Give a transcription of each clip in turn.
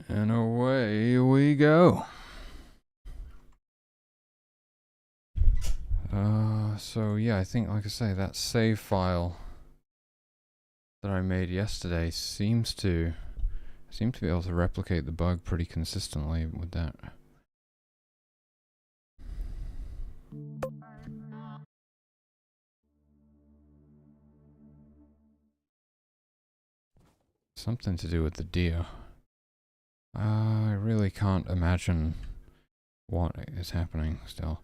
And away we go. So yeah, I think, like I say, that save file that I made yesterday seems to be able to replicate the bug pretty consistently with that. Something to do with the deer. I really can't imagine what is happening still.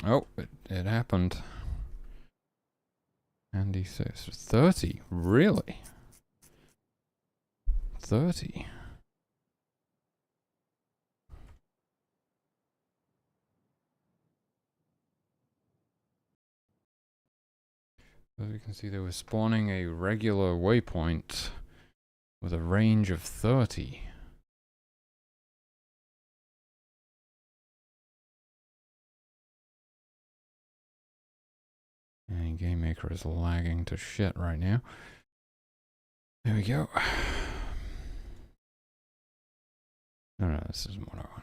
Oh, it happened. Andy says 30. Really? 30. As you can see, they were spawning a regular waypoint with a range of 30. And GameMaker is lagging to shit right now. There we go. No, this isn't what I want.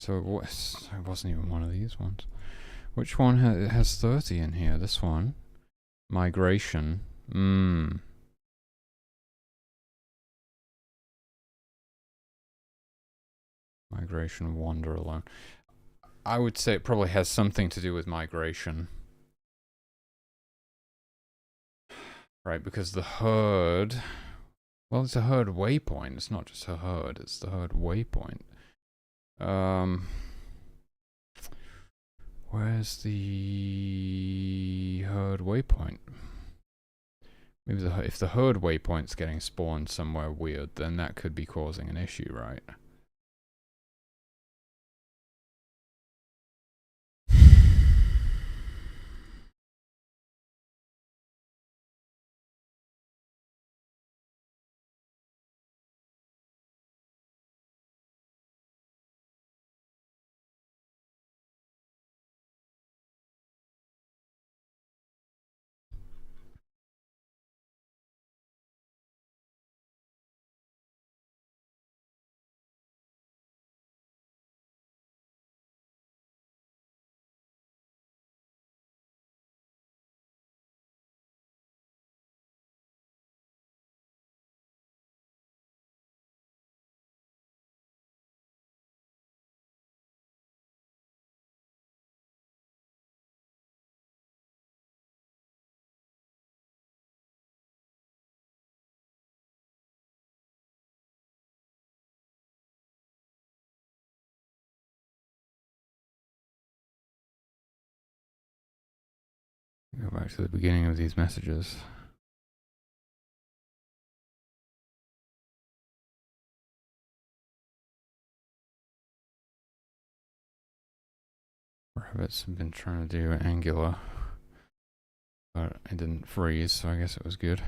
So it wasn't even one of these ones. Which one has 30 in here? This one. Migration. Migration wander alone. I would say it probably has something to do with migration. Right, because the herd... Well, it's a herd waypoint. It's not just a herd, it's the herd waypoint. Where's the herd waypoint? Maybe if the herd waypoint's getting spawned somewhere weird, then that could be causing an issue, right? Go back to the beginning of these messages. Rabbits have been trying to do Angular, but it didn't freeze, so I guess it was good.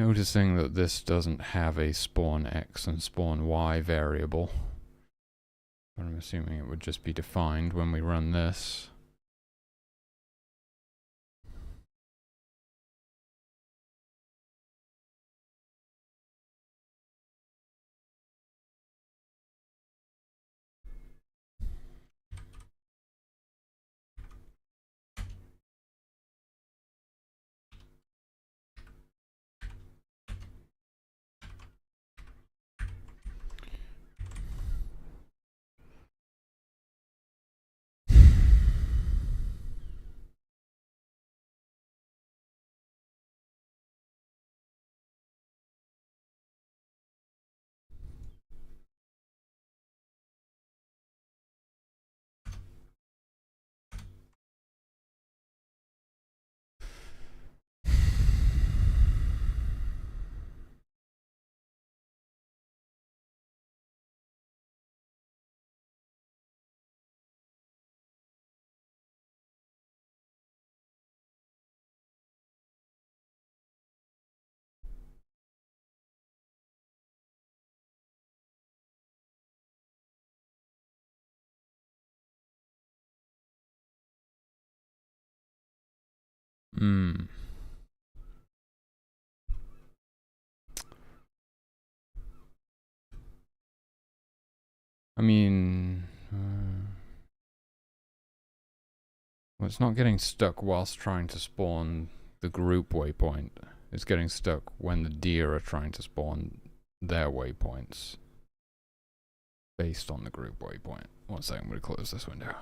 noticing that this doesn't have a spawn X and spawn Y variable. But I'm assuming it would just be defined when we run this. I mean, well, it's not getting stuck whilst trying to spawn the group waypoint. It's getting stuck when the deer are trying to spawn their waypoints based on the group waypoint. One second, I'm going to close this window.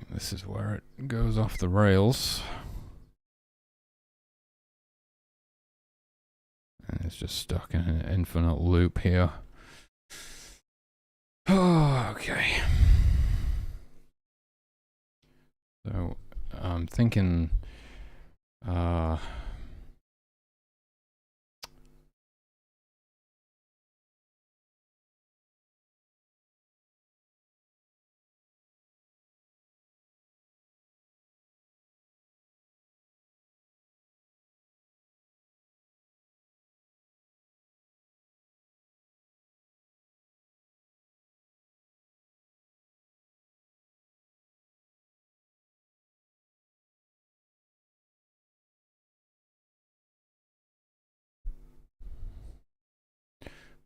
This is where it goes off the rails. And it's just stuck in an infinite loop here. Oh, okay. So, I'm thinking,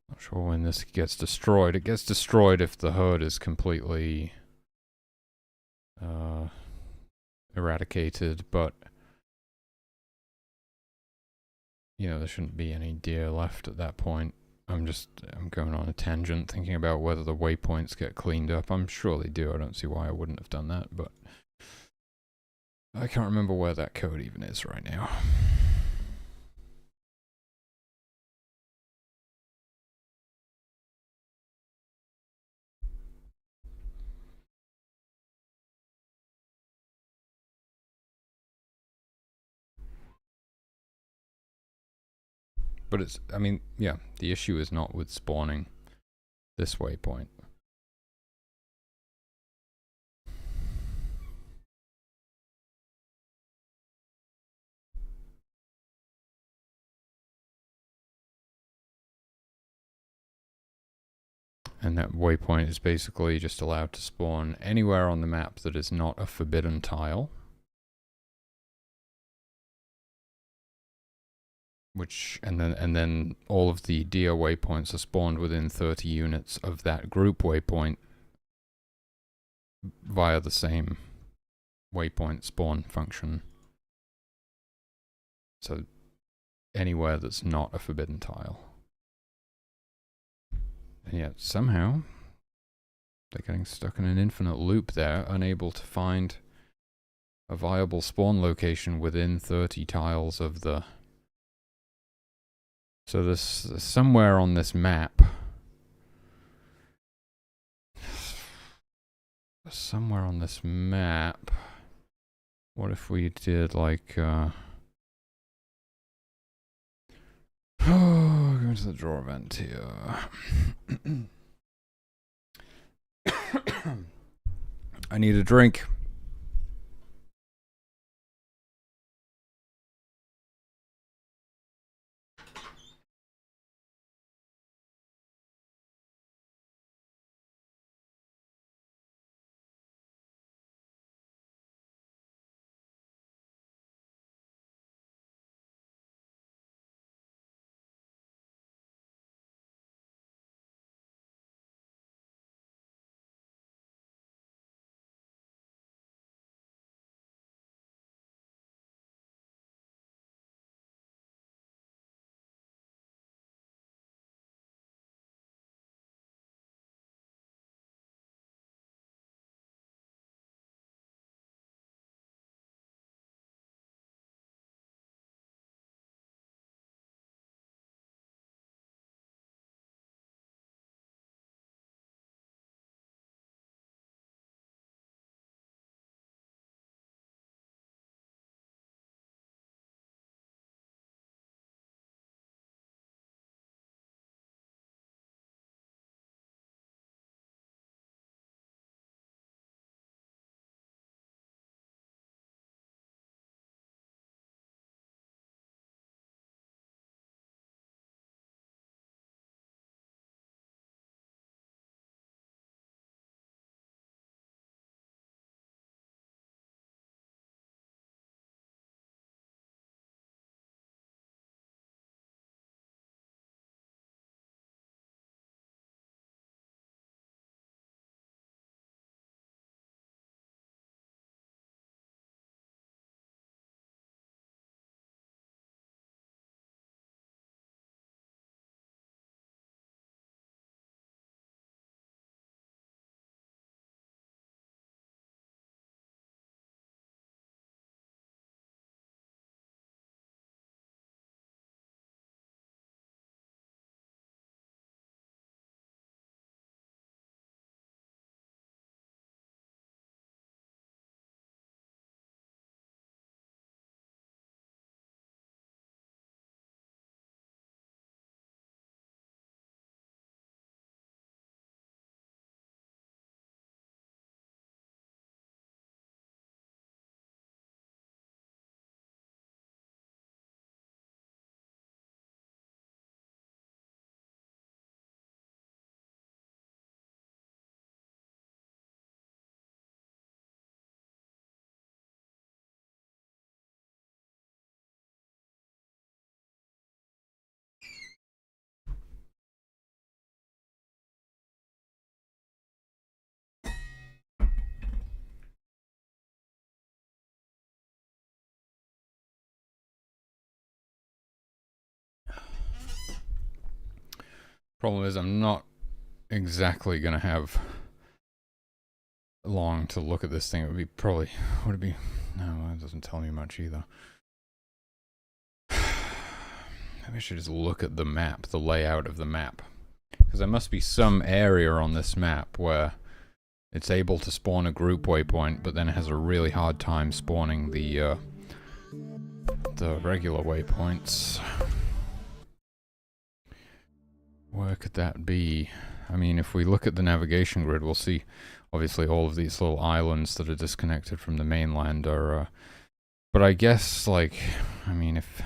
not sure when this gets destroyed. It gets destroyed if the hood is completely eradicated, but you know, there shouldn't be any deer left at that point. I'm going on a tangent thinking about whether the waypoints get cleaned up. I'm sure they do. I don't see why I wouldn't have done that, but I can't remember where that code even is right now. But it's, I mean, yeah, the issue is not with spawning this waypoint. And that waypoint is basically just allowed to spawn anywhere on the map that is not a forbidden tile. And then all of the deer waypoints are spawned within 30 units of that group waypoint via the same waypoint spawn function. So anywhere that's not a forbidden tile. And yet somehow they're getting stuck in an infinite loop there, unable to find a viable spawn location within 30 tiles of the... So there's somewhere on this map, what if we did like, go into the draw event here. I need a drink. Problem is, I'm not exactly gonna have long to look at this thing. It would be probably, would it be, no, that doesn't tell me much either. Maybe I should just look at the map, the layout of the map. Because there must be some area on this map where it's able to spawn a group waypoint, but then it has a really hard time spawning the regular waypoints. Where could that be? I mean, if we look at the navigation grid, we'll see obviously all of these little islands that are disconnected from the mainland are, but I guess, like, I mean, if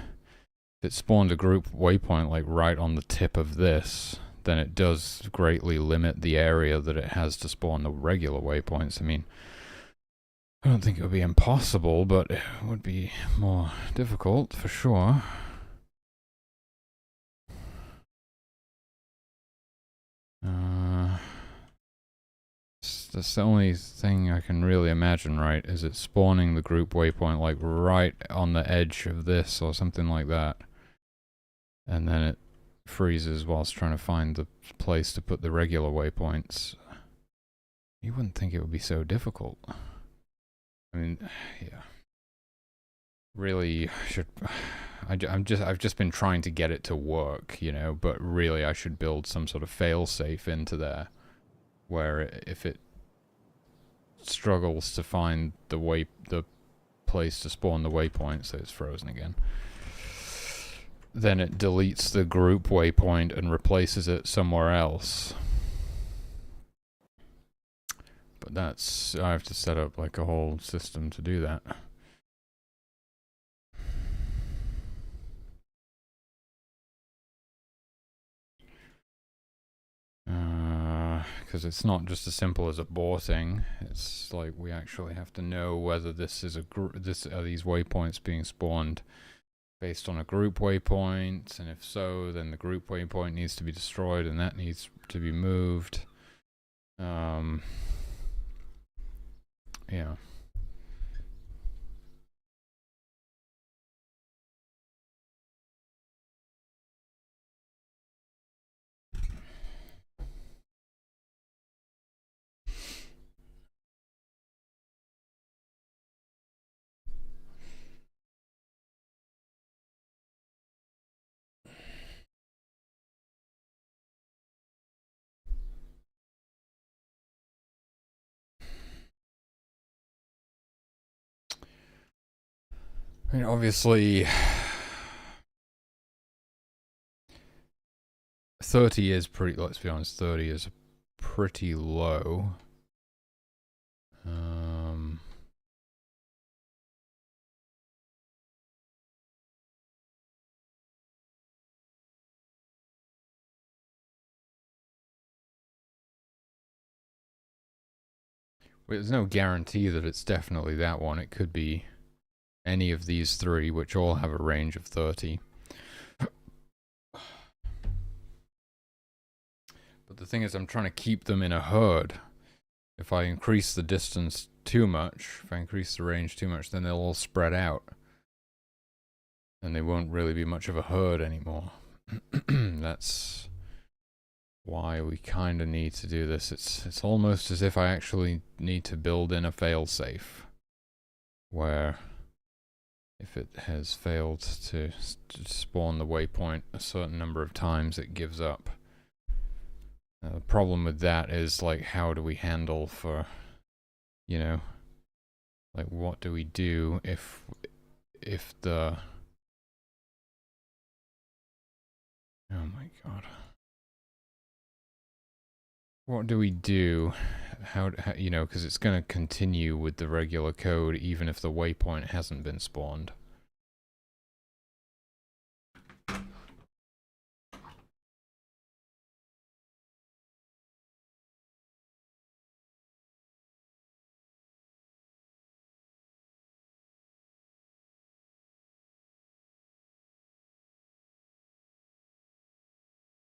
it spawned a group waypoint, like, right on the tip of this, then it does greatly limit the area that it has to spawn the regular waypoints. I mean, I don't think it would be impossible, but it would be more difficult, for sure. That's the only thing I can really imagine, right? Is it spawning the group waypoint like right on the edge of this or something like that, and then it freezes whilst trying to find the place to put the regular waypoints. You wouldn't think it would be so difficult. I mean, yeah. Really should. I've just been trying to get it to work, you know. But really, I should build some sort of fail-safe into there, where if it struggles to find the place to spawn the waypoint, so it's frozen again, then it deletes the group waypoint and replaces it somewhere else. But that's, I have to set up like a whole system to do that. Because it's not just as simple as aborting. It's like we actually have to know whether this is are these waypoints being spawned based on a group waypoint, and if so, then the group waypoint needs to be destroyed, and that needs to be moved. Yeah. I mean, obviously, 30 is pretty, let's be honest, 30 is pretty low. There's no guarantee that it's definitely that one. It could be any of these three, which all have a range of 30. But the thing is, I'm trying to keep them in a herd. If I increase the distance too much, if I increase the range too much, then they'll all spread out. And they won't really be much of a herd anymore. That's why we kind of need to do this. It's almost as if I actually need to build in a failsafe, where if it has failed to spawn the waypoint a certain number of times, it gives up. The problem with that is, like, how do we handle for, you know, like, what do we do if the, oh my god. What do we do? How you know, because it's going to continue with the regular code even if the waypoint hasn't been spawned.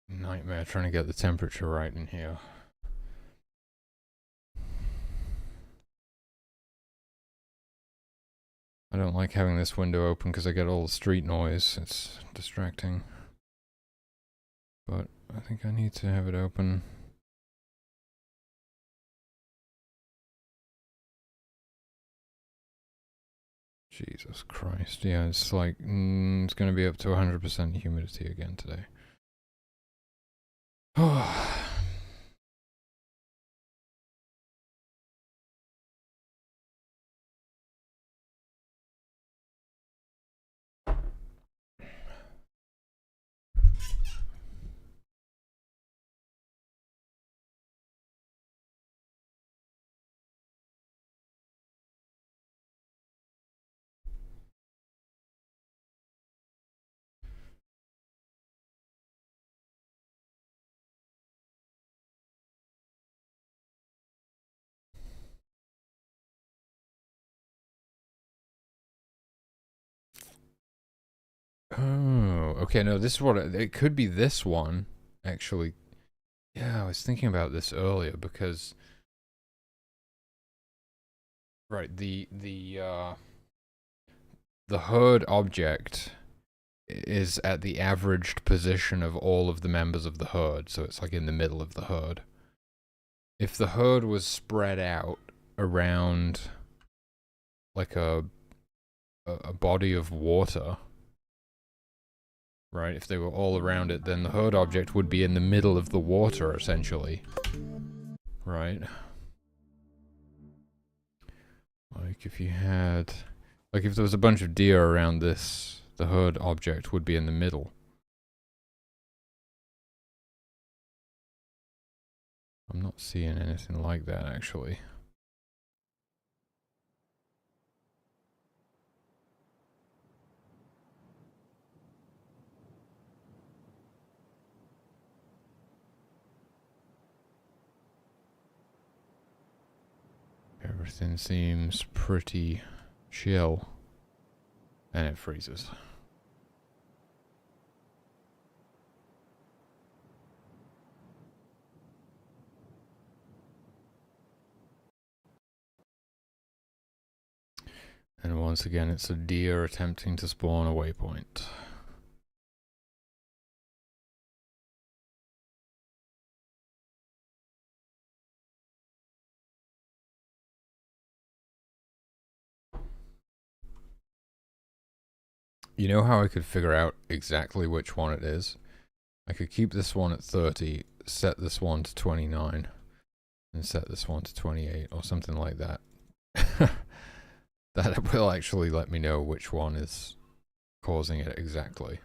Nightmare trying to get the temperature right in here. I don't like having this window open because I get all the street noise. It's distracting. But I think I need to have it open. Jesus Christ. Yeah, it's like, it's going to be up to 100% humidity again today. Oh. Oh, okay. No, this is what it could be. This one, actually. Yeah, I was thinking about this earlier because, right, the herd object is at the averaged position of all of the members of the herd, so it's like in the middle of the herd. If the herd was spread out around like a body of water, right? If they were all around it, then the herd object would be in the middle of the water, essentially. Right? Like if you had... Like if there was a bunch of deer around this, the herd object would be in the middle. I'm not seeing anything like that, actually. Everything seems pretty chill. And it freezes. And once again, it's a deer attempting to spawn a waypoint. You know how I could figure out exactly which one it is? I could keep this one at 30, set this one to 29, and set this one to 28, or something like that. That will actually let me know which one is causing it exactly.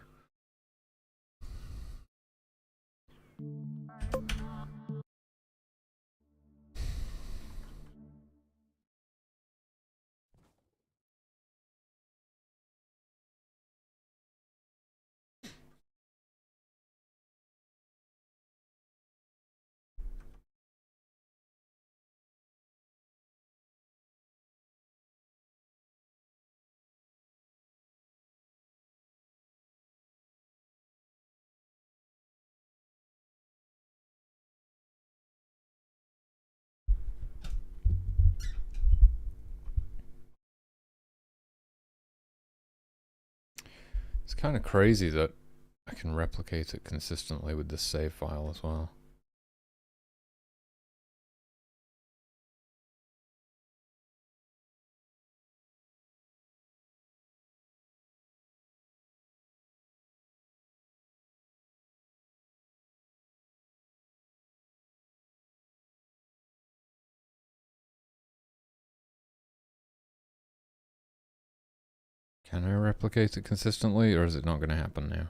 It's kind of crazy that I can replicate it consistently with this save file as well. Can I replicate it consistently, or is it not going to happen now?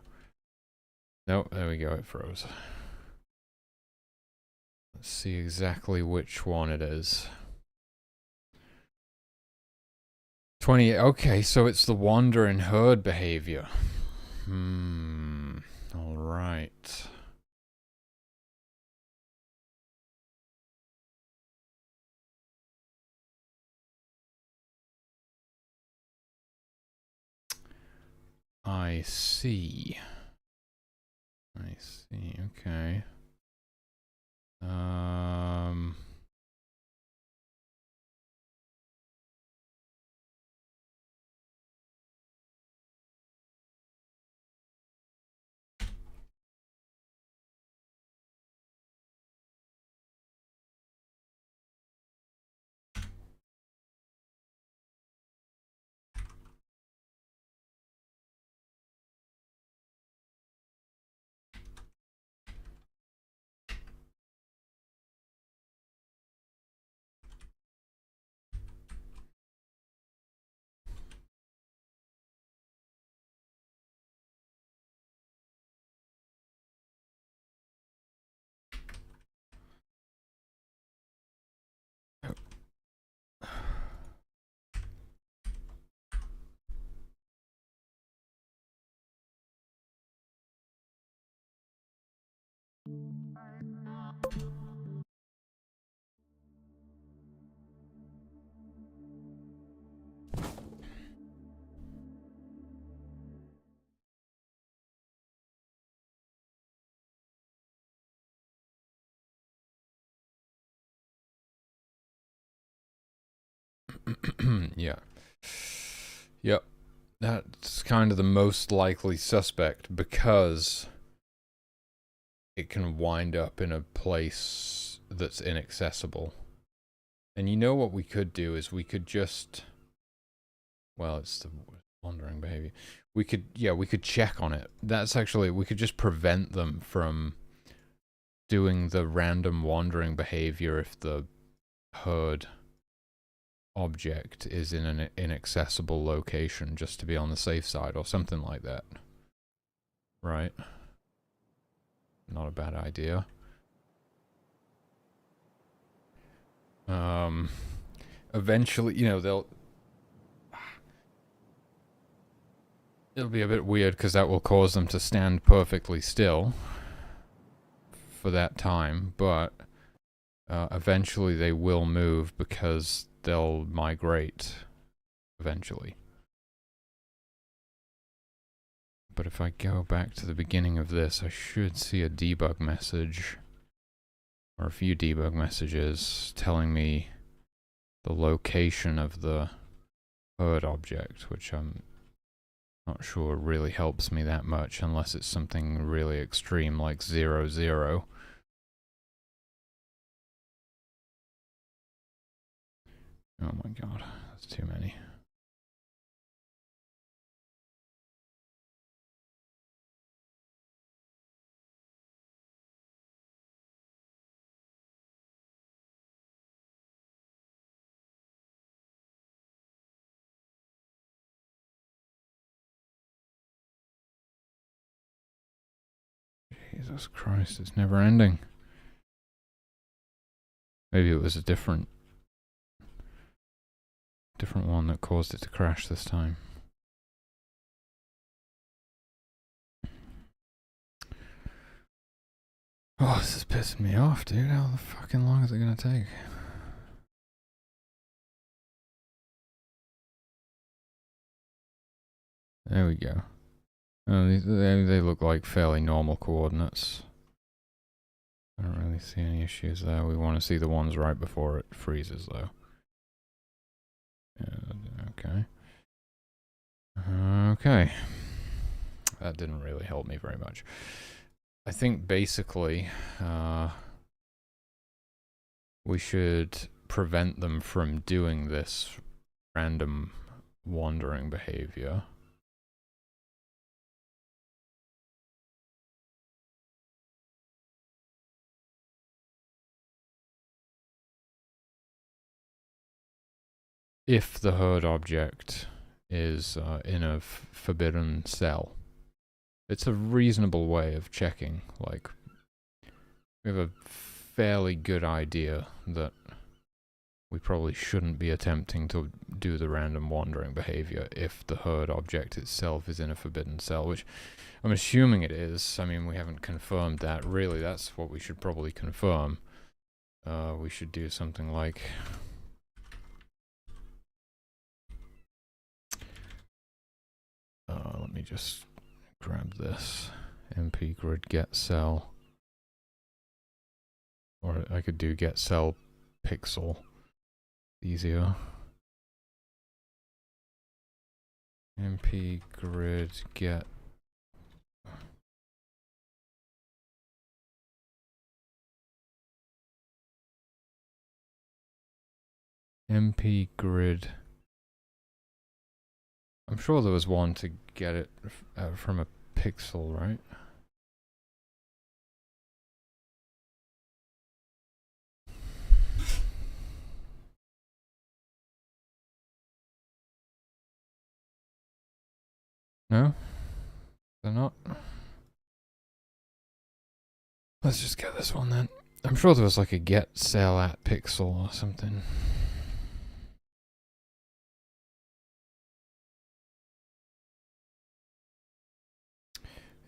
Nope, there we go, it froze. Let's see exactly which one it is. 20, okay, so it's the wandering herd behavior. Alright. I see. I see, okay. Yeah. Yep. That's kind of the most likely suspect because it can wind up in a place that's inaccessible. And you know what we could do is we could just... Well, it's the wandering behavior. We could check on it. That's actually... We could just prevent them from doing the random wandering behavior if the herd object is in an inaccessible location, just to be on the safe side or something like that. Right? Not a bad idea. Eventually, you know, it'll be a bit weird because that will cause them to stand perfectly still for that time, but eventually they will move because they'll migrate eventually. But if I go back to the beginning of this, I should see a debug message, or a few debug messages telling me the location of the herd object, which I'm not sure really helps me that much unless it's something really extreme like 0, 0. Oh my god, that's too many. Jesus Christ, it's never ending. Maybe it was a different one that caused it to crash this time. Oh, this is pissing me off, dude. How the fucking long is it gonna take? There we go. Oh, they look like fairly normal coordinates. I don't really see any issues there. We want to see the ones right before it freezes, though. Okay. Okay. That didn't really help me very much. I think basically we should prevent them from doing this random wandering behavior. If the herd object is in a forbidden cell. It's a reasonable way of checking. Like, we have a fairly good idea that we probably shouldn't be attempting to do the random wandering behavior if the herd object itself is in a forbidden cell, which I'm assuming it is. I mean, we haven't confirmed that. Really, that's what we should probably confirm. We should do something like... let me just grab this. MP grid get cell. Or I could do get cell pixel. Easier. MP grid get MP grid. I'm sure there was one to get it from a pixel, right? No? They're not? Let's just get this one then. I'm sure there was like a get cell at pixel or something.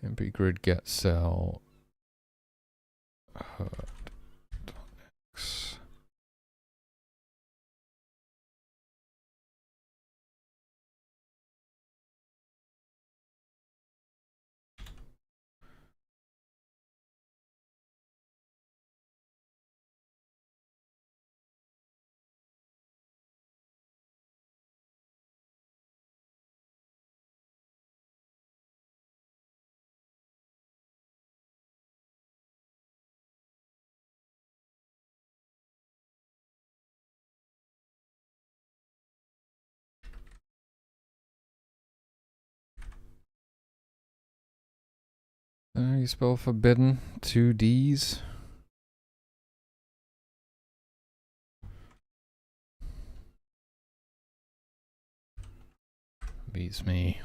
MP grid get cell X. You spell forbidden, 2 Ds. Beats me.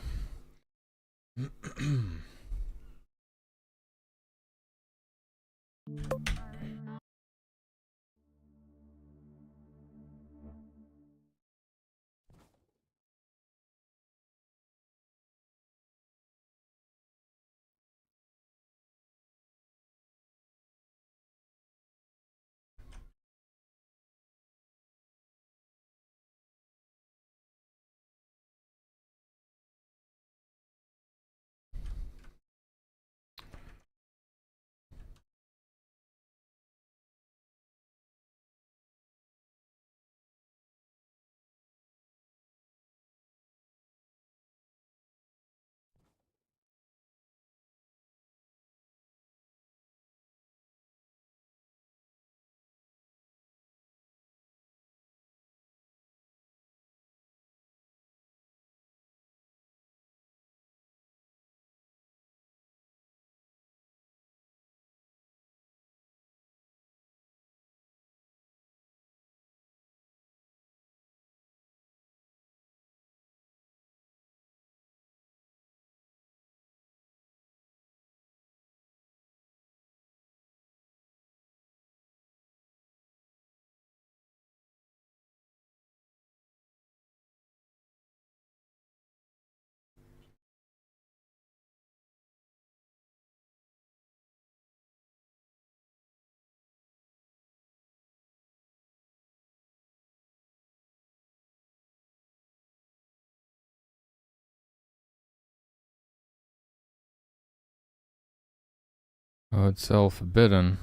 Word cell forbidden.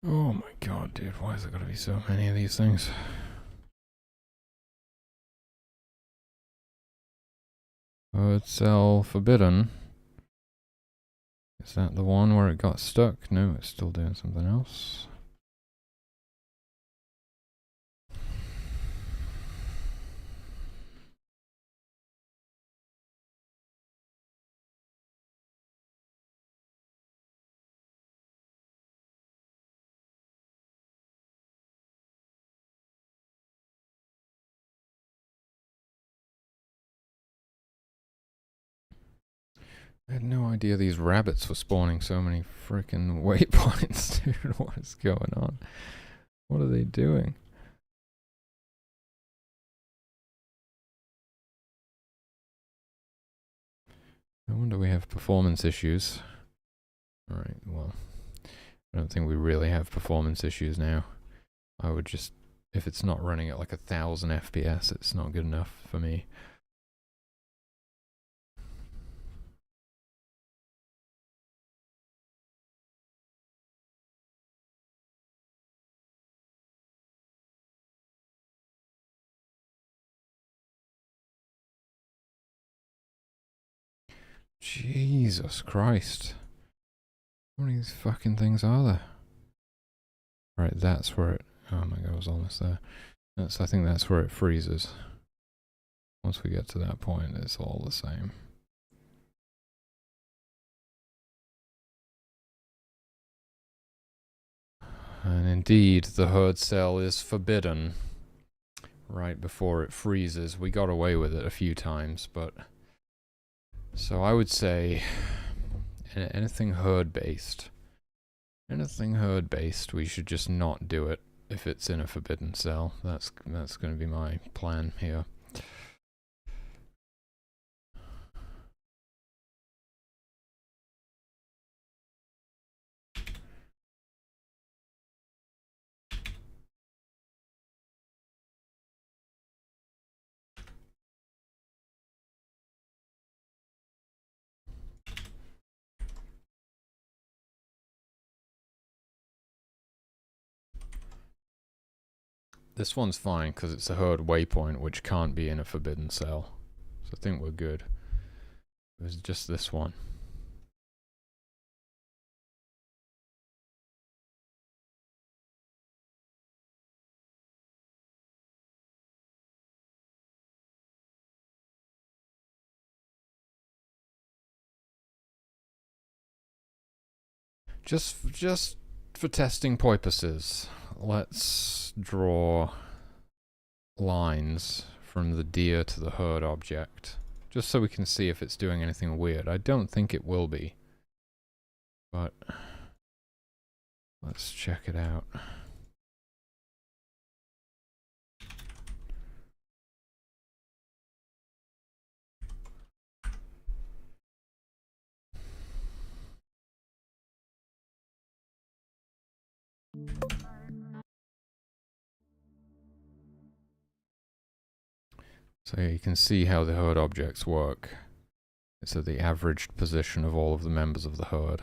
Oh my god, dude, why is there gotta be so many of these things? Word cell forbidden. Is that the one where it got stuck? No, it's still doing something else. I had no idea these rabbits were spawning so many freaking waypoints, dude. What is going on? What are they doing? No wonder we have performance issues. Alright, well, I don't think we really have performance issues now. I would just, if it's not running at like 1000 FPS, it's not good enough for me. Jesus Christ. How many of these fucking things are there? Right, that's where it... Oh my god, I was almost there. I think that's where it freezes. Once we get to that point, it's all the same. And indeed, the herd cell is forbidden right before it freezes. We got away with it a few times, but... So I would say anything herd-based. Anything herd-based, we should just not do it if it's in a forbidden cell. That's going to be my plan here. This one's fine because it's a herd waypoint which can't be in a forbidden cell. So I think we're good. It was just this one. just for testing purposes, let's draw lines from the deer to the herd object, just so we can see if it's doing anything weird. I don't think it will be, but let's check it out. So you can see how the herd objects work. It's at the averaged position of all of the members of the herd.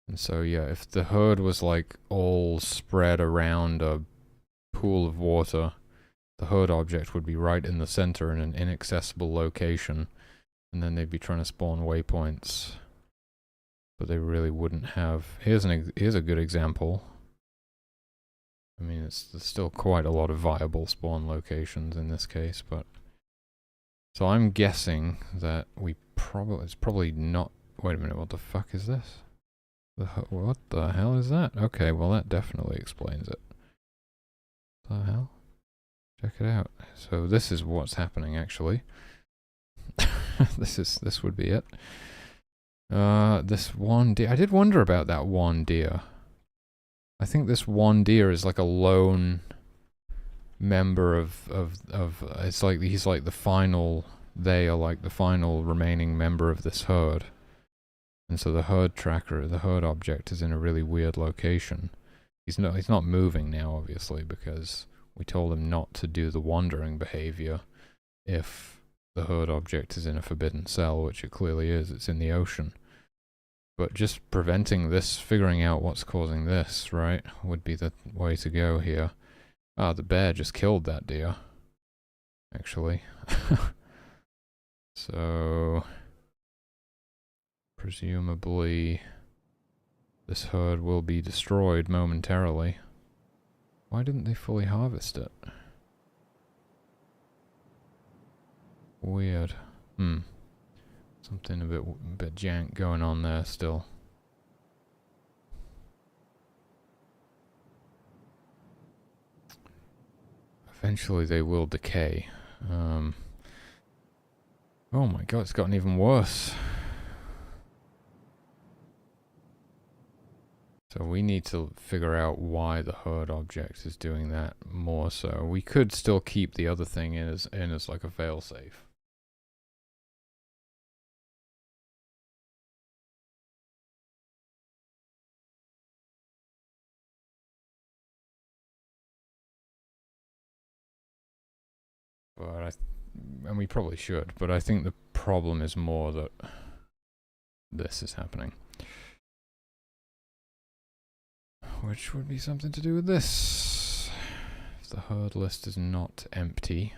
And so yeah, if the herd was like all spread around a pool of water, the herd object would be right in the center in an inaccessible location, and then they'd be trying to spawn waypoints, but they really wouldn't have. Here's a good example. I mean, there's still quite a lot of viable spawn locations in this case, but so I'm guessing that it's probably not. Wait a minute, what the fuck is this? What the hell is that? Okay, well that definitely explains it. What the hell? Check it out. So this is what's happening actually. This would be it. This one deer. I did wonder about that one deer. I think this one deer is like a lone member of it's like he's like the final. They are like the final remaining member of this herd. And so the herd tracker, the herd object, is in a really weird location. He's not moving now, obviously, because we told him not to do the wandering behavior if the herd object is in a forbidden cell, which it clearly is. It's in the ocean. But just preventing this, figuring out what's causing this, right, would be the way to go here. Ah, the bear just killed that deer, actually. So presumably this herd will be destroyed momentarily. Why didn't they fully harvest it? Weird. Something a bit jank going on there still. Eventually they will decay. Oh my god, it's gotten even worse. So we need to figure out why the herd object is doing that more so. We could still keep the other thing in as like a failsafe. But and we probably should, but I think the problem is more that this is happening. Which would be something to do with this. If the herd list is not empty.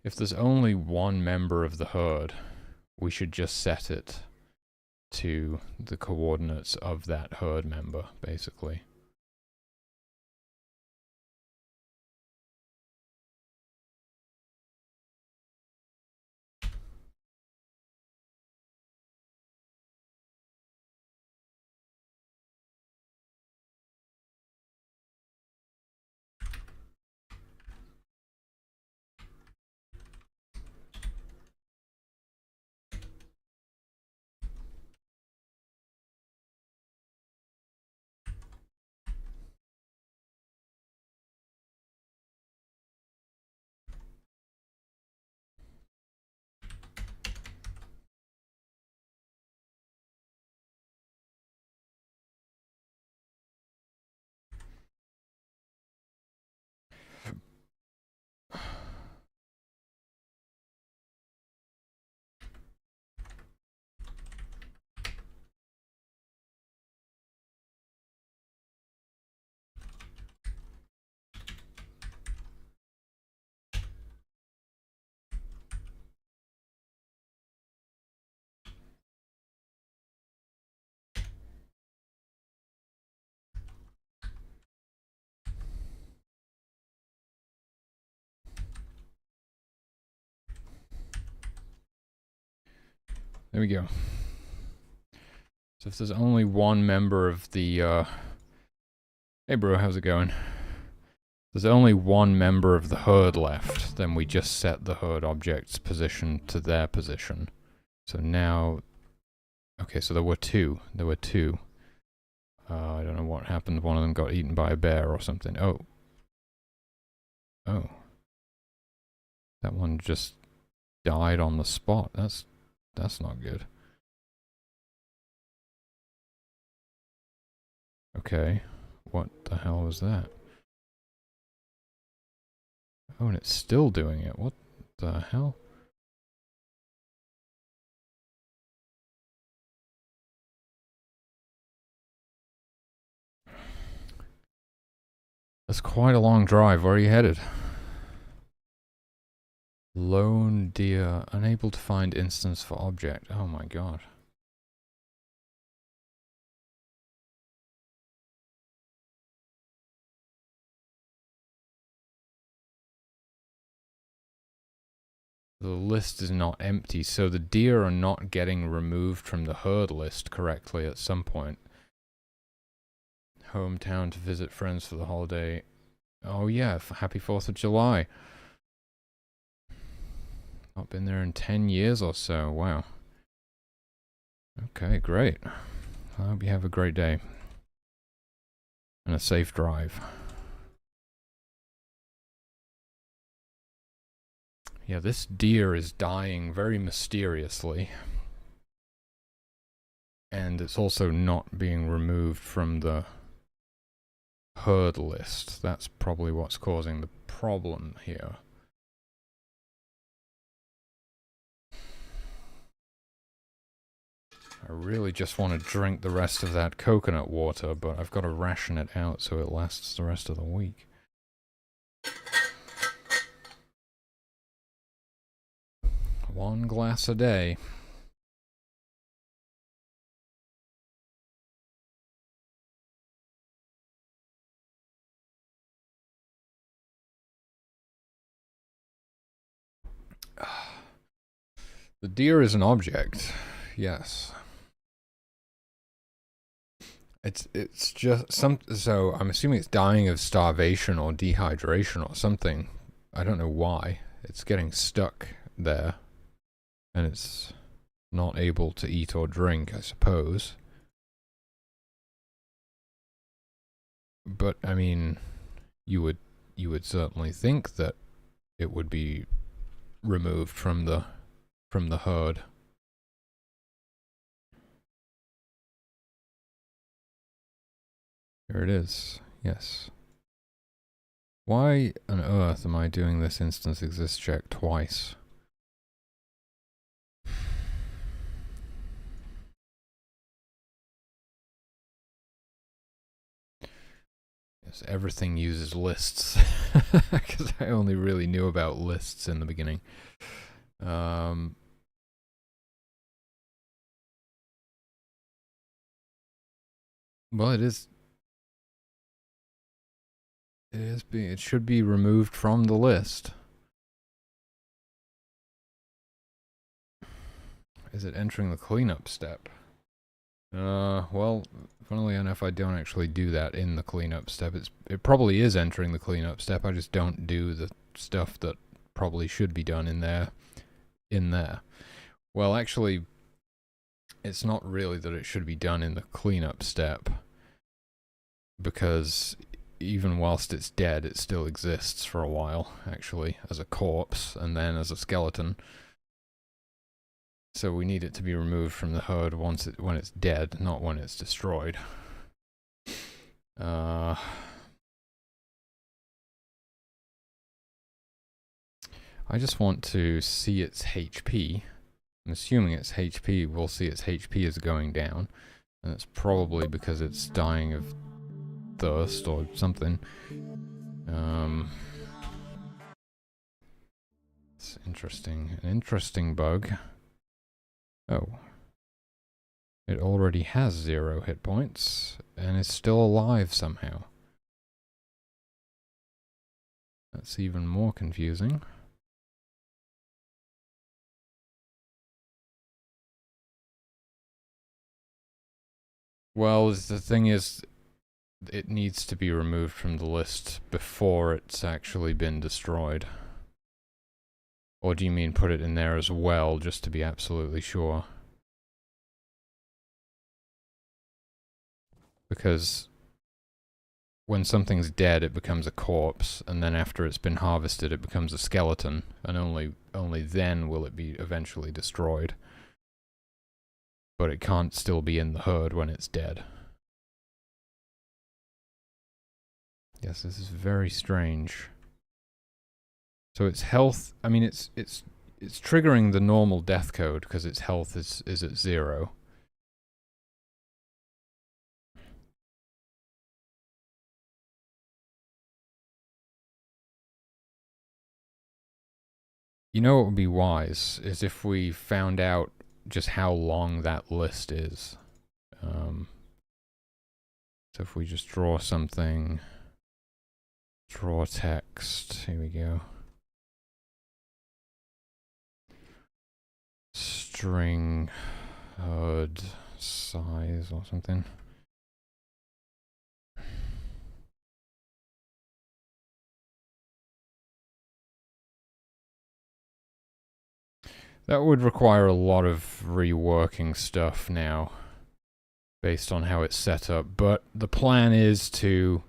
If there's only one member of the herd, we should just set it to the coordinates of that herd member, basically. There we go. So if there's only one member of the, hey bro, how's it going? There's only one member of the herd left, then we just set the herd object's position to their position. So now, okay, so there were two. I don't know what happened. One of them got eaten by a bear or something. Oh. That one just died on the spot. That's not good. Okay. What the hell was that? Oh, and it's still doing it. What the hell? That's quite a long drive. Where are you headed? Lone deer. Unable to find instance for object. Oh my god. The list is not empty, so the deer are not getting removed from the herd list correctly at some point. Hometown to visit friends for the holiday. Oh yeah, happy 4th of July. Not been there in 10 years or so, wow. Okay, great. I hope you have a great day. And a safe drive. Yeah, this deer is dying very mysteriously. And it's also not being removed from the herd list. That's probably what's causing the problem here. I really just want to drink the rest of that coconut water, but I've got to ration it out so it lasts the rest of the week. One glass a day. The deer is an object, yes. It's just so I'm assuming it's dying of starvation or dehydration or something. I don't know why. It's getting stuck there. And it's not able to eat or drink, I suppose. But I mean, you would certainly think that it would be removed from the herd. Here it is. Yes. Why on earth am I doing this instance exists check twice? Yes, everything uses lists. Because I only really knew about lists in the beginning. Well, it should be removed from the list. Is it entering the cleanup step? Well, funnily enough, I don't actually do that in the cleanup step. It probably is entering the cleanup step. I just don't do the stuff that probably should be done in there. Well, actually, it's not really that it should be done in the cleanup step, because even whilst it's dead, it still exists for a while, actually, as a corpse, and then as a skeleton. So we need it to be removed from the herd when it's dead, not when it's destroyed. I just want to see its HP. I'm assuming its HP, we'll see its HP is going down. And it's probably because it's dying of thirst or something. It's interesting. An interesting bug. Oh. It already has 0 hit points, and is still alive somehow. That's even more confusing. Well, the thing is, it needs to be removed from the list before it's actually been destroyed. Or do you mean put it in there as well, just to be absolutely sure? Because when something's dead, it becomes a corpse, and then after it's been harvested, it becomes a skeleton, and only then will it be eventually destroyed. But it can't still be in the herd when it's dead. Yes, this is very strange. So its health, I mean, it's triggering the normal death code because its health is at 0. You know what would be wise is if we found out just how long that list is. So if we just draw something, draw text, here we go. String herd size or something. That would require a lot of reworking stuff now, based on how it's set up. But the plan is to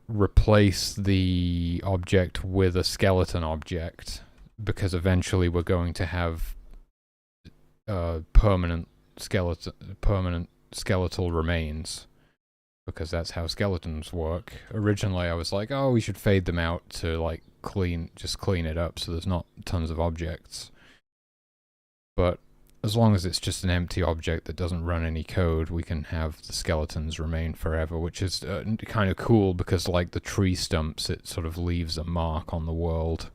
replace the object with a skeleton object, because eventually we're going to have permanent skeletal remains, because that's how skeletons work. Originally I was like, oh, we should fade them out to like just clean it up so there's not tons of objects. But as long as it's just an empty object that doesn't run any code, we can have the skeletons remain forever, which is kind of cool because, like the tree stumps, it sort of leaves a mark on the world.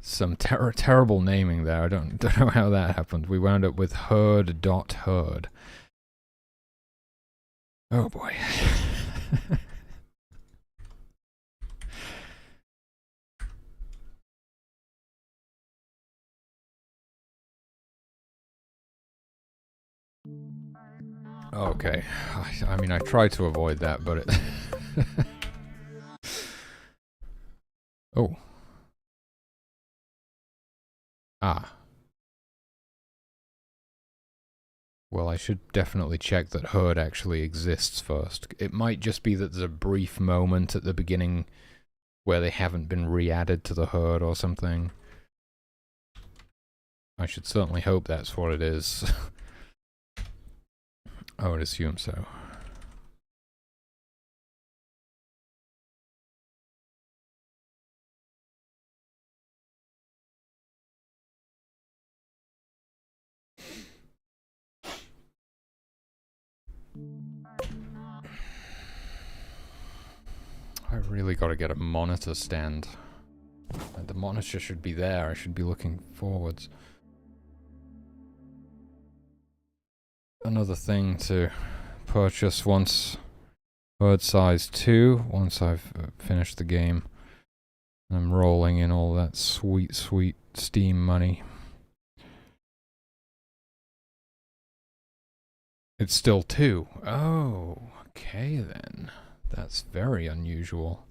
Some terrible naming there. I don't know how that happened. We wound up with herd.herd. Oh boy. Okay. I mean, I tried to avoid that, but it... Oh. Ah. Well, I should definitely check that herd actually exists first. It might just be that there's a brief moment at the beginning where they haven't been re-added to the herd or something. I should certainly hope that's what it is. I would assume so. I really got to get a monitor stand. The monitor should be there. I should be looking forwards. Another thing to purchase once herd size 2, once I've finished the game. I'm rolling in all that sweet, sweet Steam money. It's still 2. Oh, okay then. That's very unusual.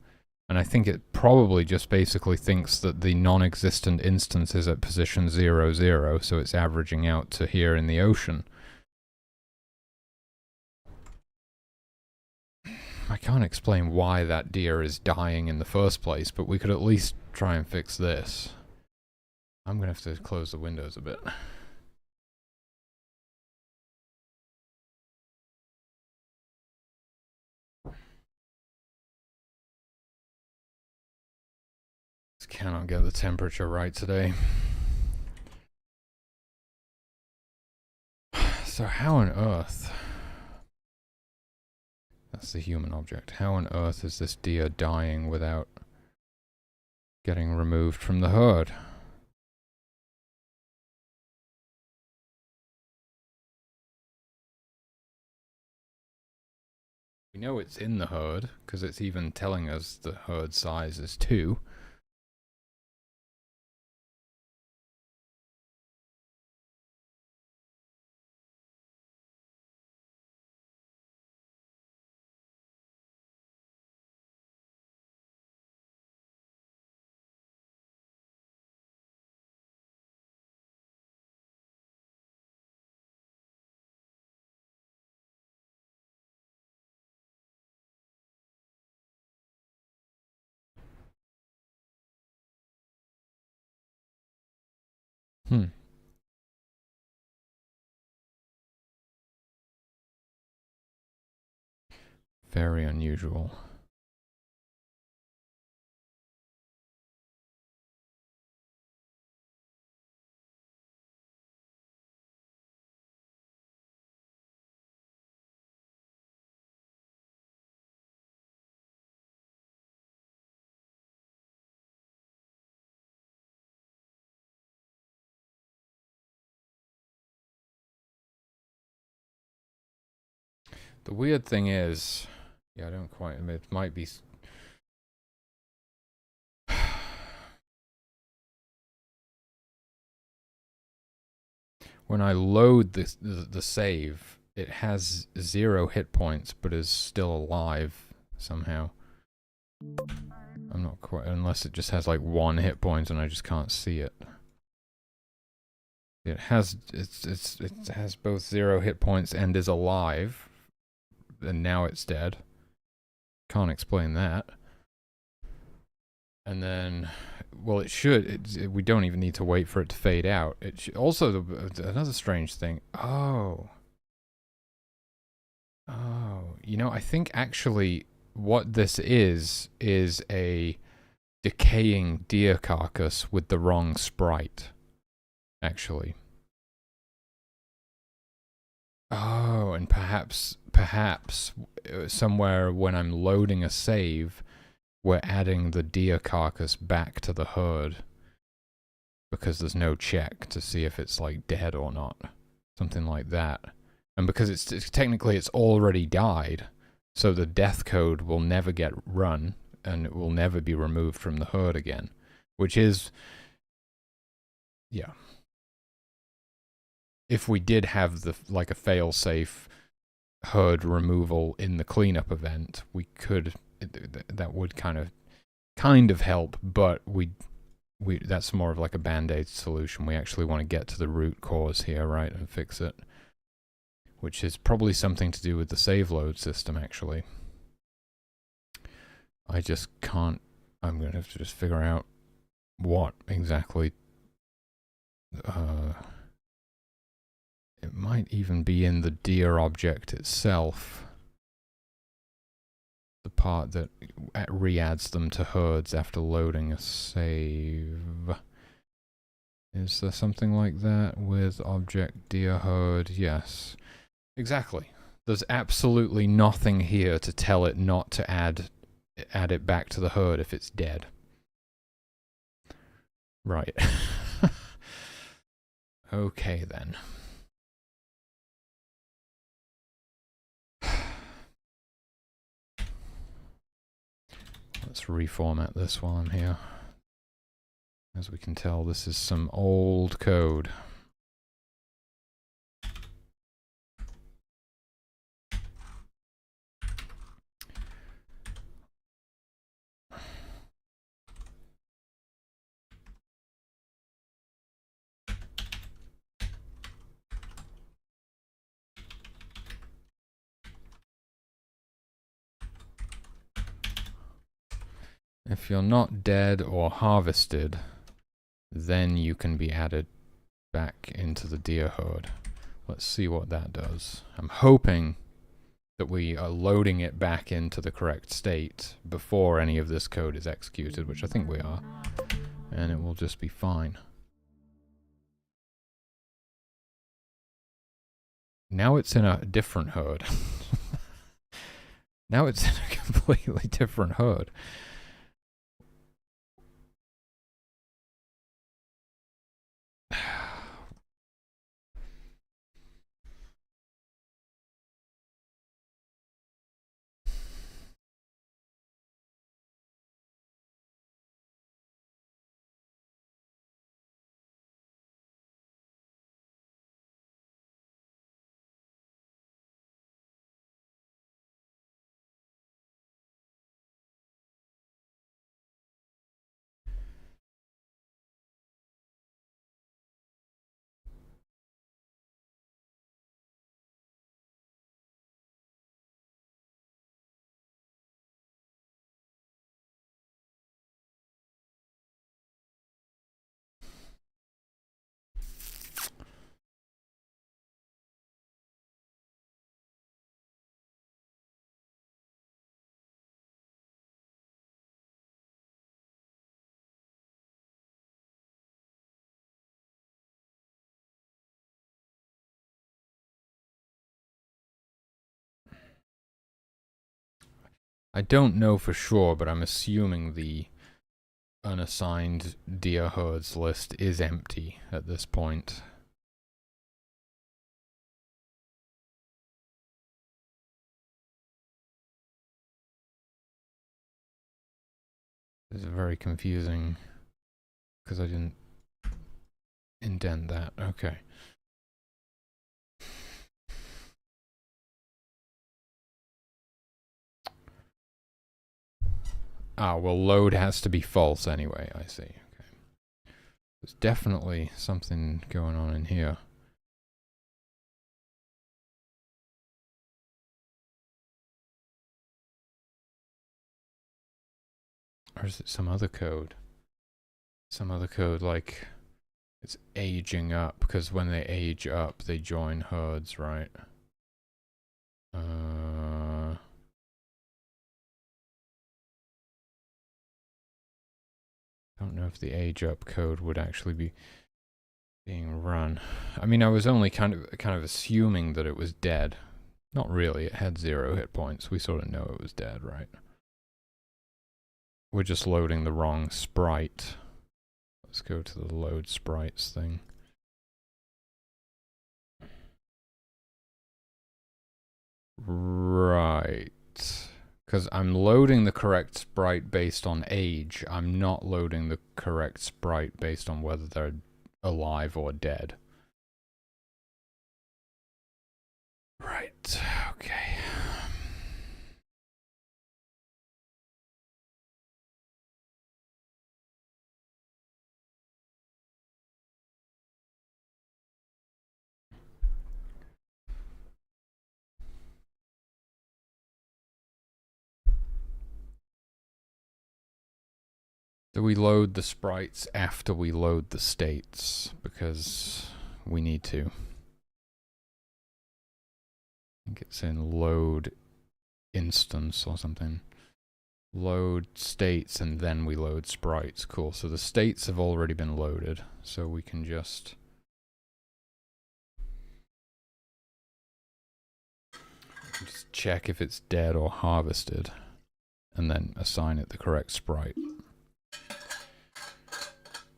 And I think it probably just basically thinks that the non-existent instance is at position 0, 0, so it's averaging out to here in the ocean. I can't explain why that deer is dying in the first place, but we could at least try and fix this. I'm gonna have to close the windows a bit. Just cannot get the temperature right today. So how on earth... That's the human object. How on earth is this deer dying without getting removed from the herd? We know it's in the herd, because it's even telling us the herd size is 2. Very unusual. The weird thing is, yeah, I don't quite, it might be... When I load the save, it has 0 hit points, but is still alive somehow. I'm not quite, unless it just has like 1 hit point and I just can't see it. It has, it has both 0 hit points and is alive, and now it's dead. Can't explain that. And then, well, it should. We don't even need to wait for it to fade out. It should, also, another strange thing. Oh, you know, I think actually what this is a decaying deer carcass with the wrong sprite. Actually. Oh, and perhaps somewhere when I'm loading a save, we're adding the deer carcass back to the herd because there's no check to see if it's like dead or not, something like that. And because it's technically it's already died, so the death code will never get run and it will never be removed from the herd again, which is, yeah. If we did have the like a fail-safe herd removal in the cleanup event, we could, that would kind of help, but we that's more of like a band-aid solution. We actually want to get to the root cause here, right, and fix it, which is probably something to do with the save load system, actually. I just can't, I'm going to have to just figure out what exactly, it might even be in the deer object itself, the part that re-adds them to herds after loading a save. Is there something like that with object deer herd? Yes. Exactly. There's absolutely nothing here to tell it not to add it back to the herd if it's dead. Right. Okay then. Let's reformat this while I'm here. As we can tell, this is some old code. If you're not dead or harvested, then you can be added back into the deer herd. Let's see what that does. I'm hoping that we are loading it back into the correct state before any of this code is executed, which I think we are, and it will just be fine. Now it's in a different herd. Now it's in a completely different herd. I don't know for sure, but I'm assuming the unassigned deer herds list is empty at this point. This is very confusing because I didn't indent that. Okay. Ah, well, load has to be false anyway, I see. Okay. There's definitely something going on in here. Or is it some other code? Some other code, like, it's aging up, because when they age up, they join herds, right? I don't know if the age up code would actually be being run. I mean, I was only kind of assuming that it was dead. Not really, it had 0 hit points. We sort of know it was dead, right? We're just loading the wrong sprite. Let's go to the load sprites thing. Right. Because I'm loading the correct sprite based on age. I'm not loading the correct sprite based on whether they're alive or dead. Right. Okay. Do we load the sprites after we load the states? Because we need to. I think it's in load instance or something. Load states and then we load sprites. Cool. So the states have already been loaded. So we can just check if it's dead or harvested and then assign it the correct sprite.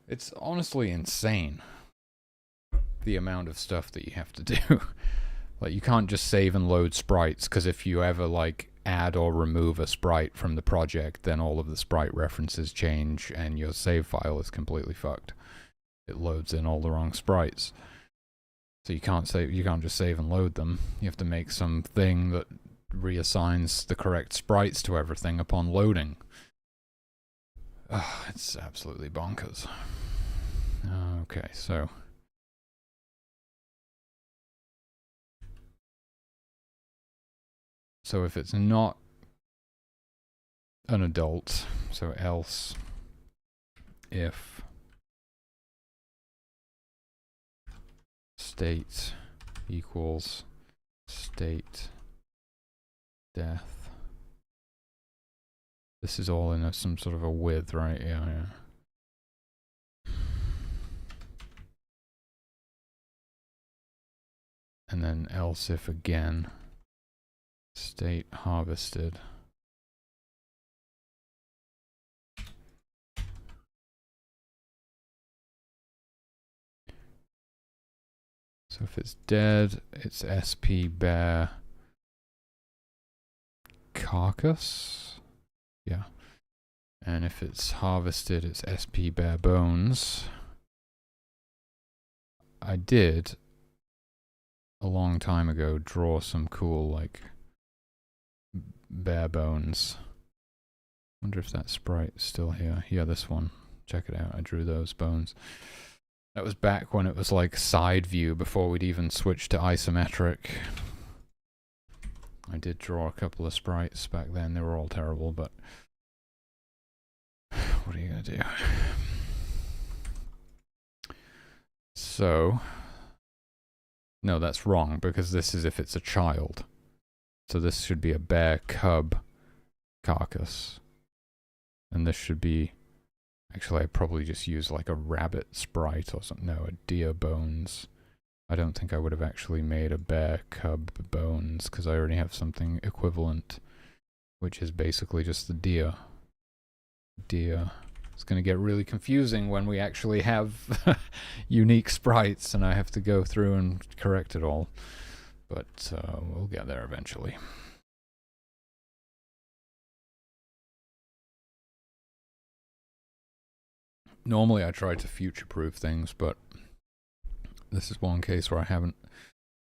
It's honestly insane, the amount of stuff that you have to do. Like, you can't just save and load sprites, because if you ever, like, add or remove a sprite from the project, then all of the sprite references change, and your save file is completely fucked. It loads in all the wrong sprites. So you can't just save and load them. You have to make some thing that reassigns the correct sprites to everything upon loading. It's absolutely bonkers. Okay, so if it's not an adult, so else if state equals state death. This is all in some sort of a with, right? Yeah. And then else if again, state harvested. So if it's dead, it's SP bear carcass. Yeah. And if it's harvested, it's SP bare bones. I did, a long time ago, draw some cool, like, bare bones. Wonder if that sprite's still here. Yeah, this one. Check it out. I drew those bones. That was back when it was like side view, before we'd even switched to isometric. I did draw a couple of sprites back then. They were all terrible, but what are you gonna do? So, no, that's wrong, because this is if it's a child. So this should be a bear cub carcass. And this should be, actually I'd probably just use like a rabbit sprite or something. No, a deer bones. I don't think I would have actually made a bear cub bones, because I already have something equivalent. which is basically just the deer. Deer. It's going to get really confusing when we actually have unique sprites and I have to go through and correct it all. But we'll get there eventually. Normally I try to future-proof things, but this is one case where I haven't.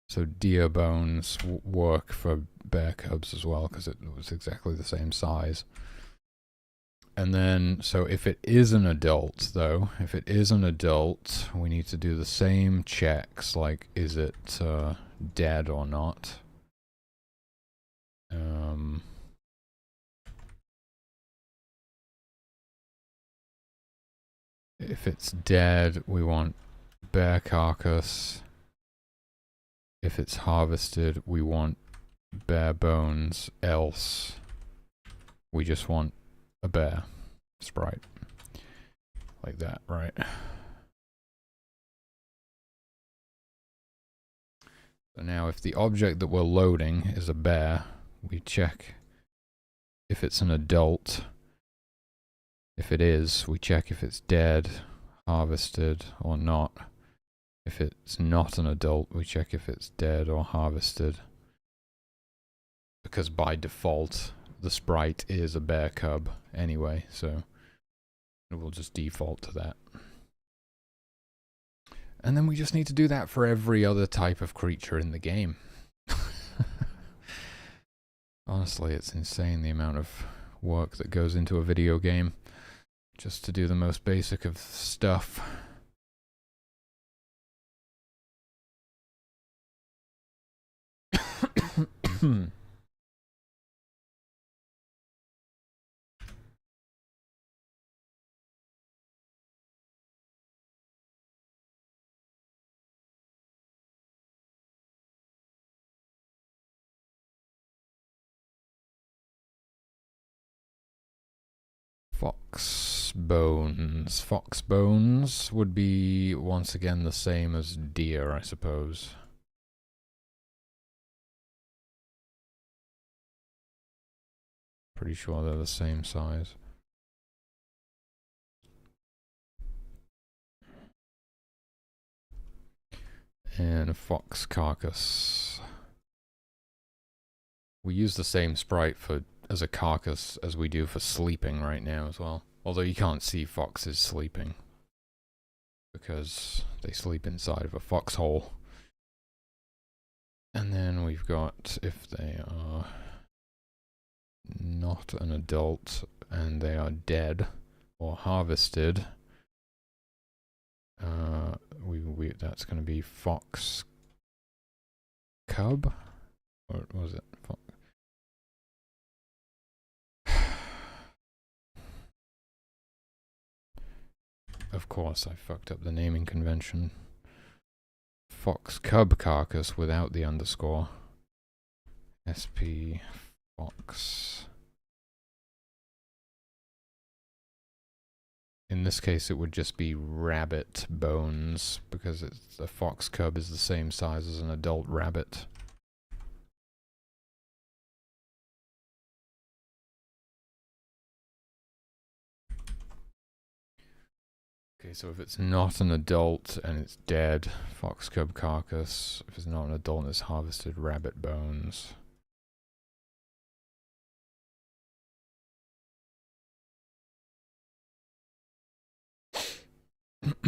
So deer bones work for bear cubs as well, because it was exactly the same size. And then, so if it is an adult, though, if it is an adult, we need to do the same checks, like, is it dead or not? If it's dead, we want bear carcass. If it's harvested, we want bear bones, else we just want a bear sprite. Like that, right? So now if the object that we're loading is a bear, we check if it's an adult. If it is, we check if it's dead, harvested, or not. If it's not an adult, we check if it's dead or harvested. Because by default, the sprite is a bear cub anyway, so it will just default to that. And then we just need to do that for every other type of creature in the game. Honestly, it's insane the amount of work that goes into a video game just to do the most basic of stuff. Fox bones. Fox bones would be once again the same as deer, I suppose. Pretty sure they're the same size. And a fox carcass. We use the same sprite for as a carcass as we do for sleeping right now as well. Although you can't see foxes sleeping because they sleep inside of a foxhole. And then we've got if they are not an adult and they are dead or harvested, that's going to be fox cub, or was it fox? Of course I fucked up the naming convention. Fox cub carcass without the underscore. SP fox. In this case, it would just be rabbit bones, because a fox cub is the same size as an adult rabbit. Okay, so if it's not an adult and it's dead, fox cub carcass. If it's not an adult and it's harvested, rabbit bones. If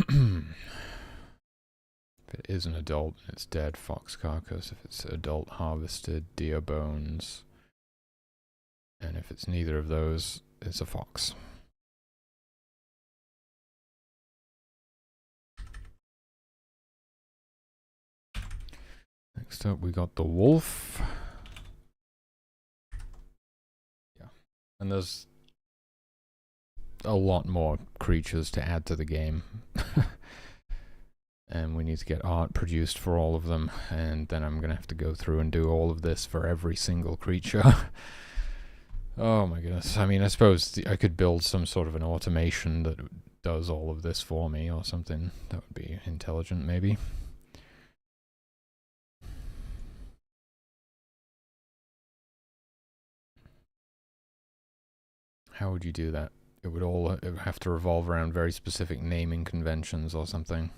it is an adult and it's dead, fox carcass. If it's adult harvested, deer bones. And if it's neither of those, it's a fox. Next up we got the wolf. Yeah. And there's a lot more creatures to add to the game. And we need to get art produced for all of them, and then I'm gonna have to go through and do all of this for every single creature. Oh my goodness. I mean, I suppose I could build some sort of an automation that does all of this for me or something. That would be intelligent, maybe. how would you do that? It would all have to revolve around very specific naming conventions or something.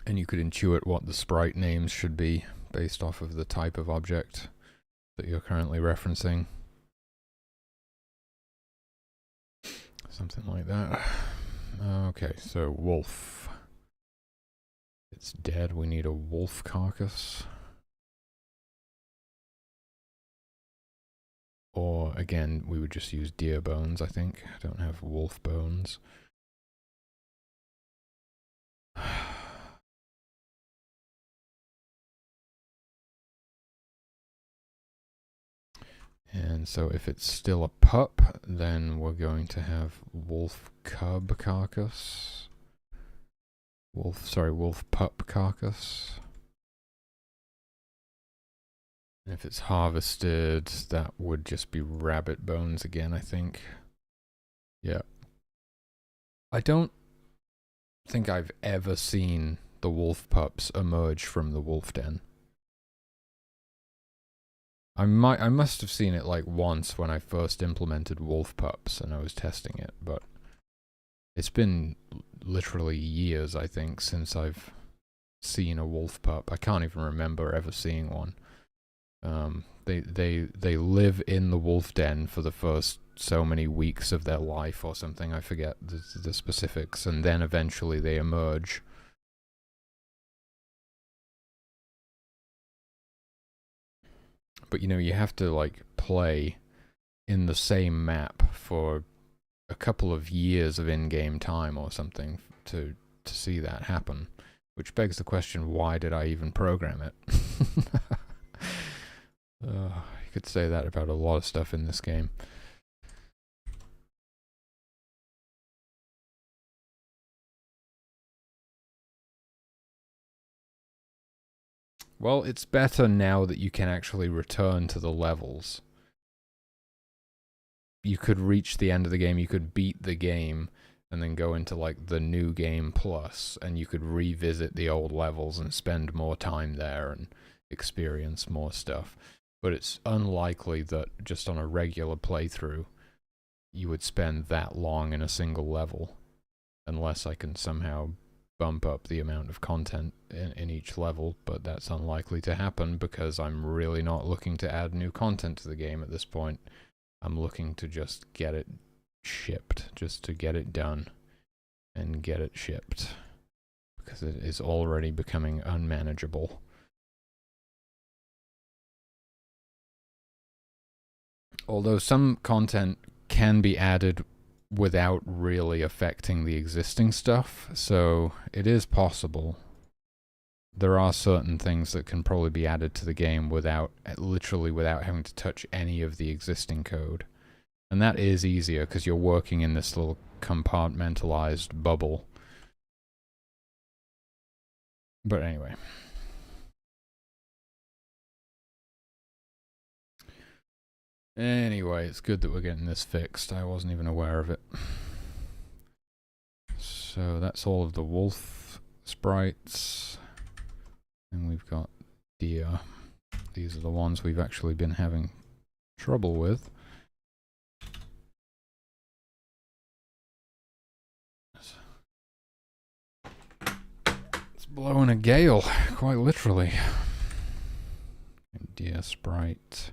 And you could intuit what the sprite names should be based off of the type of object that you're currently referencing. Something like that. Okay, so wolf. It's dead. We need a wolf carcass. Or, again, we would just use deer bones, I think. I don't have wolf bones. And so if it's still a pup, then we're going to have wolf cub carcass. Wolf pup carcass. And if it's harvested, that would just be rabbit bones again, I think. Yeah. I don't think I've ever seen the wolf pups emerge from the wolf den. I must have seen it like once when I first implemented wolf pups and I was testing it, but it's been literally years, I think, since I've seen a wolf pup. I can't even remember ever seeing one. They live in the wolf den for the first so many weeks of their life or something. I forget the specifics, and then eventually they emerge. But you know, you have to like play in the same map for a couple of years of in-game time or something to see that happen. Which begs the question, why did I even program it? You could say that about a lot of stuff in this game. Well, it's better now that you can actually return to the levels. You could reach the end of the game, you could beat the game, and then go into like the new game plus, and you could revisit the old levels and spend more time there and experience more stuff. But it's unlikely that just on a regular playthrough you would spend that long in a single level, unless I can somehow bump up the amount of content in each level, but that's unlikely to happen because I'm really not looking to add new content to the game at this point. I'm looking to just get it shipped, just to get it done and get it shipped, because it is already becoming unmanageable. Although some content can be added without really affecting the existing stuff, so it is possible. There are certain things that can probably be added to the game literally without having to touch any of the existing code. And that is easier because you're working in this little compartmentalized bubble. But anyway. Anyway, it's good that we're getting this fixed. I wasn't even aware of it. So that's all of the wolf sprites. And we've got deer. These are the ones we've actually been having trouble with. It's blowing a gale, quite literally. Deer sprite.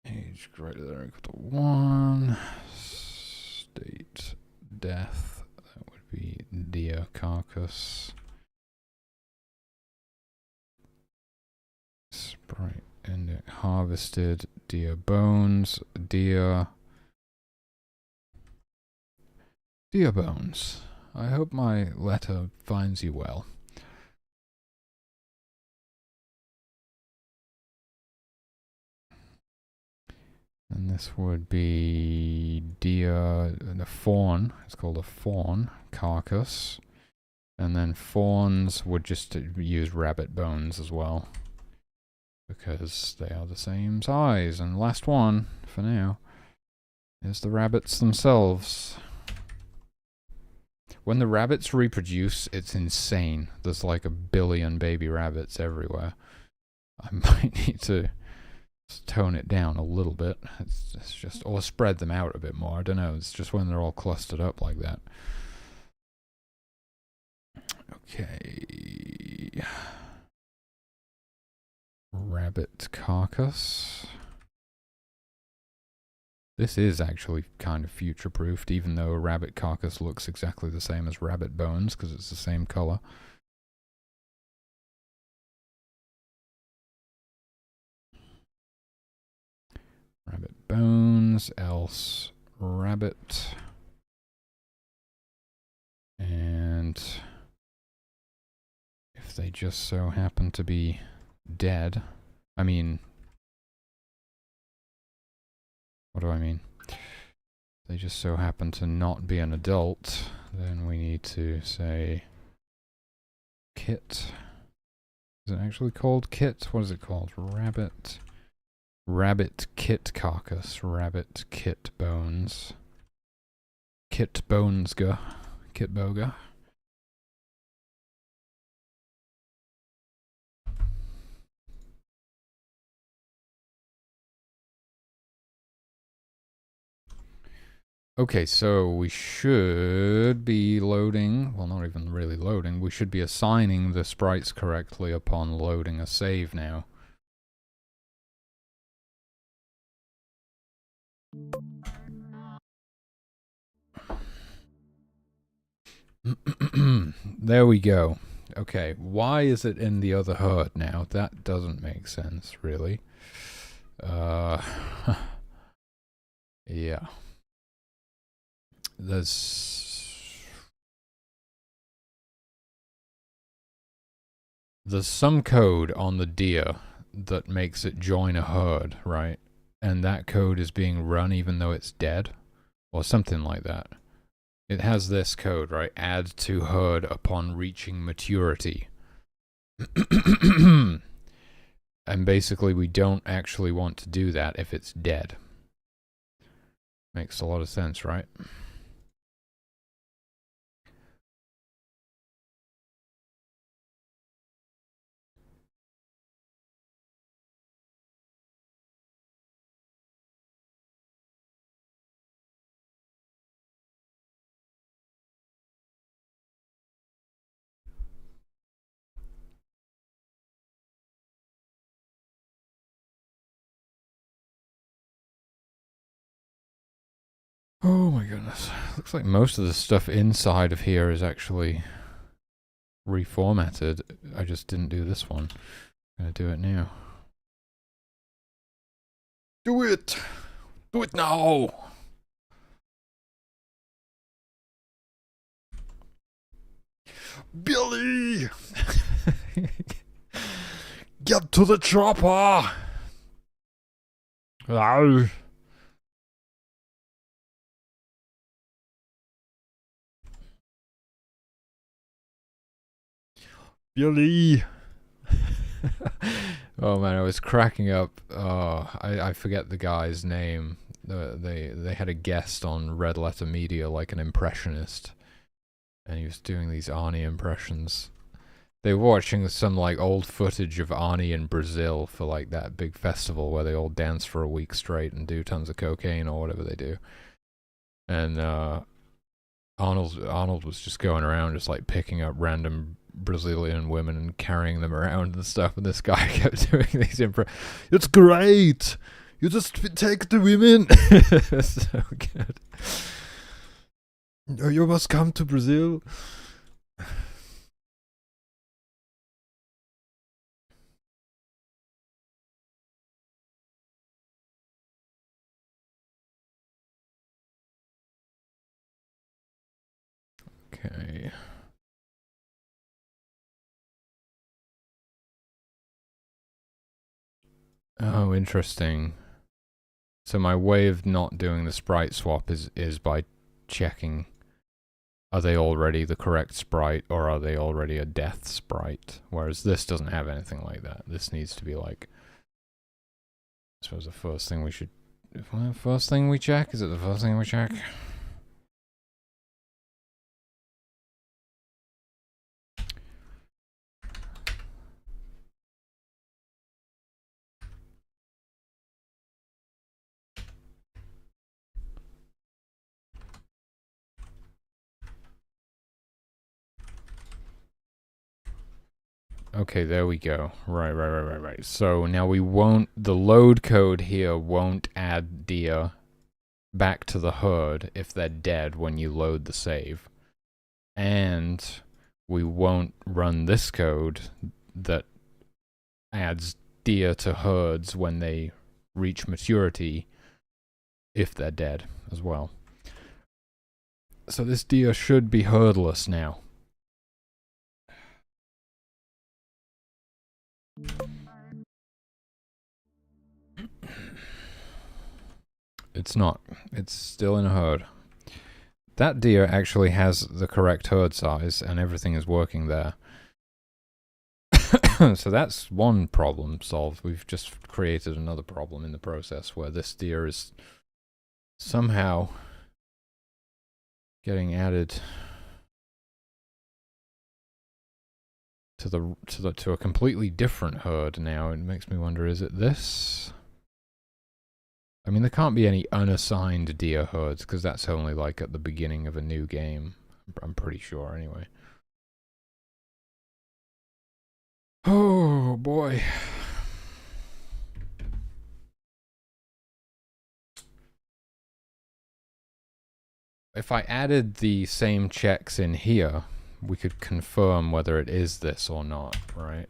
Age greater than or equal to 1. State death. That would be deer carcass. Sprite index harvested. Deer bones. Deer bones. I hope my letter finds you well. And this would be deer, the fawn, it's called a fawn carcass. And then fawns would just use rabbit bones as well, because they are the same size. And last one, for now, is the rabbits themselves. When the rabbits reproduce, it's insane. There's like 1 billion baby rabbits everywhere. I might need to tone it down a little bit. It's just, or spread them out a bit more. I don't know. It's just when they're all clustered up like that. Okay. Rabbit carcass. This is actually kind of future-proofed, even though a rabbit carcass looks exactly the same as rabbit bones, because it's the same color. Rabbit bones, else rabbit. And if they just so happen to be dead, I mean, what do I mean? If they just so happen to not be an adult, then we need to say kit. Is it actually called kit? What is it called? Rabbit. Rabbit kit carcass. Rabbit kit bones. Kit bonesga. Kit boga. Okay, so we should be loading, well, not even really loading, we should be assigning the sprites correctly upon loading a save now. There we go. Okay, why is it in the other HUD now? That doesn't make sense, really. Yeah. There's some code on the deer that makes it join a herd, right? And that code is being run even though it's dead, or something like that. It has this code, right? Add to herd upon reaching maturity. And basically we don't actually want to do that if it's dead. Makes a lot of sense, right? Oh my goodness. Looks like most of the stuff inside of here is actually reformatted. I just didn't do this one. I'm gonna do it now. Do it! Do it now! Billy! Get to the chopper! Ow. Billy! Oh man, I was cracking up. I forget the guy's name. They had a guest on Red Letter Media, like an impressionist, and he was doing these Arnie impressions. They were watching some like old footage of Arnie in Brazil for like that big festival where they all dance for a week straight and do tons of cocaine or whatever they do. And Arnold was just going around just like picking up random Brazilian women and carrying them around and stuff, and this guy kept doing these it's great! You just take the women! So good. You must come to Brazil. Okay. Oh, interesting. So my way of not doing the sprite swap is by checking, are they already the correct sprite or are they already a death sprite? Whereas this doesn't have anything like that. This needs to be like, I suppose the first thing we should, first thing we check? Is it the first thing we check? Okay, there we go. Right. So now we won't, the load code here won't add deer back to the herd if they're dead when you load the save. And we won't run this code that adds deer to herds when they reach maturity if they're dead as well. So this deer should be herdless now. It's not. It's still in a herd. That deer actually has the correct herd size and everything is working there. So that's one problem solved. We've just created another problem in the process where this deer is somehow getting added to a completely different herd now. It makes me wonder, is it this? I mean, there can't be any unassigned deer herds because that's only like at the beginning of a new game. I'm pretty sure anyway. Oh boy. If I added the same checks in here, we could confirm whether it is this or not, right?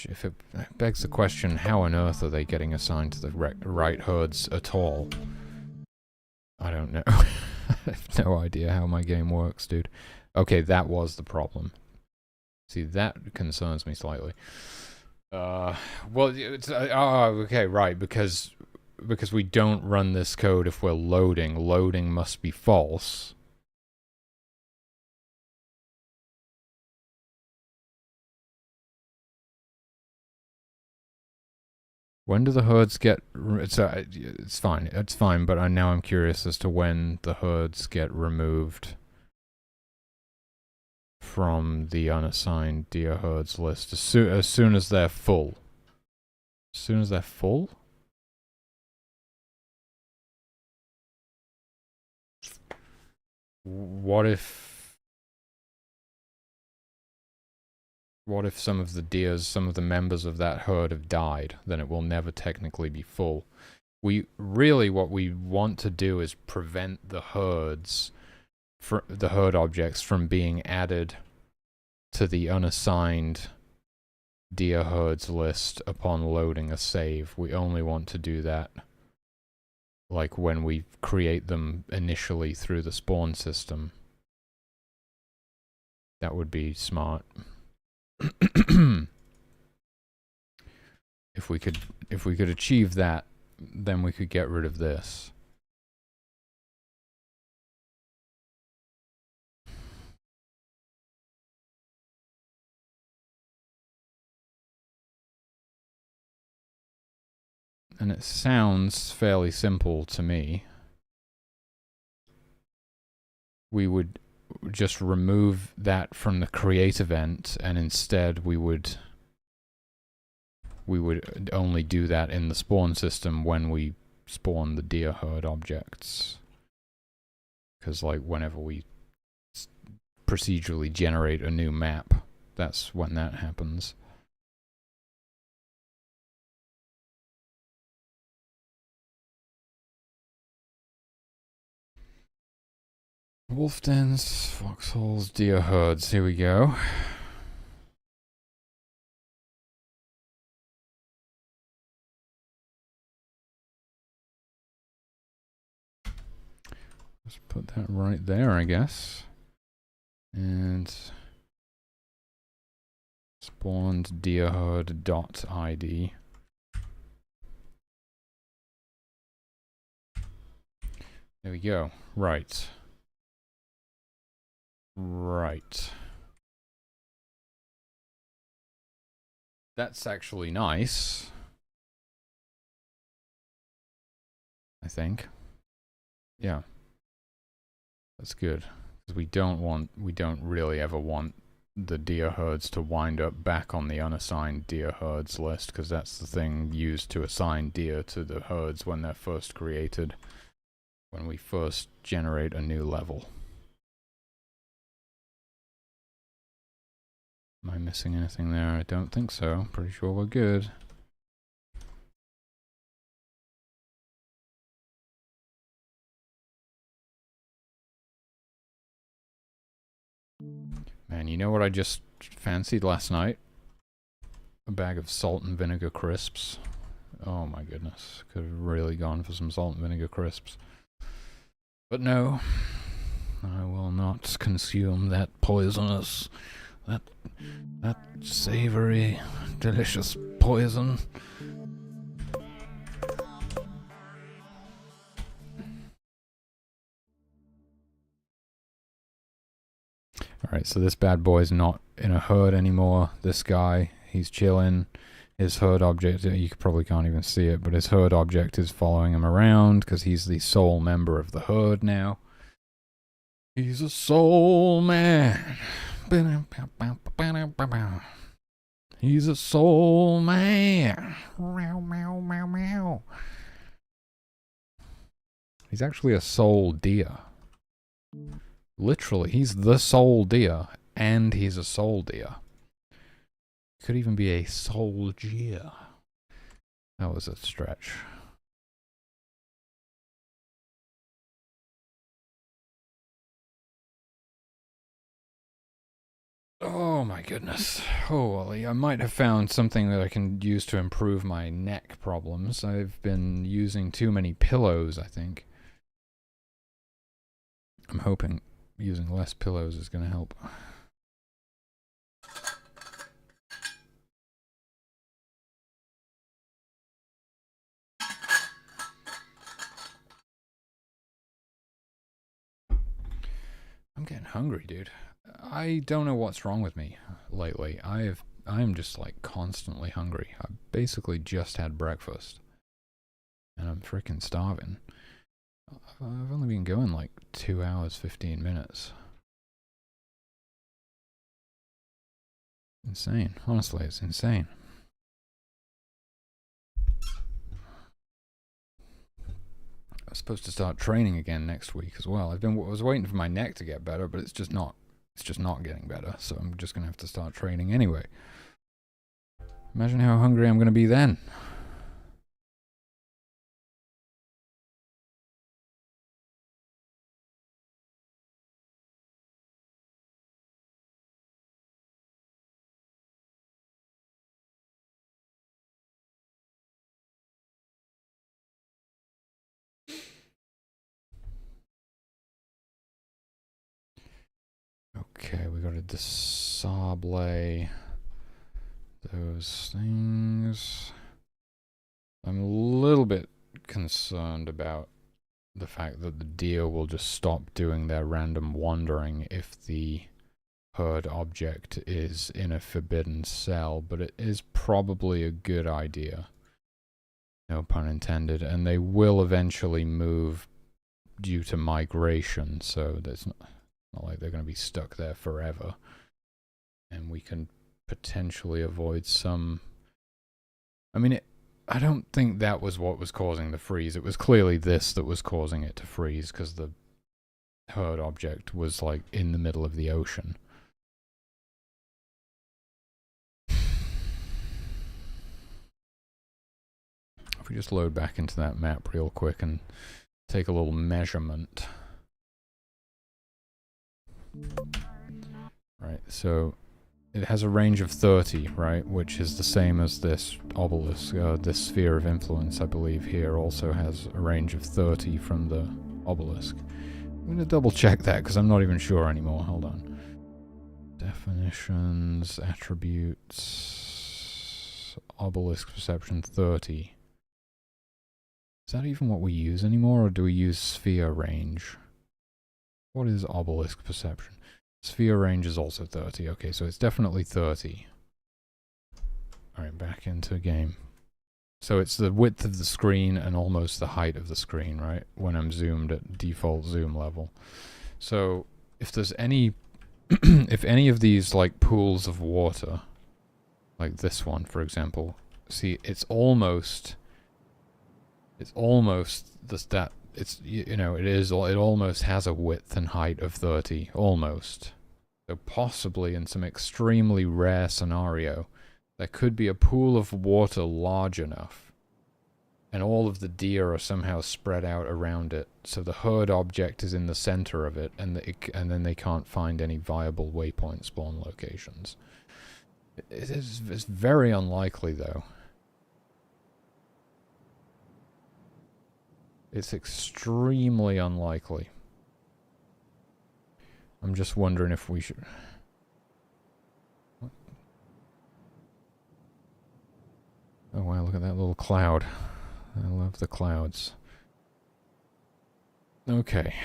If it begs the question, how on earth are they getting assigned to the right herds at all? I don't know. I have no idea how my game works, dude. Okay, that was the problem. See, that concerns me slightly. Well, it's, okay, right, because we don't run this code if we're loading. Loading must be false. When do the herds get... It's fine, but now I'm curious as to when the herds get removed from the unassigned deer herds list. As soon as they're full. As soon as they're full? What if some of the deers, some of the members of that herd have died? Then it will never technically be full. What we want to do is prevent the herds, the herd objects from being added to the unassigned deer herds list upon loading a save. We only want to do that like when we create them initially through the spawn system. That would be smart. If we could achieve that, then we could get rid of this. And it sounds fairly simple to me. We would just remove that from the create event, and instead we would only do that in the spawn system when we spawn the deer herd objects. Because like whenever we procedurally generate a new map, that's when that happens. Wolf dens, foxholes, deer herds. Here we go. Let's put that right there, I guess. And spawned deer herd .id. There we go. Right. That's actually nice, I think. Yeah. That's good. Because we don't really ever want the deer herds to wind up back on the unassigned deer herds list, because that's the thing used to assign deer to the herds when they're first created, when we first generate a new level. Am I missing anything there? I don't think so. Pretty sure we're good. Man, you know what I just fancied last night? A bag of salt and vinegar crisps. Oh my goodness. Could have really gone for some salt and vinegar crisps. But no. I will not consume that poisonous, that savory, delicious poison. Alright, so this bad boy's not in a herd anymore. This guy, he's chilling. His herd object, you probably can't even see it, but his herd object is following him around because he's the sole member of the herd now. He's a soul man. He's a soul man. He's actually a soul deer. Literally, he's the soul deer, and he's a soul deer. Could even be a soul deer. That was a stretch. Oh my goodness. Holy, I might have found something that I can use to improve my neck problems. I've been using too many pillows, I think. I'm hoping using less pillows is going to help. I'm getting hungry, dude. I don't know what's wrong with me lately. I'm just like constantly hungry. I basically just had breakfast. And I'm freaking starving. I've only been going like 2 hours, 15 minutes. Insane. Honestly, it's insane. I'm supposed to start training again next week as well. I was waiting for my neck to get better, but it's just not getting better. So I'm just gonna have to start training anyway. Imagine how hungry I'm gonna be then. Okay, we gotta disable those things. I'm a little bit concerned about the fact that the deer will just stop doing their random wandering if the herd object is in a forbidden cell, but it is probably a good idea. No pun intended. And they will eventually move due to migration, so that's not like they're going to be stuck there forever. And we can potentially avoid some... I mean, I don't think that was what was causing the freeze. It was clearly this that was causing it to freeze, because the herd object was like in the middle of the ocean. If we just load back into that map real quick and take a little measurement. Right, so it has a range of 30, right, which is the same as this obelisk. This sphere of influence, I believe, here also has a range of 30 from the obelisk. I'm going to double check that because I'm not even sure anymore. Hold on. Definitions, attributes, obelisk perception 30. Is that even what we use anymore, or do we use sphere range? What is obelisk perception? Sphere range is also 30. Okay, so it's definitely 30. Alright, back into game. So it's the width of the screen and almost the height of the screen, right? When I'm zoomed at default zoom level. So if there's any if any of these like pools of water, like this one for example, see it's almost that it's you know it almost has a width and height of 30 almost. So possibly in some extremely rare scenario there could be a pool of water large enough and all of the deer are somehow spread out around it, so the herd object is in the center of it, and then they can't find any viable waypoint spawn locations. It's very unlikely, though. It's extremely unlikely. I'm just wondering if we should... What? Oh wow, look at that little cloud. I love the clouds. Okay.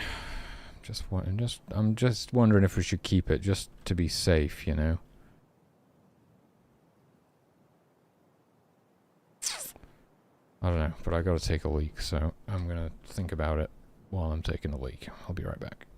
I'm just wondering if we should keep it just to be safe, you know. I don't know, but I gotta take a leak, so I'm gonna think about it while I'm taking a leak. I'll be right back.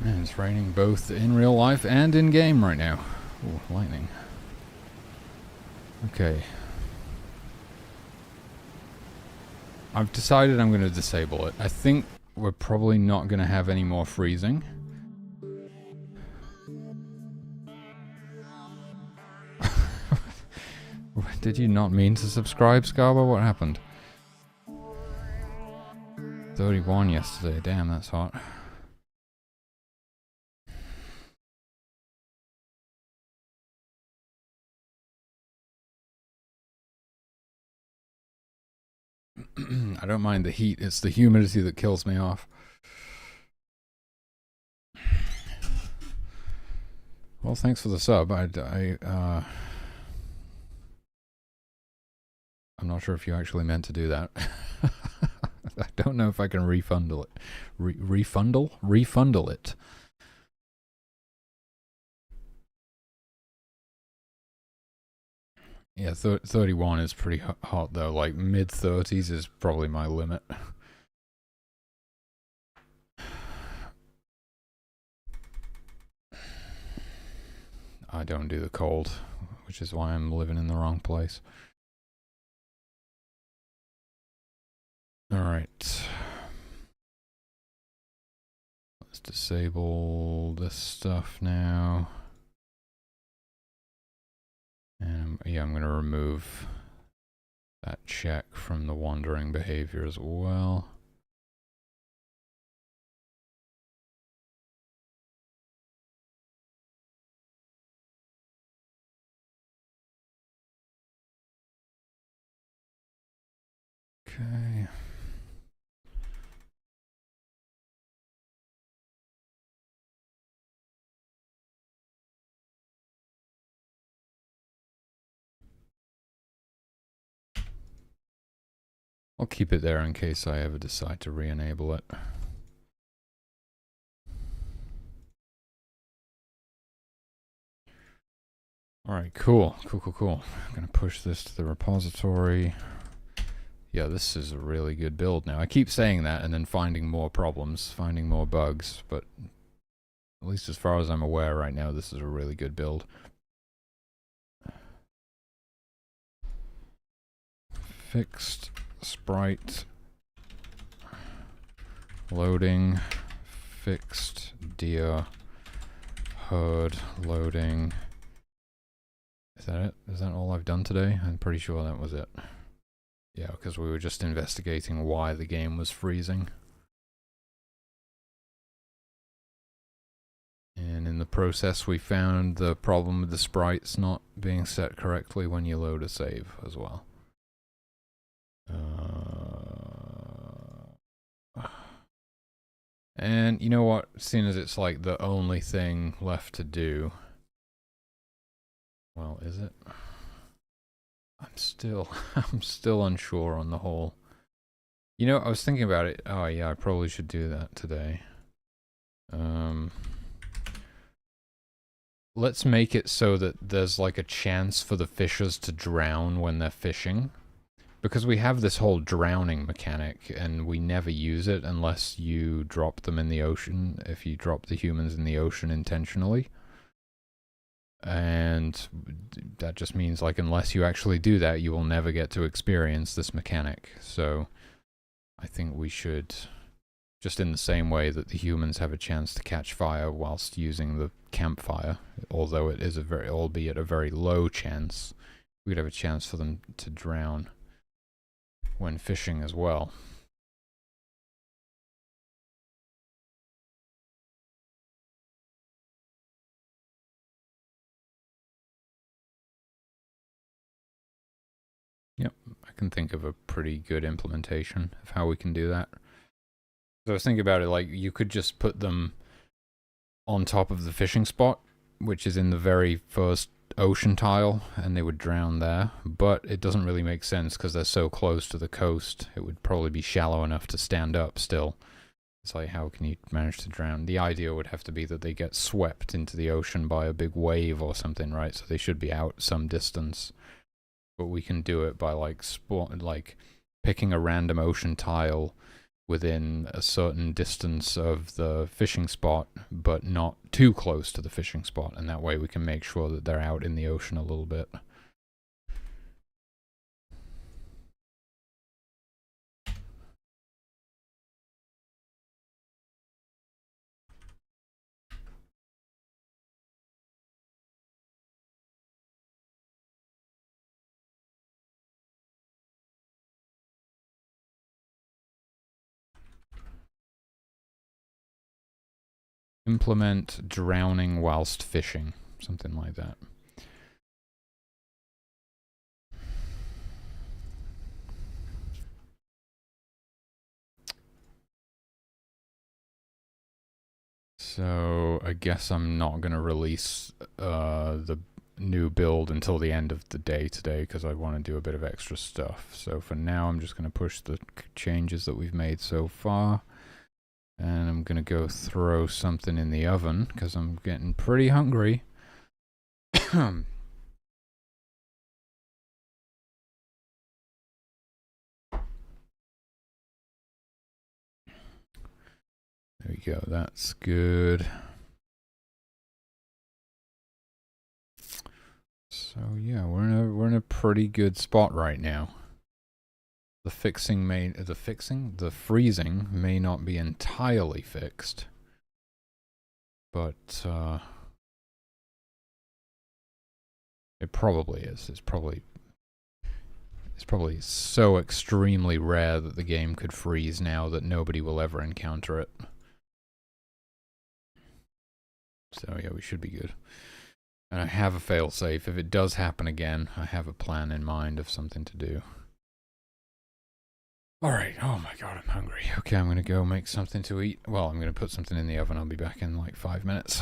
And it's raining both in real life and in game right now. Ooh, lightning. Okay. I've decided I'm going to disable it. I think we're probably not going to have any more freezing. Did you not mean to subscribe, Scarbo? What happened? 31 yesterday. Damn, that's hot. I don't mind the heat. It's the humidity that kills me off. Well, thanks for the sub. I'm not sure if you actually meant to do that. I don't know if I can refundle it. Refundle it. Yeah, 31 is pretty hot though. Like mid-30s is probably my limit. I don't do the cold, which is why I'm living in the wrong place. Alright. Let's disable this stuff now. And yeah, I'm going to remove that check from the wandering behavior as well. Okay. I'll keep it there in case I ever decide to re-enable it. Alright, cool. I'm gonna push this to the repository. Yeah, this is a really good build now. I keep saying that and then finding more problems, finding more bugs, but at least as far as I'm aware right now, this is a really good build. Fixed sprite loading, fixed deer herd loading. Is that it? Is that all I've done today? I'm pretty sure that was it. Yeah, because we were just investigating why the game was freezing. And in the process we found the problem with the sprites not being set correctly when you load a save as well. And you know what? Seeing as it's like the only thing left to do. Well, is it? I'm still unsure on the whole. You know, I was thinking about it. Oh yeah, I probably should do that today. Let's make it so that there's like a chance for the fishers to drown when they're fishing. Because we have this whole drowning mechanic, and we never use it unless you drop them in the ocean, if you drop the humans in the ocean intentionally. And that just means, like, unless you actually do that, you will never get to experience this mechanic. So I think we should, just in the same way that the humans have a chance to catch fire whilst using the campfire, although it is albeit a very low chance, we'd have a chance for them to drown when fishing as well. Yep, I can think of a pretty good implementation of how we can do that. So I was thinking about it, like, you could just put them on top of the fishing spot, which is in the very first ocean tile, and they would drown there, but it doesn't really make sense because they're so close to the coast. It would probably be shallow enough to stand up still. It's like, how can you manage to drown? The idea would have to be that they get swept into the ocean by a big wave or something, right? So they should be out some distance. But we can do it by like picking a random ocean tile within a certain distance of the fishing spot, but not too close to the fishing spot, and that way we can make sure that they're out in the ocean a little bit. Implement drowning whilst fishing, something like that. So I guess I'm not going to release the new build until the end of the day today because I want to do a bit of extra stuff. So for now I'm just going to push the changes that we've made so far. And I'm going to go throw something in the oven because I'm getting pretty hungry. There we go, that's good. So yeah, we're in a pretty good spot right now. The freezing may not be entirely fixed, but it probably is. It's probably so extremely rare that the game could freeze now that nobody will ever encounter it. So yeah, we should be good. And I have a failsafe. If it does happen again, I have a plan in mind of something to do. Alright, oh my god, I'm hungry. Okay, I'm gonna go make something to eat. Well, I'm gonna put something in the oven. I'll be back in like 5 minutes.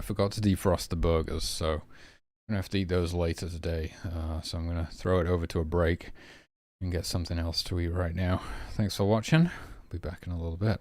forgot to defrost the burgers, so I'm gonna have to eat those later today. So I'm gonna throw it over to a break and get something else to eat right now. Thanks for watching. I'll be back in a little bit.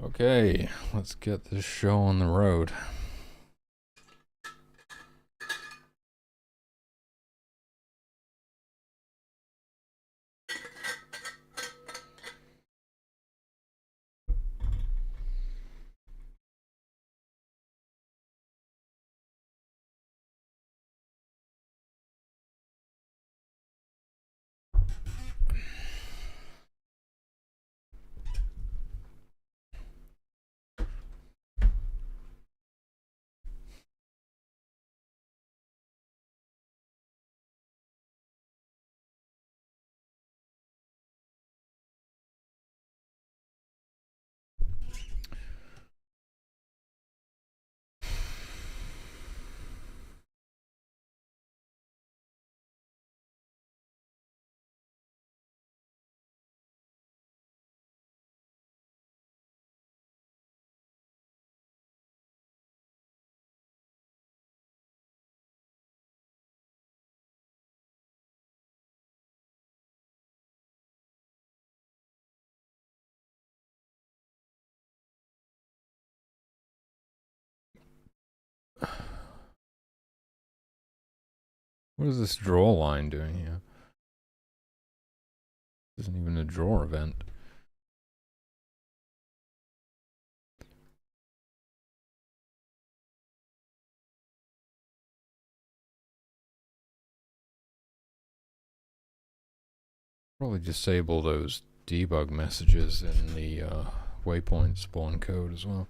Okay, let's get this show on the road. What is this draw line doing here? This isn't even a draw event. Probably disable those debug messages in the waypoint spawn code as well.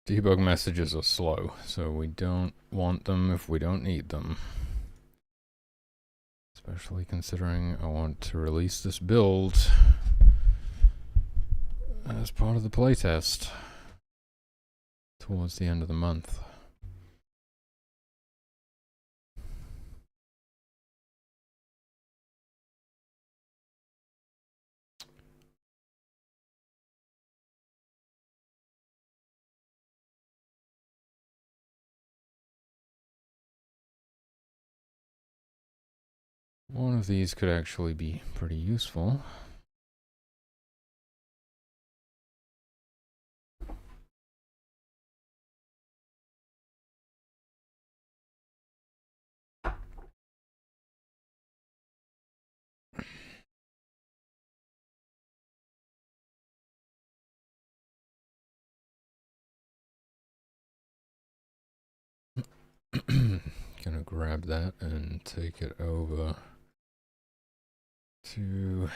Debug messages are slow, so we don't want them if we don't need them. Especially considering I want to release this build as part of the playtest towards the end of the month. One of these could actually be pretty useful. Gonna grab that and take it over to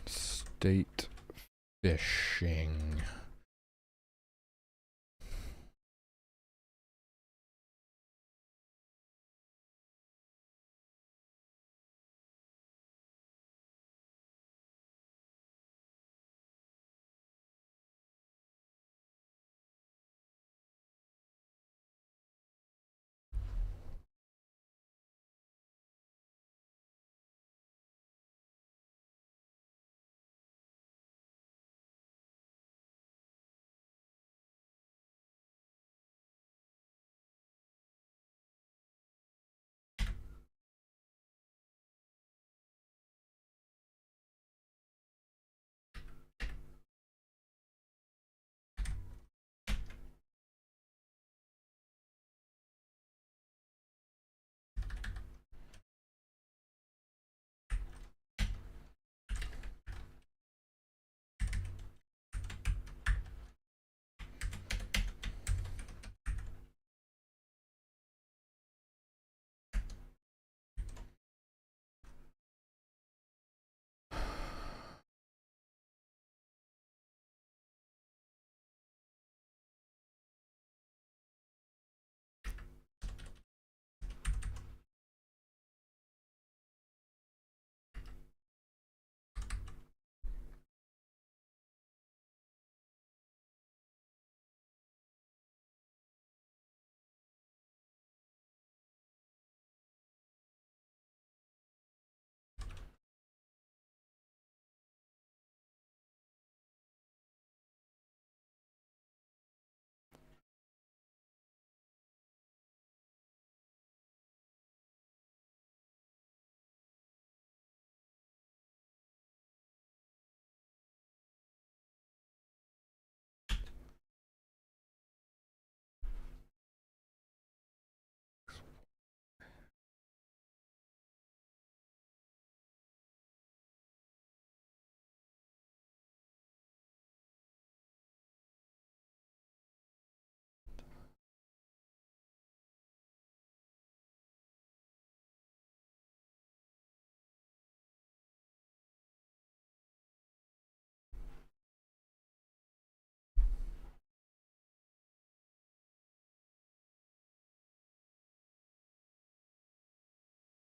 state fishing.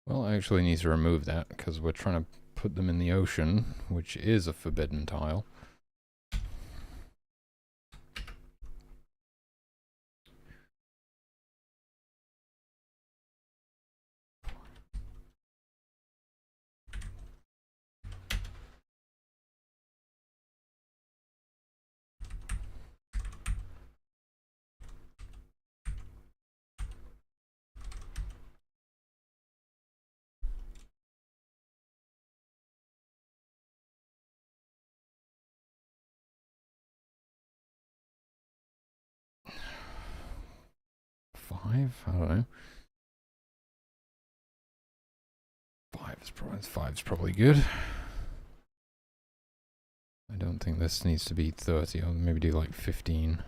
Well, I actually need to remove that because we're trying to put them in the ocean, which is a forbidden tile. Five? I don't know. Five's probably good. I don't think this needs to be 30. I'll maybe do like 15.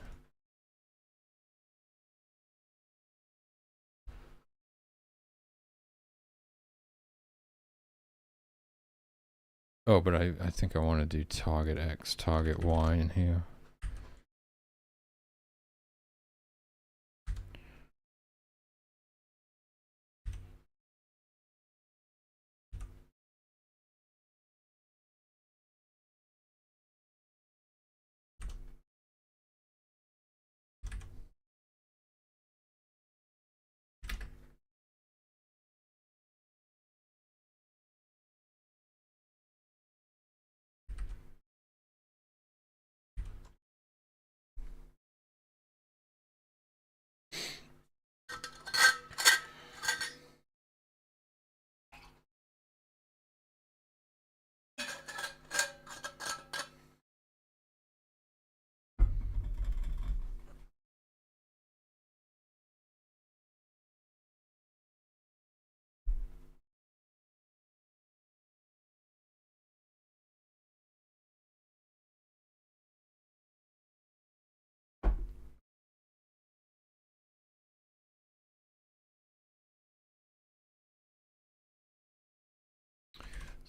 Oh, but I think I want to do target X, target Y in here.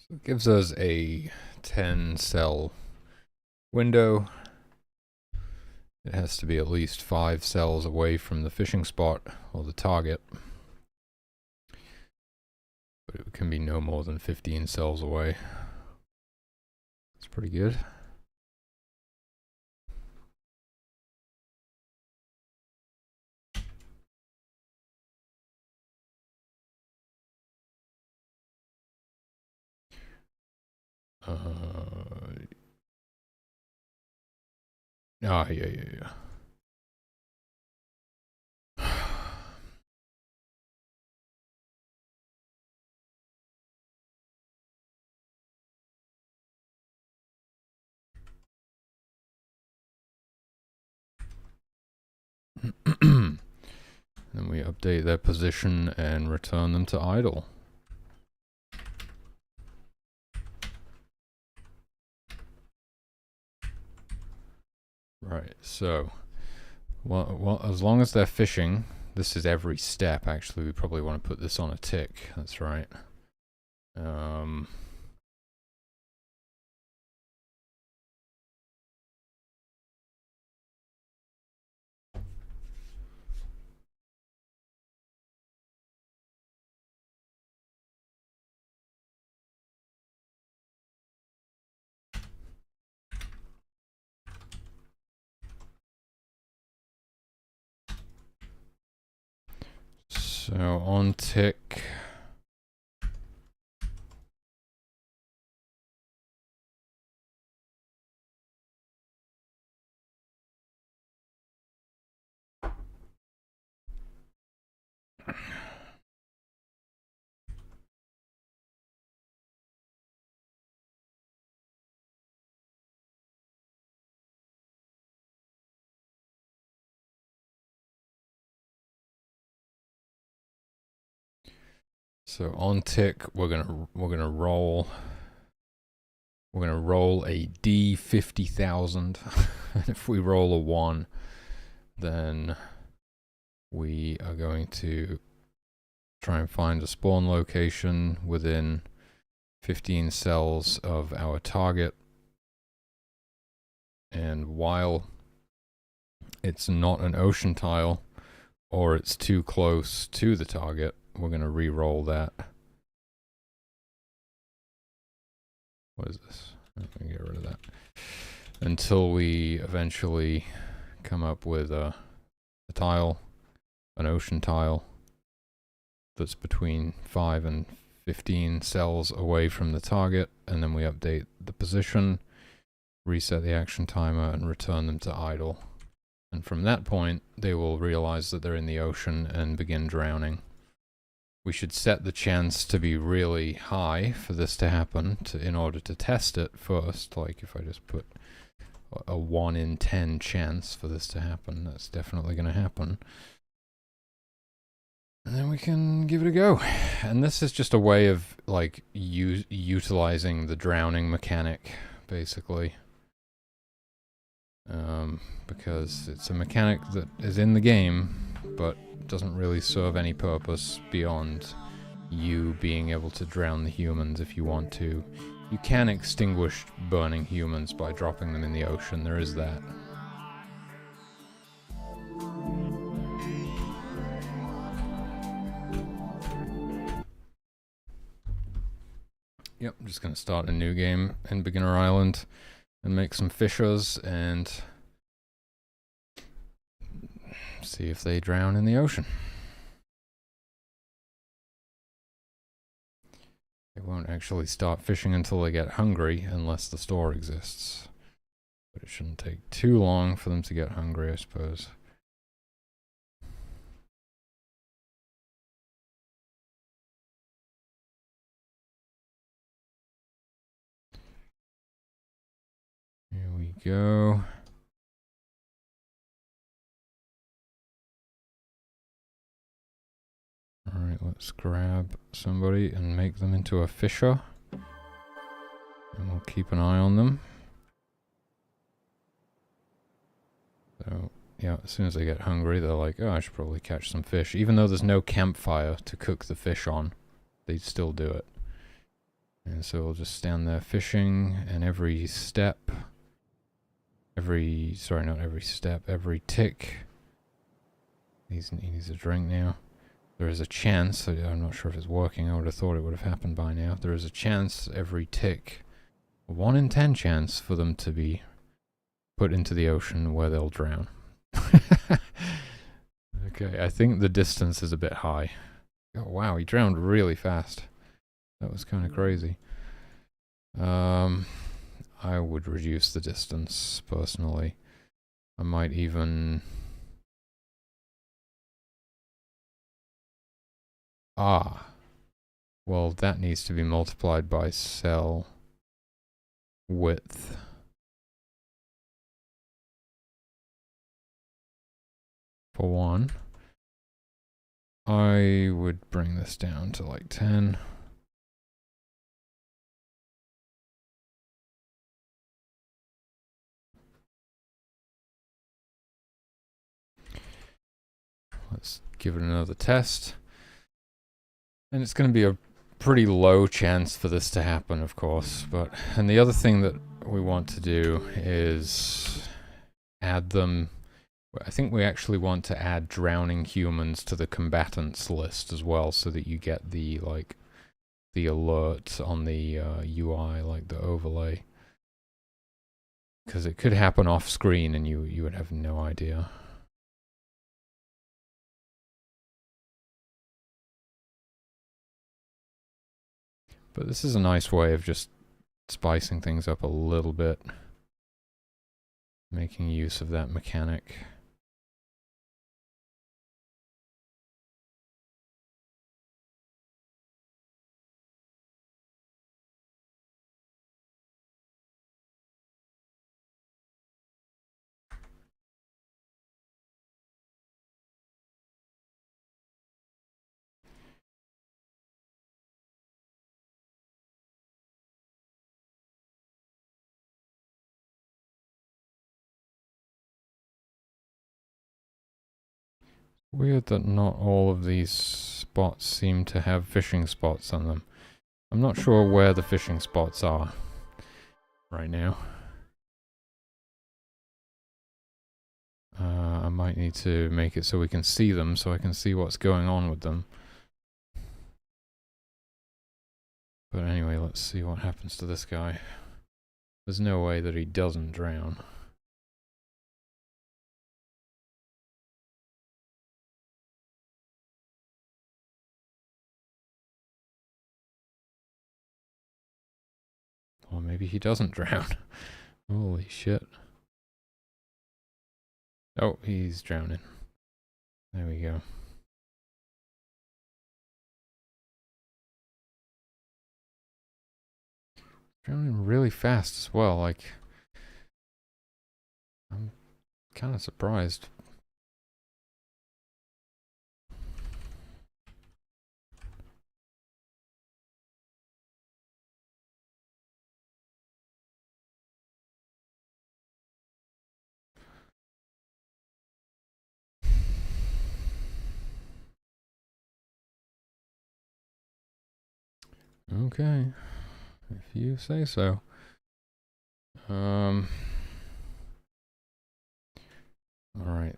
So it gives us a 10 cell window. It has to be at least 5 cells away from the fishing spot or the target. But it can be no more than 15 cells away. That's pretty good. Yeah. Then we update their position and return them to idle. Right, so, well, as long as they're fishing, this is every step actually, we probably want to put this on a tick, that's right. So on tick. So on tick, we're gonna roll. We're gonna roll a D 50,000. And if we roll a 1, then we are going to try and find a spawn location within 15 cells of our target. And while it's not an ocean tile or it's too close to the target, we're going to re-roll that What is this? Let me get rid of that. Until we eventually come up with a tile, an ocean tile, that's between 5 and 15 cells away from the target, and then we update the position, reset the action timer, and return them to idle. And from that point, they will realize that they're in the ocean and begin drowning. We should set the chance to be really high for this to happen in order to test it first. Like if I just put a 1 in 10 chance for this to happen, that's definitely going to happen. And then we can give it a go. And this is just a way of like utilizing the drowning mechanic, basically. Because it's a mechanic that is in the game, but doesn't really serve any purpose beyond you being able to drown the humans if you want to. You can extinguish burning humans by dropping them in the ocean, there is that. Yep, I'm just going to start a new game in Beginner Island and make some fishers and see if they drown in the ocean. They won't actually start fishing until they get hungry, unless the store exists. But it shouldn't take too long for them to get hungry, I suppose. Here we go. Alright, let's grab somebody and make them into a fisher. And we'll keep an eye on them. So, yeah, as soon as they get hungry, they're like, oh, I should probably catch some fish. Even though there's no campfire to cook the fish on, they still do it. And so we'll just stand there fishing, and every step, every tick, he needs a drink now. There is a chance, I'm not sure if it's working, I would have thought it would have happened by now. There is a chance every tick, a 1 in 10 chance for them to be put into the ocean where they'll drown. Okay, I think the distance is a bit high. Oh wow, he drowned really fast. That was kind of crazy. I would reduce the distance, personally. I might even... Ah. Well, that needs to be multiplied by cell width. For 1. I would bring this down to like 10. Let's give it another test. And it's going to be a pretty low chance for this to happen, of course. And the other thing that we want to do is add them. I think we actually want to add drowning humans to the combatants list as well, so that you get the alert on the UI, like the overlay. Because it could happen off screen and you would have no idea. But this is a nice way of just spicing things up a little bit. Making use of that mechanic. Weird that not all of these spots seem to have fishing spots on them. I'm not sure where the fishing spots are right now. I might need to make it so we can see them, so I can see what's going on with them. But anyway, let's see what happens to this guy. There's no way that he doesn't drown. Or maybe he doesn't drown. Holy shit. Oh, he's drowning. There we go. Drowning really fast as well, like... I'm kind of surprised. Okay, if you say so. Alright,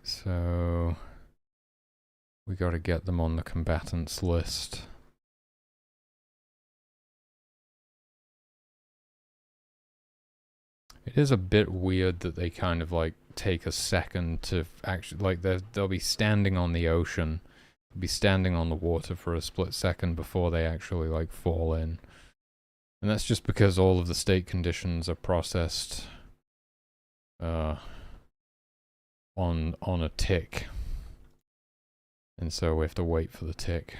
so... we gotta get them on the combatants list. It is a bit weird that they kind of like take a second to actually, like they'll be standing on the ocean, be standing on the water for a split second before they actually like fall in. And that's just because all of the state conditions are processed on a tick. And so we have to wait for the tick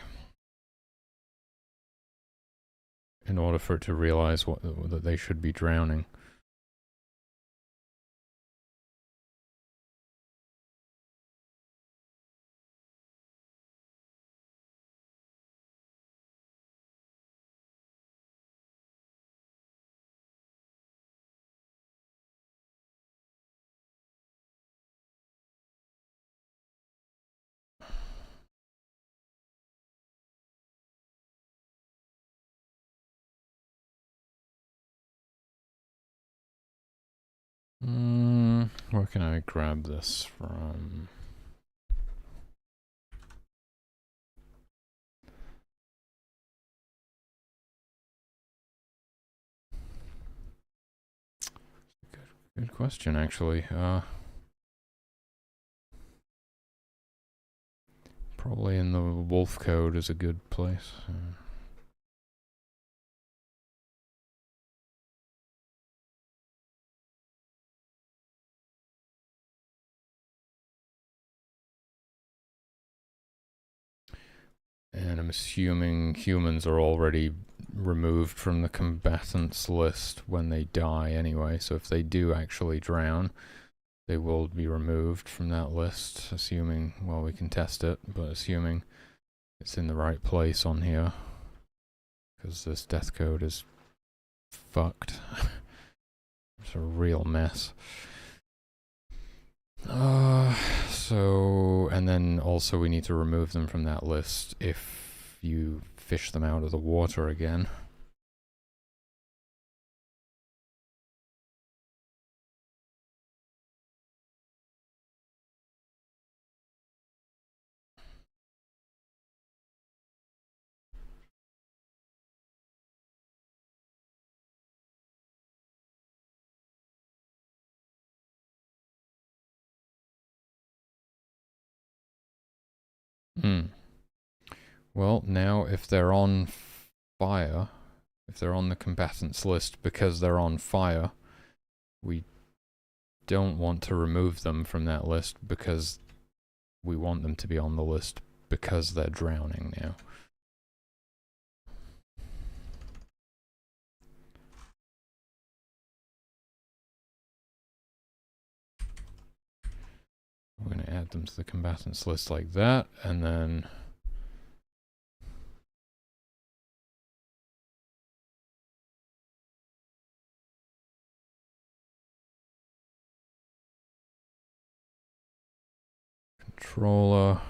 in order for it to realize that they should be drowning. Where can I grab this from? Good question, actually. Probably in the wolf code is a good place. And I'm assuming humans are already removed from the combatants list when they die anyway, so if they do actually drown, they will be removed from that list, assuming, well, we can test it, but assuming it's in the right place on here, because this death code is fucked. It's a real mess. So, and then also we need to remove them from that list if you fish them out of the water again. Well, now if they're on fire, if they're on the combatants list because they're on fire, we don't want to remove them from that list because we want them to be on the list because they're drowning now. We're going to add them to the combatants list like that, and then controller,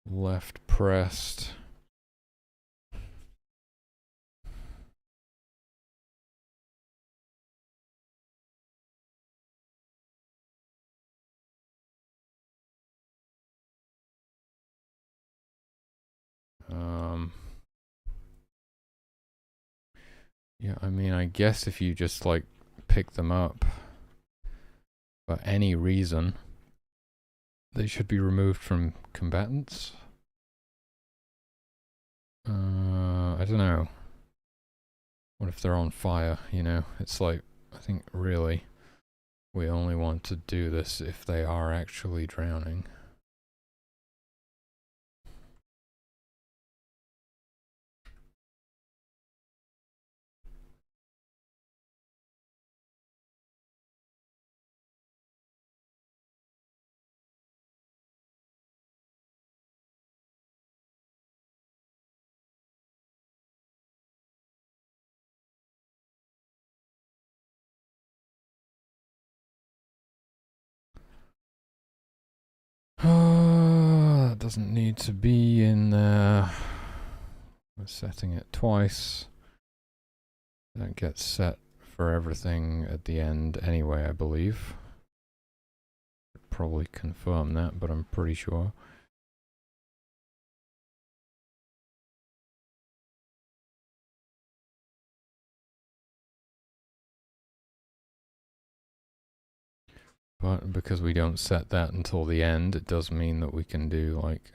left pressed. Yeah, I mean, I guess if you just, like, pick them up for any reason, they should be removed from combatants. I don't know. What if they're on fire, you know? It's like, I think really, we only want to do this if they are actually drowning. That doesn't need to be in there. We're setting it twice. That gets set for everything at the end anyway, I believe. Probably confirm that, but I'm pretty sure. But because we don't set that until the end, it does mean that we can do like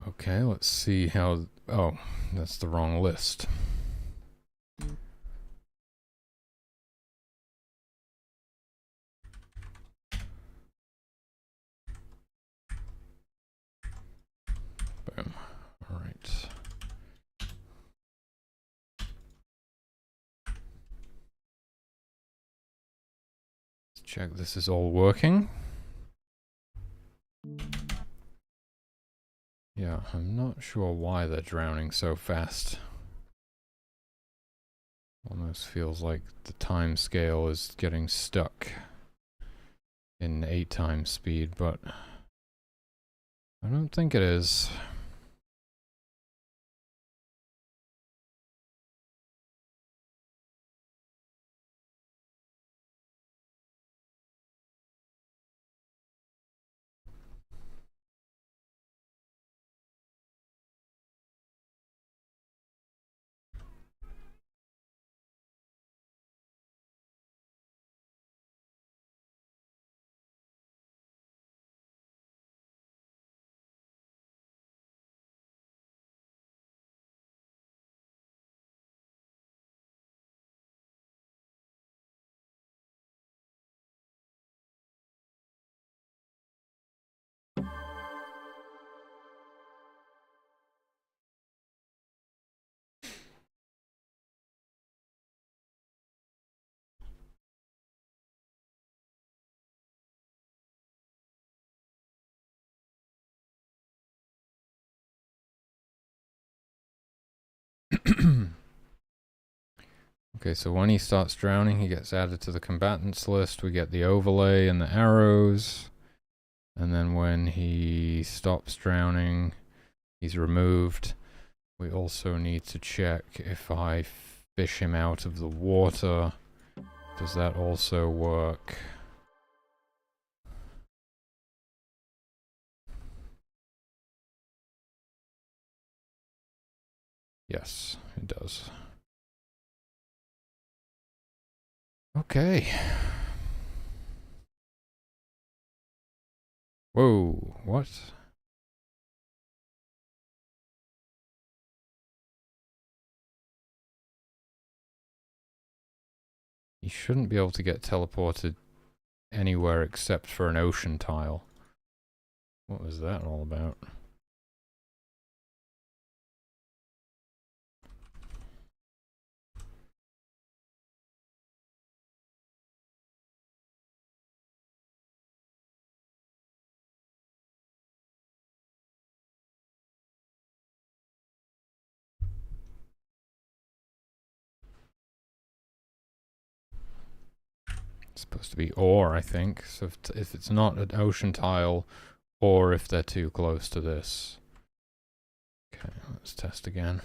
okay, let's see how. Oh, that's the wrong list. Boom. All right. Let's check this is all working. Yeah, I'm not sure why they're drowning so fast. Almost feels like the time scale is getting stuck in 8 times speed, but I don't think it is. Okay, so when he starts drowning, he gets added to the combatants list. We get the overlay and the arrows. And then when he stops drowning, he's removed. We also need to check if I fish him out of the water. Does that also work? Yes, it does. Okay. Whoa, what? You shouldn't be able to get teleported anywhere except for an ocean tile. What was that all about? It's supposed to be or, I think. So if it's not an ocean tile, or if they're too close to this. Okay, let's test again.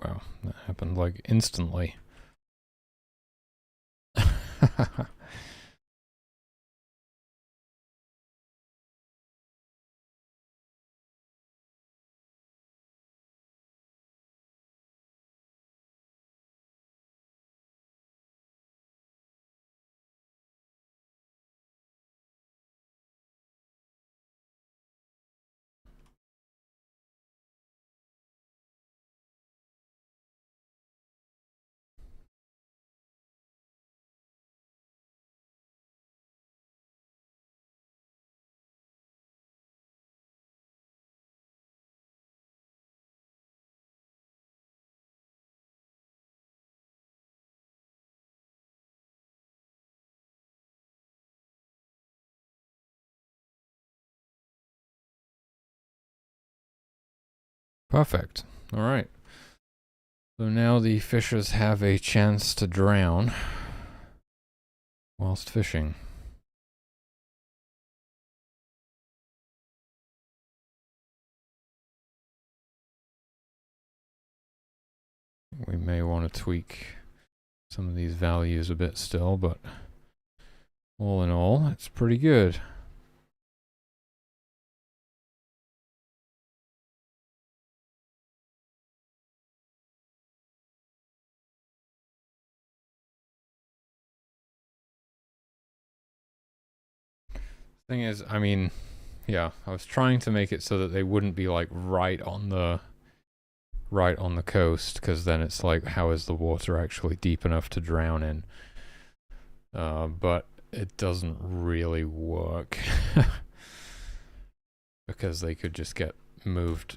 Wow, that happened like instantly. Perfect. All right. So now the fishers have a chance to drown whilst fishing. We may want to tweak some of these values a bit still, but all in all, it's pretty good. Thing is, I mean, yeah, I was trying to make it so that they wouldn't be like right on the coast, because then it's like, how is the water actually deep enough to drown in? But it doesn't really work because they could just get moved.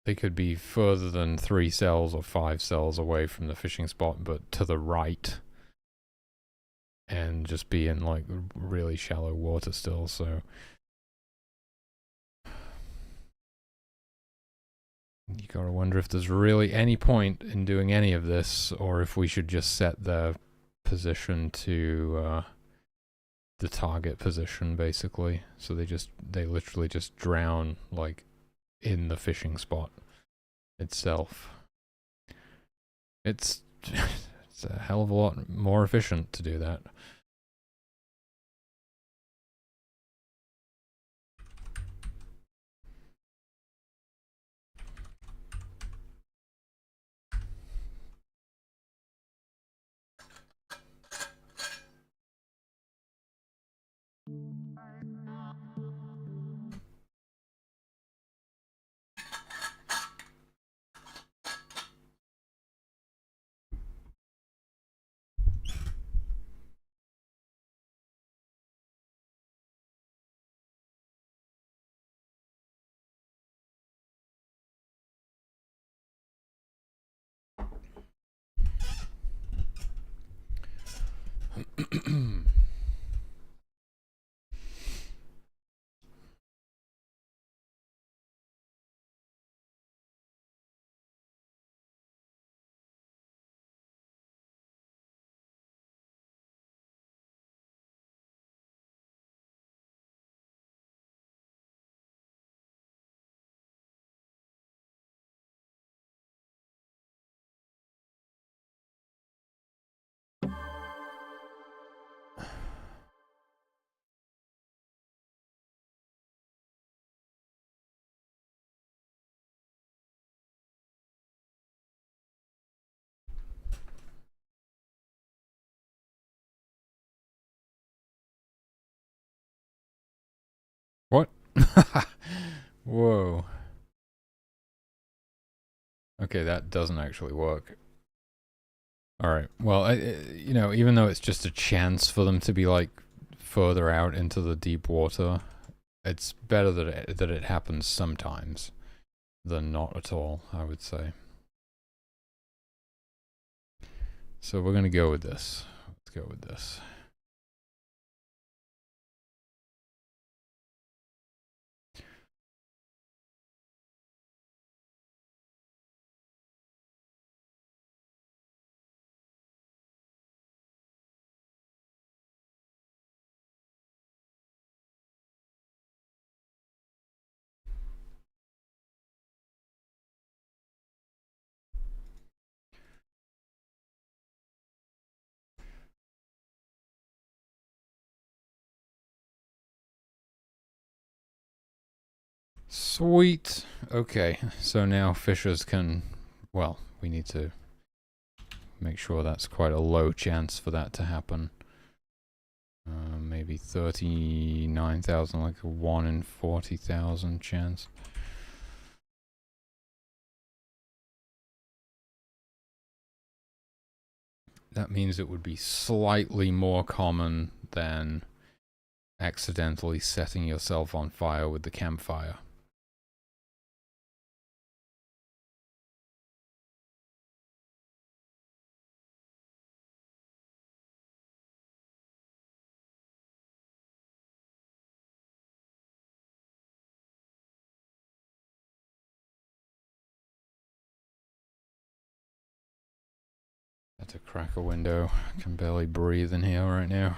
They could be further than 3 cells or 5 cells away from the fishing spot, but to the right, and just be in like really shallow water still. So you gotta wonder if there's really any point in doing any of this, or if we should just set their position to the target position, basically. So they literally just drown like in the fishing spot itself. It's it's a hell of a lot more efficient to do that. What? Whoa. Okay, that doesn't actually work. Alright, well, you know, even though it's just a chance for them to be, like, further out into the deep water, it's better that it happens sometimes than not at all, I would say. So we're gonna go with this. Let's go with this. Sweet. Okay, so now fishers can, well, we need to make sure that's quite a low chance for that to happen. Maybe 39,000, like a 1 in 40,000 chance. That means it would be slightly more common than accidentally setting yourself on fire with the campfire. Had to crack a window. I can barely breathe in here right now.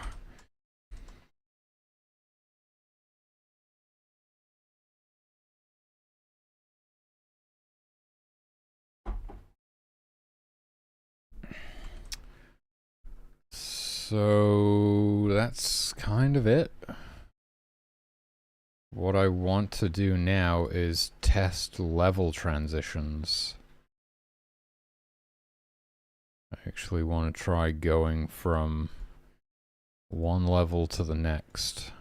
So that's kind of it. What I want to do now is test level transitions. I actually want to try going from one level to the next.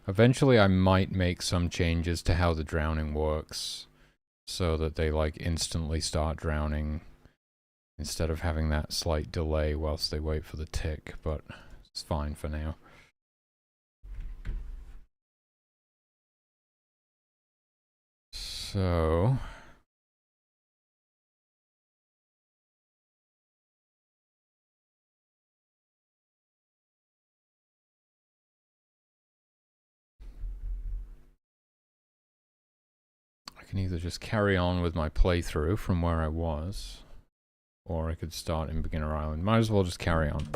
Eventually I might make some changes to how the drowning works so that they like instantly start drowning instead of having that slight delay whilst they wait for the tick, but it's fine for now. So I can either just carry on with my playthrough from where I was, or I could start in Beginner Island. Might as well just carry on.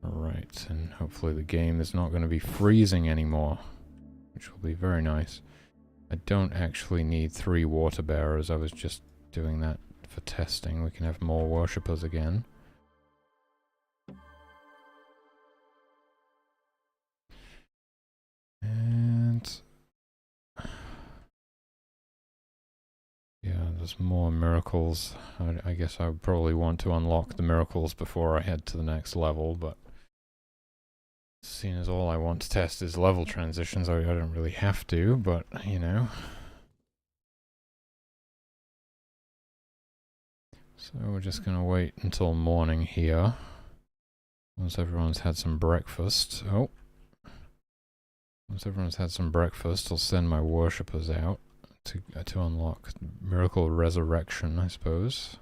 Alright, and hopefully the game is not going to be freezing anymore, which will be very nice. I don't actually need 3 water bearers, I was just doing that for testing. We can have more worshippers again. And yeah, there's more miracles. I guess I would probably want to unlock the miracles before I head to the next level, but seeing as all I want to test is level transitions, I don't really have to, but, you know. So we're just gonna wait until morning here. Once everyone's had some breakfast. Oh. Once everyone's had some breakfast, I'll send my worshippers out to unlock Miracle Resurrection, I suppose.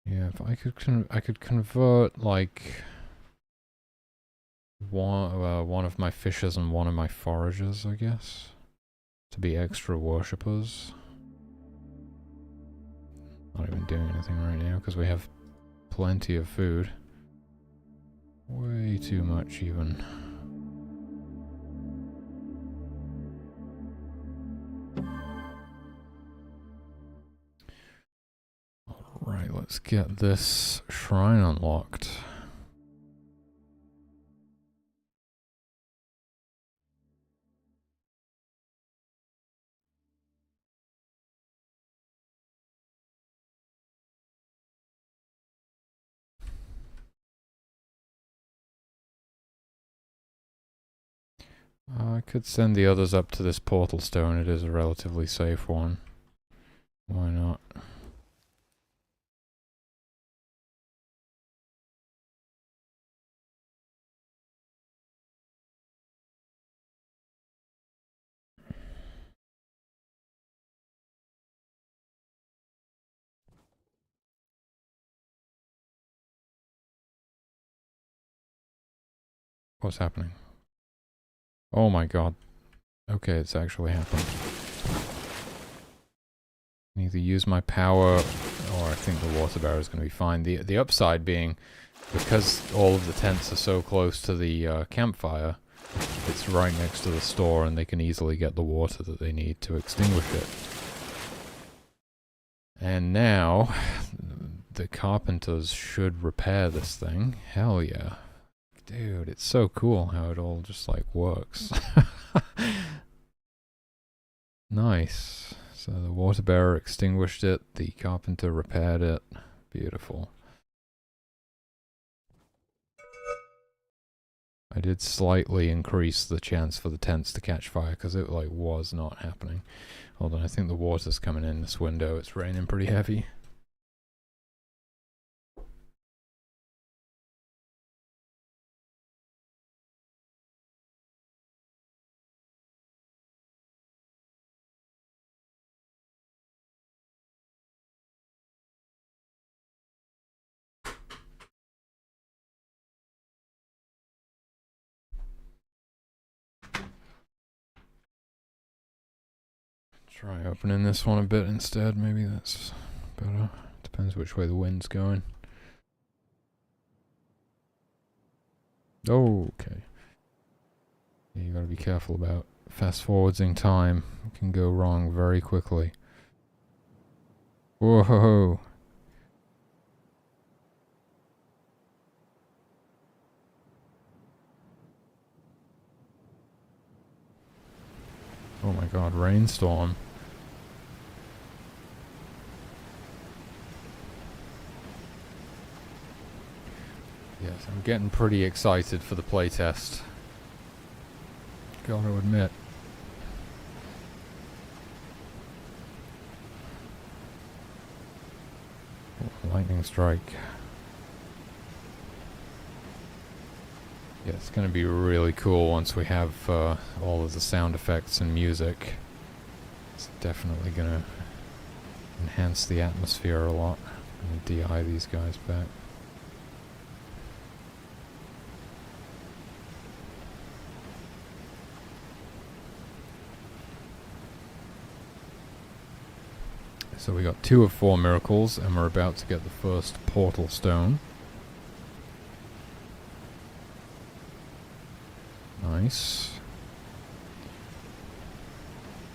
Yeah, if I could convert like one of my fishers and one of my foragers, I guess, to be extra worshippers. Not even doing anything right now because we have plenty of food. Way too much even. Alright, let's get this shrine unlocked. I could send the others up to this portal stone. It is a relatively safe one. Why not? What's happening? Oh my god. Okay, it's actually happened. Either use my power, or I think the water barrier is going to be fine. The upside being, because all of the tents are so close to the campfire, it's right next to the store and they can easily get the water that they need to extinguish it. And now, the carpenters should repair this thing. Hell yeah. Dude, it's so cool how it all just like works. Nice. So the water bearer extinguished it, the carpenter repaired it. Beautiful. I did slightly increase the chance for the tents to catch fire because it like was not happening. Hold on, I think the water's coming in this window. It's raining pretty heavy. Try opening this one a bit instead. Maybe that's better. Depends which way the wind's going. Oh, okay. Yeah, you gotta be careful about fast forwarding time. It can go wrong very quickly. Whoa. Oh my god, rainstorm. Yes, I'm getting pretty excited for the playtest. Gotta admit. Oh, lightning strike. Yeah, it's gonna be really cool once we have all of the sound effects and music. It's definitely gonna enhance the atmosphere a lot. I'm gonna DI these guys back. So we got 2 of 4 miracles, and we're about to get the first portal stone. Nice.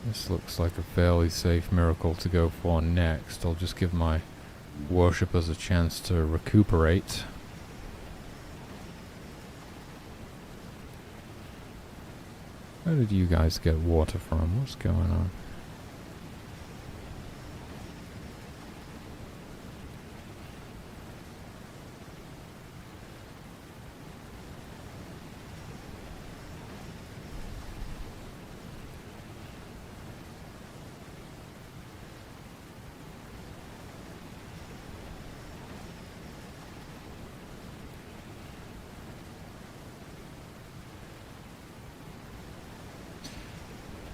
This looks like a fairly safe miracle to go for next. I'll just give my worshippers a chance to recuperate. Where did you guys get water from? What's going on?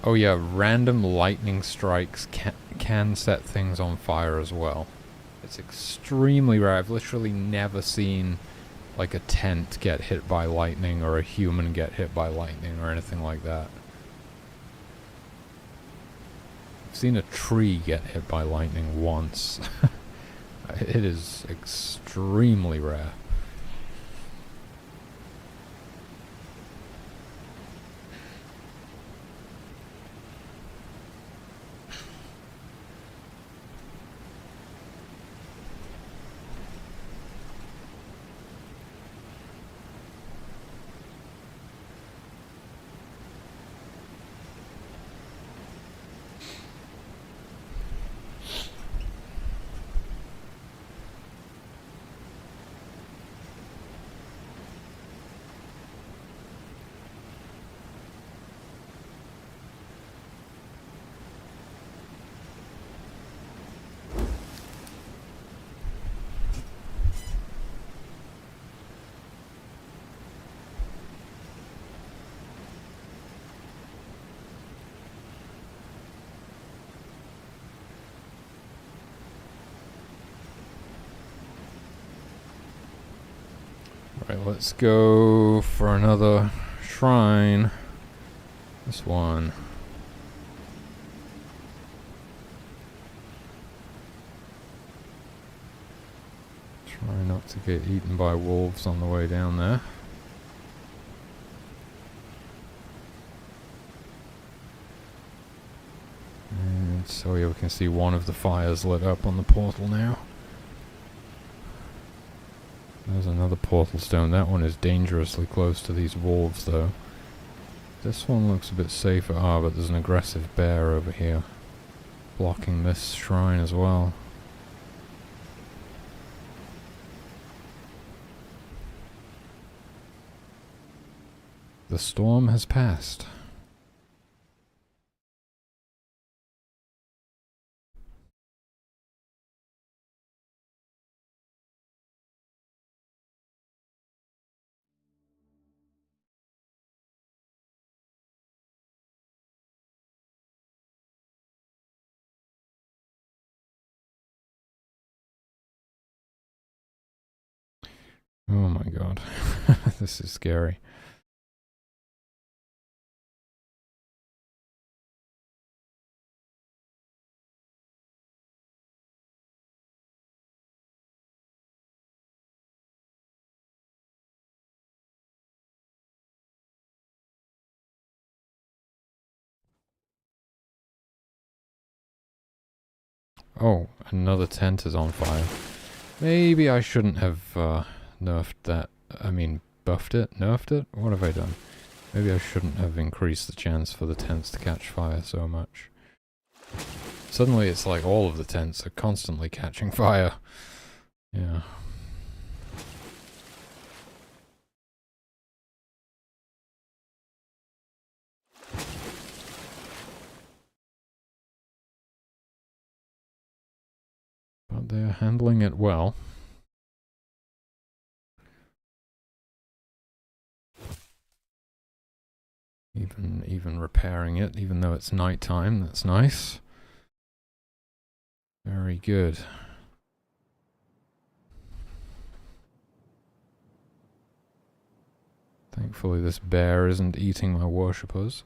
Oh yeah, random lightning strikes can set things on fire as well. It's extremely rare. I've literally never seen like a tent get hit by lightning or a human get hit by lightning or anything like that. I've seen a tree get hit by lightning once. It is extremely rare. Right, let's go for another shrine. This one. Try not to get eaten by wolves on the way down there. And so yeah, we can see one of the fires lit up on the portal now. There's another portal stone. That one is dangerously close to these wolves, though. This one looks a bit safer. Ah, but there's an aggressive bear over here, blocking this shrine as well. The storm has passed. Oh my god. This is scary. Oh, another tent is on fire. Maybe I shouldn't have nerfed that. I mean, buffed it? Nerfed it? What have I done? Maybe I shouldn't have increased the chance for the tents to catch fire so much. Suddenly it's like all of the tents are constantly catching fire. Yeah. But they're handling it well. Even repairing it, even though it's nighttime. That's nice. Very good. Thankfully this bear isn't eating my worshippers.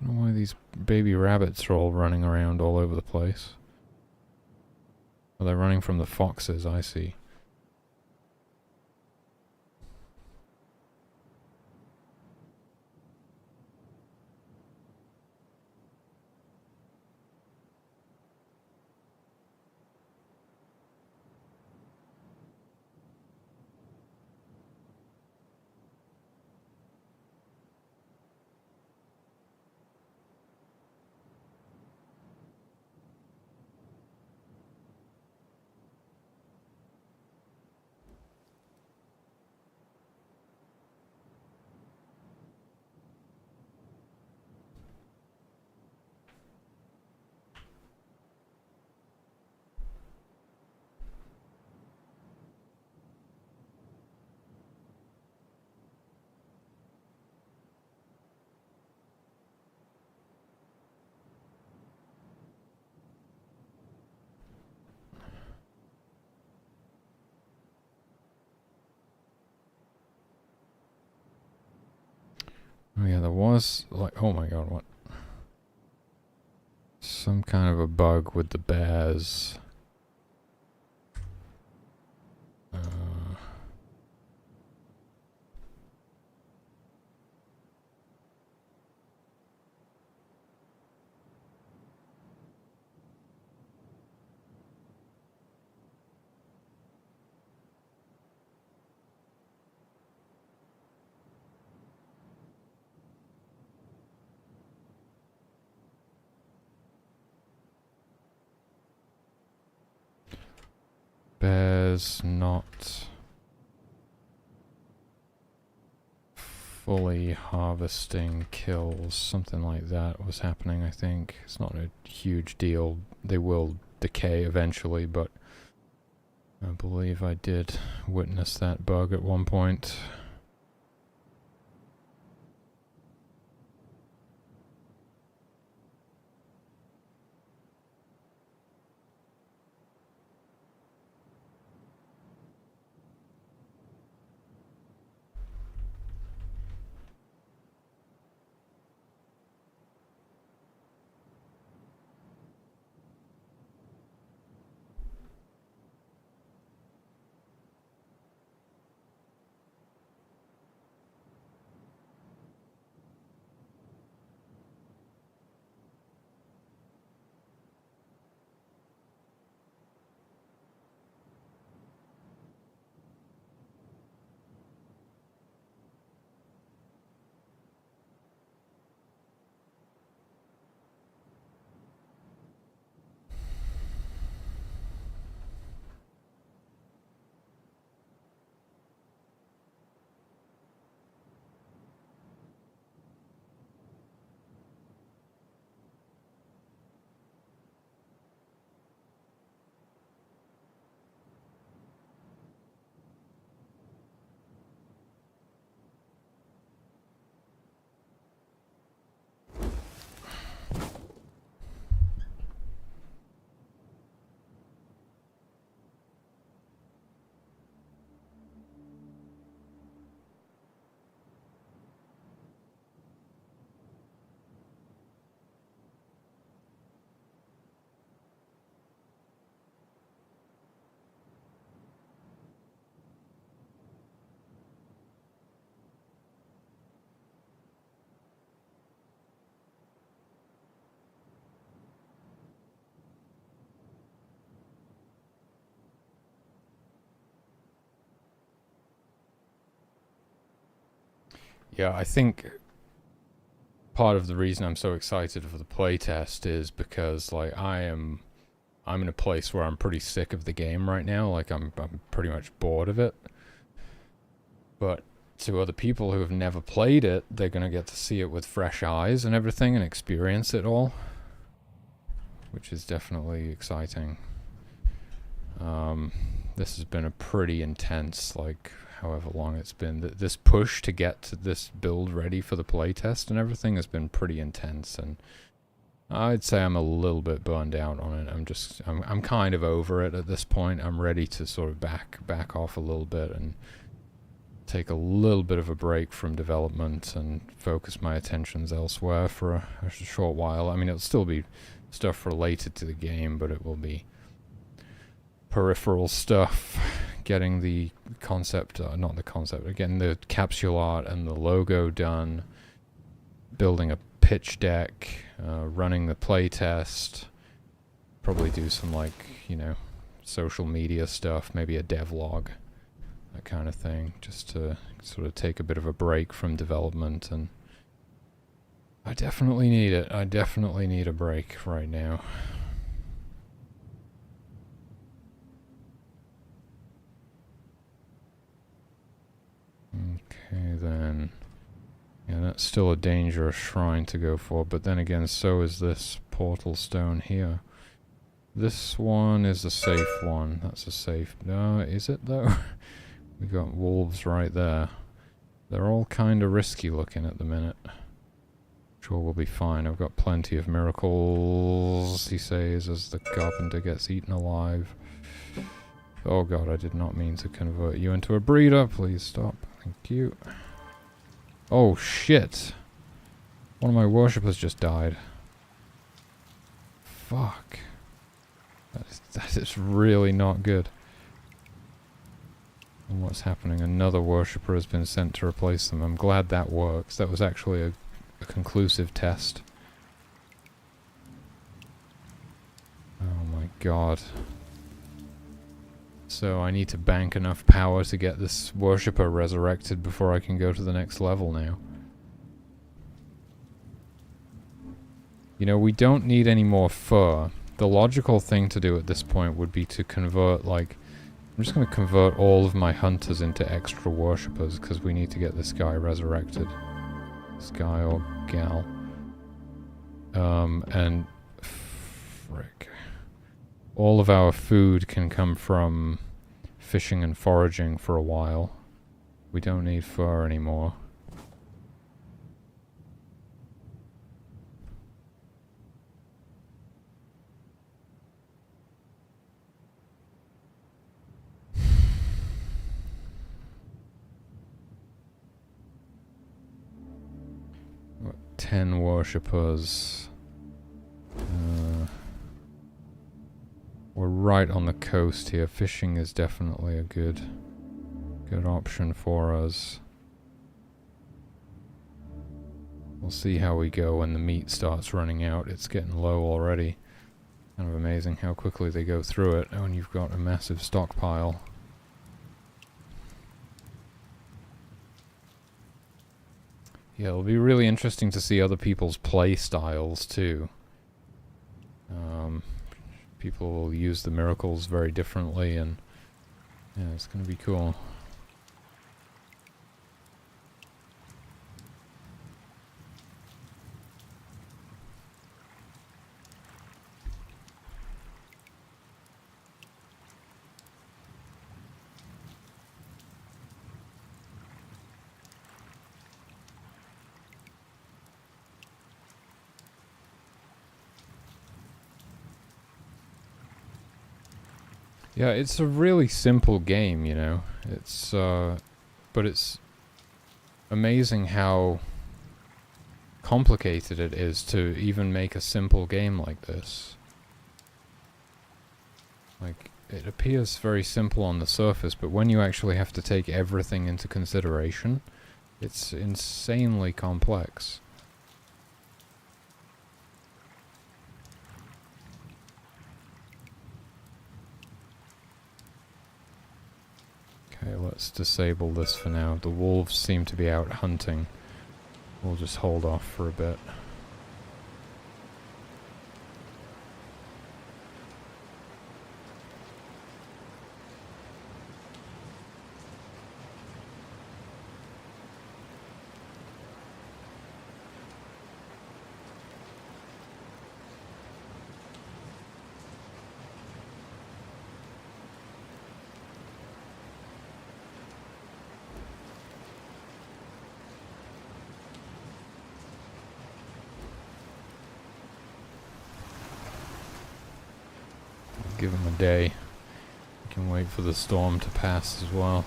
Don't know why these baby rabbits are all running around all over the place. Oh, they're running from the foxes, I see. was like, oh my god, what? Some kind of a bug with the bears. Bears not fully harvesting kills, something like that was happening, I think. It's not a huge deal. They will decay eventually, but I believe I did witness that bug at one point. Yeah, I think part of the reason I'm so excited for the playtest is because, like, I'm in a place where I'm pretty sick of the game right now. Like, I'm pretty much bored of it. But to other people who have never played it, they're gonna get to see it with fresh eyes and everything and experience it all, which is definitely exciting. This has been a pretty intense, like, however long it's been. This push to get to this build ready for the playtest and everything has been pretty intense, and I'd say I'm a little bit burned out on it. I'm kind of over it at this point. I'm ready to sort of back off a little bit and take a little bit of a break from development and focus my attentions elsewhere for a short while. I mean, it'll still be stuff related to the game, but it will be peripheral stuff, getting the concept, not the concept, getting the capsule art and the logo done, building a pitch deck, running the playtest, probably do some, like, you know, social media stuff, maybe a devlog, that kind of thing, just to sort of take a bit of a break from development. And I definitely need it. I definitely need a break right now. Okay, then. Yeah, that's still a dangerous shrine to go for, but then again, so is this portal stone here. This one is a safe one. That's a safe... No, is it though? We got wolves right there. They're all kind of risky looking at the minute. Sure, we'll be fine. I've got plenty of miracles, he says, as the carpenter gets eaten alive. Oh god, I did not mean to convert you into a breeder. Please stop. Thank you. Oh shit. One of my worshippers just died. Fuck. That is really not good. And what's happening? Another worshipper has been sent to replace them. I'm glad that works. That was actually a conclusive test. Oh my god. So I need to bank enough power to get this worshipper resurrected before I can go to the next level now. You know, we don't need any more fur. The logical thing to do at this point would be to convert, like... I'm just going to convert all of my hunters into extra worshippers, because we need to get this guy resurrected. This guy or gal. And... frick. All of our food can come from fishing and foraging for a while. We don't need fur anymore. Got 10 worshippers. We're right on the coast here. Fishing is definitely a good option for us. We'll see how we go when the meat starts running out. It's getting low already. Kind of amazing how quickly they go through it when you've got a massive stockpile. Yeah, it'll be really interesting to see other people's play styles too. People will use the miracles very differently, and yeah, it's going to be cool. Yeah, it's a really simple game, you know. It's, but it's amazing how complicated it is to even make a simple game like this. Like, it appears very simple on the surface, but when you actually have to take everything into consideration, it's insanely complex. Okay, let's disable this for now. The wolves seem to be out hunting. We'll just hold off for a bit. Give them a day. We can wait for the storm to pass as well.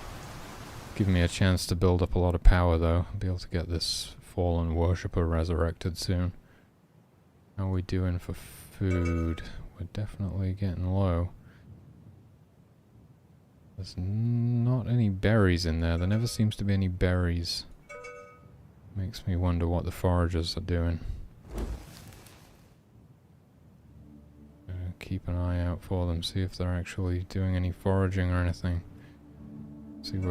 Give me a chance to build up a lot of power though. I'll be able to get this fallen worshipper resurrected soon. How are we doing for food? We're definitely getting low. There's not any berries in there. There never seems to be any berries. Makes me wonder what the foragers are doing. Keep an eye out for them, see if they're actually doing any foraging or anything. See, we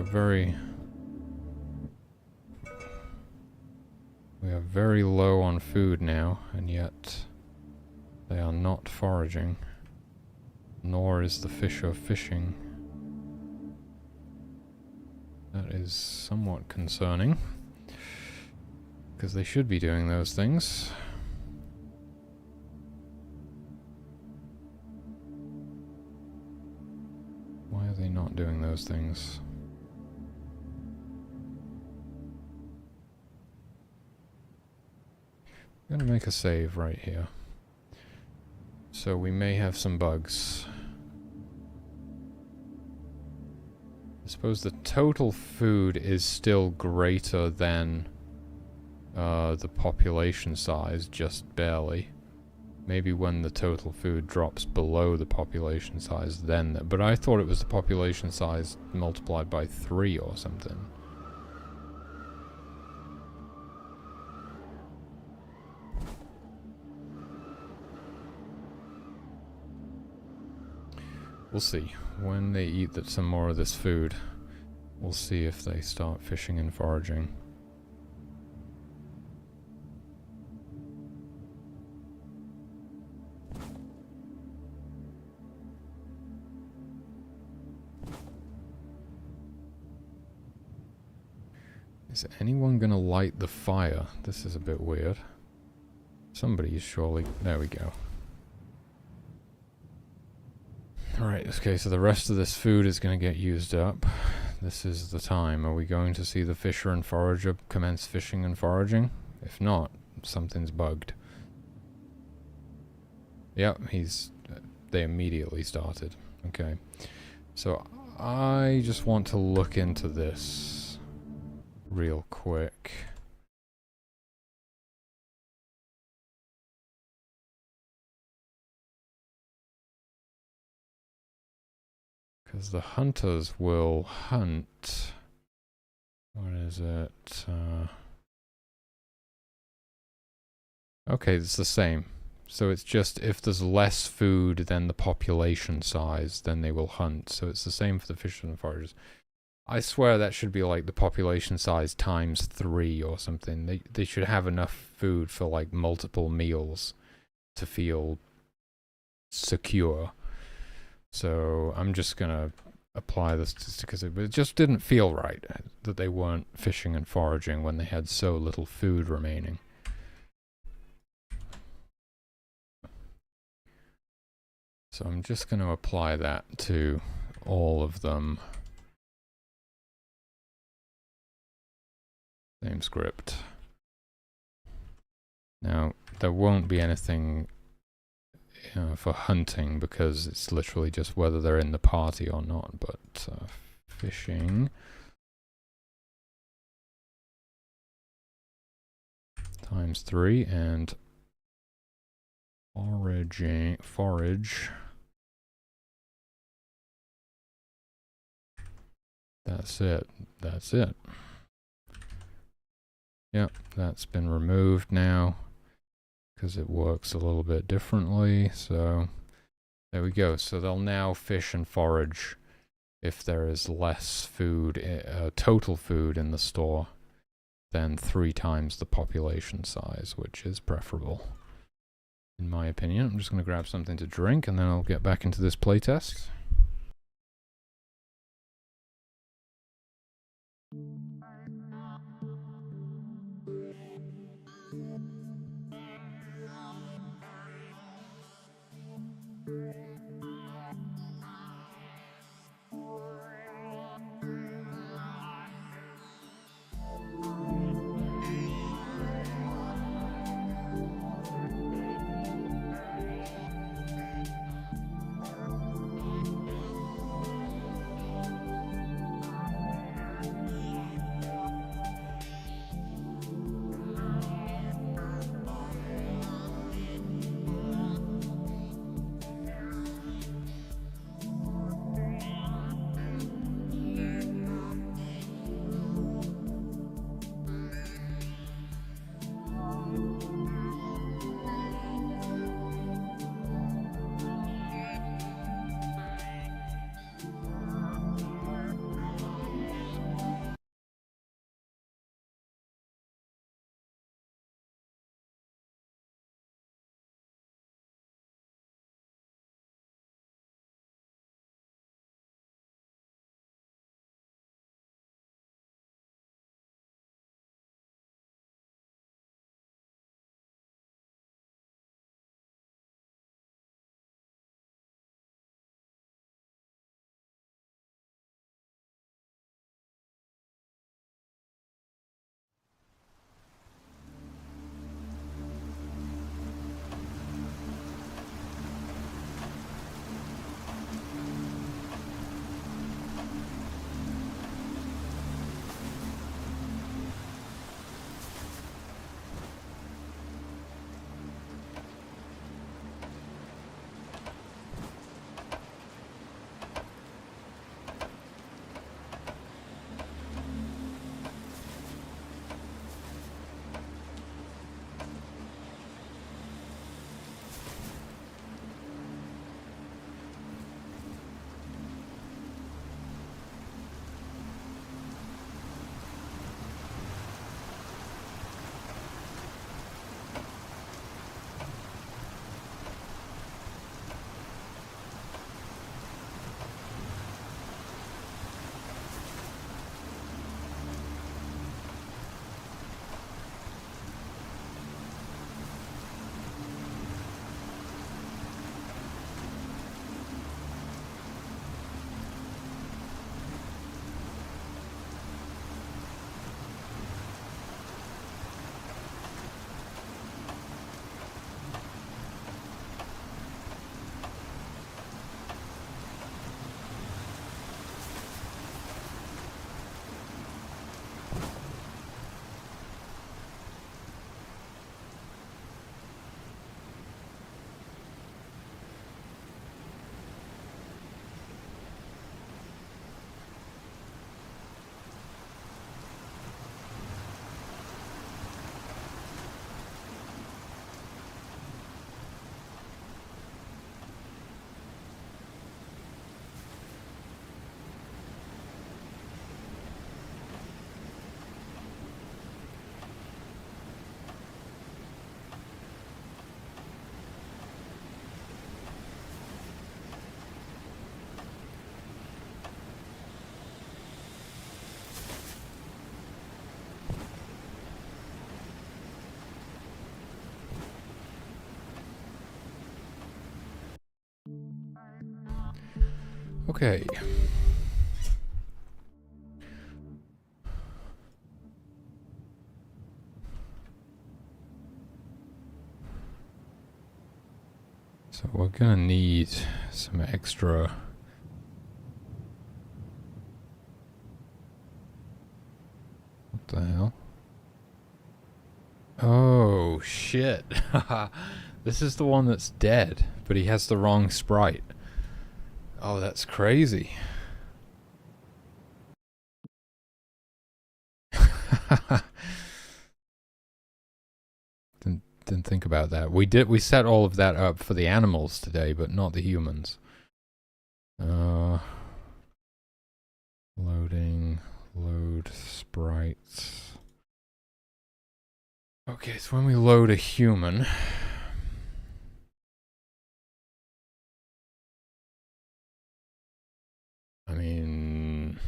are very low on food now, and yet they are not foraging. Nor is the fisher fishing. That is somewhat concerning, because they should be doing those things. Why are they not doing those things? I'm gonna make a save right here. So we may have some bugs. I suppose the total food is still greater than the population size just barely. Maybe when the total food drops below the population size, then... But I thought it was the population size multiplied by 3 or something. We'll see. When they eat some more of this food, we'll see if they start fishing and foraging. Is anyone gonna light the fire? This is a bit weird. Somebody's surely... There we go. Alright, okay, so the rest of this food is gonna get used up. This is the time. Are we going to see the fisher and forager commence fishing and foraging? If not, something's bugged. Yep, they immediately started. Okay. So, I just want to look into this real quick. Because the hunters will hunt. What is it? Okay, it's the same. So it's just if there's less food than the population size, then they will hunt. So it's the same for the fishers and foragers. I swear that should be like the population size times 3 or something. They should have enough food for like multiple meals to feel secure. So I'm just gonna apply this because it just didn't feel right that they weren't fishing and foraging when they had so little food remaining. So I'm just going to apply that to all of them. Same script. Now, there won't be anything for hunting because it's literally just whether they're in the party or not, but fishing times 3 and forage. That's it. That's it. Yep, that's been removed now because it works a little bit differently. So there we go. So they'll now fish and forage if there is less food, total food in the store than 3 times the population size, which is preferable, in my opinion. I'm just going to grab something to drink and then I'll get back into this playtest. Okay. So we're gonna need some extra. What the hell? Oh shit. This is the one that's dead, but he has the wrong sprite. Oh, that's crazy. Didn't think about that. We set all of that up for the animals today, but not the humans. Load sprites. Okay, so when we load a human, I mean,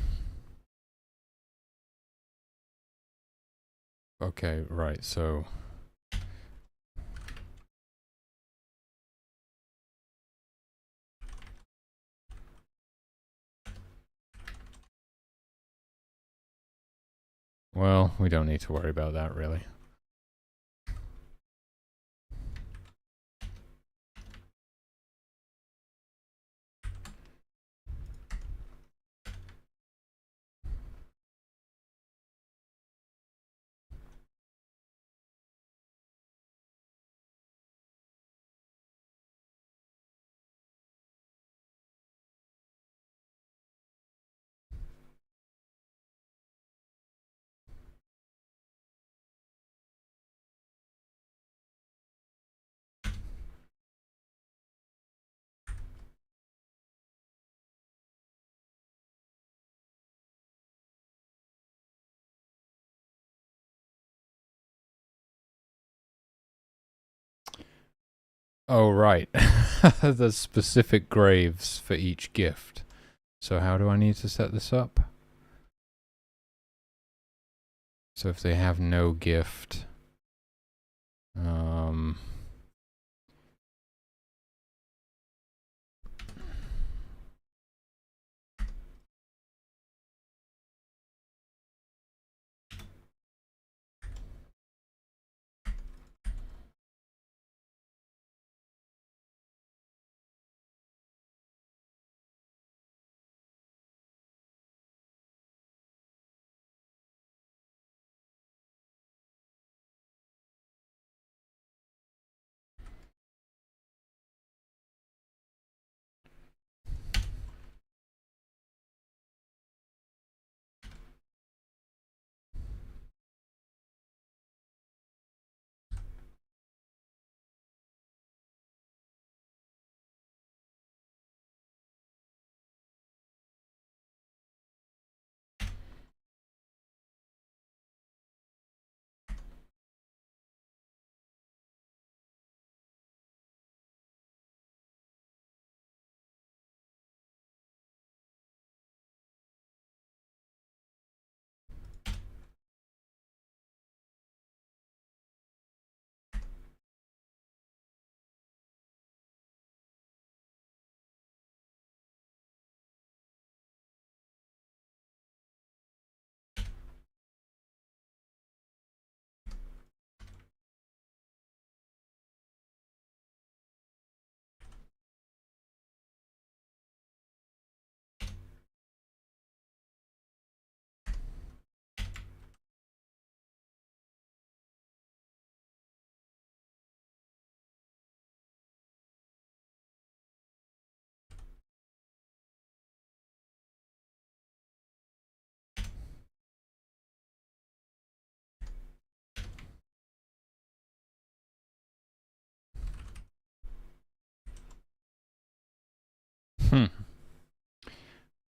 okay, right, so well, we don't need to worry about that really. Oh, right. The specific graves for each gift. So how do I need to set this up? So if they have no gift,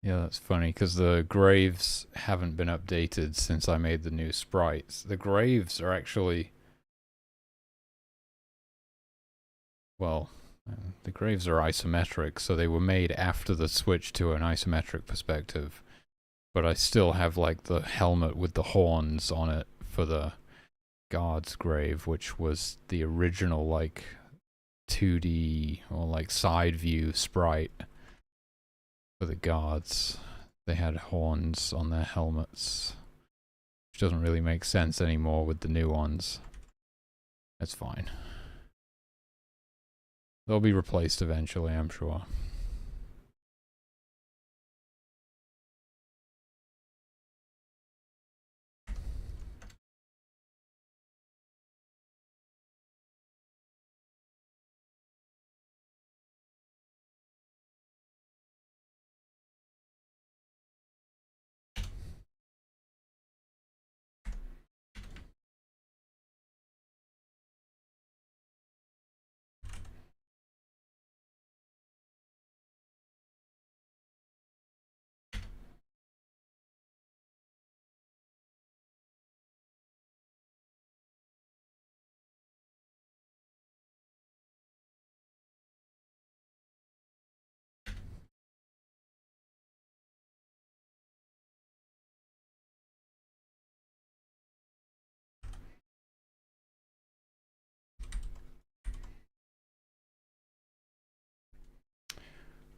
yeah, that's funny because the graves haven't been updated since I made the new sprites. The graves are actually, well, the graves are isometric, so they were made after the switch to an isometric perspective. But I still have like the helmet with the horns on it for the guard's grave, which was the original like 2D or like side view sprite for the guards. They had horns on their helmets, which doesn't really make sense anymore with the new ones. That's fine. They'll be replaced eventually, I'm sure.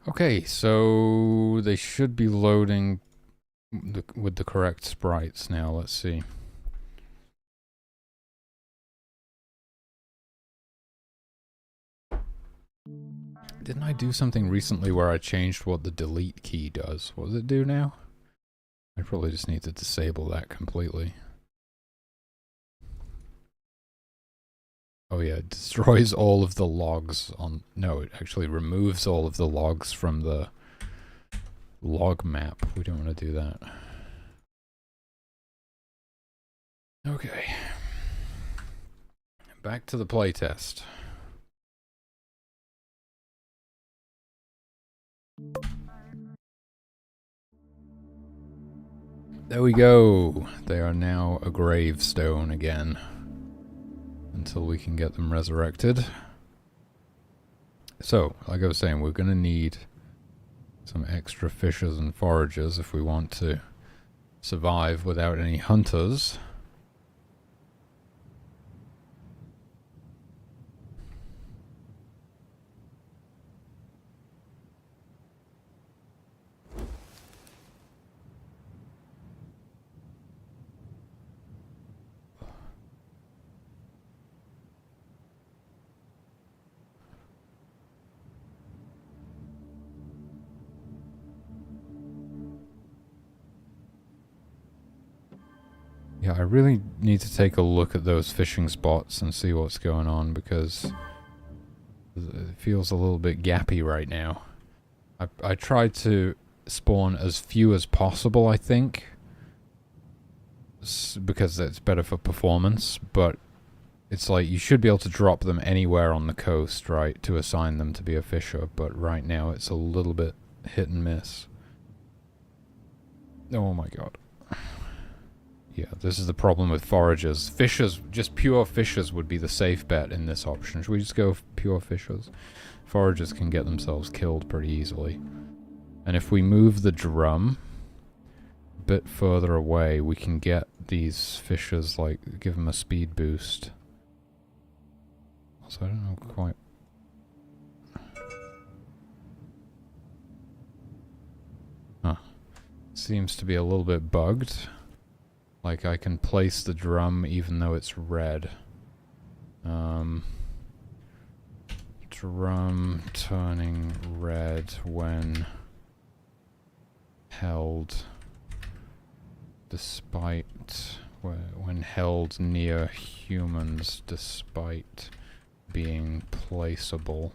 Okay, so they should be loading with the correct sprites now. Let's see. Didn't I do something recently where I changed what the delete key does? What does it do now? I probably just need to disable that completely. Oh yeah, it destroys all of the logs on... No, it actually removes all of the logs from the log map. We don't want to do that. Okay. Back to the playtest. There we go. They are now a gravestone again. Until we can get them resurrected. So, like I was saying, we're going to need some extra fishers and foragers if we want to survive without any hunters. Yeah, I really need to take a look at those fishing spots and see what's going on, because it feels a little bit gappy right now. I tried to spawn as few as possible, I think, because it's better for performance, but it's like you should be able to drop them anywhere on the coast, right, to assign them to be a fisher, but right now it's a little bit hit and miss. Oh my god. Yeah, this is the problem with foragers. Fishers, just pure fishers would be the safe bet in this option. Should we just go pure fishers? Foragers can get themselves killed pretty easily. And if we move the drum a bit further away, we can get these fishers, like, give them a speed boost. So I don't know quite... Huh. Seems to be a little bit bugged. Like, I can place the drum even though it's red. Drum turning red when held despite... when held near humans despite being placeable.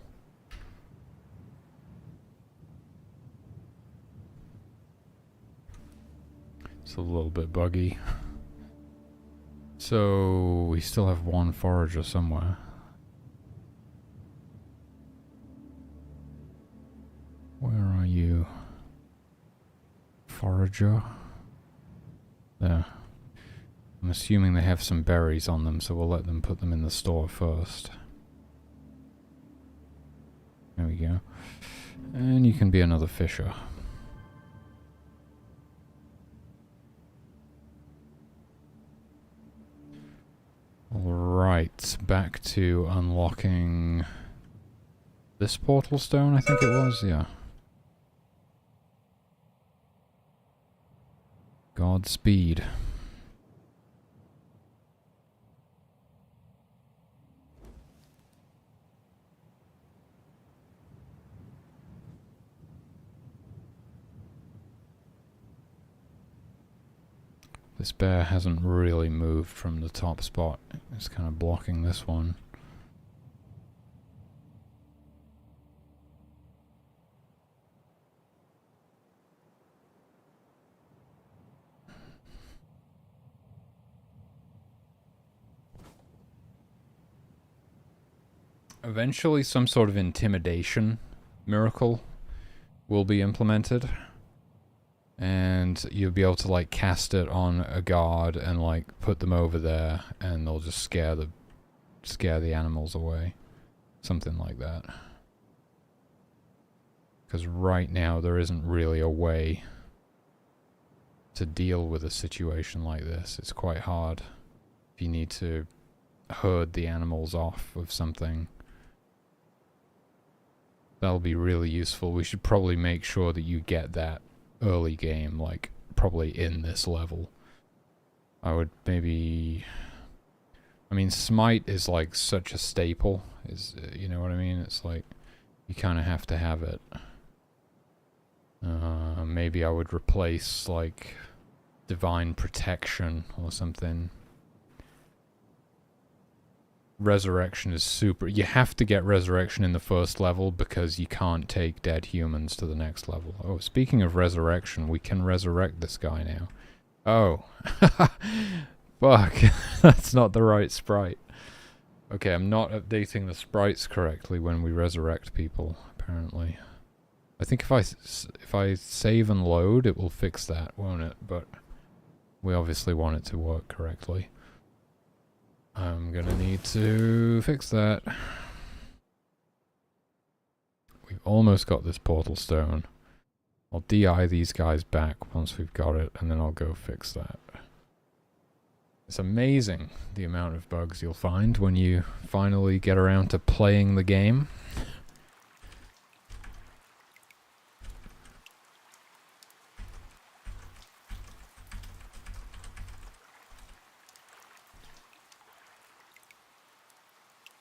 It's a little bit buggy. So, we still have one forager somewhere. Where are you? Forager? There. I'm assuming they have some berries on them, so we'll let them put them in the store first. There we go. And you can be another fisher. Alright, back to unlocking this portal stone, I think it was, yeah. Godspeed. This bear hasn't really moved from the top spot. It's kind of blocking this one. Eventually some sort of intimidation miracle will be implemented. And you'll be able to like cast it on a guard and like put them over there and they'll just scare the animals away. Something like that. Because right now there isn't really a way to deal with a situation like this. It's quite hard. If you need to herd the animals off of something, that'll be really useful. We should probably make sure that you get that early game, like probably in this level. I would maybe... I mean, Smite is like such a staple, you know what I mean? It's like, you kind of have to have it. Maybe I would replace like Divine Protection or something. Resurrection is super... You have to get Resurrection in the first level because you can't take dead humans to the next level. Oh, speaking of Resurrection, we can resurrect this guy now. Oh. Fuck. That's not the right sprite. Okay, I'm not updating the sprites correctly when we resurrect people, apparently. I think if I save and load, it will fix that, won't it? But we obviously want it to work correctly. I'm gonna need to fix that. We've almost got this portal stone. I'll DI these guys back once we've got it, and then I'll go fix that. It's amazing the amount of bugs you'll find when you finally get around to playing the game.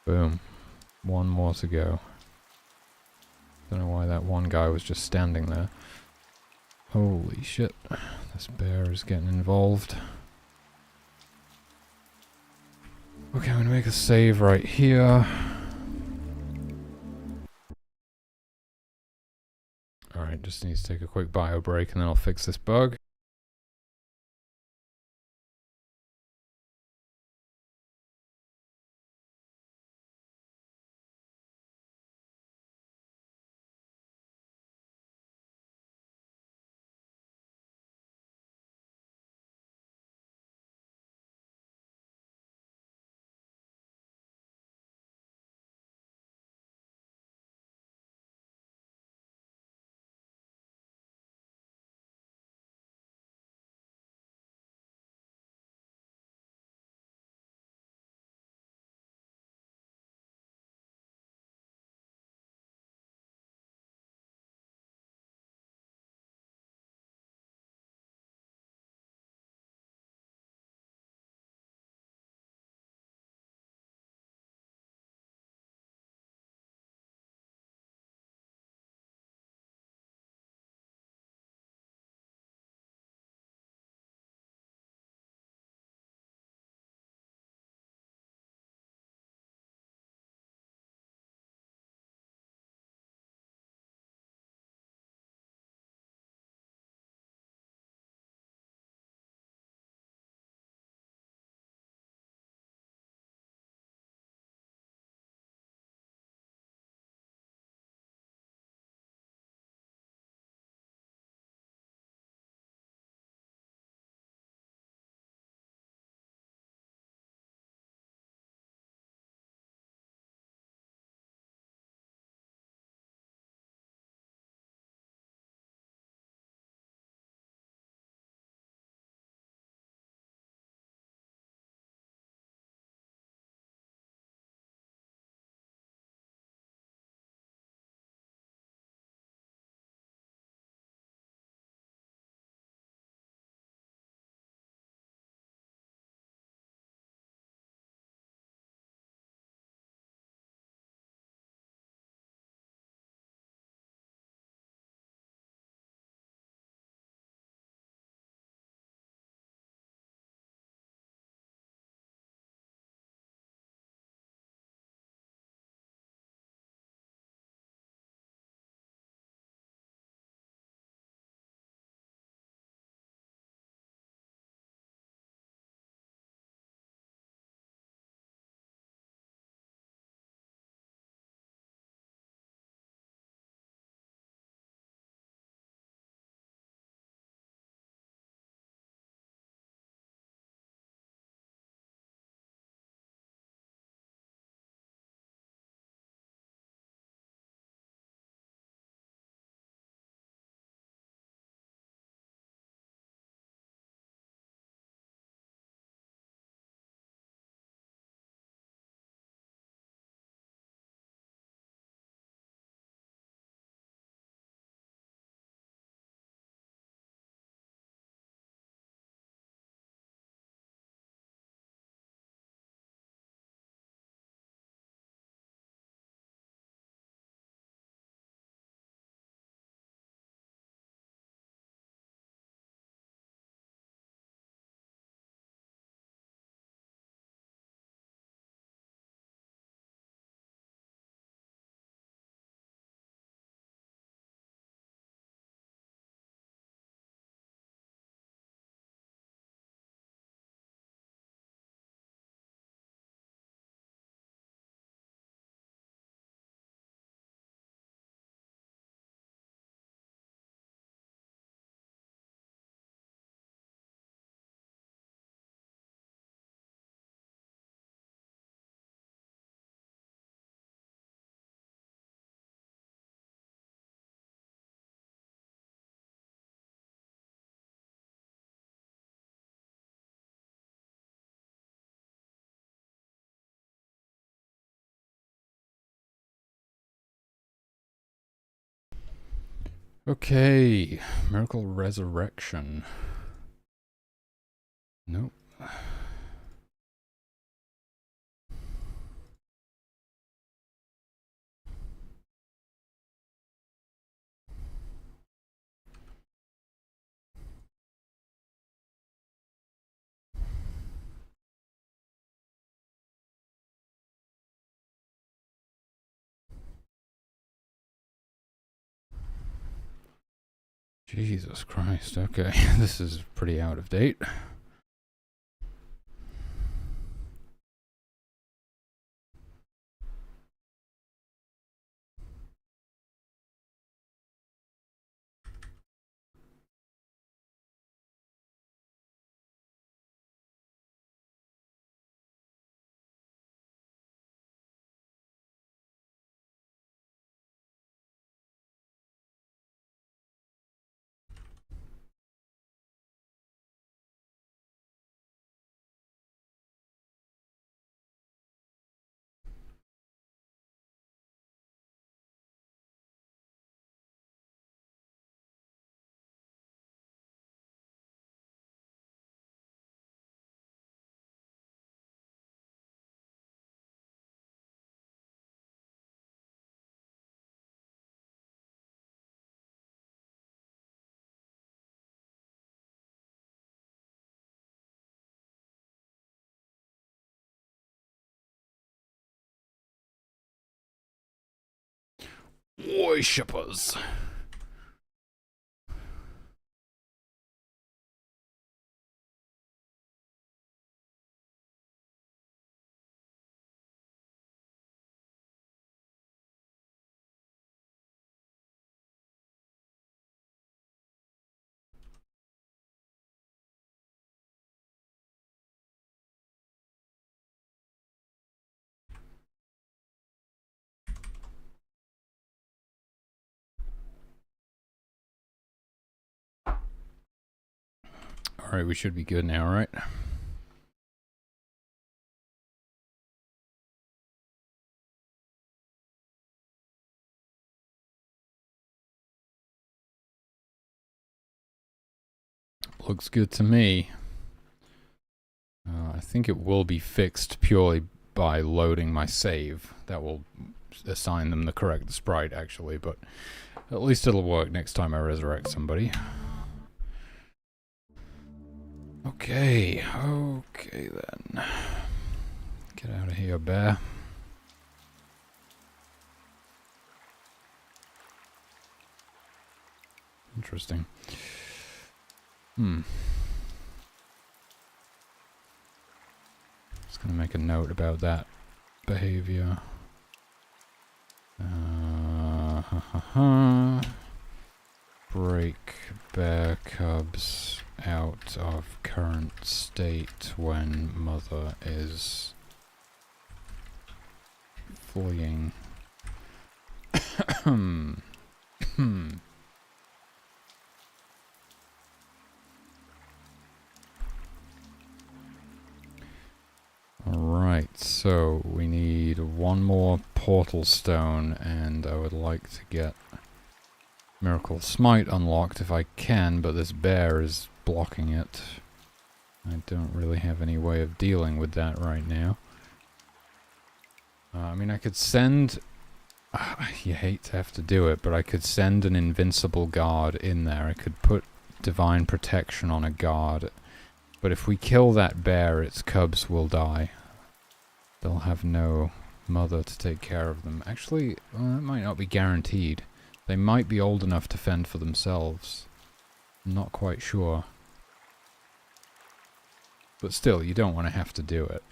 Boom. One more to go. Don't know why that one guy was just standing there. Holy shit. This bear is getting involved. Okay, I'm gonna make a save right here. Alright, just need to take a quick bio break and then I'll fix this bug. Okay, Miracle Resurrection. Nope. Jesus Christ, okay. This is pretty out of date. Worshippers. Alright, we should be good now, right? Looks good to me. I think it will be fixed purely by loading my save. That will assign them the correct sprite, actually, but at least it'll work next time I resurrect somebody. Okay, okay then. Get out of here, bear. Interesting. Just gonna make a note about that behavior. Break bear cubs out of current state when mother is fleeing. Alright, so we need one more portal stone, and I would like to get Miracle Smite unlocked if I can, but this bear is blocking it. I don't really have any way of dealing with that right now. I mean, I could send... you hate to have to do it, but I could send an invincible guard in there. I could put divine protection on a guard. But if we kill that bear, its cubs will die. They'll have no mother to take care of them. Actually, well, that might not be guaranteed. They might be old enough to fend for themselves. I'm not quite sure. But still, you don't want to have to do it.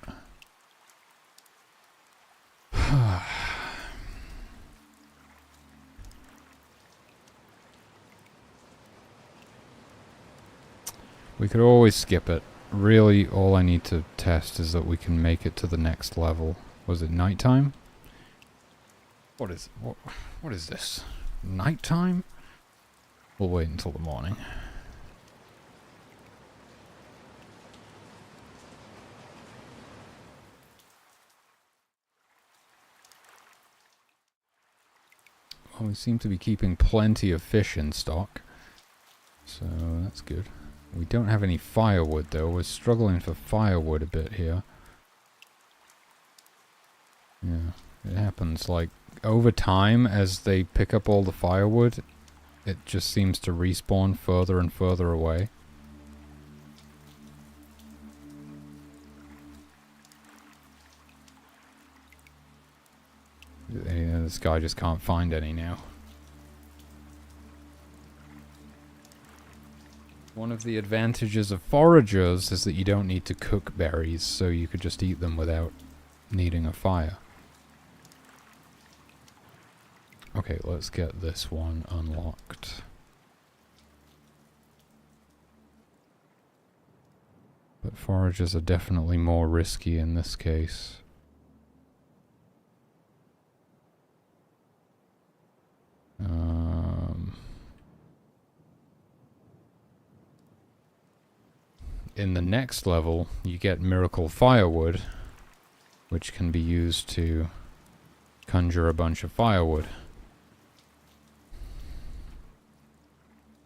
We could always skip it. Really, all I need to test is that we can make it to the next level. Was it nighttime? What is this? Nighttime? We'll wait until the morning. we seem to be keeping plenty of fish in stock. So that's good. We don't have any firewood though. We're struggling for firewood a bit here. Yeah, it happens like over time as they pick up all the firewood, it just seems to respawn further and further away. This guy just can't find any now. One of the advantages of foragers is that you don't need to cook berries, so you could just eat them without needing a fire. Okay, let's get this one unlocked. But foragers are definitely more risky in this case. In the next level, you get miracle firewood, which can be used to conjure a bunch of firewood.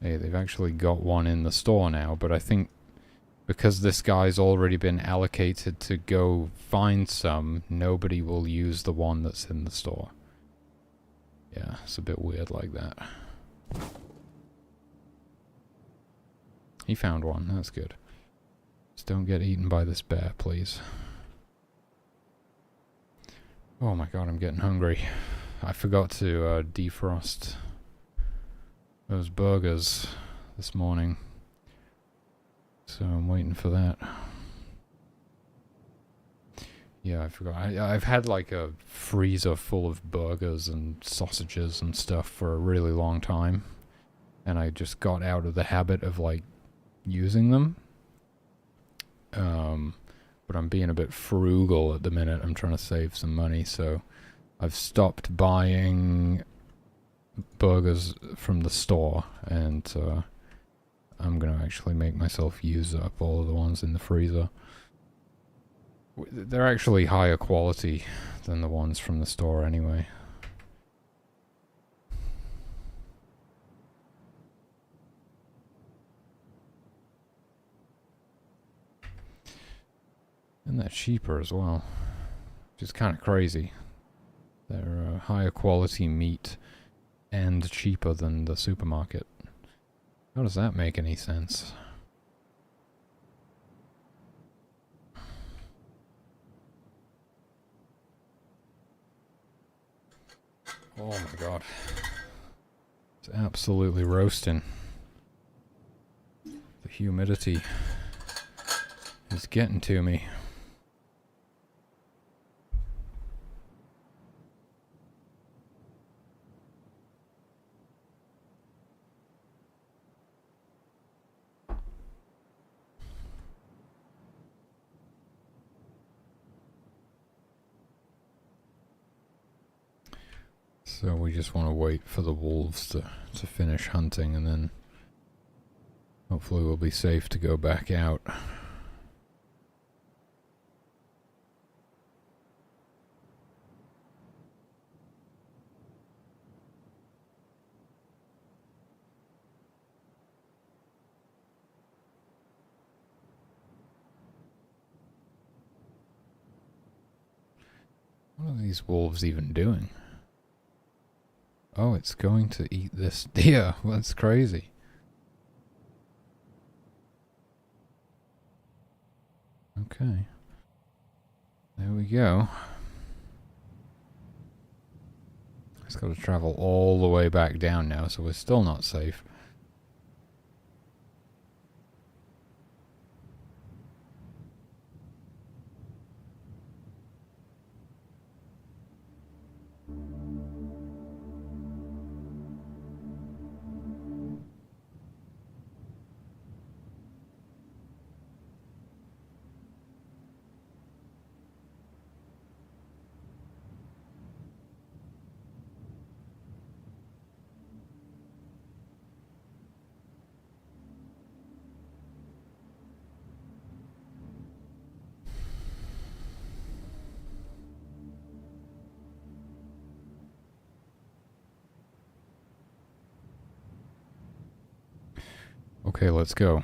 Hey, they've actually got one in the store now, but I think because this guy's already been allocated to go find some, nobody will use the one that's in the store. Yeah, it's a bit weird like that. He found one, that's good. Just don't get eaten by this bear, please. Oh my god, I'm getting hungry. I forgot to defrost those burgers this morning. So I'm waiting for that. Yeah, I forgot. I've had like a freezer full of burgers and sausages and stuff for a really long time. And I just got out of the habit of like using them. But I'm being a bit frugal at the minute. I'm trying to save some money, so I've stopped buying burgers from the store, and I'm gonna actually make myself use up all of the ones in the freezer. They're actually higher quality than the ones from the store anyway. And they're cheaper as well, which is kind of crazy. They're higher quality meat and cheaper than the supermarket. How does that make any sense? Oh my god. It's absolutely roasting. The humidity is getting to me. So we just want to wait for the wolves to finish hunting, and then hopefully we'll be safe to go back out. What are these wolves even doing? Oh, it's going to eat this deer. Well, that's crazy. Okay. There we go. It's got to travel all the way back down now, so we're still not safe. Okay, let's go.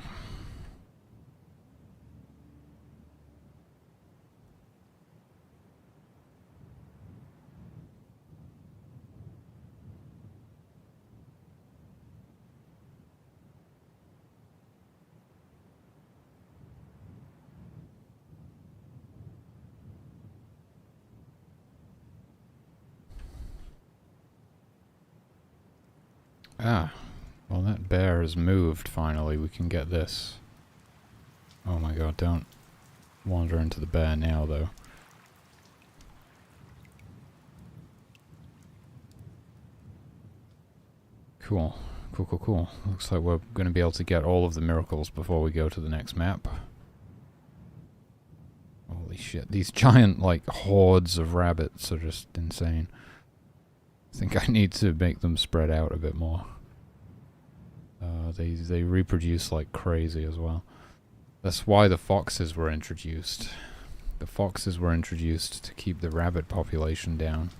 Ah, well that bear has moved finally. We can get this. Oh my god, don't wander into the bear now though. Cool. Cool, cool, cool. Looks like we're going to be able to get all of the miracles before we go to the next map. Holy shit. These giant, like, hordes of rabbits are just insane. I think I need to make them spread out a bit more. They reproduce like crazy as well. That's why the foxes were introduced. The foxes were introduced to keep the rabbit population down.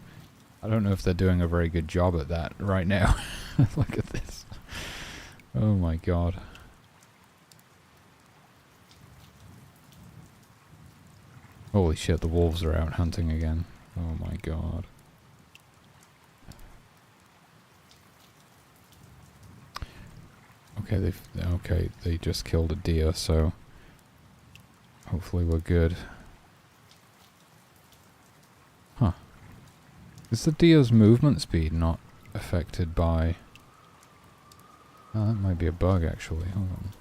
I don't know if they're doing a very good job at that right now. Look at this. Oh my god. Holy shit, the wolves are out hunting again. Oh my god. Okay, they just killed a deer, so hopefully we're good. Huh. Is the deer's movement speed not affected by... Oh, that might be a bug actually. Hold on.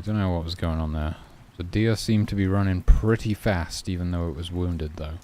Don't know what was going on there. The deer seemed to be running pretty fast, even though it was wounded, though.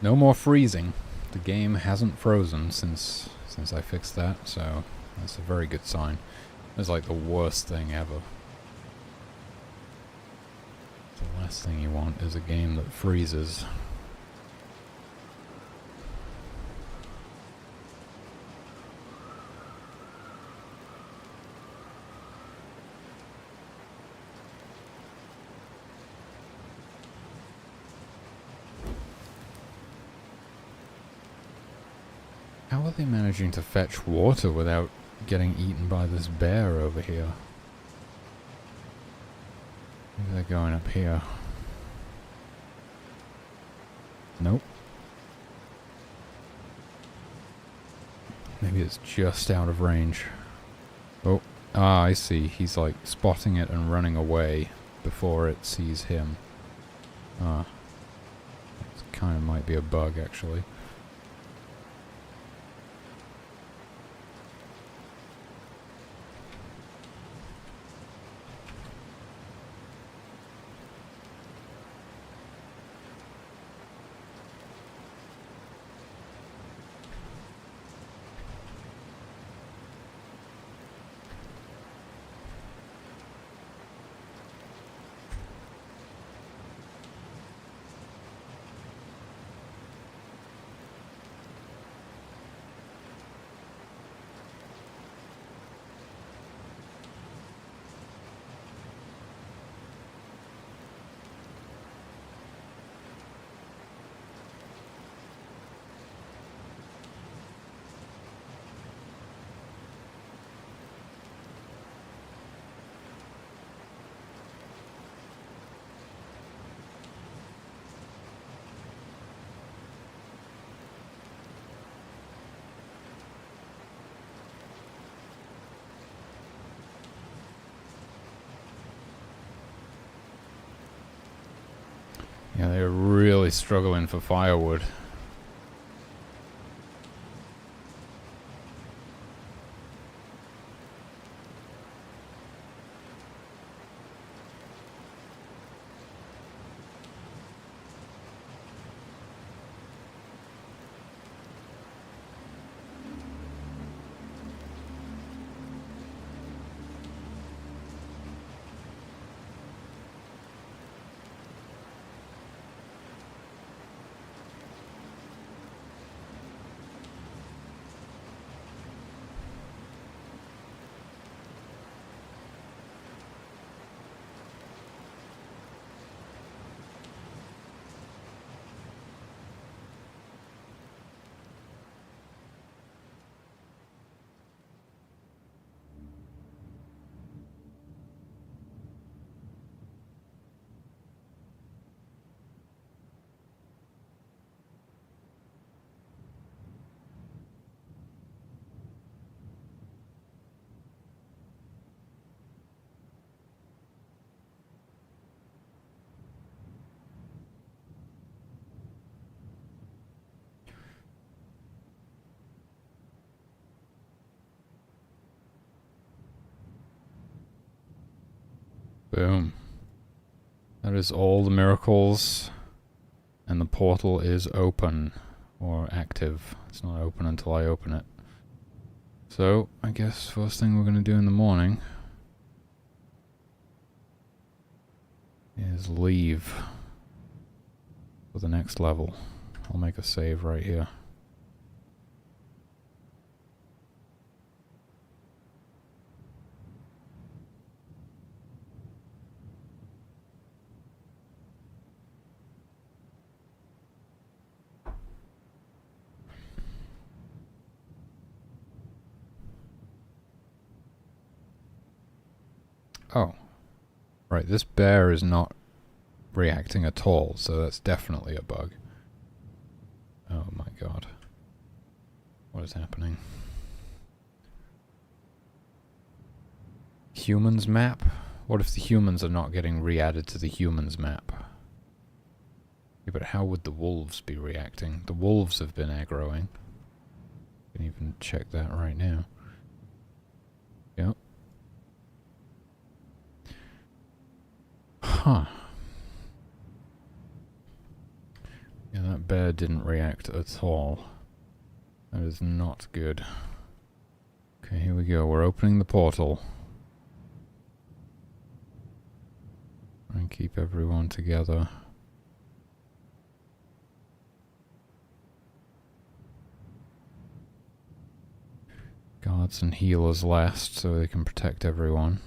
No more freezing. The game hasn't frozen since I fixed that, so that's a very good sign. It's like the worst thing ever. The last thing you want is a game that freezes. How are they managing to fetch water without getting eaten by this bear over here? Maybe they're going up here. Nope. Maybe it's just out of range. Oh, I see. He's like spotting it and running away before it sees him. That kind of might be a bug, actually. Yeah, they're really struggling for firewood. Boom. That is all the miracles. And the portal is open. Or active. It's not open until I open it. So, I guess first thing we're going to do in the morning is leave for the next level. I'll make a save right here. Oh. Right, this bear is not reacting at all, so that's definitely a bug. Oh my god. What is happening? Humans map? What if the humans are not getting re-added to the humans map? Yeah, but how would the wolves be reacting? The wolves have been aggroing. You can even check that right now. Yep. Huh. Yeah, that bear didn't react at all. That is not good. Okay, here we go. We're opening the portal. And keep everyone together. Guards and healers last so they can protect everyone.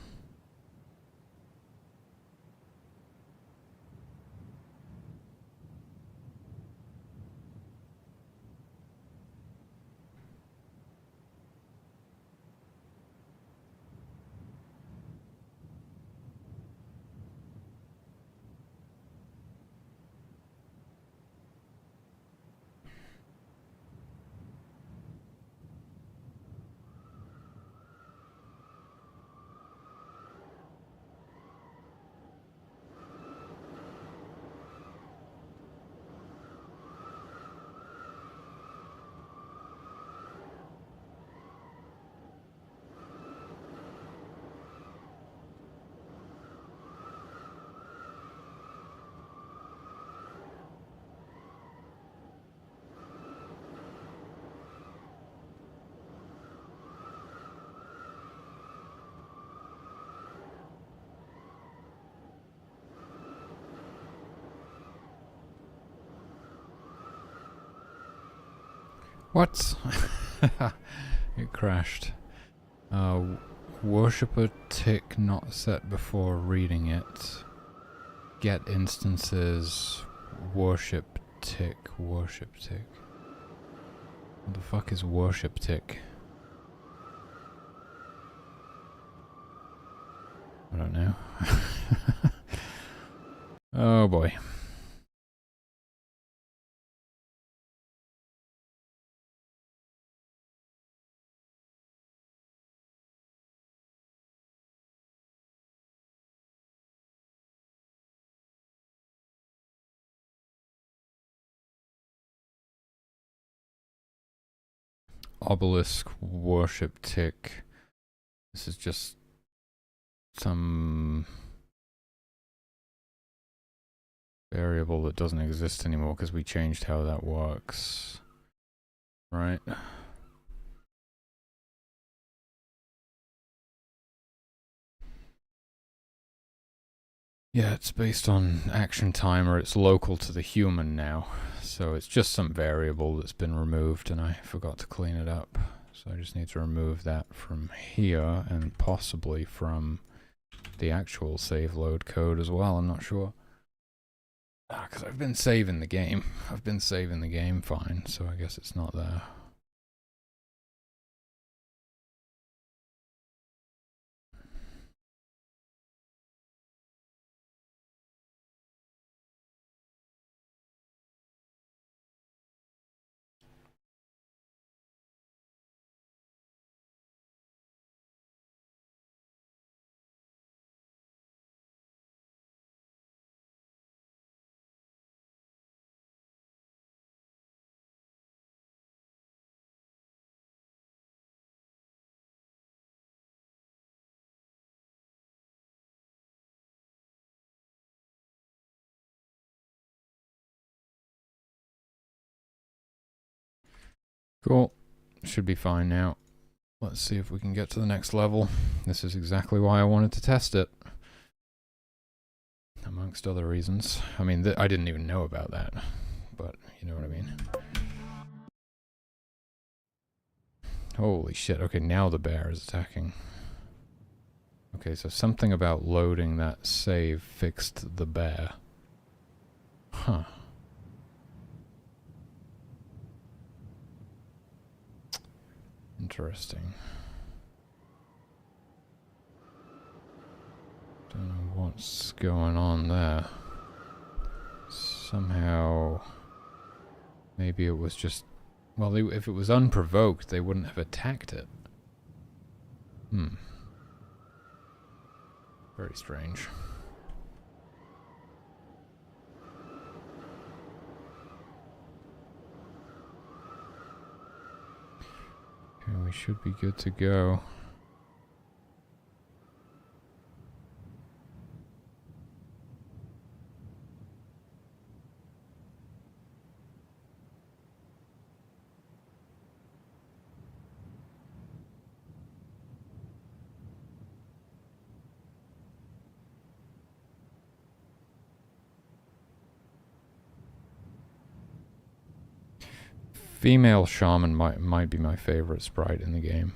What? It crashed. Worshipper tick not set before reading it. Get instances. Worship tick. Worship tick. What the fuck is worship tick? I don't know. Oh boy. obelisk worship tick. This is just some variable that doesn't exist anymore because we changed how that works. Right? Yeah, it's based on action timer. It's local to the human now. So it's just some variable that's been removed and I forgot to clean it up. So I just need to remove that from here and possibly from the actual save load code as well. I'm not sure. Because I've been saving the game. I've been saving the game fine, so I guess it's not there. Cool. Should be fine now. Let's see if we can get to the next level. This is exactly why I wanted to test it. Amongst other reasons. I mean, I didn't even know about that. But, you know what I mean. Holy shit. Okay, now the bear is attacking. Okay, so something about loading that save fixed the bear. Huh. Interesting. Don't know what's going on there. Somehow... Maybe it was just... Well, if it was unprovoked, they wouldn't have attacked it. Very strange. Okay, we should be good to go. Female shaman might be my favorite sprite in the game.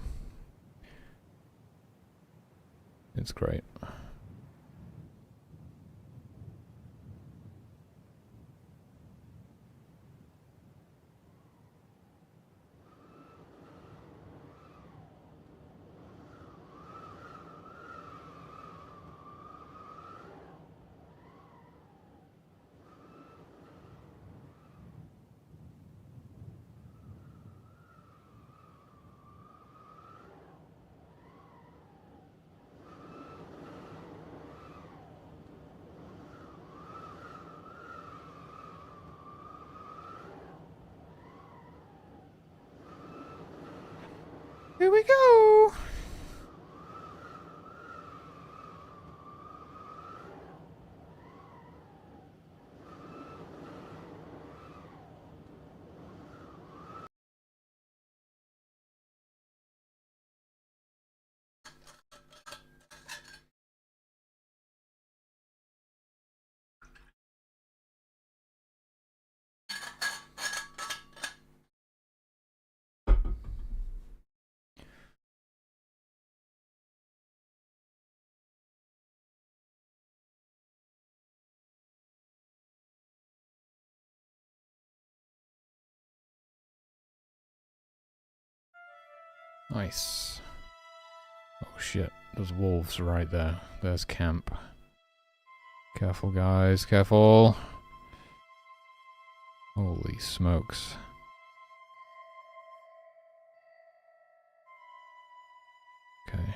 It's great. Here we go! Nice. Oh shit, there's wolves right there. There's camp. Careful guys, careful. Holy smokes. Okay.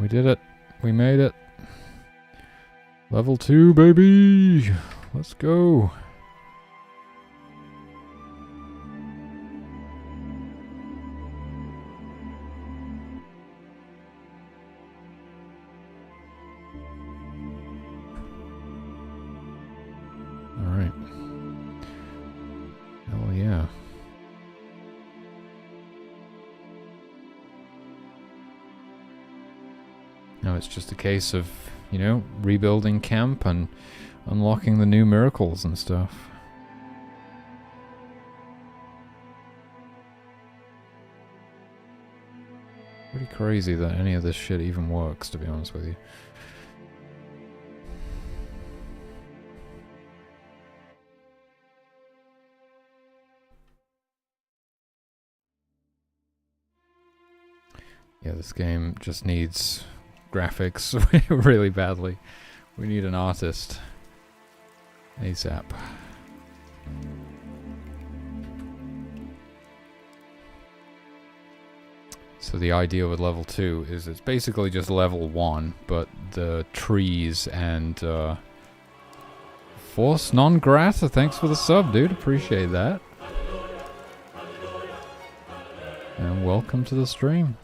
We did it. We made it. Level 2, baby! Let's go. Alright. Hell yeah. Now it's just a case of, you know, rebuilding camp and unlocking the new miracles and stuff. Pretty crazy that any of this shit even works, to be honest with you. Yeah, this game just needs graphics really badly. We need an artist ASAP. So the idea with level 2 is it's basically just level 1, but the trees and Force Non Grata, thanks for the sub, dude. Appreciate that. And welcome to the stream.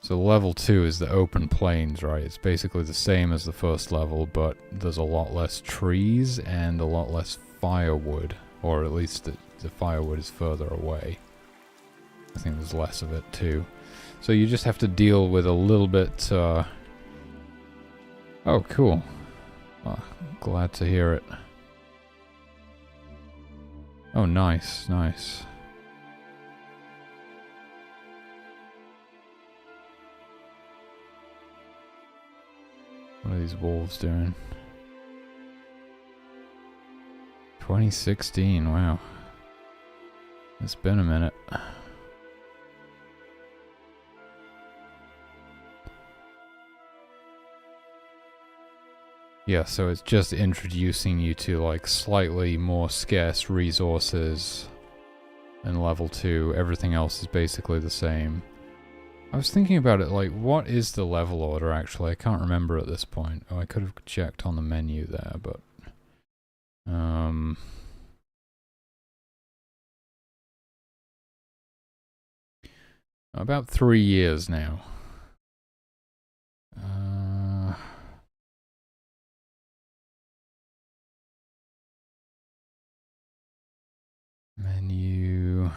So level 2 is the open plains, right? It's basically the same as the first level, but there's a lot less trees and a lot less firewood. Or at least the firewood is further away. I think there's less of it too. So you just have to deal with a little bit... Oh, cool. Oh, glad to hear it. Oh, nice, nice. What are these wolves doing? 2016, wow. It's been a minute. Yeah, so it's just introducing you to like slightly more scarce resources in level 2. Everything else is basically the same. I was thinking about it, like, what is the level order, actually? I can't remember at this point. Oh, I could have checked on the menu there, but... about 3 years now. Menu...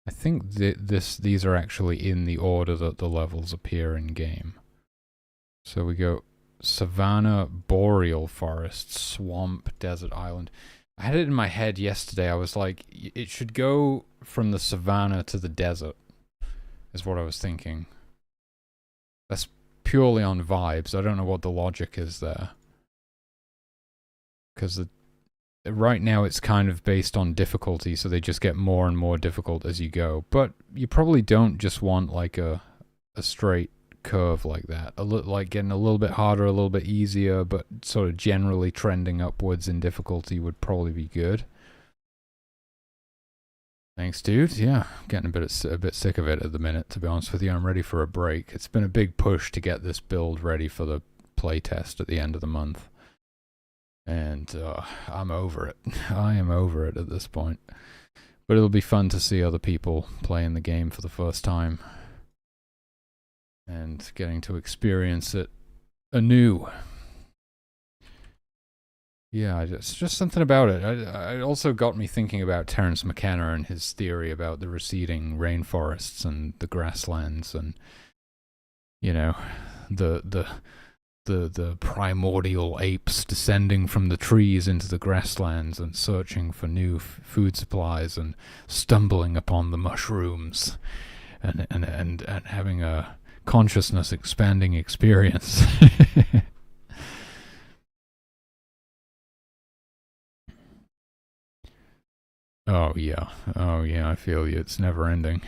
I think these are actually in the order that the levels appear in game. So we go Savanna, Boreal Forest, Swamp, Desert Island. I had it in my head yesterday. I was like, it should go from the Savanna to the desert, is what I was thinking. That's purely on vibes. I don't know what the logic is there. Because right now it's kind of based on difficulty, so they just get more and more difficult as you go. But you probably don't just want like a straight curve like that. Like getting a little bit harder, a little bit easier, but sort of generally trending upwards in difficulty would probably be good. Thanks, dude. Yeah, getting a bit sick of it at the minute, to be honest with you. I'm ready for a break. It's been a big push to get this build ready for the playtest at the end of the month. And I'm over it. I am over it at this point. But it'll be fun to see other people playing the game for the first time. And getting to experience it anew. Yeah, it's just something about it. It also got me thinking about Terence McKenna and his theory about the receding rainforests and the grasslands and, you know, the primordial apes descending from the trees into the grasslands and searching for new food supplies and stumbling upon the mushrooms and having a consciousness expanding experience. Oh yeah, I feel you. It's never ending.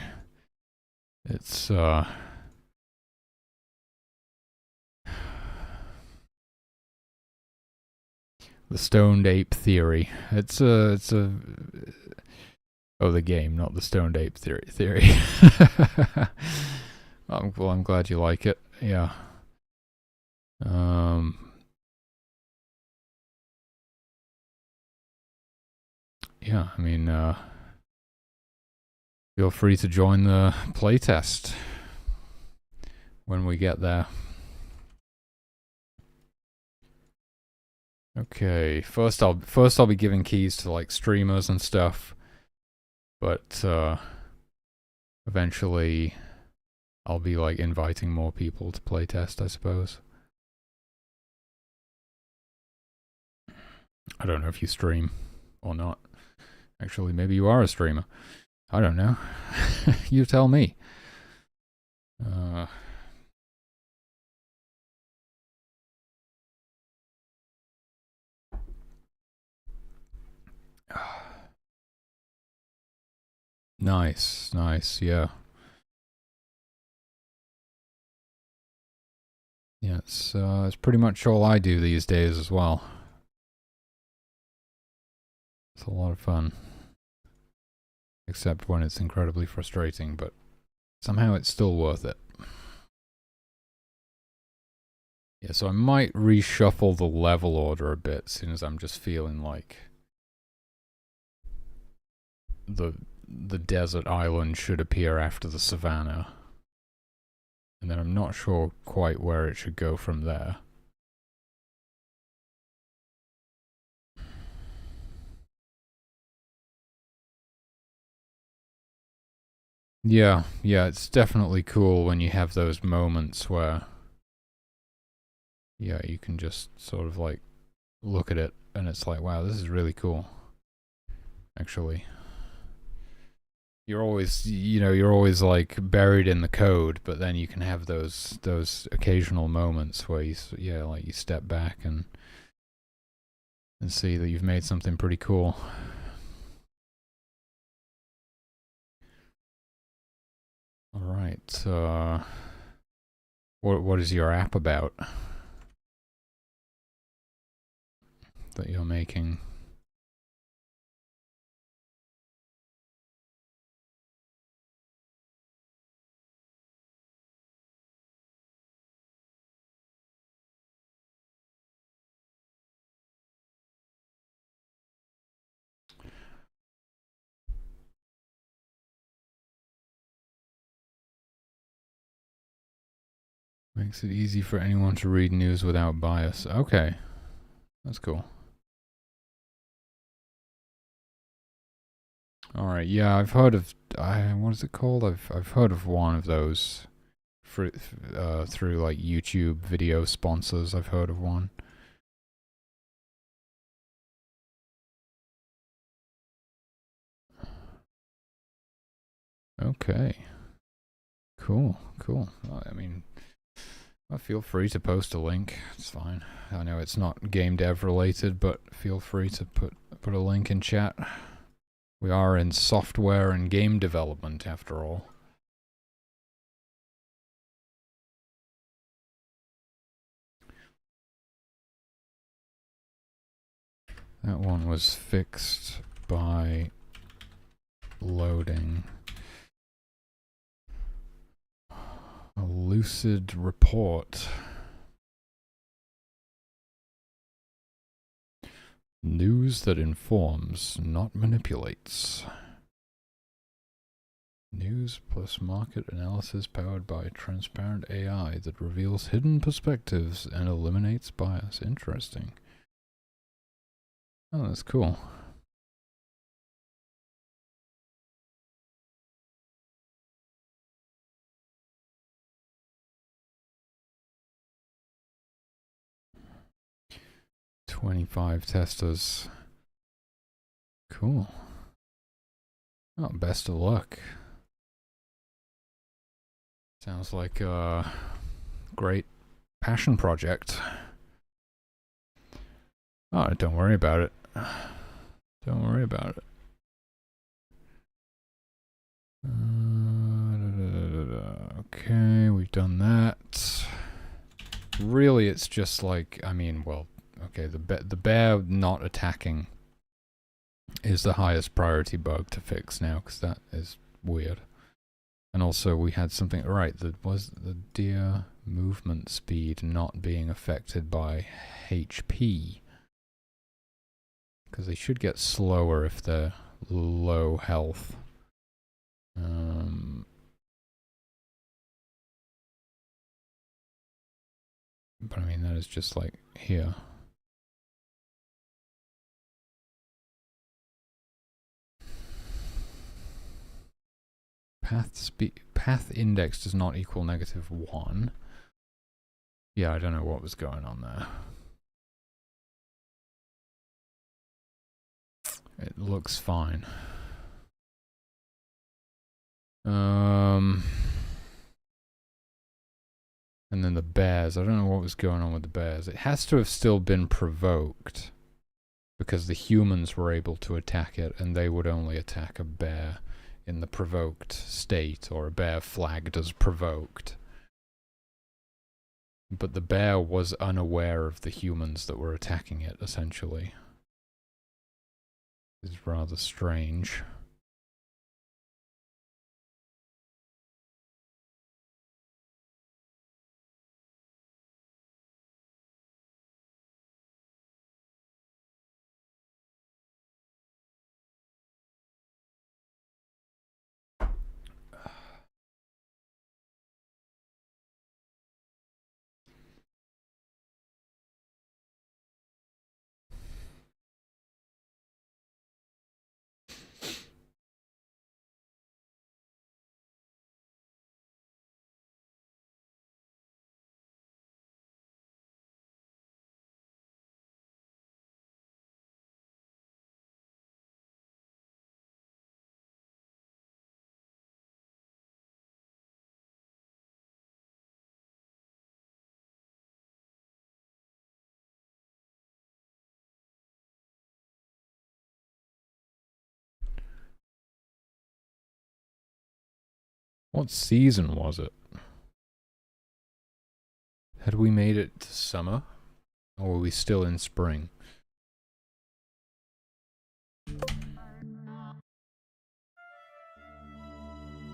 It's the stoned ape theory. It's a Oh, the game, not the stoned ape theory. Well, I'm glad you like it. Yeah. Yeah, I mean, feel free to join the playtest when we get there. Okay, first I'll be giving keys to like streamers and stuff, but eventually I'll be like inviting more people to playtest, I suppose. I don't know if you stream or not. Actually, maybe you are a streamer. I don't know. You tell me. Nice, nice, yeah. Yeah, it's pretty much all I do these days as well. It's a lot of fun. Except when it's incredibly frustrating, but somehow it's still worth it. Yeah, so I might reshuffle the level order a bit, as soon as I'm just feeling like the desert island should appear after the savannah. And then I'm not sure quite where it should go from there. Yeah, it's definitely cool when you have those moments where, yeah, you can just sort of like look at it and it's like, wow, this is really cool. Actually, you're always like buried in the code, but then you can have those occasional moments where you step back and see that you've made something pretty cool. All right. What is your app about that you're making? Makes it easy for anyone to read news without bias. Okay, that's cool. All right, yeah, I've heard of. What is it called? I've heard of one of those, through like YouTube video sponsors. I've heard of one. Okay. Cool. Well, I mean, feel free to post a link. It's fine. I know it's not game dev related, but feel free to put a link in chat. We are in software and game development, after all. That one was fixed by loading. A lucid report. News that informs, not manipulates. News plus market analysis powered by transparent AI that reveals hidden perspectives and eliminates bias. Interesting. Oh, that's cool. $25 testers. Cool. Oh, best of luck. Sounds like a great passion project. Oh, don't worry about it. Don't worry about it. Okay, we've done that. Really, it's just like, I mean, well, okay, the bear not attacking is the highest priority bug to fix now, because that is weird. And also we had something, right, that was the deer movement speed not being affected by HP. Because they should get slower if they're low health. But I mean, that is just like here. Path index does not equal -1. Yeah, I don't know what was going on there. It looks fine. And then the bears. I don't know what was going on with the bears. It has to have still been provoked, because the humans were able to attack it, and they would only attack a bear in the provoked state, or a bear flagged as provoked. But the bear was unaware of the humans that were attacking it, essentially. It's rather strange. What season was it? Had we made it to summer? Or were we still in spring?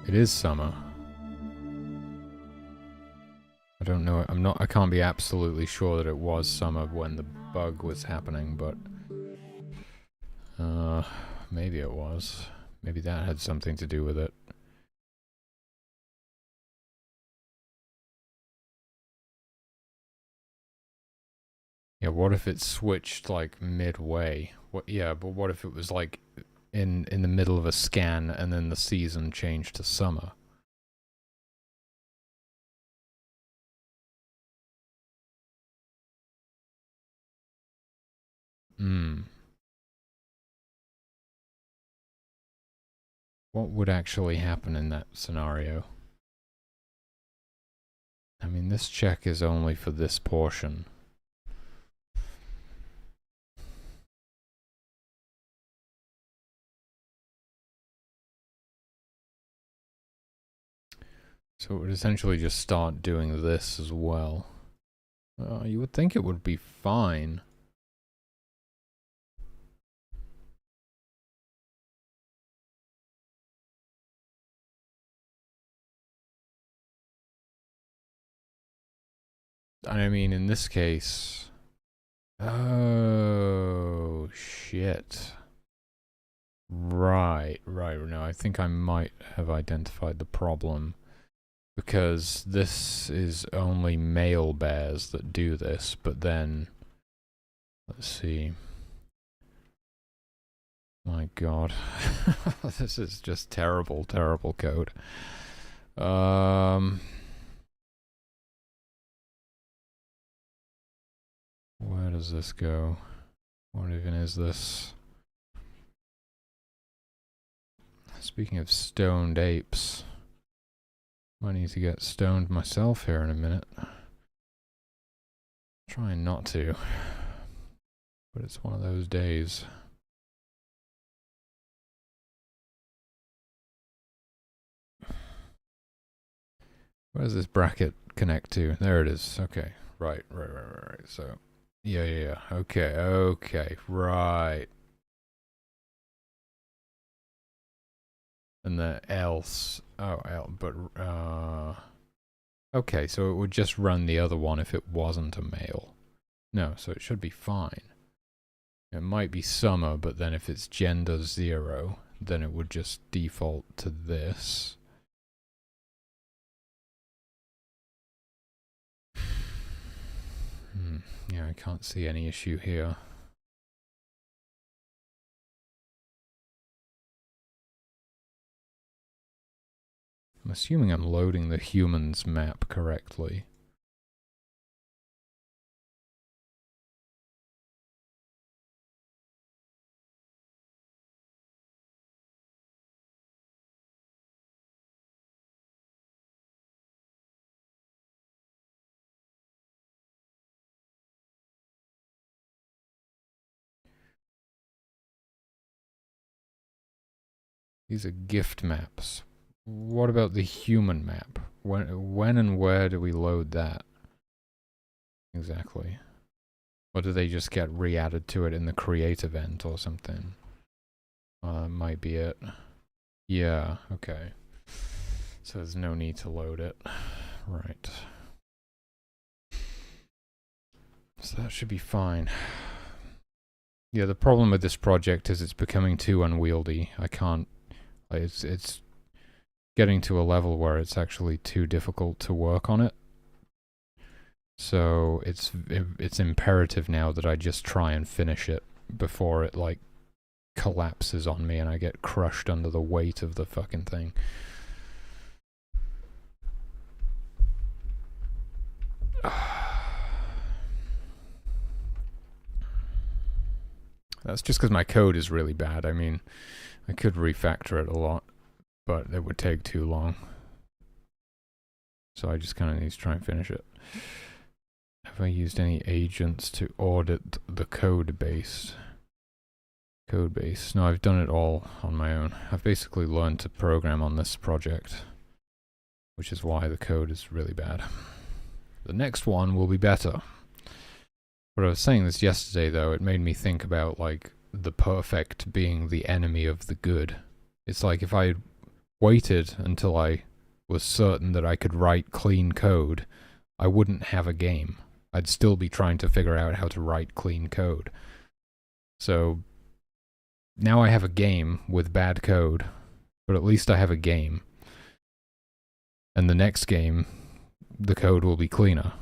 It is summer. I don't know. I can't be absolutely sure that it was summer when the bug was happening, but maybe it was. Maybe that had something to do with it. Yeah, what if it switched like midway? Yeah, but what if it was like in the middle of a scan and then the season changed to summer? What would actually happen in that scenario? I mean, this check is only for this portion. So it would essentially just start doing this as well. You would think it would be fine. I mean, in this case... Oh, shit. Right. No, I think I might have identified the problem. Because this is only male bears that do this, but then... Let's see. My god. This is just terrible, terrible code. Where does this go? What even is this? Speaking of stoned apes, I need to get stoned myself here in a minute. Trying not to, but it's one of those days. Where does this bracket connect to? There it is. Okay. Right. So, yeah. Okay. Right. And the else, okay, so it would just run the other one if it wasn't a male. No, so it should be fine. It might be summer, but then if it's gender 0, then it would just default to this. Yeah, I can't see any issue here. I'm assuming I'm loading the humans map correctly. These are gift maps. What about the human map? When and where do we load that? Exactly. Or do they just get re-added to it in the create event or something? That might be it. Yeah, okay. So there's no need to load it. Right. So that should be fine. Yeah, the problem with this project is it's becoming too unwieldy. I can't... It's getting to a level where it's actually too difficult to work on it. So it's imperative now that I just try and finish it before it, like, collapses on me and I get crushed under the weight of the fucking thing. That's just because my code is really bad. I mean, I could refactor it a lot, but it would take too long. So I just kind of need to try and finish it. Have I used any agents to audit the code base? Code base. No, I've done it all on my own. I've basically learned to program on this project, which is why the code is really bad. The next one will be better. But I was saying this yesterday, though, it made me think about, like, the perfect being the enemy of the good. It's like if I waited until I was certain that I could write clean code, I wouldn't have a game. I'd still be trying to figure out how to write clean code. So now I have a game with bad code, but at least I have a game. And the next game, the code will be cleaner.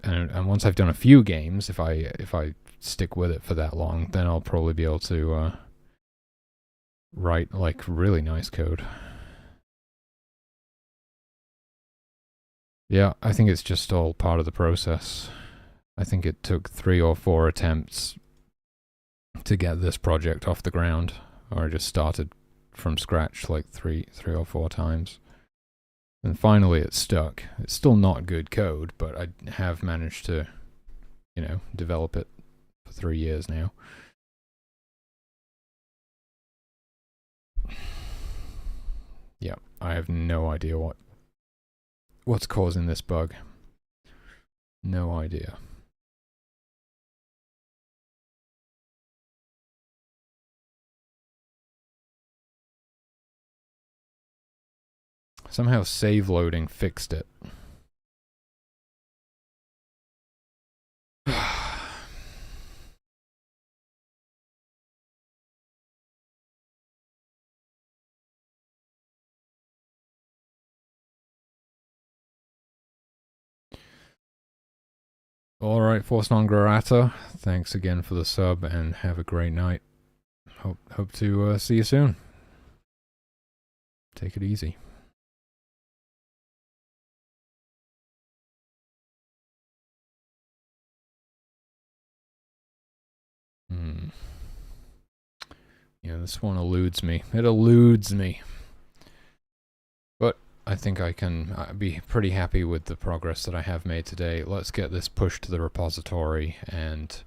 And once I've done a few games, if I stick with it for that long, then I'll probably be able to write, like, really nice code. Yeah, I think it's just all part of the process. I think it took 3 or 4 attempts to get this project off the ground, or I just started from scratch like three or 4 times. And finally it stuck. It's still not good code, but I have managed to, you know, develop it for 3 years now. Yeah, I have no idea what's causing this bug. No idea. Somehow save loading fixed it. Alright, Force Non Grata, thanks again for the sub and have a great night. Hope to see you soon. Take it easy. Yeah, this one eludes me. It eludes me. But I think I can be pretty happy with the progress that I have made today. Let's get this pushed to the repository and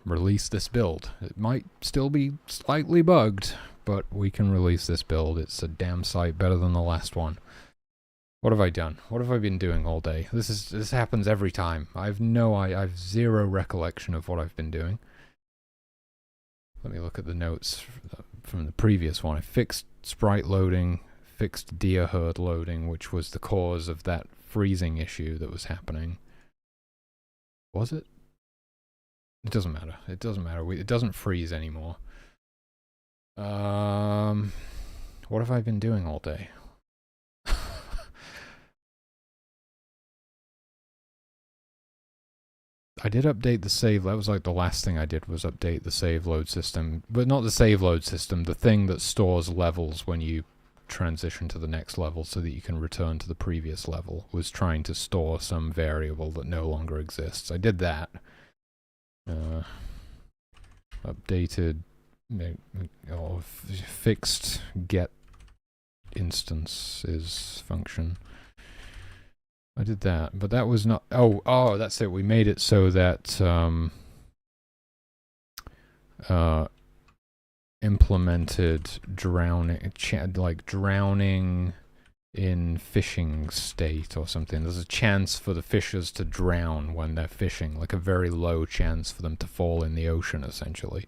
release this build. It might still be slightly bugged, but we can release this build. It's a damn sight better than the last one. What have I done? What have I been doing all day? This happens every time. I have zero recollection of what I've been doing. Let me look at the notes from the previous one. I fixed sprite loading, fixed deer herd loading, which was the cause of that freezing issue that was happening. Was it? It doesn't matter. It doesn't matter. It doesn't freeze anymore. What have I been doing all day? I did update the save. That was like the last thing I did was update the save load system. But not the save load system, the thing that stores levels when you transition to the next level so that you can return to the previous level, was trying to store some variable that no longer exists. I did that. Updated, or fixed get instances function. I did that, but that was not. Oh, that's it. We made it so that implemented drowning, like drowning in fishing state or something. There's a chance for the fishers to drown when they're fishing, like a very low chance for them to fall in the ocean, essentially.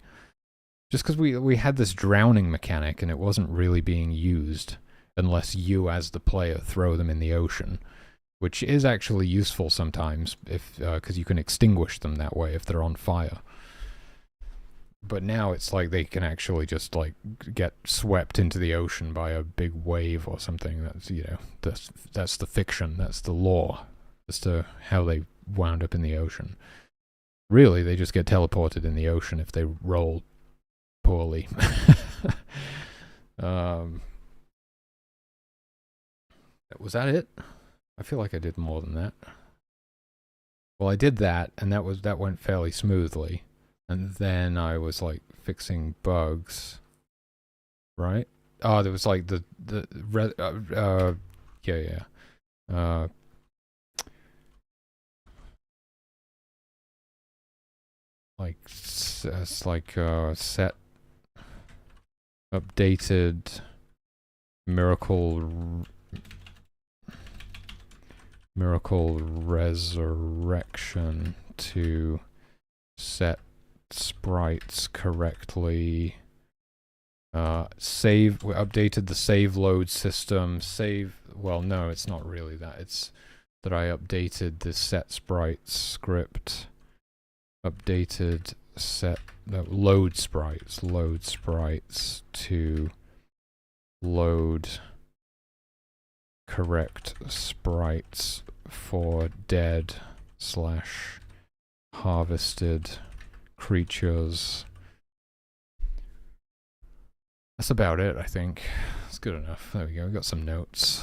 Just because we had this drowning mechanic and it wasn't really being used unless you, as the player, throw them in the ocean, which is actually useful sometimes if because you can extinguish them that way if they're on fire. But now it's like they can actually just like get swept into the ocean by a big wave or something. That's, you know, that's the fiction, that's the lore as to how they wound up in the ocean. Really, they just get teleported in the ocean if they roll poorly. Was that it? I feel like I did more than that. Well, I did that, and that went fairly smoothly. And then I was like fixing bugs, right? Oh, there was like it's like set updated miracle resurrection to set sprites correctly. We updated the save load system. Well, no, it's not really that. It's that I updated the set sprites script. Updated load sprites to load correct sprites for dead / harvested creatures. That's about it, I think. It's good enough. There we go. We got some notes.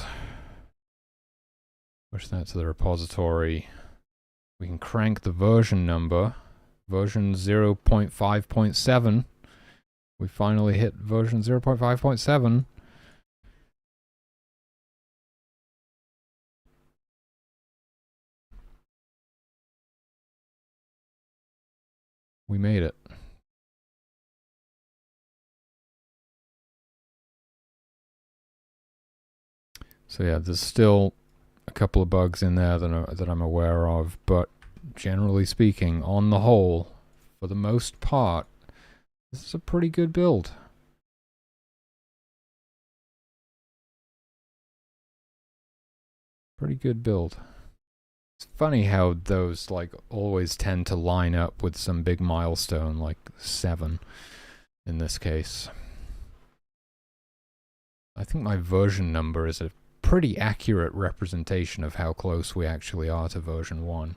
Push that to the repository. We can crank the version number. Version 0.5.7. We finally hit version 0.5.7. We made it. So yeah, there's still a couple of bugs in there that I'm aware of, but generally speaking, on the whole, for the most part, this is a pretty good build. Pretty good build. It's funny how those like always tend to line up with some big milestone, like 7 in this case. I think my version number is a pretty accurate representation of how close we actually are to version 1.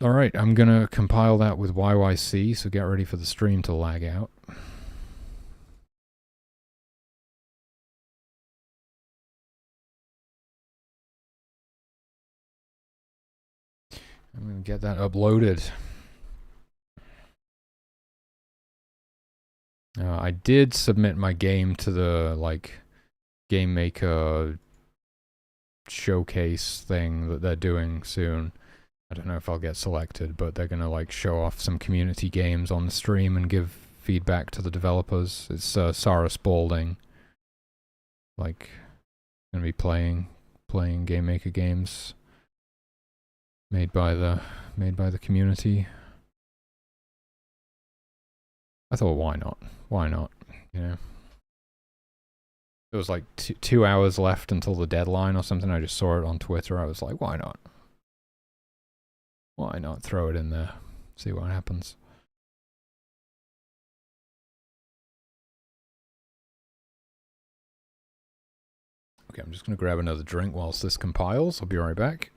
Alright, I'm gonna compile that with YYC, so get ready for the stream to lag out. I'm gonna get that uploaded. I did submit my game to the like GameMaker showcase thing that they're doing soon. I don't know if I'll get selected, but they're gonna like show off some community games on the stream and give feedback to the developers. It's Sarah Spalding, like, gonna be playing GameMaker games. made by the community. I thought, why not? Why not? You know, there was like 2 hours left until the deadline or something. I just saw it on Twitter. I was like, why not? Why not throw it in there? See what happens. Okay, I'm just going to grab another drink whilst this compiles. I'll be right back.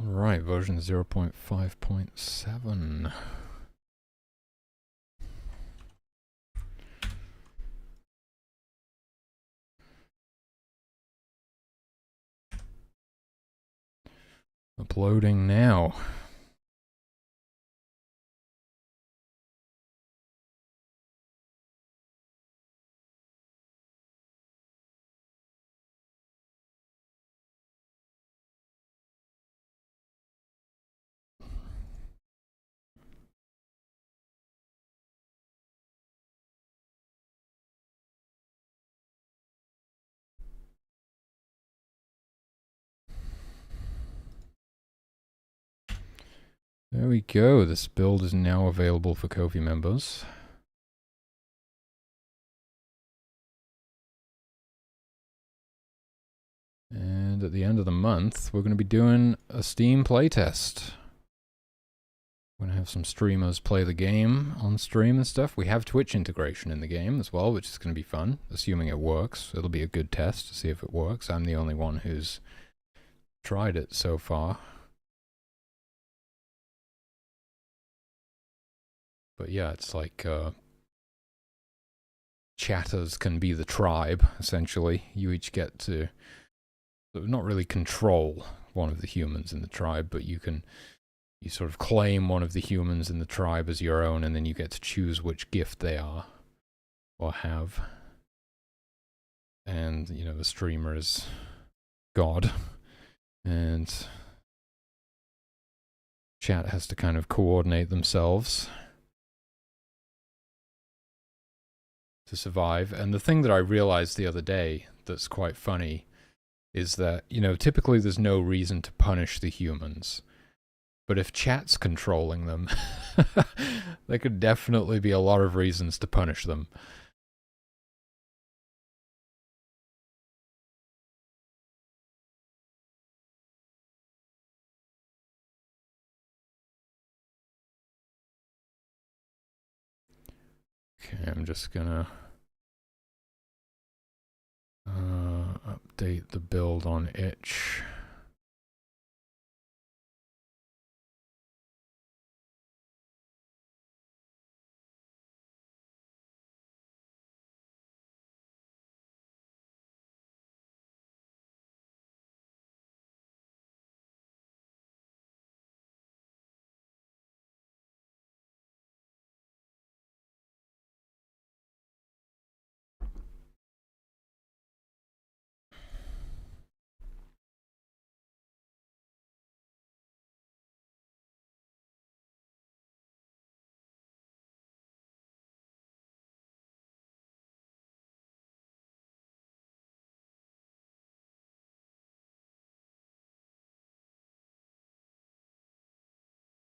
Alright, version 0.5.7. Uploading now. There we go. This build is now available for Ko-fi members. And at the end of the month, we're going to be doing a Steam playtest. We're going to have some streamers play the game on stream and stuff. We have Twitch integration in the game as well, which is going to be fun, assuming it works. It'll be a good test to see if it works. I'm the only one who's tried it so far. But yeah, it's like chatters can be the tribe, essentially. You each get to not really control one of the humans in the tribe, but you sort of claim one of the humans in the tribe as your own, and then you get to choose which gift they are or have. And, you know, the streamer is God, and chat has to kind of coordinate themselves to survive. And the thing that I realized the other day that's quite funny is that, you know, typically there's no reason to punish the humans. But if chat's controlling them, there could definitely be a lot of reasons to punish them. Okay, I'm just gonna update the build on itch.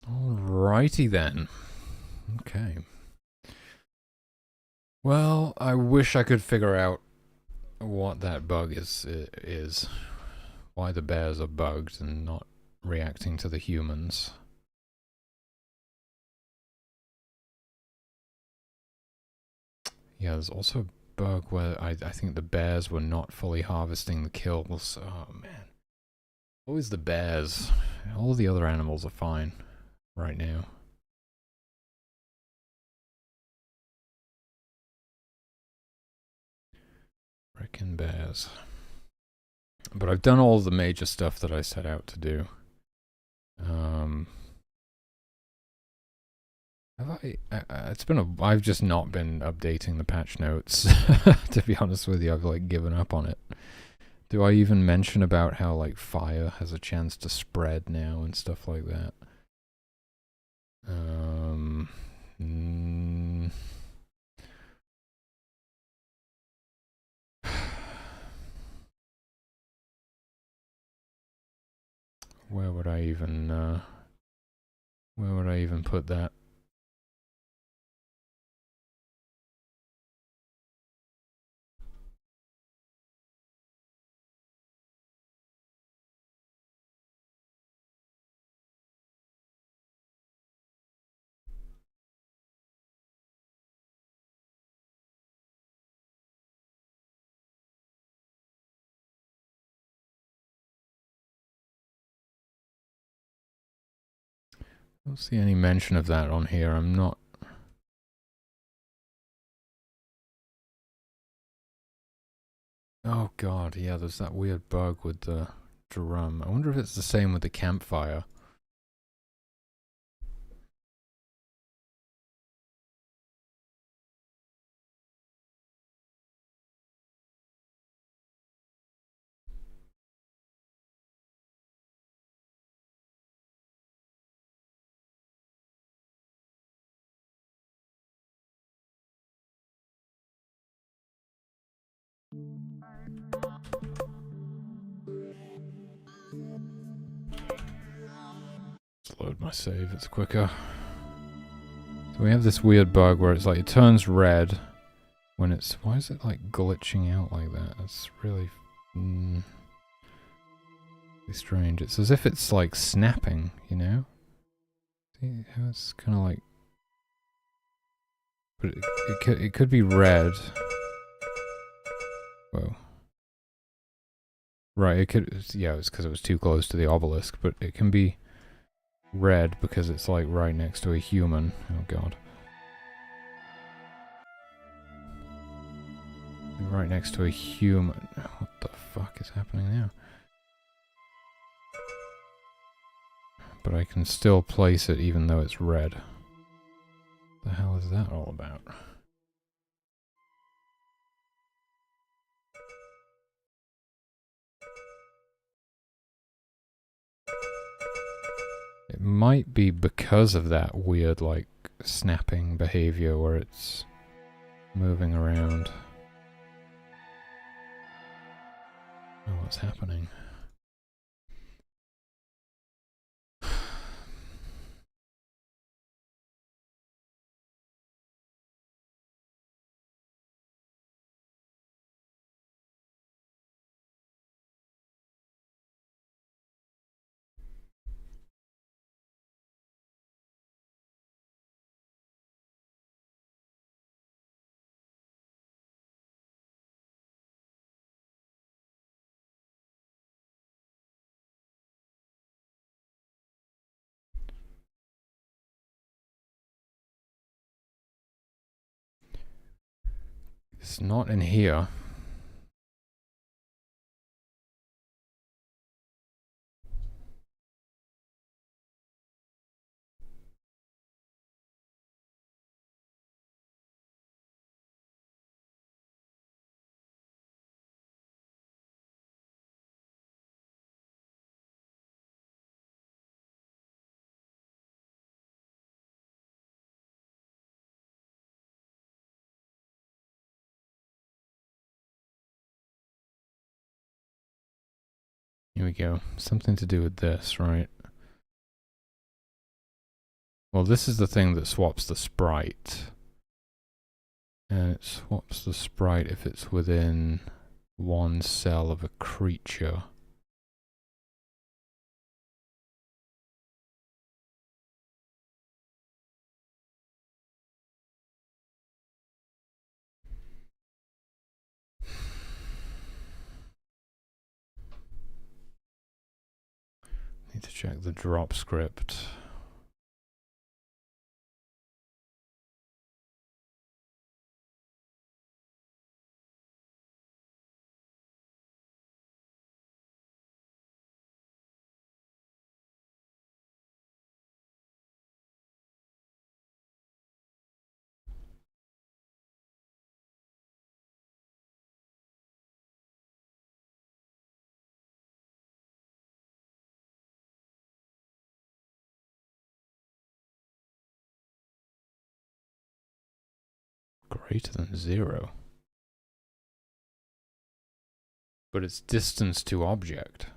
Alrighty then. Okay. Well, I wish I could figure out what that bug is. Why the bears are bugged and not reacting to the humans. Yeah, there's also a bug where I think the bears were not fully harvesting the kills. Oh man. Always the bears. All the other animals are fine right now. Frickin' bears. But I've done all the major stuff that I set out to do. I've just not been updating the patch notes. To be honest with you, I've like given up on it. Do I even mention about how like fire has a chance to spread now and stuff like that? Where would I even put that? I don't see any mention of that on here. I'm not. Oh god, yeah, there's that weird bug with the drum. I wonder if it's the same with the campfire. Let's load my save, it's quicker. So we have this weird bug where it's like it turns red when it's... Why is it like glitching out like that? That's really... strange. It's as if it's like snapping, you know? See how it's kind of like... But it could be red. Whoa. Right, it could... Yeah, it's because it was too close to the obelisk, but it can be red because it's like right next to a human. Oh god. Right next to a human. What the fuck is happening now? But I can still place it even though it's red. The hell is that all about? It might be because of that weird, like, snapping behavior where it's moving around. Oh, what's happening? It's not in here. Here we go. Something to do with this, right? Well, this is the thing that swaps the sprite. And it swaps the sprite if it's within one cell of a creature. Need to check the drop script. Greater than 0. But it's distance to object.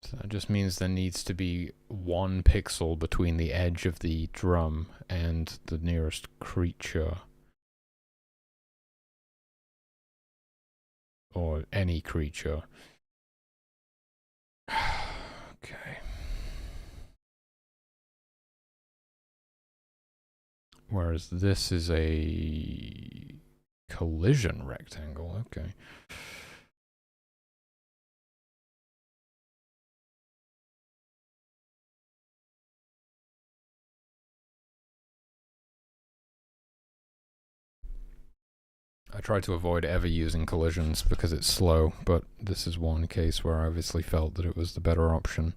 So that just means there needs to be 1 pixel between the edge of the drum and the nearest creature. Or any creature. Okay. Whereas this is a collision rectangle. Okay. I try to avoid ever using collisions because it's slow, but this is one case where I obviously felt that it was the better option.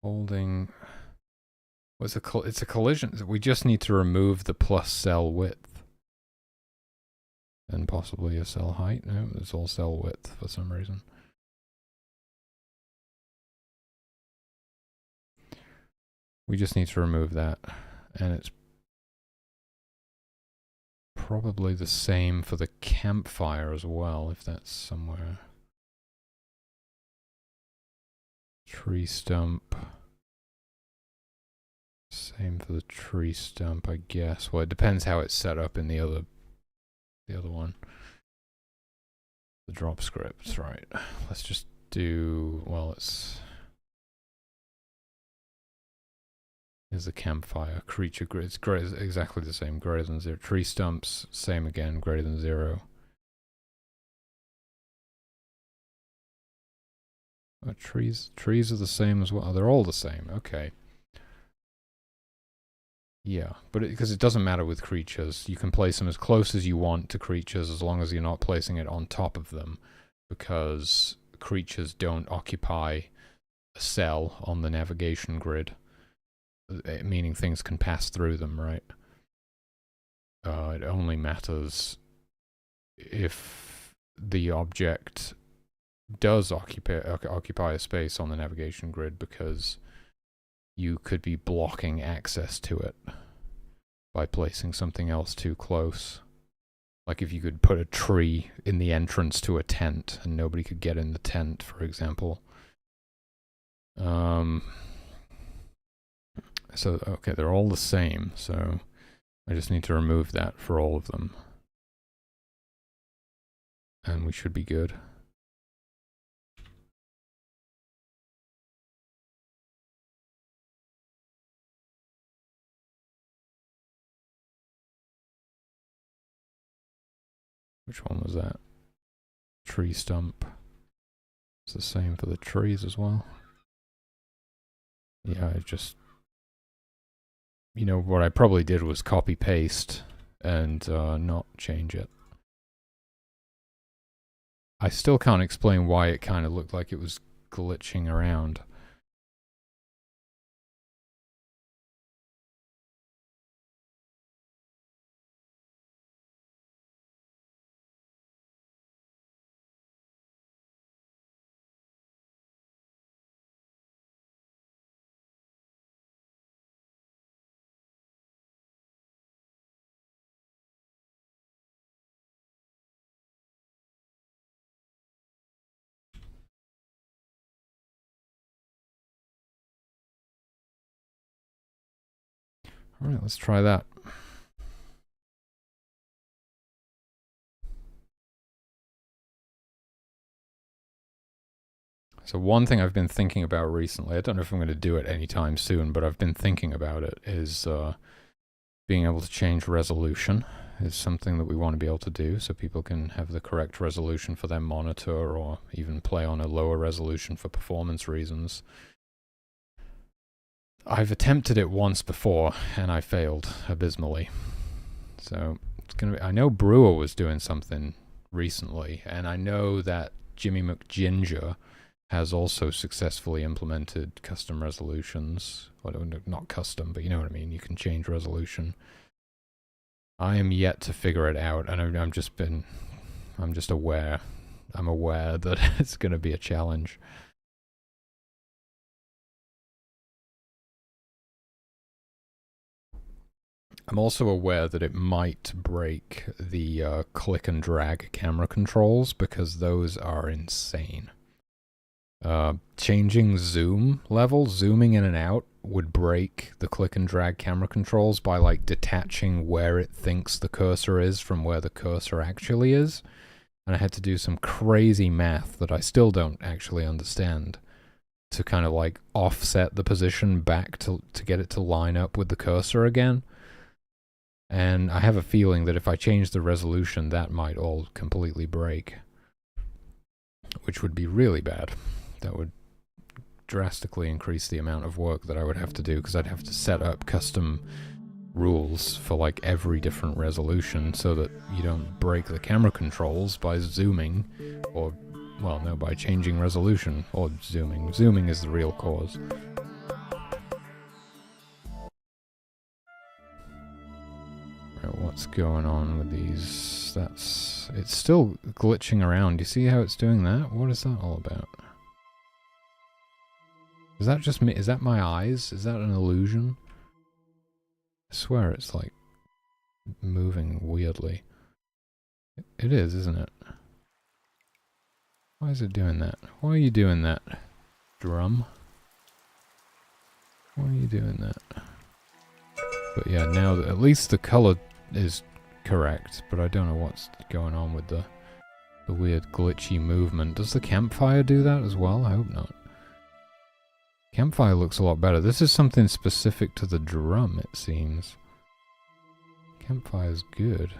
Holding... Well, it's a collision. We just need to remove the plus cell width. And possibly a cell height. No, it's all cell width for some reason. We just need to remove that. And it's probably the same for the campfire as well, if that's somewhere. Tree stump. Same for the tree stump, I guess. Well, it depends how it's set up in the other one. The drop scripts, right. Let's just do, well, here's the campfire. Creature grid, it's exactly the same, greater than 0. Tree stumps, same again, greater than 0. Trees are the same as well. Oh, they're all the same, okay. Yeah, but because it doesn't matter with creatures. You can place them as close as you want to creatures as long as you're not placing it on top of them, because creatures don't occupy a cell on the navigation grid, meaning things can pass through them, right? It only matters if the object does occupy a space on the navigation grid, because you could be blocking access to it by placing something else too close. Like if you could put a tree in the entrance to a tent and nobody could get in the tent, for example. So, okay, they're all the same, so I just need to remove that for all of them. And we should be good. Which one was that? Tree stump. It's the same for the trees as well. Yeah, I just... You know, what I probably did was copy paste and not change it. I still can't explain why it kind of looked like it was glitching around. Alright, let's try that. So one thing I've been thinking about recently, I don't know if I'm going to do it anytime soon, but I've been thinking about it, is being able to change resolution is something that we want to be able to do so people can have the correct resolution for their monitor, or even play on a lower resolution for performance reasons. I've attempted it once before and I failed abysmally. So it's gonna be, I know Brewer was doing something recently, and I know that Jimmy McGinger has also successfully implemented custom resolutions. Well, not custom, but you know what I mean. You can change resolution. I am yet to figure it out, and I'm just aware. I'm aware that it's going to be a challenge. I'm also aware that it might break the click and drag camera controls, because those are insane. Changing zoom level, zooming in and out, would break the click and drag camera controls by like detaching where it thinks the cursor is from where the cursor actually is. And I had to do some crazy math that I still don't actually understand to kind of like offset the position back to get it to line up with the cursor again. And I have a feeling that if I change the resolution, that might all completely break. Which would be really bad. That would drastically increase the amount of work that I would have to do, because I'd have to set up custom rules for like every different resolution so that you don't break the camera controls by zooming, or, well, no, by changing resolution, or zooming. Zooming is the real cause. Right, what's going on with these? It's still glitching around. Do you see how it's doing that? What is that all about? Is that just me? Is that my eyes? Is that an illusion? I swear it's like moving weirdly. It is, isn't it? Why is it doing that? Why are you doing that, drum? Why are you doing that? But yeah, now that at least the color is correct, but I don't know what's going on with the weird glitchy movement. Does the campfire do that as well? I hope not. Campfire looks a lot better. This is something specific to the drum, it seems. Campfire's good.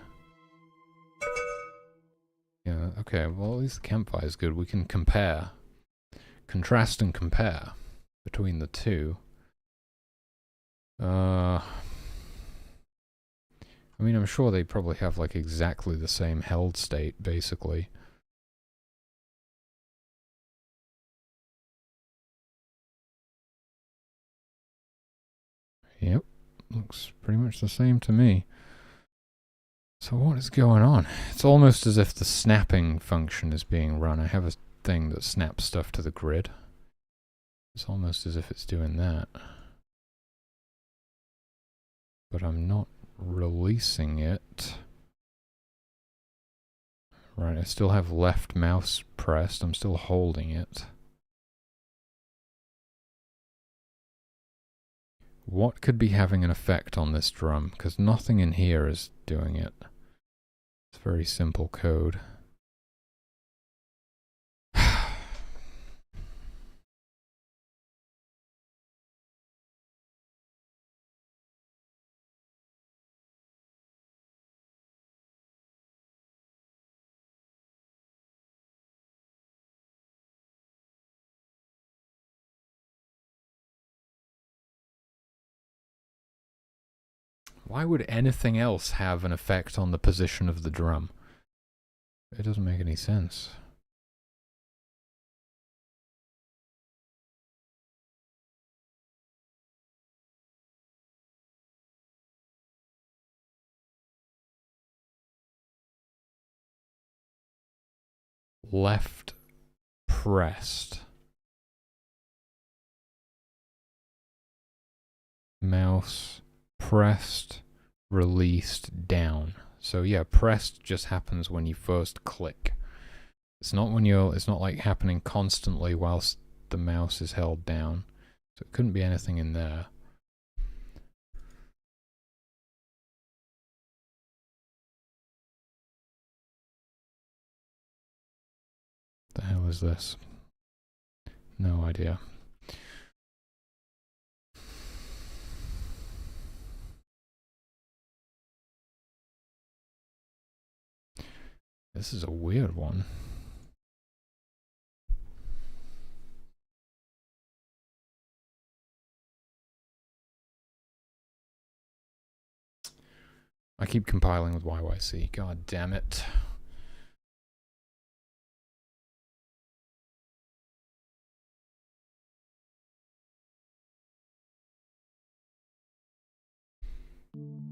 Yeah, okay, well at least the campfire's good. We can compare. Contrast and compare between the two. I mean, I'm sure they probably have like exactly the same held state, basically. Yep, looks pretty much the same to me. So what is going on? It's almost as if the snapping function is being run. I have a thing that snaps stuff to the grid. It's almost as if it's doing that. But I'm not releasing it. Right, I still have left mouse pressed. I'm still holding it. What could be having an effect on this drum? Because nothing in here is doing it. It's very simple code. Why would anything else have an effect on the position of the drum? It doesn't make any sense. Left pressed. Mouse pressed, released, down. So yeah, pressed just happens when you first click. It's not when you're, it's not like happening constantly whilst the mouse is held down. So it couldn't be anything in there. The hell is this? No idea. This is a weird one. I keep compiling with YYC. God damn it.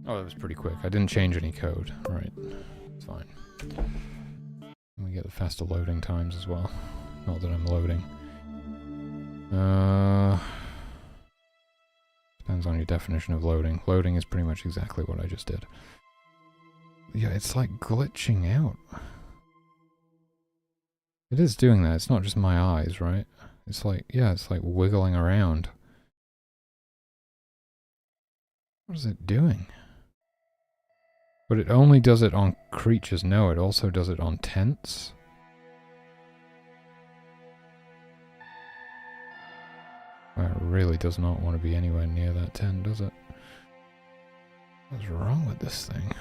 Oh, that was pretty quick. I didn't change any code. Right. It's fine. And we get the faster loading times as well. Not that I'm loading. Depends on your definition of loading. Loading is pretty much exactly what I just did. Yeah, it's like glitching out. It is doing that. It's not just my eyes, right? It's like, yeah, it's like wiggling around. What is it doing? But it only does it on creatures. No, it also does it on tents. Well, it really does not want to be anywhere near that tent, does it? What's wrong with this thing?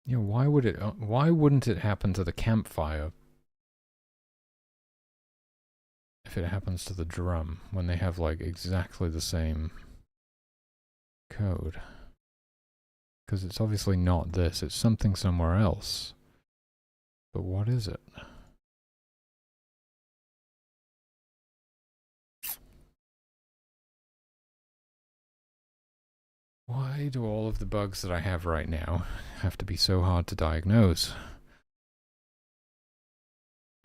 Yeah, why would it? Why wouldn't it happen to the campfire if it happens to the drum when they have like exactly the same code? Because it's obviously not this. It's something somewhere else. But what is it? Why do all of the bugs that I have right now have to be so hard to diagnose?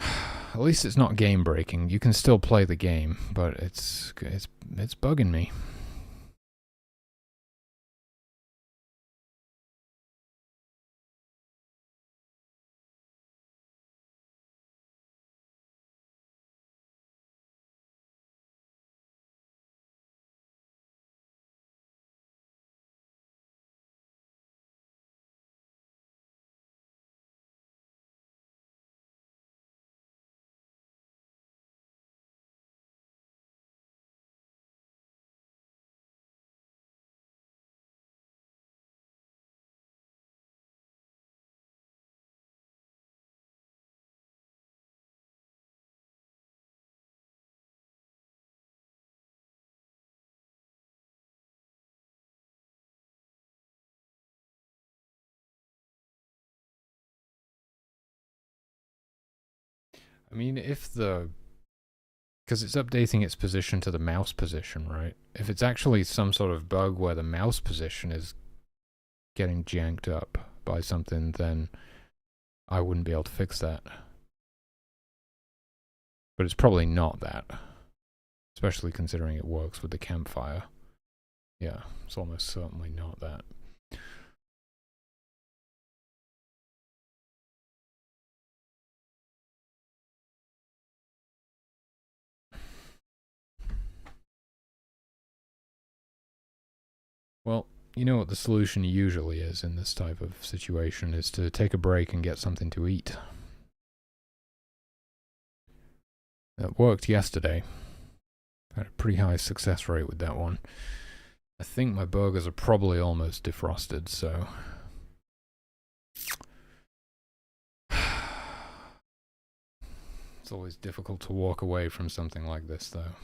At least it's not game breaking. You can still play the game, but it's bugging me. I mean, if the... Because it's updating its position to the mouse position, right? If it's actually some sort of bug where the mouse position is getting janked up by something, then I wouldn't be able to fix that. But it's probably not that. Especially considering it works with the campfire. Yeah, it's almost certainly not that. Well, you know what the solution usually is in this type of situation is to take a break and get something to eat. That worked yesterday. Had a pretty high success rate with that one. I think my burgers are probably almost defrosted, so... It's always difficult to walk away from something like this, though.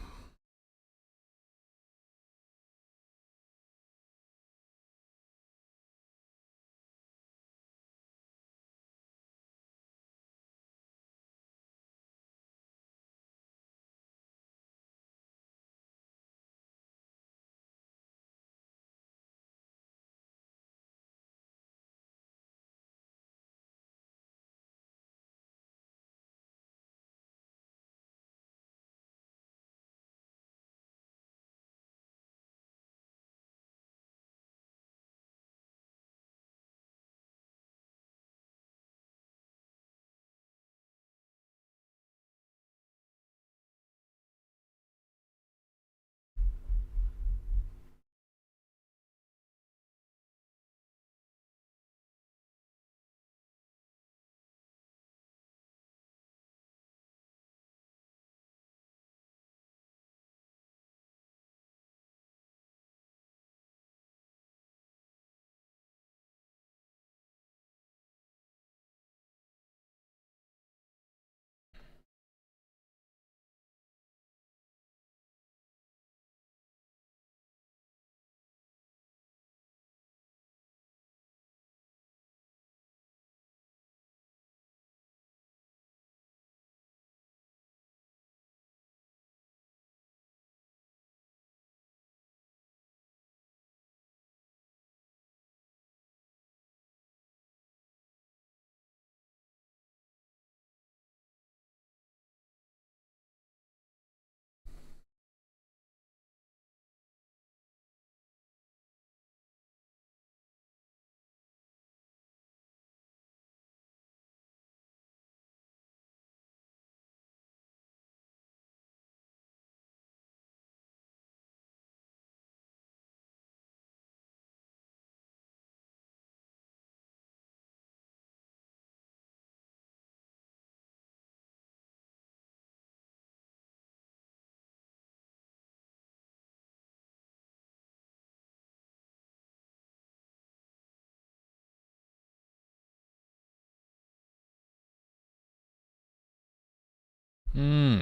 Hmm.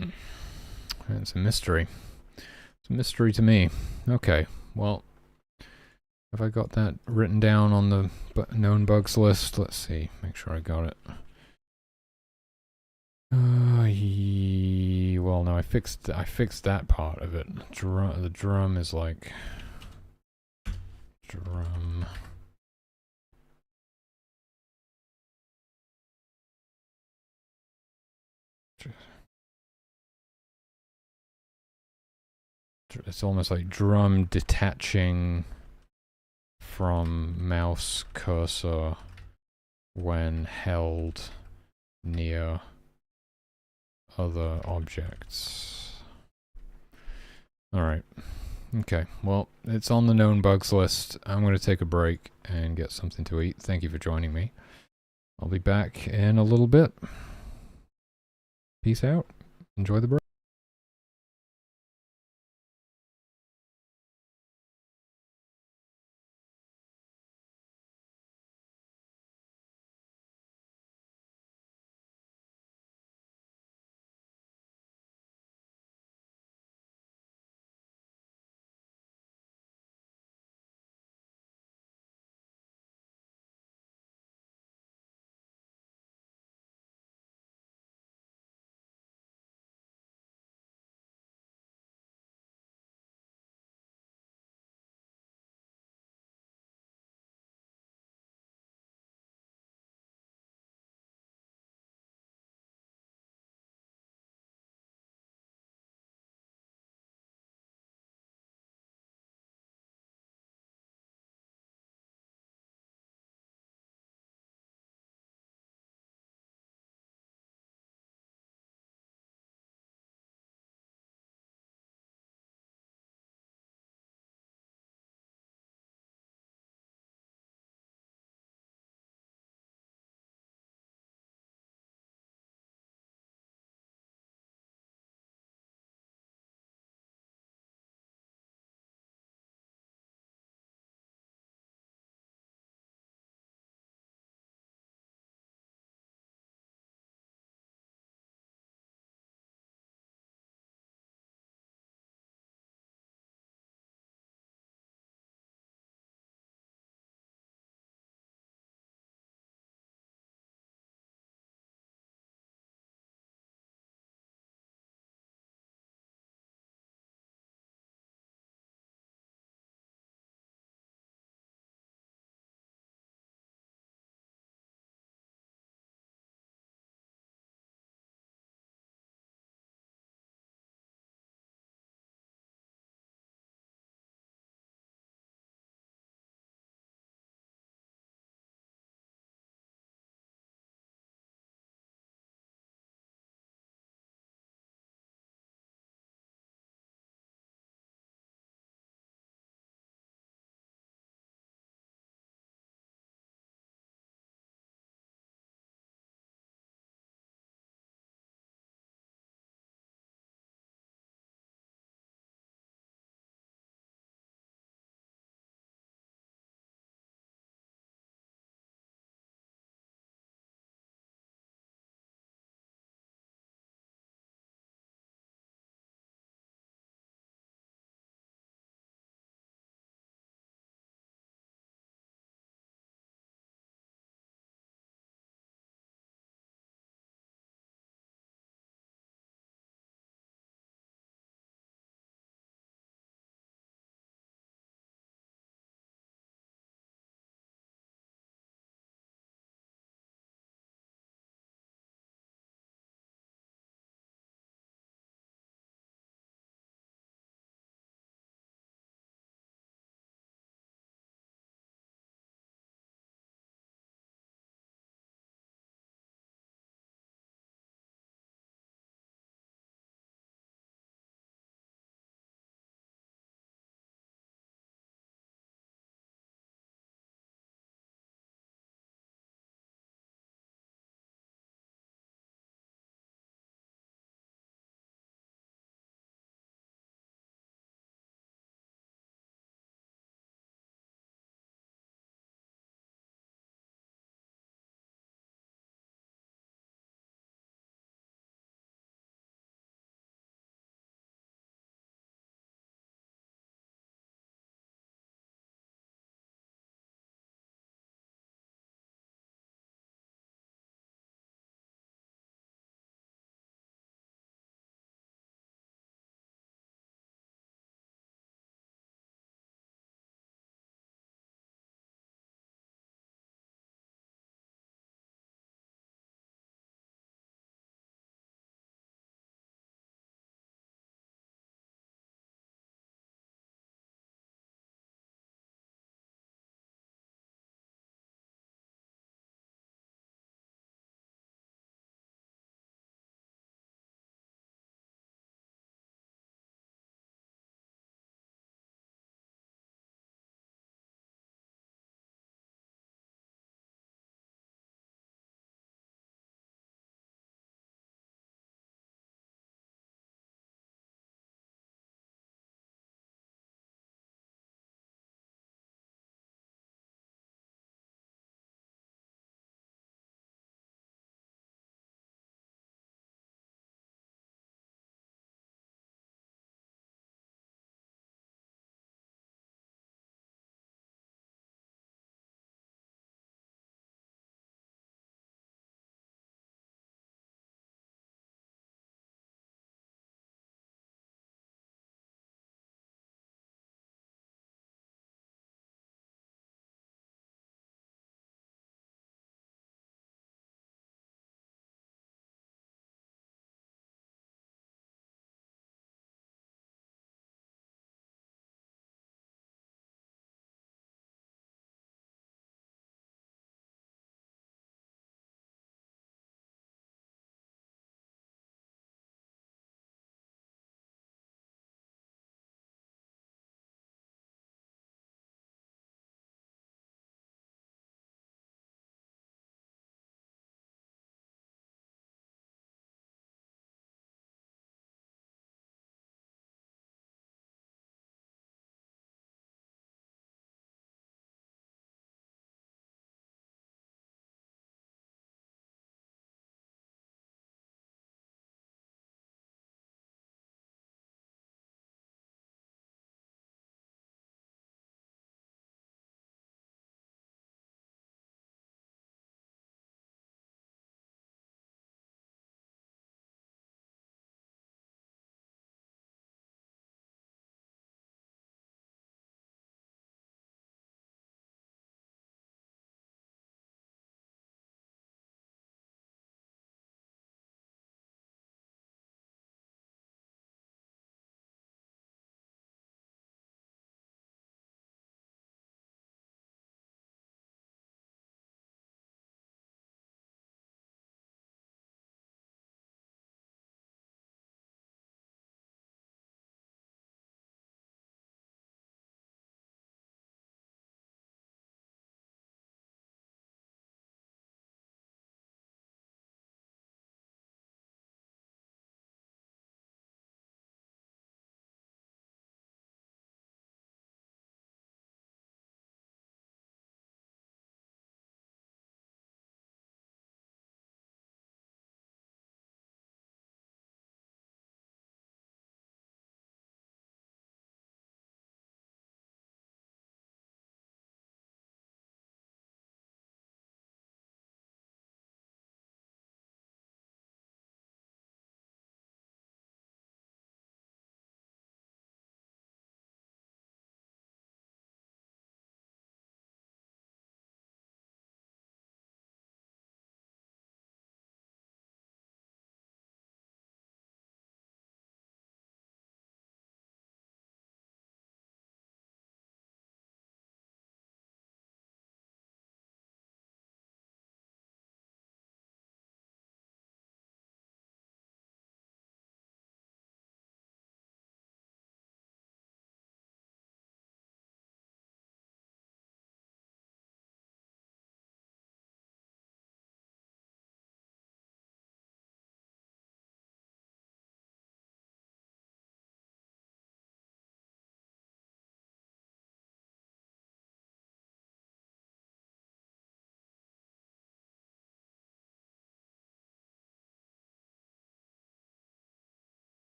It's a mystery. It's a mystery to me. Okay, well, have I got that written down on the known bugs list? Let's see. Make sure I got it. Well, no, I fixed that part of it. The drum is like drum. It's almost like drum detaching from mouse cursor when held near other objects. Alright. Okay, well, it's on the known bugs list. I'm going to take a break and get something to eat. Thank you for joining me. I'll be back in a little bit. Peace out. Enjoy the break.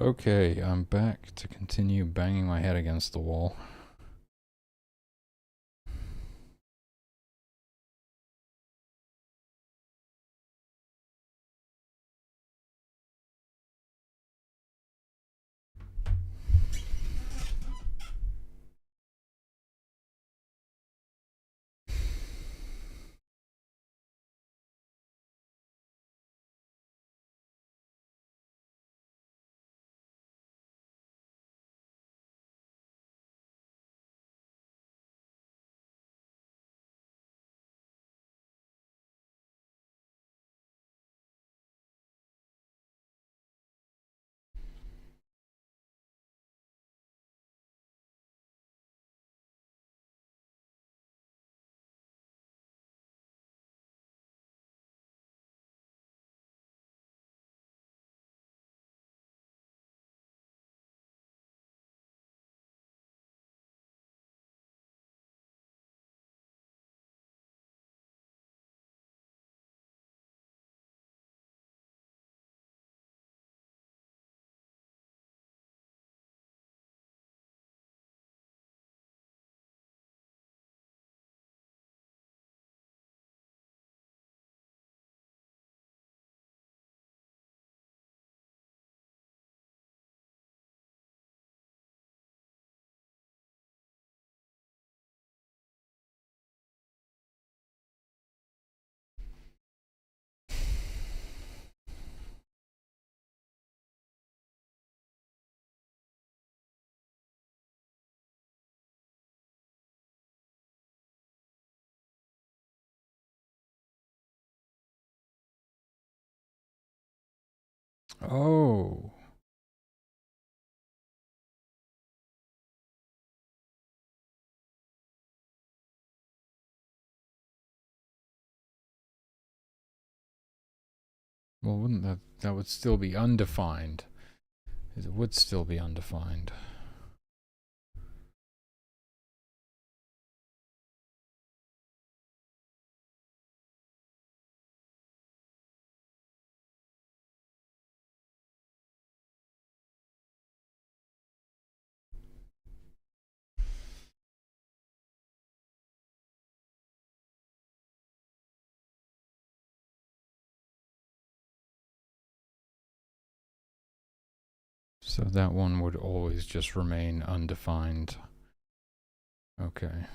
Okay, I'm back to continue banging my head against the wall. Oh. Well, wouldn't that would still be undefined? It would still be undefined. So that one would always just remain undefined. Okay.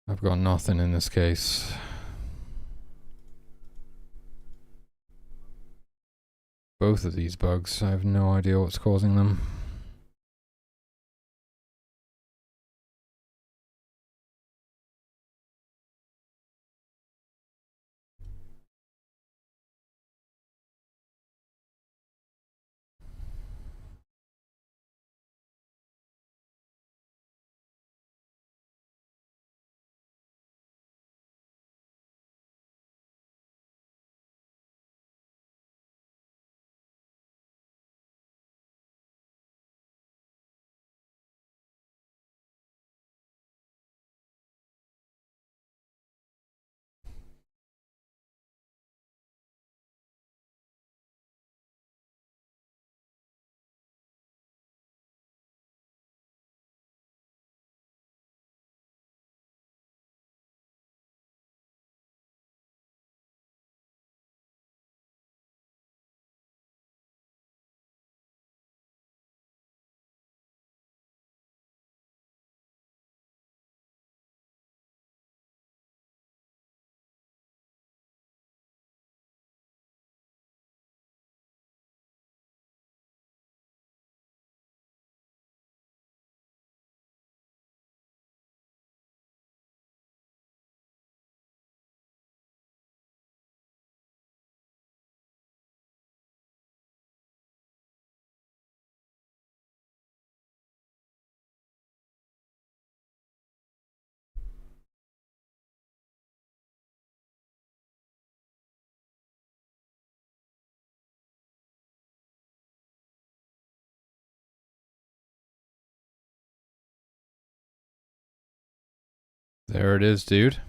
I've got nothing in this case. Both of these bugs, I have no idea what's causing them. There it is, dude.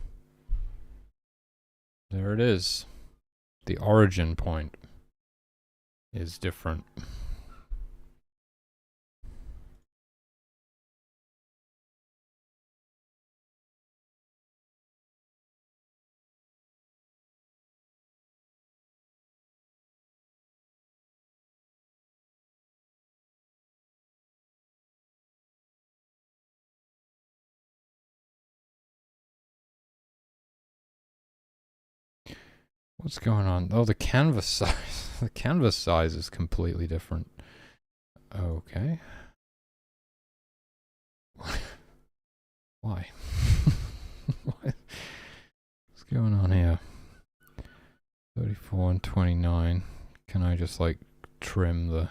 There it is. The origin point is different. What's going on? Oh, the canvas size. The canvas size is completely different. Okay. Why? What's going on here? 34 and 29. Can I just like trim the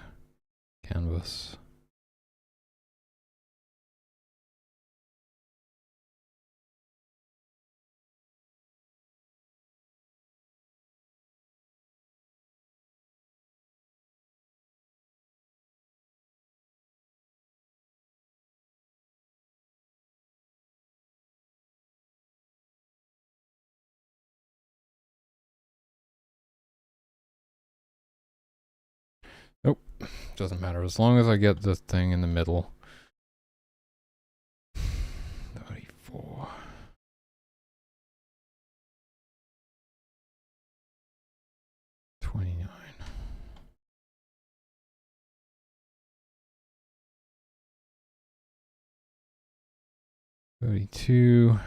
canvas? Nope. Doesn't matter. As long as I get the thing in the middle. 34. 29. 32.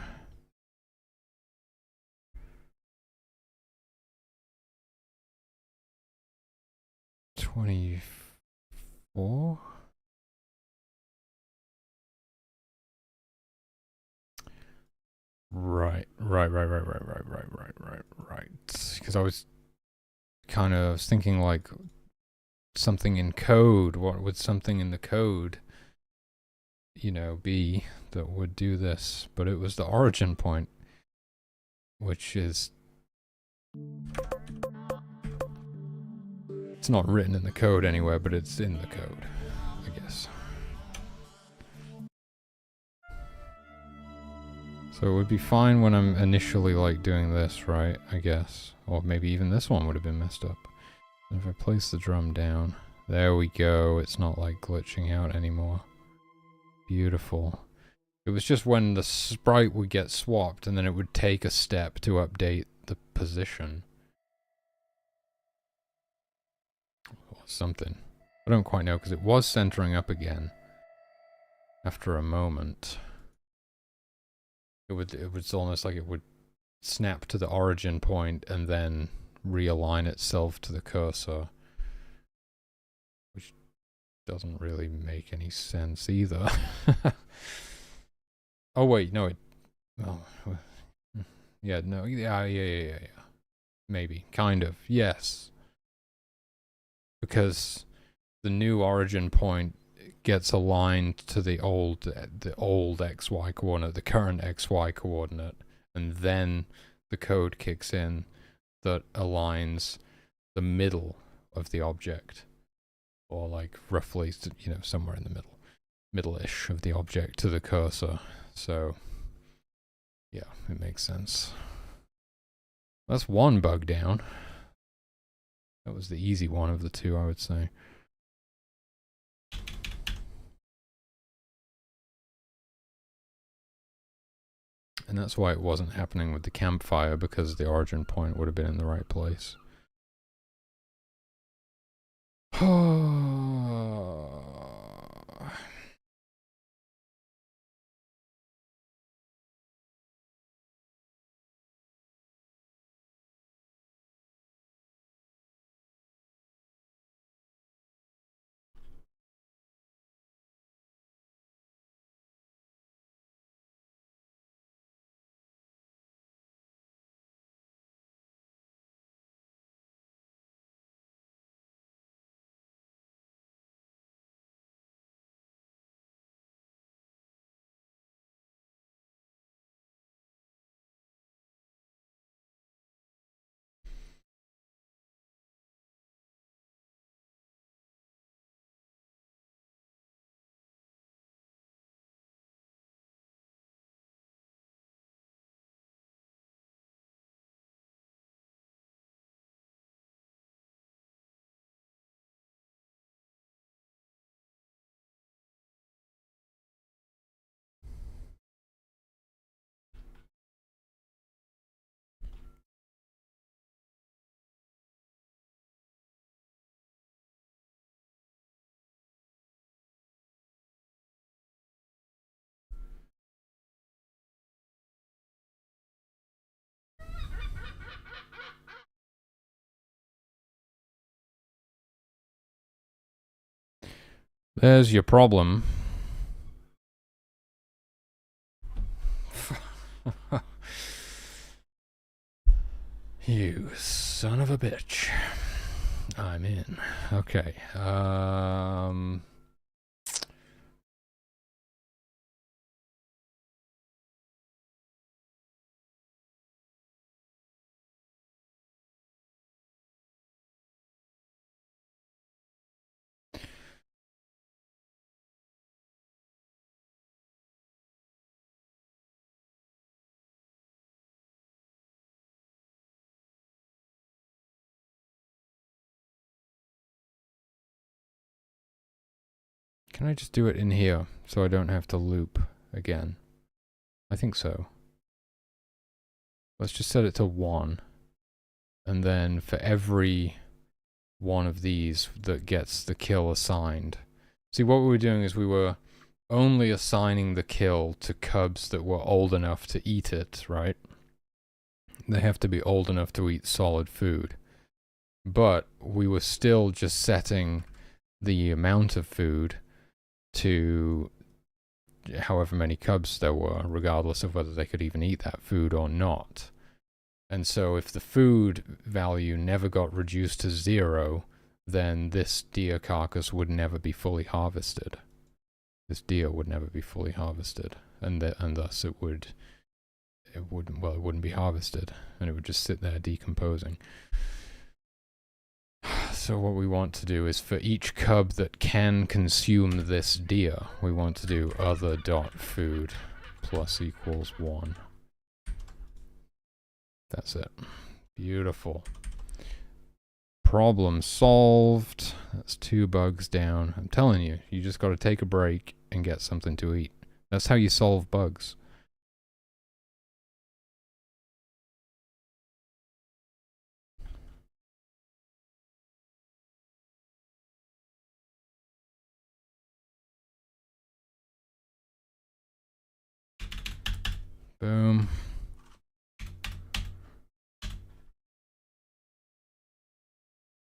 24. Right. Because I was kind of thinking like something in code. What would something in the code, you know, be that would do this? But it was the origin point, which is, it's not written in the code anywhere, but it's in the code, I guess. So it would be fine when I'm initially like doing this, right? I guess. Or maybe even this one would have been messed up. And if I place the drum down, there we go. It's not like glitching out anymore. Beautiful. It was just when the sprite would get swapped and then it would take a step to update the position. Or something. I don't quite know because it was centering up again after a moment. it was almost like it would snap to the origin point and then realign itself to the cursor, which doesn't really make any sense either. Oh wait, no, oh, yeah, no, yeah. Maybe, kind of, yes. Because the new origin point gets aligned to the old XY coordinate, the current XY coordinate, and then the code kicks in that aligns the middle of the object, or like roughly, you know, somewhere in the middle-ish of the object to the cursor. So yeah, it makes sense. That's one bug down. That was the easy one of the two, I would say. And that's why it wasn't happening with the campfire, because the origin point would have been in the right place. There's your problem. You son of a bitch. I'm in. Okay. Can I just do it in here so I don't have to loop again? I think so. Let's just set it to 1. And then for every one of these that gets the kill assigned. See, what we were doing is we were only assigning the kill to cubs that were old enough to eat it, right? They have to be old enough to eat solid food. But we were still just setting the amount of food to however many cubs there were, regardless of whether they could even eat that food or not. And so if the food value never got reduced to 0, then this deer carcass would never be fully harvested. This deer would never be fully harvested, and thus it wouldn't be harvested, and it would just sit there decomposing. So what we want to do is for each cub that can consume this deer, we want to do other.food plus equals 1. That's it. Beautiful. Problem solved. That's 2 bugs down. I'm telling you, you just got to take a break and get something to eat. That's how you solve bugs. Boom.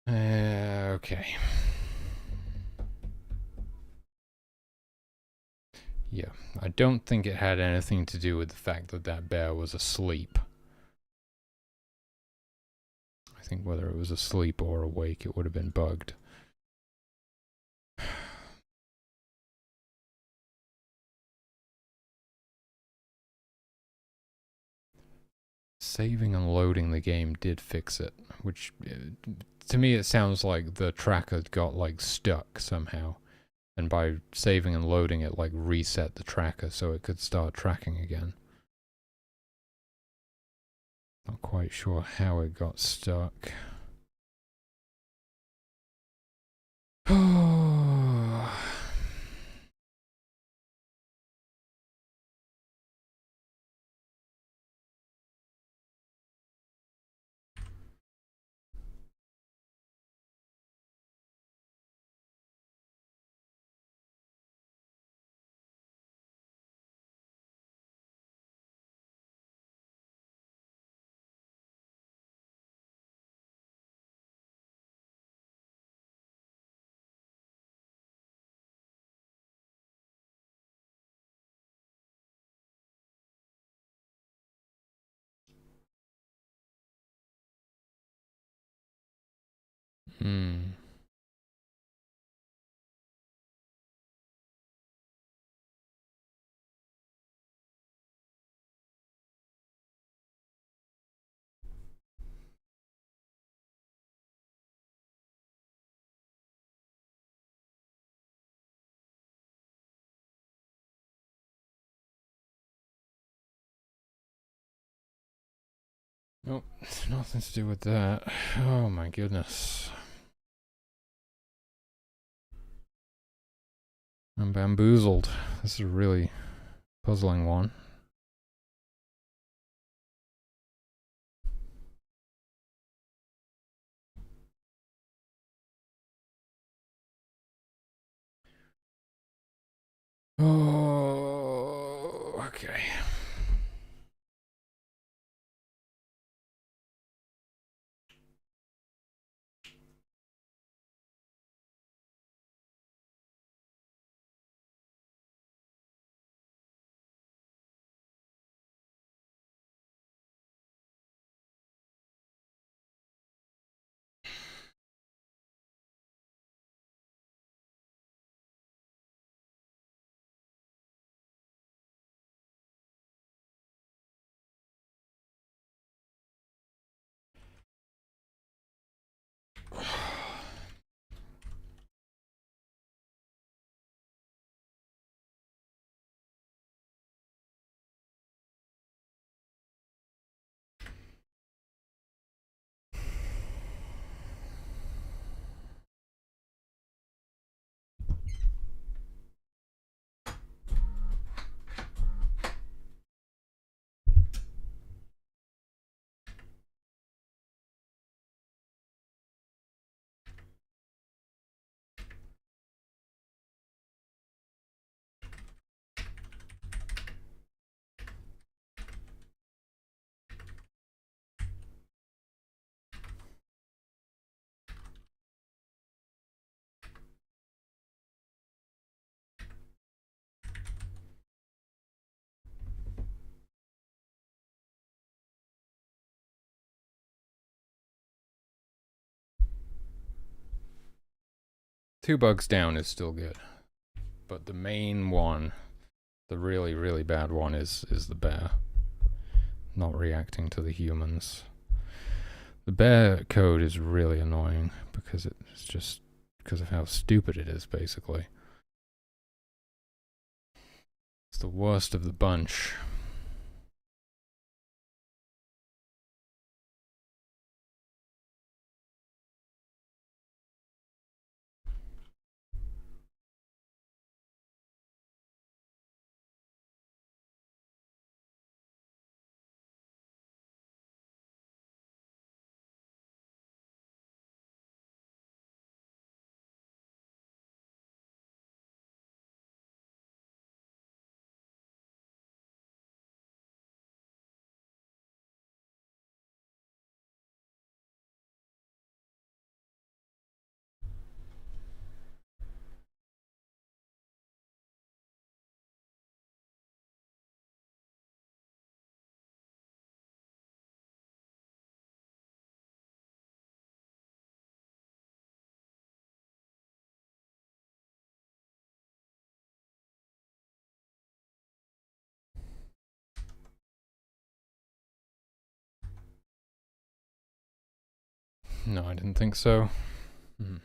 Okay. Yeah, I don't think it had anything to do with the fact that that bear was asleep. I think whether it was asleep or awake, it would have been bugged. Saving and loading the game did fix it, which to me it sounds like the tracker got like stuck somehow, and by saving and loading it like reset the tracker so it could start tracking again. Not quite sure how it got stuck. Hmm. Nope, nothing to do with that. Oh my goodness. I'm bamboozled. This is a really puzzling one. Oh, okay. Two bugs down is still good. But the main one, the really, really bad one, is the bear. Not reacting to the humans. The bear code is really annoying because it's just because of how stupid it is, basically. It's the worst of the bunch. No, I didn't think so. Hmm.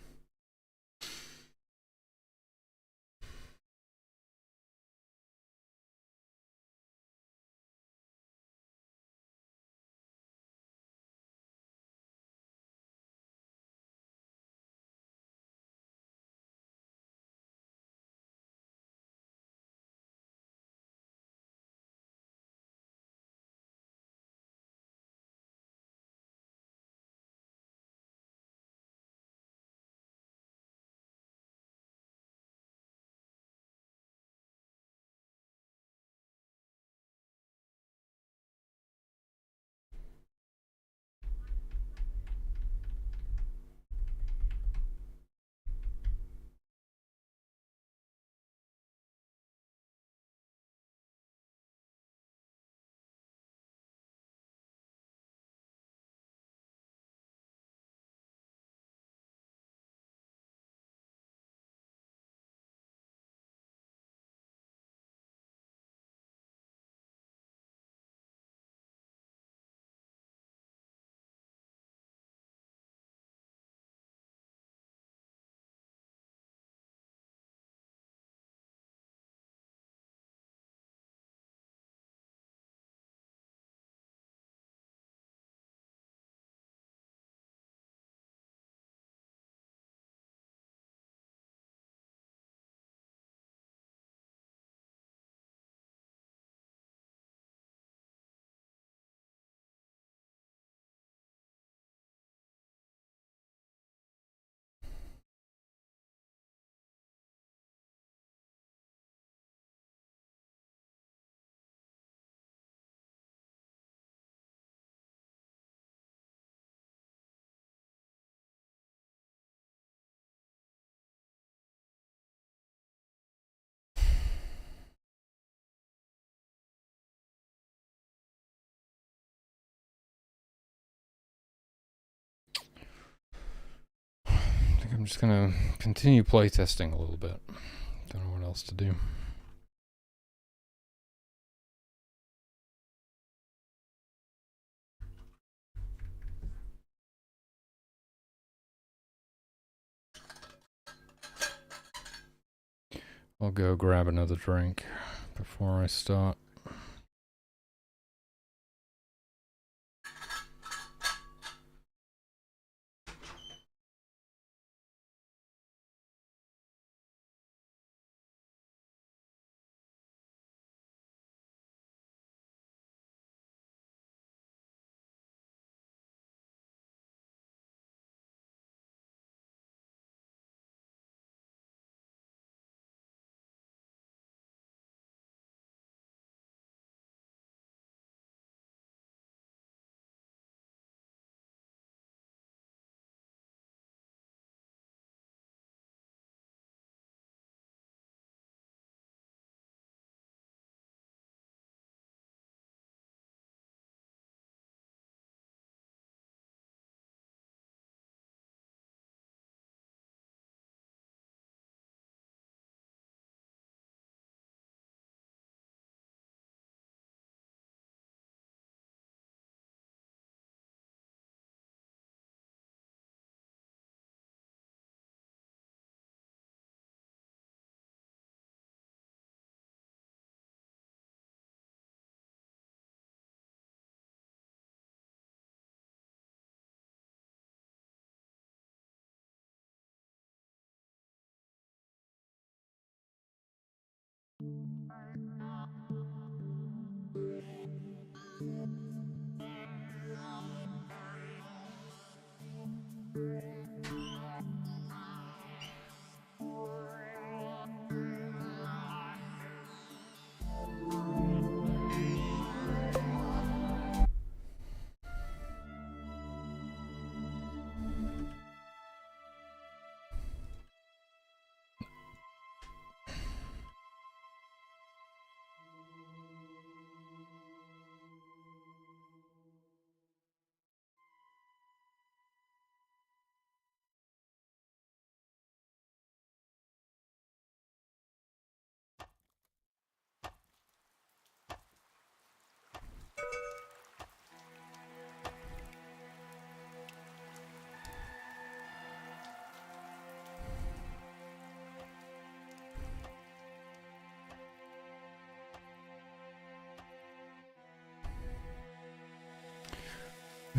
I think I'm just gonna continue playtesting a little bit. Don't know what else to do. I'll go grab another drink before I start.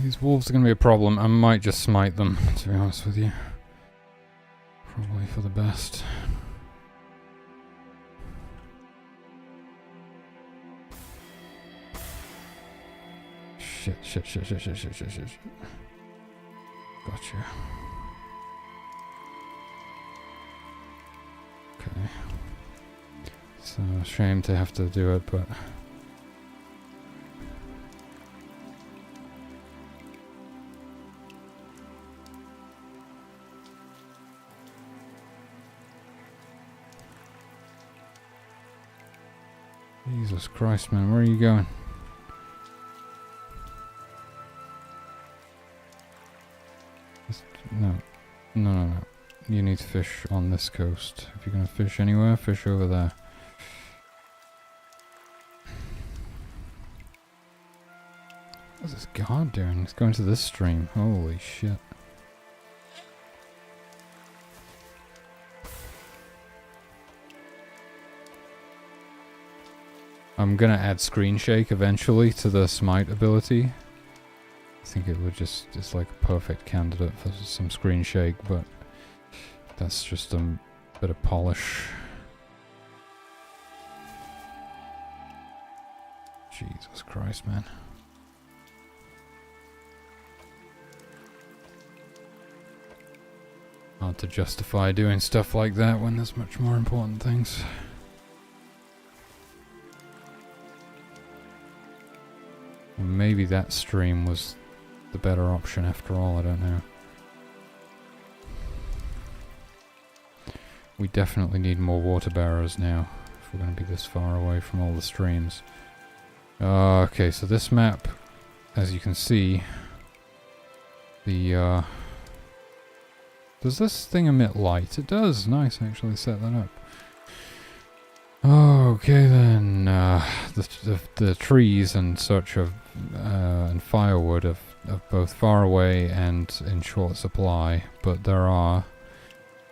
These wolves are going to be a problem. I might just smite them, to be honest with you. Probably for the best. Shit. Gotcha. Okay. It's a shame to have to do it, but... Jesus Christ, man, where are you going? No. You need to fish on this coast. If you're going to fish anywhere, fish over there. What's this guard doing? He's going to this stream. Holy shit. I'm gonna add screen shake eventually to the smite ability. I think it would just, it's like a perfect candidate for some screen shake, but that's just a bit of polish. Jesus Christ, man. Hard to justify doing stuff like that when there's much more important things. Maybe that stream was the better option after all, I don't know. We definitely need more water bearers now, if we're going to be this far away from all the streams. Okay, so this map, as you can see, the, does this thing emit light? It does! Nice, actually set that up. Okay then, the trees and such of, and firewood are both far away and in short supply, but there are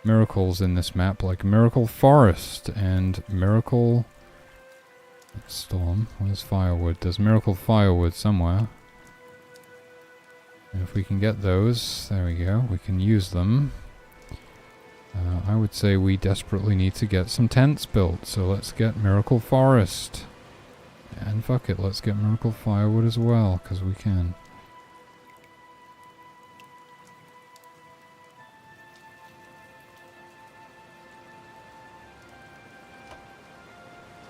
miracles in this map, like Miracle Forest and Miracle Storm. Where's firewood? There's Miracle Firewood somewhere. And if we can get those, there we go, we can use them. I would say we desperately need to get some tents built, so let's get Miracle Forest. And fuck it, let's get Miracle Firewood as well, because we can.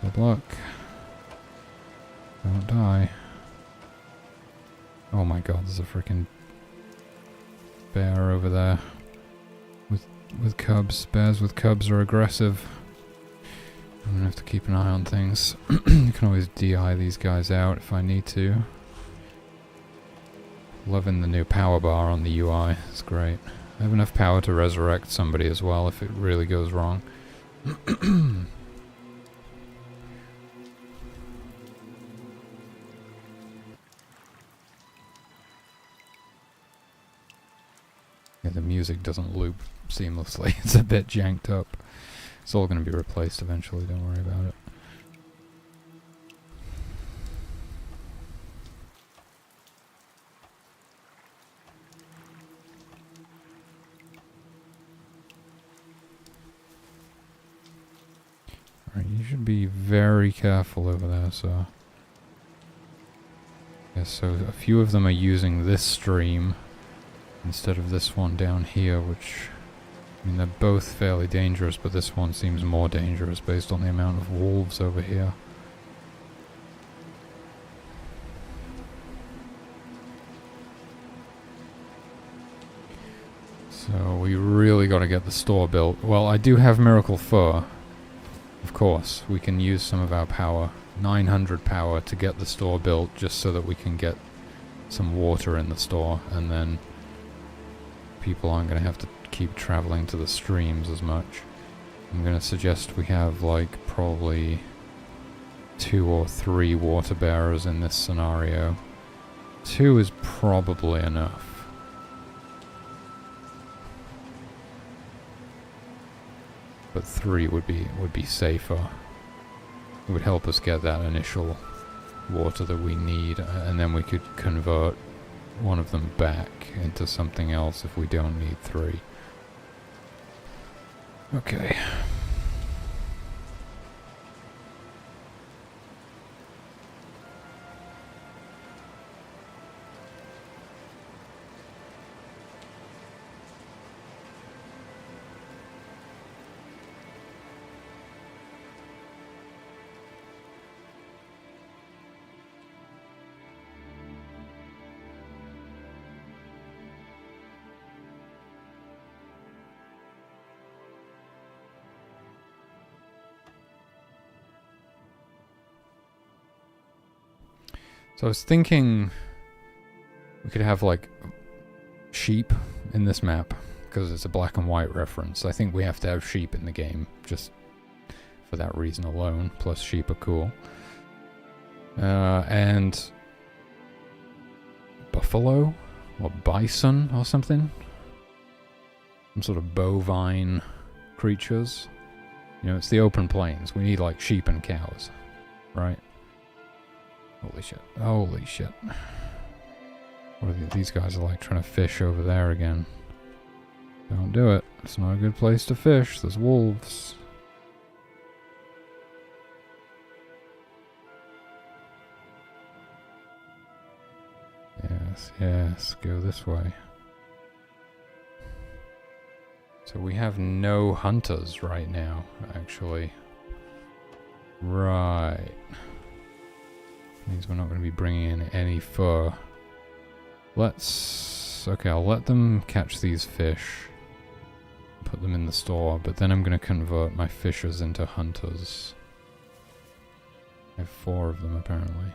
Good luck. Don't die. Oh my god, there's a freaking bear over there. With cubs. Bears with cubs are aggressive. I'm gonna have to keep an eye on things. You can always DI these guys out if I need to. Loving the new power bar on the UI. It's great. I have enough power to resurrect somebody as well if it really goes wrong. Yeah, the music doesn't loop seamlessly. It's a bit janked up. It's all going to be replaced eventually, don't worry about it. Alright, you should be very careful over there, so... Yeah, so a few of them are using this stream instead of this one down here, which... I mean, they're both fairly dangerous, but this one seems more dangerous based on the amount of wolves over here. So we really got to get the store built. Well, I do have Miracle Fur. Of course, we can use some of our power. 900 power to get the store built just so that we can get some water in the store, and then people aren't going to have to keep traveling to the streams as much. I'm going to suggest we have like probably 2 or 3 water bearers in this scenario. 2 is probably enough. But 3 would be safer. It would help us get that initial water that we need, and then we could convert one of them back into something else if we don't need 3. Okay. So I was thinking we could have like sheep in this map because it's a black and white reference. I think we have to have sheep in the game just for that reason alone. Plus sheep are cool. And buffalo or bison or something. Some sort of bovine creatures. You know, it's the open plains. We need like sheep and cows, right? Holy shit. Holy shit. What are these guys are like trying to fish over there again. Don't do it. It's not a good place to fish. There's wolves. Yes, yes. Go this way. So we have no hunters right now, actually. Right. Means we're not going to be bringing in any fur. Okay, I'll let them catch these fish. Put them in the store, but then I'm going to convert my fishers into hunters. I have 4 of them, apparently.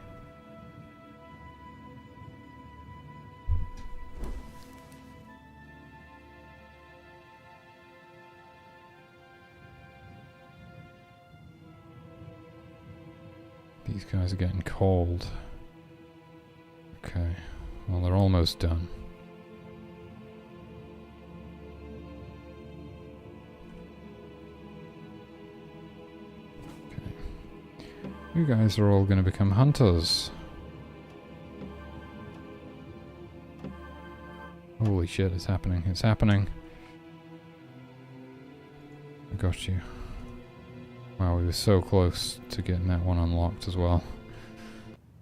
These guys are getting cold. Okay, well they're almost done. Okay. You guys are all going to become hunters. Holy shit, it's happening, it's happening. I got you. Wow, we were so close to getting that one unlocked as well.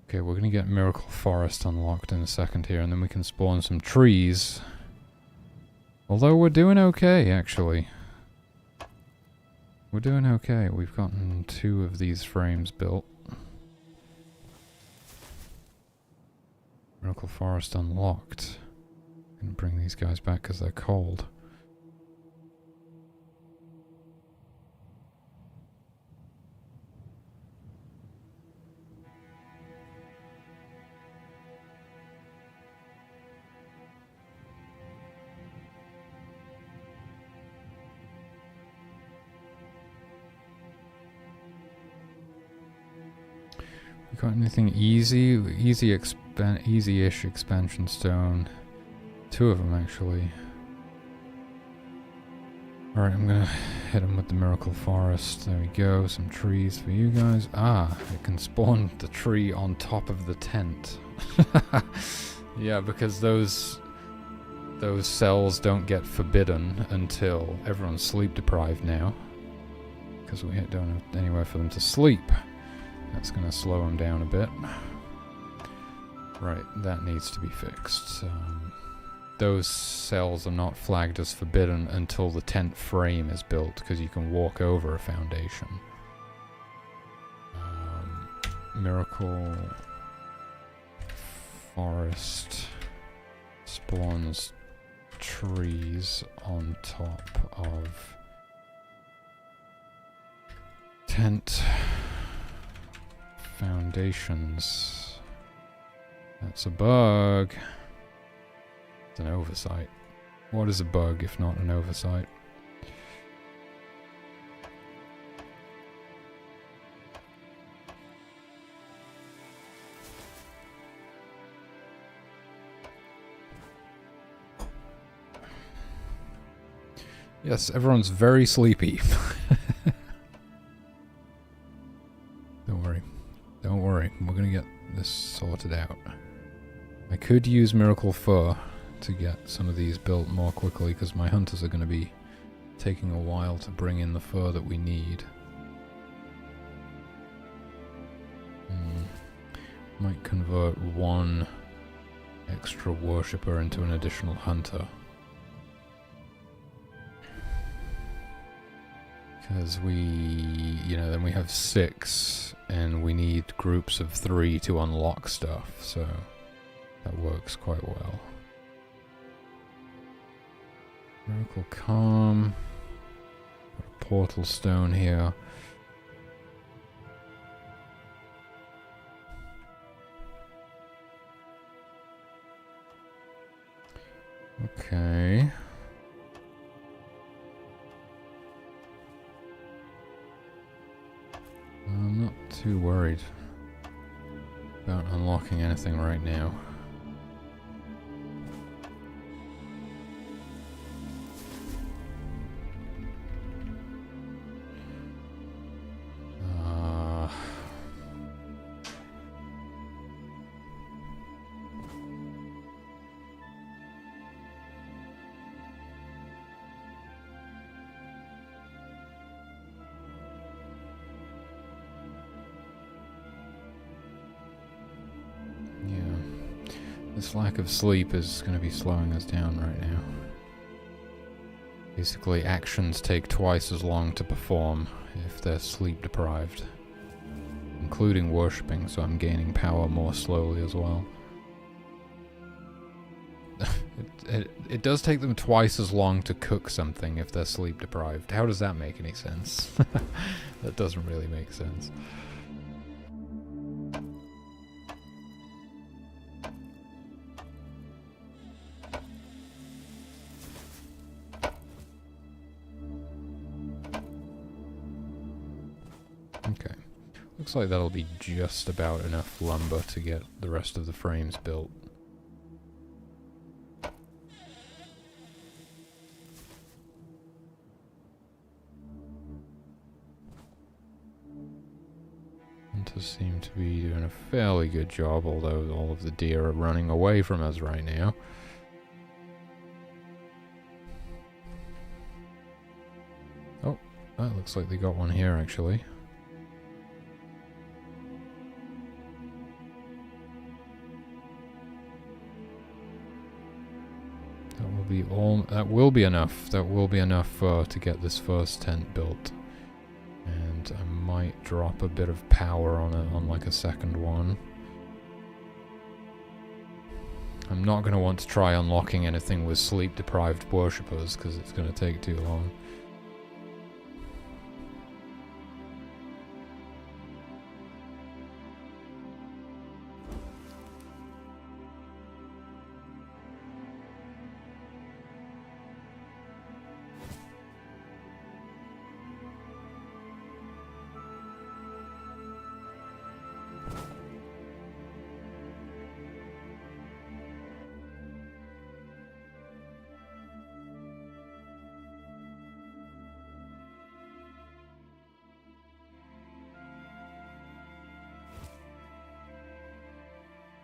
Okay, we're going to get Miracle Forest unlocked in a second here, and then we can spawn some trees. Although we're doing okay, actually. We're doing okay. We've gotten 2 of these frames built. Miracle Forest unlocked. Gonna bring these guys back because they're cold. Got anything easy? Easy-ish expansion stone. 2 of them, actually. Alright, I'm gonna hit them with the Miracle Forest. There we go. Some trees for you guys. Ah, it can spawn the tree on top of the tent. Yeah, because those cells don't get forbidden until everyone's sleep deprived now. Because we don't have anywhere for them to sleep. That's going to slow them down a bit. Right, that needs to be fixed. Those cells are not flagged as forbidden until the tent frame is built, because you can walk over a foundation. Miracle Forest spawns trees on top of tent foundations. That's a bug. It's an oversight. What is a bug if not an oversight? Yes, everyone's very sleepy. Don't worry. Don't worry. We're gonna get this sorted out. I could use Miracle Fur to get some of these built more quickly, because my hunters are going to be taking a while to bring in the fur that we need. Might convert one extra worshipper into an additional hunter. Because then we have 6, and we need groups of 3 to unlock stuff, so that works quite well. Miracle Calm. Got a portal stone here. Okay. I'm not too worried about unlocking anything right now. This lack of sleep is going to be slowing us down right now. Basically, actions take twice as long to perform if they're sleep deprived. Including worshipping, so I'm gaining power more slowly as well. It does take them twice as long to cook something if they're sleep deprived. How does that make any sense? That doesn't really make sense. Okay. Looks like that'll be just about enough lumber to get the rest of the frames built. Hunters seem to be doing a fairly good job, although all of the deer are running away from us right now. Oh, that looks like they got one here actually. That will be enough. That will be enough to get this first tent built. And I might drop a bit of power on it, on like a second one. I'm not going to want to try unlocking anything with sleep-deprived worshippers, because it's going to take too long.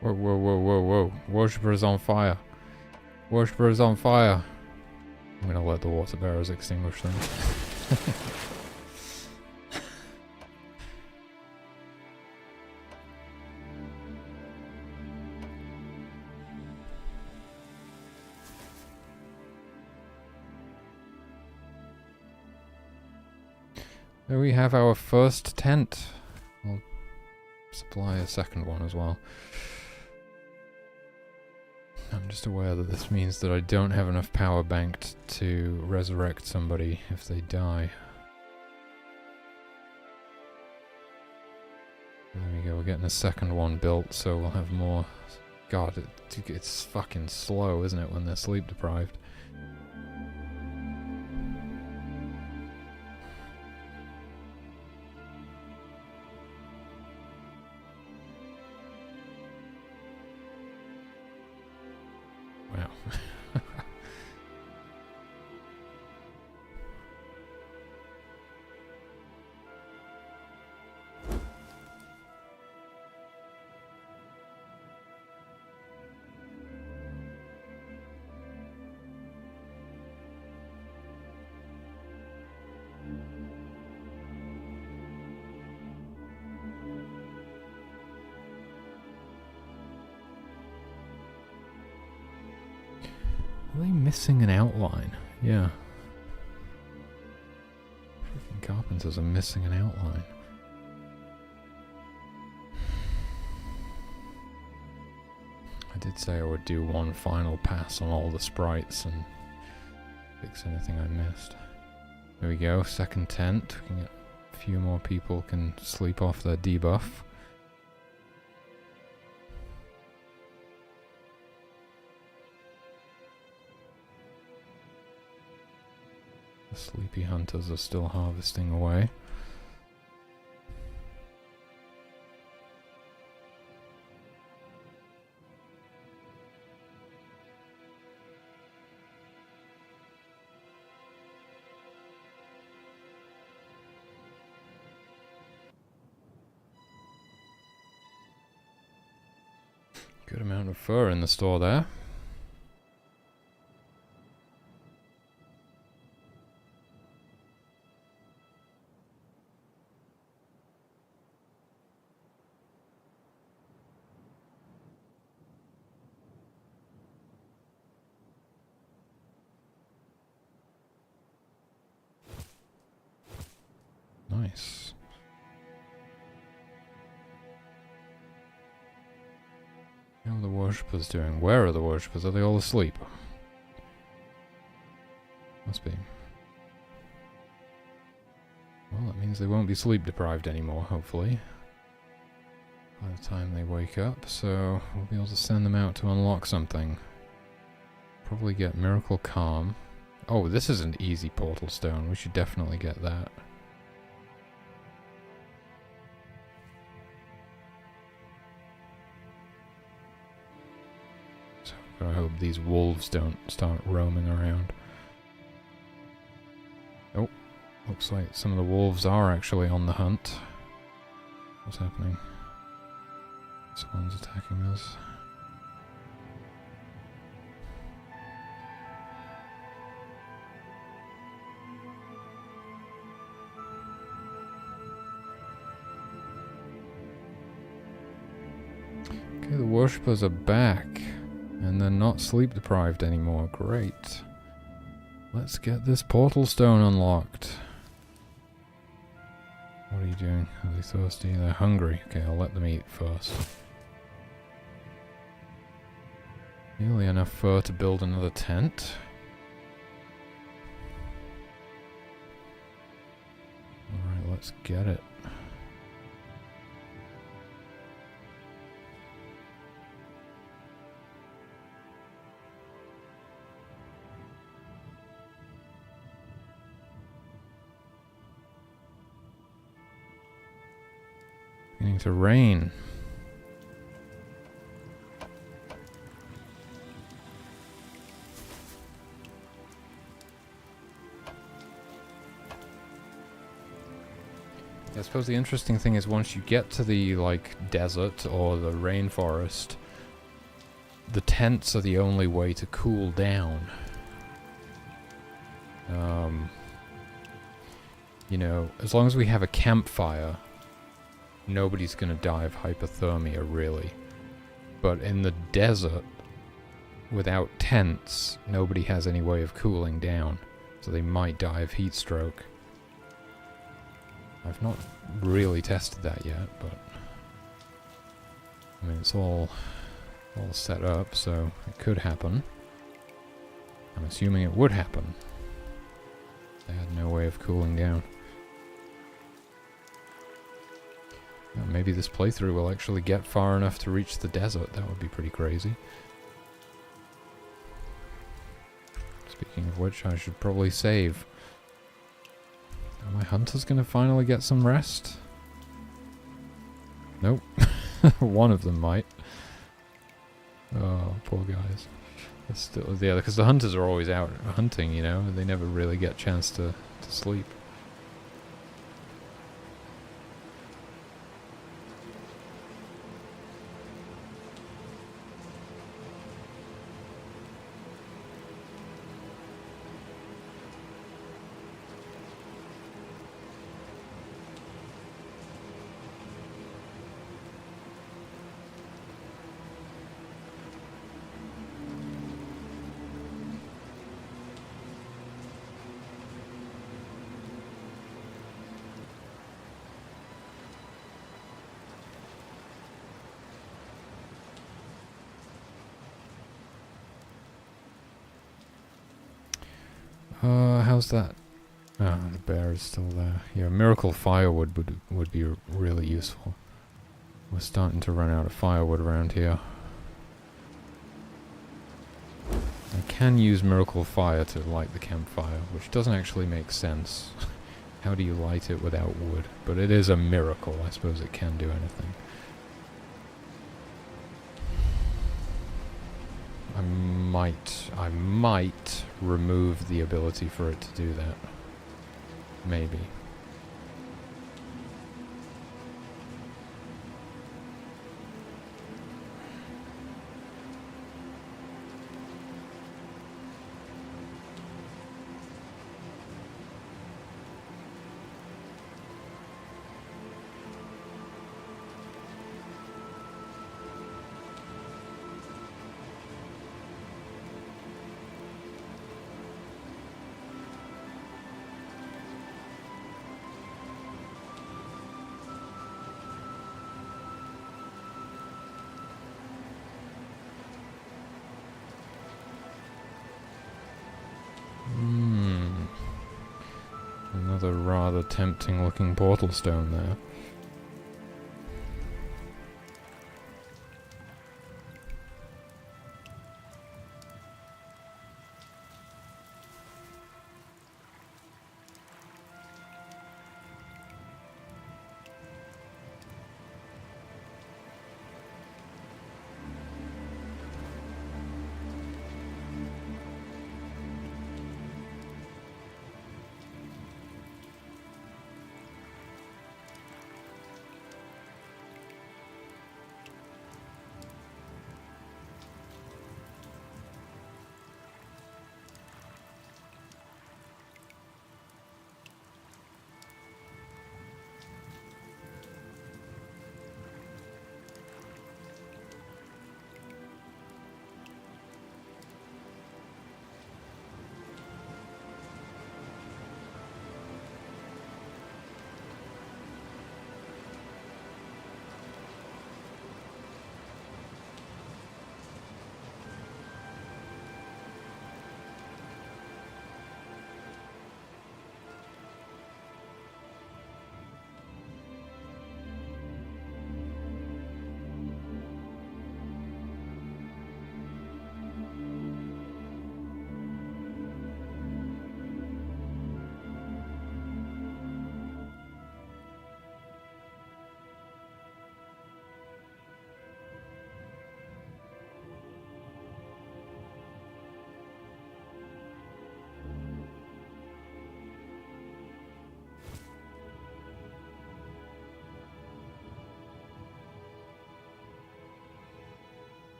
Whoa, whoa, whoa, whoa, whoa. Worshipper is on fire. Worshipper is on fire. I'm gonna let the water bearers extinguish them. There we have our first tent. I'll supply a second one as well. I'm just aware that this means that I don't have enough power banked to resurrect somebody if they die. There we go, we're getting a second one built, so we'll have more. God, it's fucking slow, isn't it, when they're sleep deprived? Wow. Are they missing an outline? Yeah. Freaking carpenters are missing an outline. I did say I would do one final pass on all the sprites and fix anything I missed. There we go, second tent. We can get a few more people can sleep off their debuff. The sleepy hunters are still harvesting away. Good amount of fur in the store there. Nice. How are the worshippers doing? Where are the worshippers? Are they all asleep? Must be. Well, that means they won't be sleep deprived anymore, hopefully. By the time they wake up, so we'll be able to send them out to unlock something. Probably get Miracle Calm. Oh, this is an easy portal stone. We should definitely get that. I hope these wolves don't start roaming around. Oh, looks like some of the wolves are actually on the hunt. What's happening? This one's attacking us. Okay, the worshippers are back. And they're not sleep deprived anymore. Great. Let's get this portal stone unlocked. What are you doing? Are they thirsty? They're hungry. Okay, I'll let them eat first. Nearly enough fur to build another tent. Alright, let's get it. Beginning to rain. I suppose the interesting thing is once you get to the, like, desert or the rainforest, the tents are the only way to cool down. You know, as long as we have a campfire, nobody's gonna die of hypothermia, really. But in the desert, without tents, nobody has any way of cooling down. So they might die of heat stroke. I've not really tested that yet, but... I mean, it's all set up, so it could happen. I'm assuming it would happen. They had no way of cooling down. Maybe this playthrough will actually get far enough to reach the desert. That would be pretty crazy. Speaking of which, I should probably save. Are my hunters gonna finally get some rest? Nope. One of them might. Oh, poor guys. Still, yeah, because the hunters are always out hunting, you know. They never really get a chance to sleep. how's that? Ah, the bear is still there. Yeah, miracle firewood would be really useful. We're starting to run out of firewood around here. I can use miracle fire to light the campfire, which doesn't actually make sense. How do you light it without wood? But it is a miracle. I suppose it can do anything. I might remove the ability for it to do that. Maybe. Another rather tempting looking portal stone there.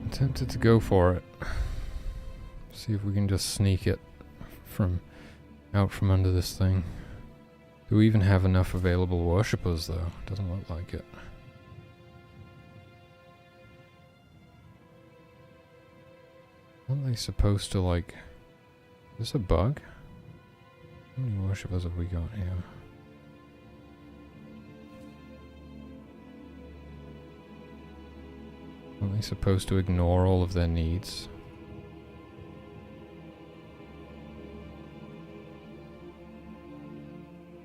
I'm tempted to go for it. See if we can just sneak it out from under this thing. Do we even have enough available worshippers though? Doesn't look like it. Aren't they supposed to like... Is this a bug? How many worshippers have we got here? Aren't they supposed to ignore all of their needs?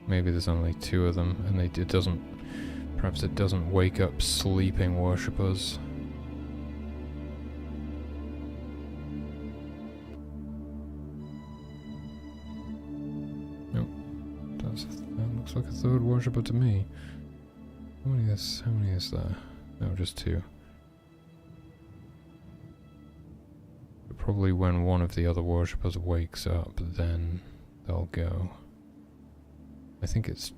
Maybe there's only 2 of them, and it doesn't... Perhaps it doesn't wake up sleeping worshippers. Nope. That looks like a 3rd worshipper to me. How many is there? No, just 2. But probably when one of the other worshippers wakes up, then they'll go. I think it's...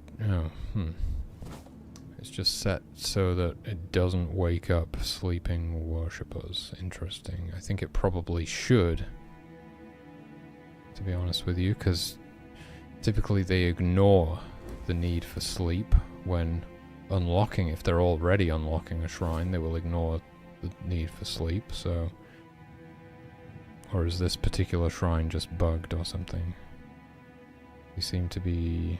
It's just set so that it doesn't wake up sleeping worshippers. Interesting. I think it probably should, to be honest with you, because typically they ignore the need for sleep when unlocking. If they're already unlocking a shrine, they will ignore the need for sleep, so... Or is this particular shrine just bugged or something? We seem to be...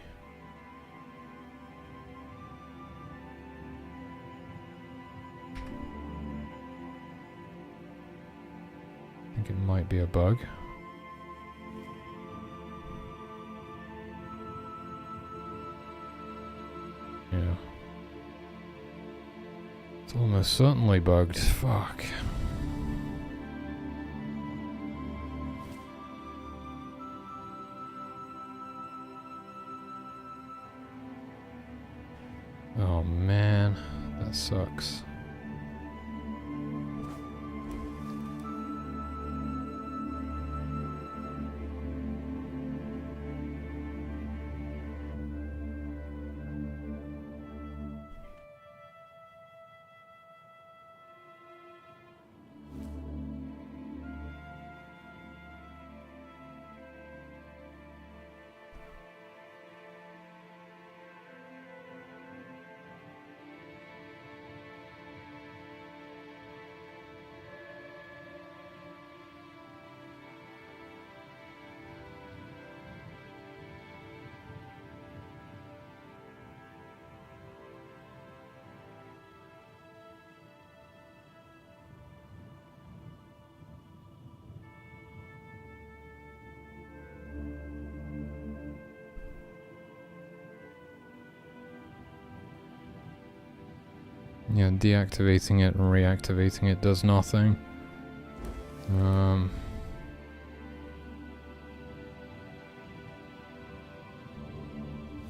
might be a bug. Yeah. It's almost certainly bugged. Fuck. Oh man, that sucks. Yeah, deactivating it and reactivating it does nothing.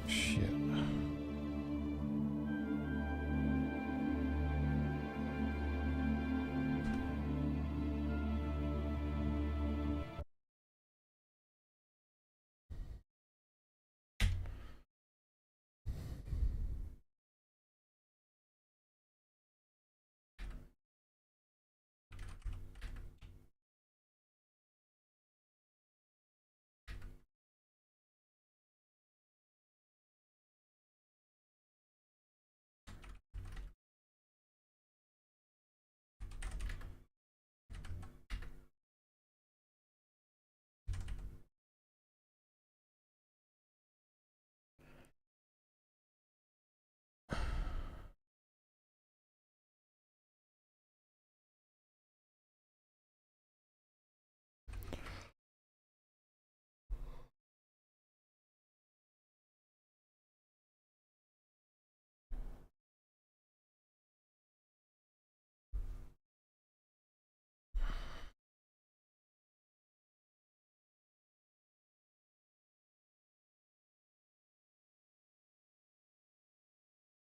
Shit.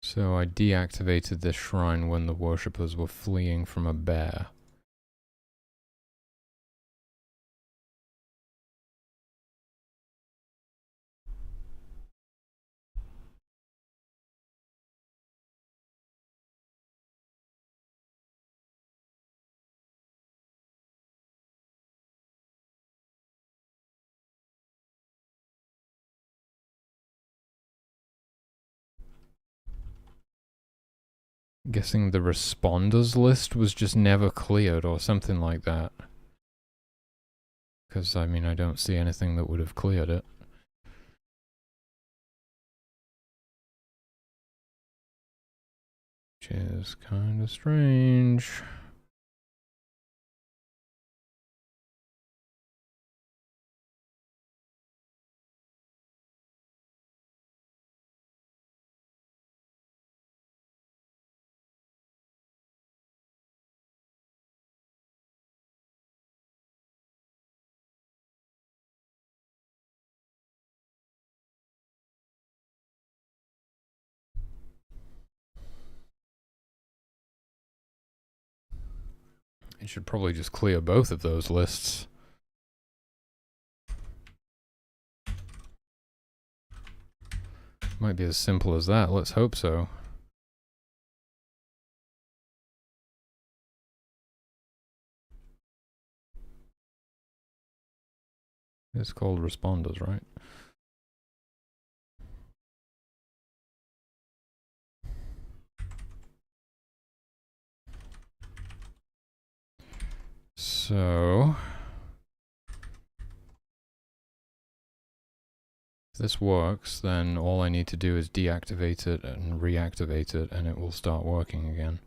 So I deactivated this shrine when the worshippers were fleeing from a bear. Guessing the responders list was just never cleared or something like that. Because, I mean, I don't see anything that would have cleared it. Which is kind of strange. It should probably just clear both of those lists. Might be as simple as that, let's hope so. It's called responders, right? So if this works, then all I need to do is deactivate it and reactivate it, and it will start working again.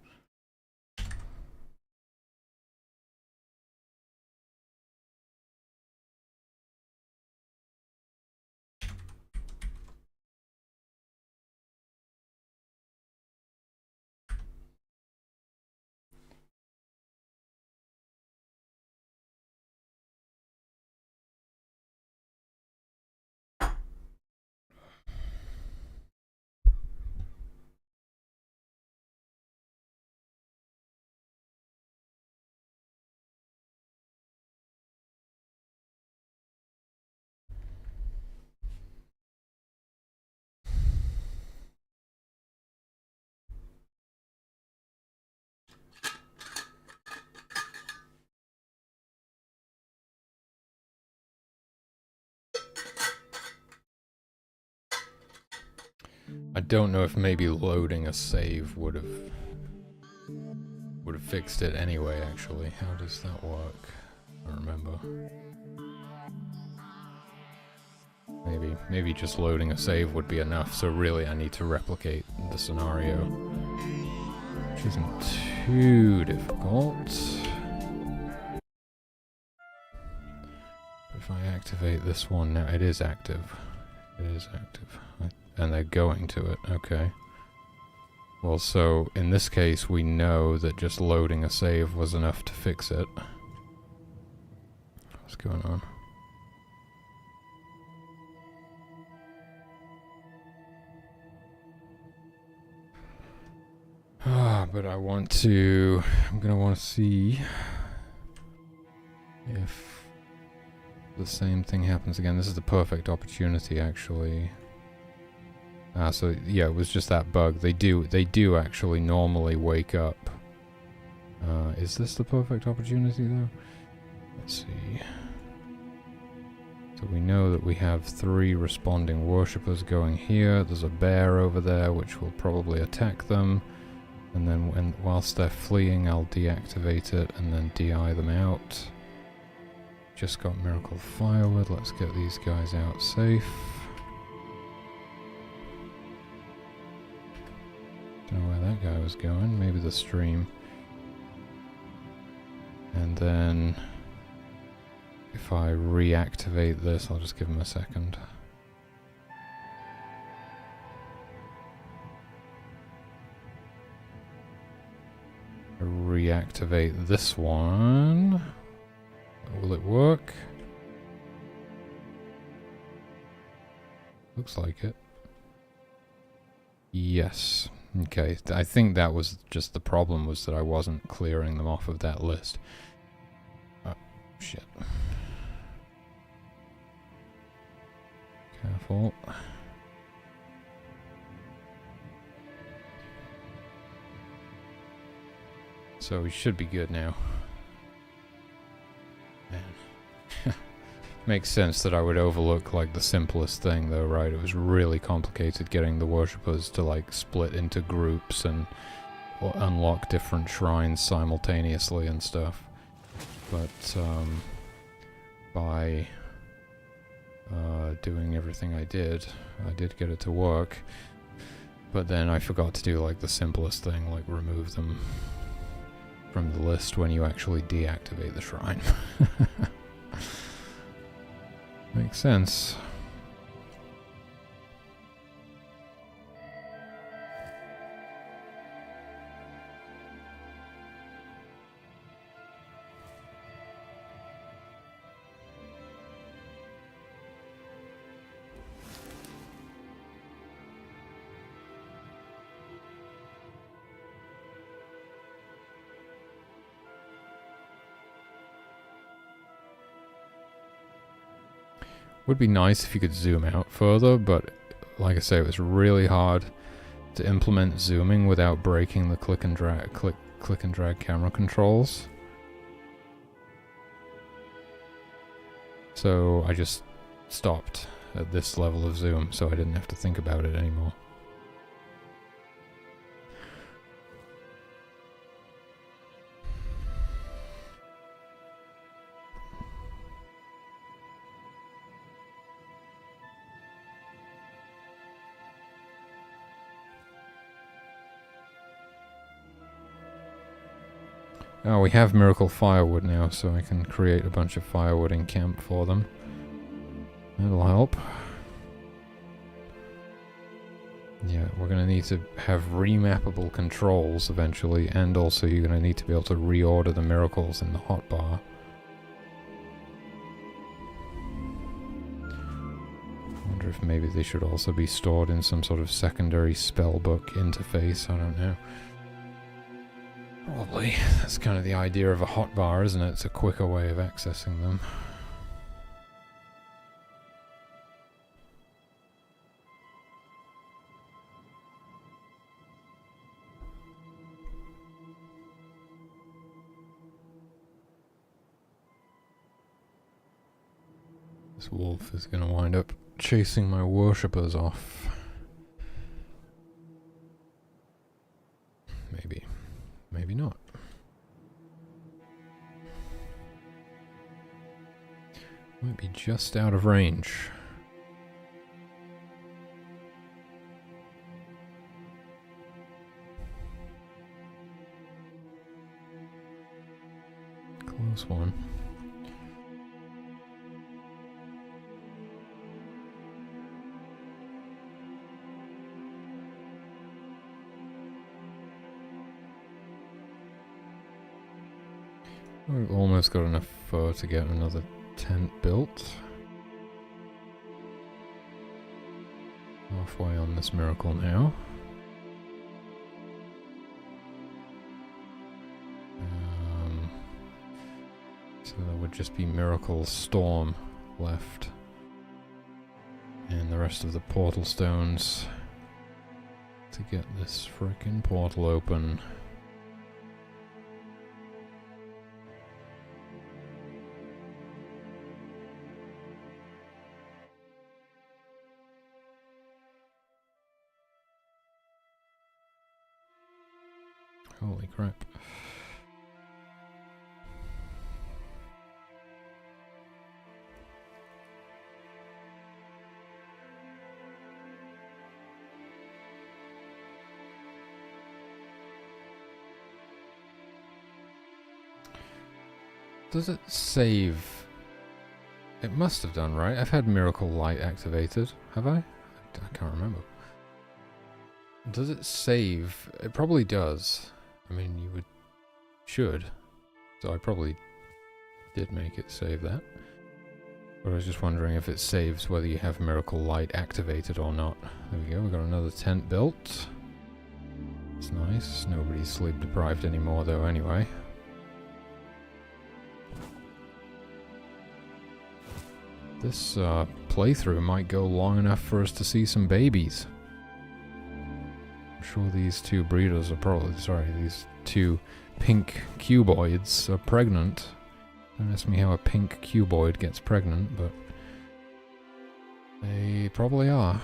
I don't know if maybe loading a save would have fixed it anyway, actually. How does that work? I don't remember. Maybe just loading a save would be enough, so really I need to replicate the scenario. Which isn't too difficult. If I activate this one now, it is active. It is active. And they're going to it, okay. Well, so in this case, we know that just loading a save was enough to fix it. What's going on? But I'm gonna want to see if the same thing happens again. This is the perfect opportunity, actually. So yeah, it was just that bug. They do actually normally wake up. Is this the perfect opportunity though? Let's see. So we know that we have 3 responding worshippers going here. There's a bear over there which will probably attack them. And then whilst they're fleeing, I'll deactivate it and then DI them out. Just got Miracle Firewood. Let's get these guys out safe. Don't know where that guy was going. Maybe the stream. And then if I reactivate this, I'll just give him a second. Reactivate this one. Will it work? Looks like it. Yes. Okay, I think that was just the problem, was that I wasn't clearing them off of that list. Oh, shit. Careful. So we should be good now. Man. Makes sense that I would overlook like the simplest thing though, right? It was really complicated getting the worshippers to like split into groups and unlock different shrines simultaneously and stuff. But by doing everything I did get it to work. But then I forgot to do like the simplest thing, like remove them from the list when you actually deactivate the shrine. Makes sense. Would be nice if you could zoom out further, but like I say, it was really hard to implement zooming without breaking the click and drag camera controls. So I just stopped at this level of zoom, so I didn't have to think about it anymore. Oh, we have Miracle Firewood now, so I can create a bunch of firewood in camp for them. That'll help. Yeah, we're going to need to have remappable controls eventually, and also you're going to need to be able to reorder the miracles in the hotbar. I wonder if maybe they should also be stored in some sort of secondary spellbook interface, I don't know. Probably. That's kind of the idea of a hotbar, isn't it? It's a quicker way of accessing them. This wolf is going to wind up chasing my worshippers off. maybe not. Might be just out of range. Close one. We've almost got enough fur to get another tent built. Halfway on this miracle now. So there would just be Miracle Storm left. And the rest of the portal stones to get this frickin' portal open. Holy crap. Does it save? It must have done, right? I've had Miracle Light activated. Have I? I can't remember. Does it save? It probably does. I mean, you should. So I probably did make it save that. But I was just wondering if it saves whether you have Miracle Light activated or not. There we go, we got another tent built. It's nice. Nobody's sleep deprived anymore though anyway. This playthrough might go long enough for us to see some babies. I'm sure these two breeders are probably, sorry, these two pink cuboids are pregnant. Don't ask me how a pink cuboid gets pregnant, but they probably are.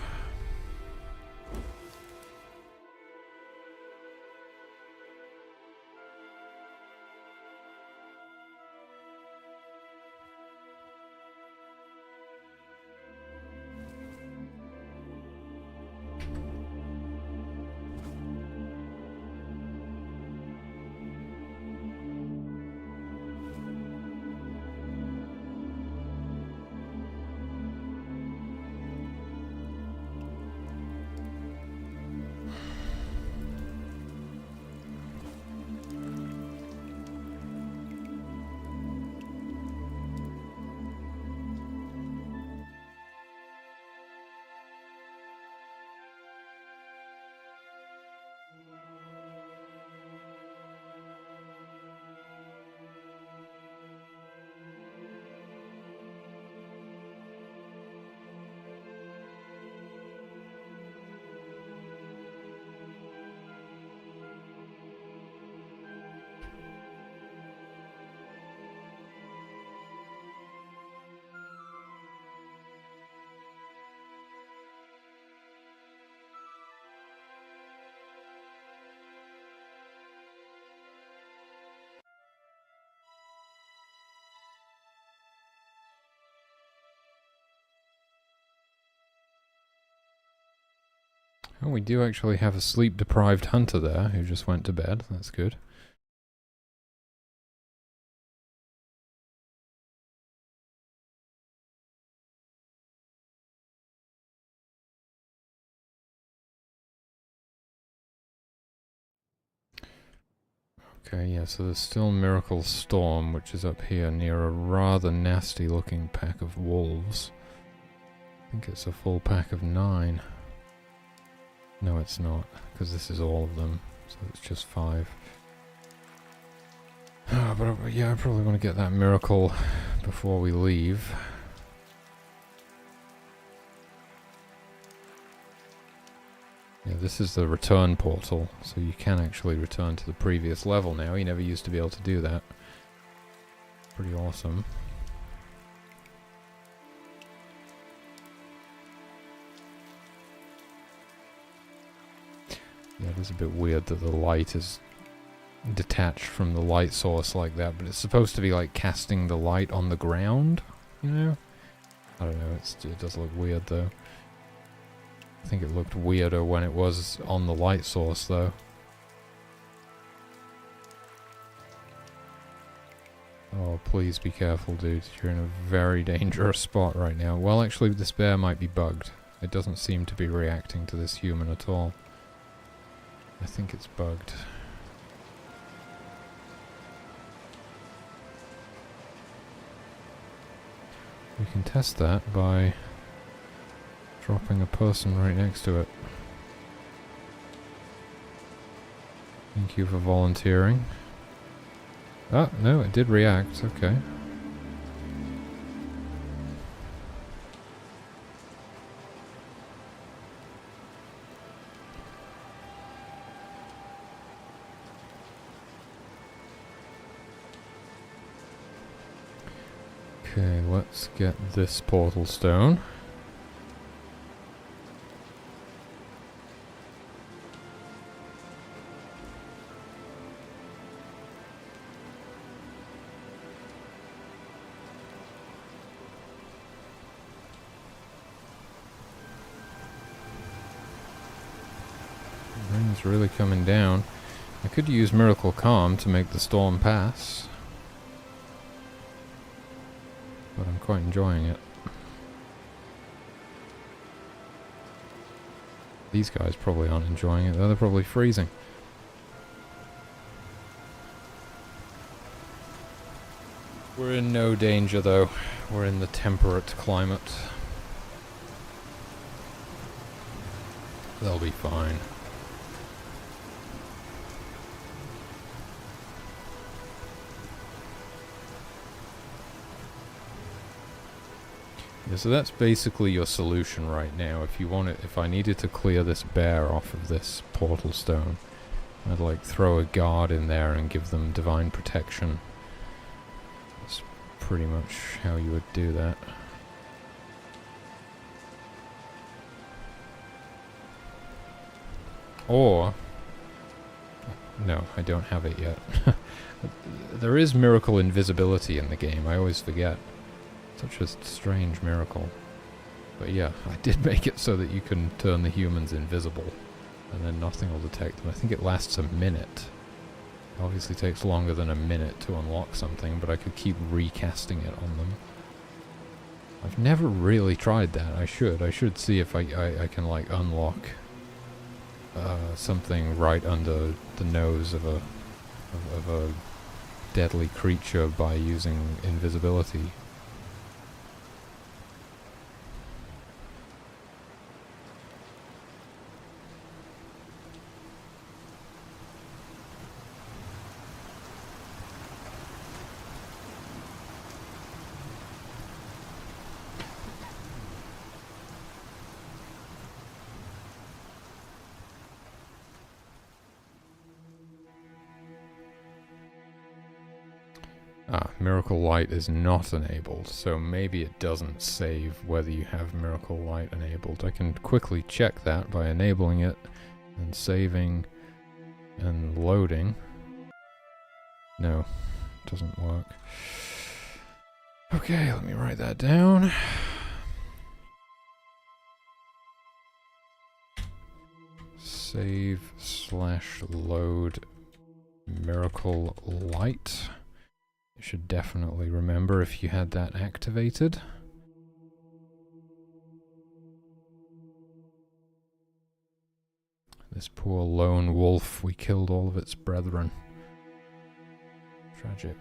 Oh, we do actually have a sleep-deprived hunter there who just went to bed. That's good. Okay, yeah, so there's still Miracle Storm, which is up here near a rather nasty-looking pack of wolves. I think it's a full pack of 9. No, it's not, because this is all of them, so it's just 5. But yeah, I probably want to get that miracle before we leave. Yeah, this is the return portal, so you can actually return to the previous level now. You never used to be able to do that. Pretty awesome. Yeah, it is a bit weird that the light is detached from the light source like that, but it's supposed to be like casting the light on the ground, you know? I don't know, it does look weird though. I think it looked weirder when it was on the light source though. Oh, please be careful, dude. You're in a very dangerous spot right now. Well, actually, this bear might be bugged. It doesn't seem to be reacting to this human at all. I think it's bugged. We can test that by dropping a person right next to it. Thank you for volunteering. Ah, no, it did react. Okay. Okay, let's get this portal stone. Rain's really coming down. I could use Miracle Calm to make the storm pass, but I'm quite enjoying it. These guys probably aren't enjoying it though, they're probably freezing. We're in no danger though, we're in the temperate climate. They'll be fine. Yeah, so that's basically your solution right now. If you want it, if I needed to clear this bear off of this portal stone, I'd like throw a guard in there and give them divine protection. That's pretty much how you would do that. Or, no, I don't have it yet. There is miracle invisibility in the game, I always forget. Such a strange miracle. But yeah, I did make it so that you can turn the humans invisible, and then nothing will detect them. I think it lasts a minute. It obviously takes longer than a minute to unlock something, but I could keep recasting it on them. I've never really tried that. I should see if I can like unlock something right under the nose of a deadly creature by using invisibility. Ah, Miracle Light is not enabled, so maybe it doesn't save whether you have Miracle Light enabled. I can quickly check that by enabling it and saving and loading. No, doesn't work. Okay, let me write that down. Save/load Miracle Light. You should definitely remember if you had that activated. This poor lone wolf, we killed all of its brethren. Tragic.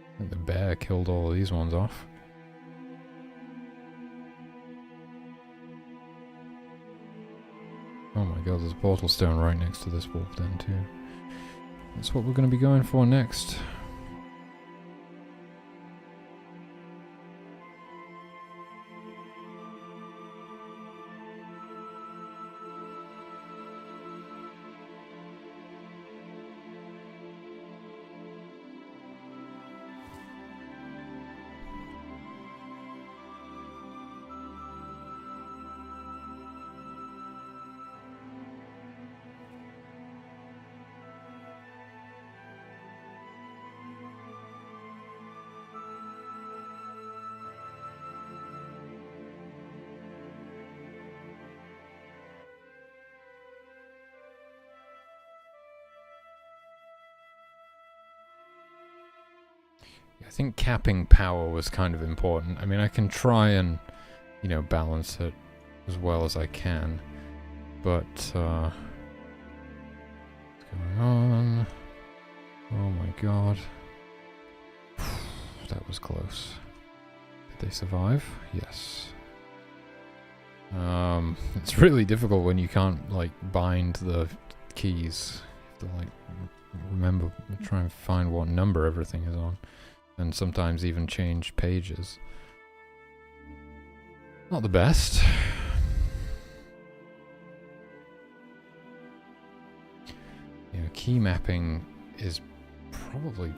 I think the bear killed all of these ones off. Oh my god, there's a portal stone right next to this wolf den too. That's what we're going to be going for next. I think capping power was kind of important. I mean, I can try and, you know, balance it as well as I can, but what's going on? Oh my god. That was close. Did they survive? Yes. It's really difficult when you can't, like, bind the keys. You have to, like, remember, try and find what number everything is on. And sometimes even change pages. Not the best. You know, key mapping is probably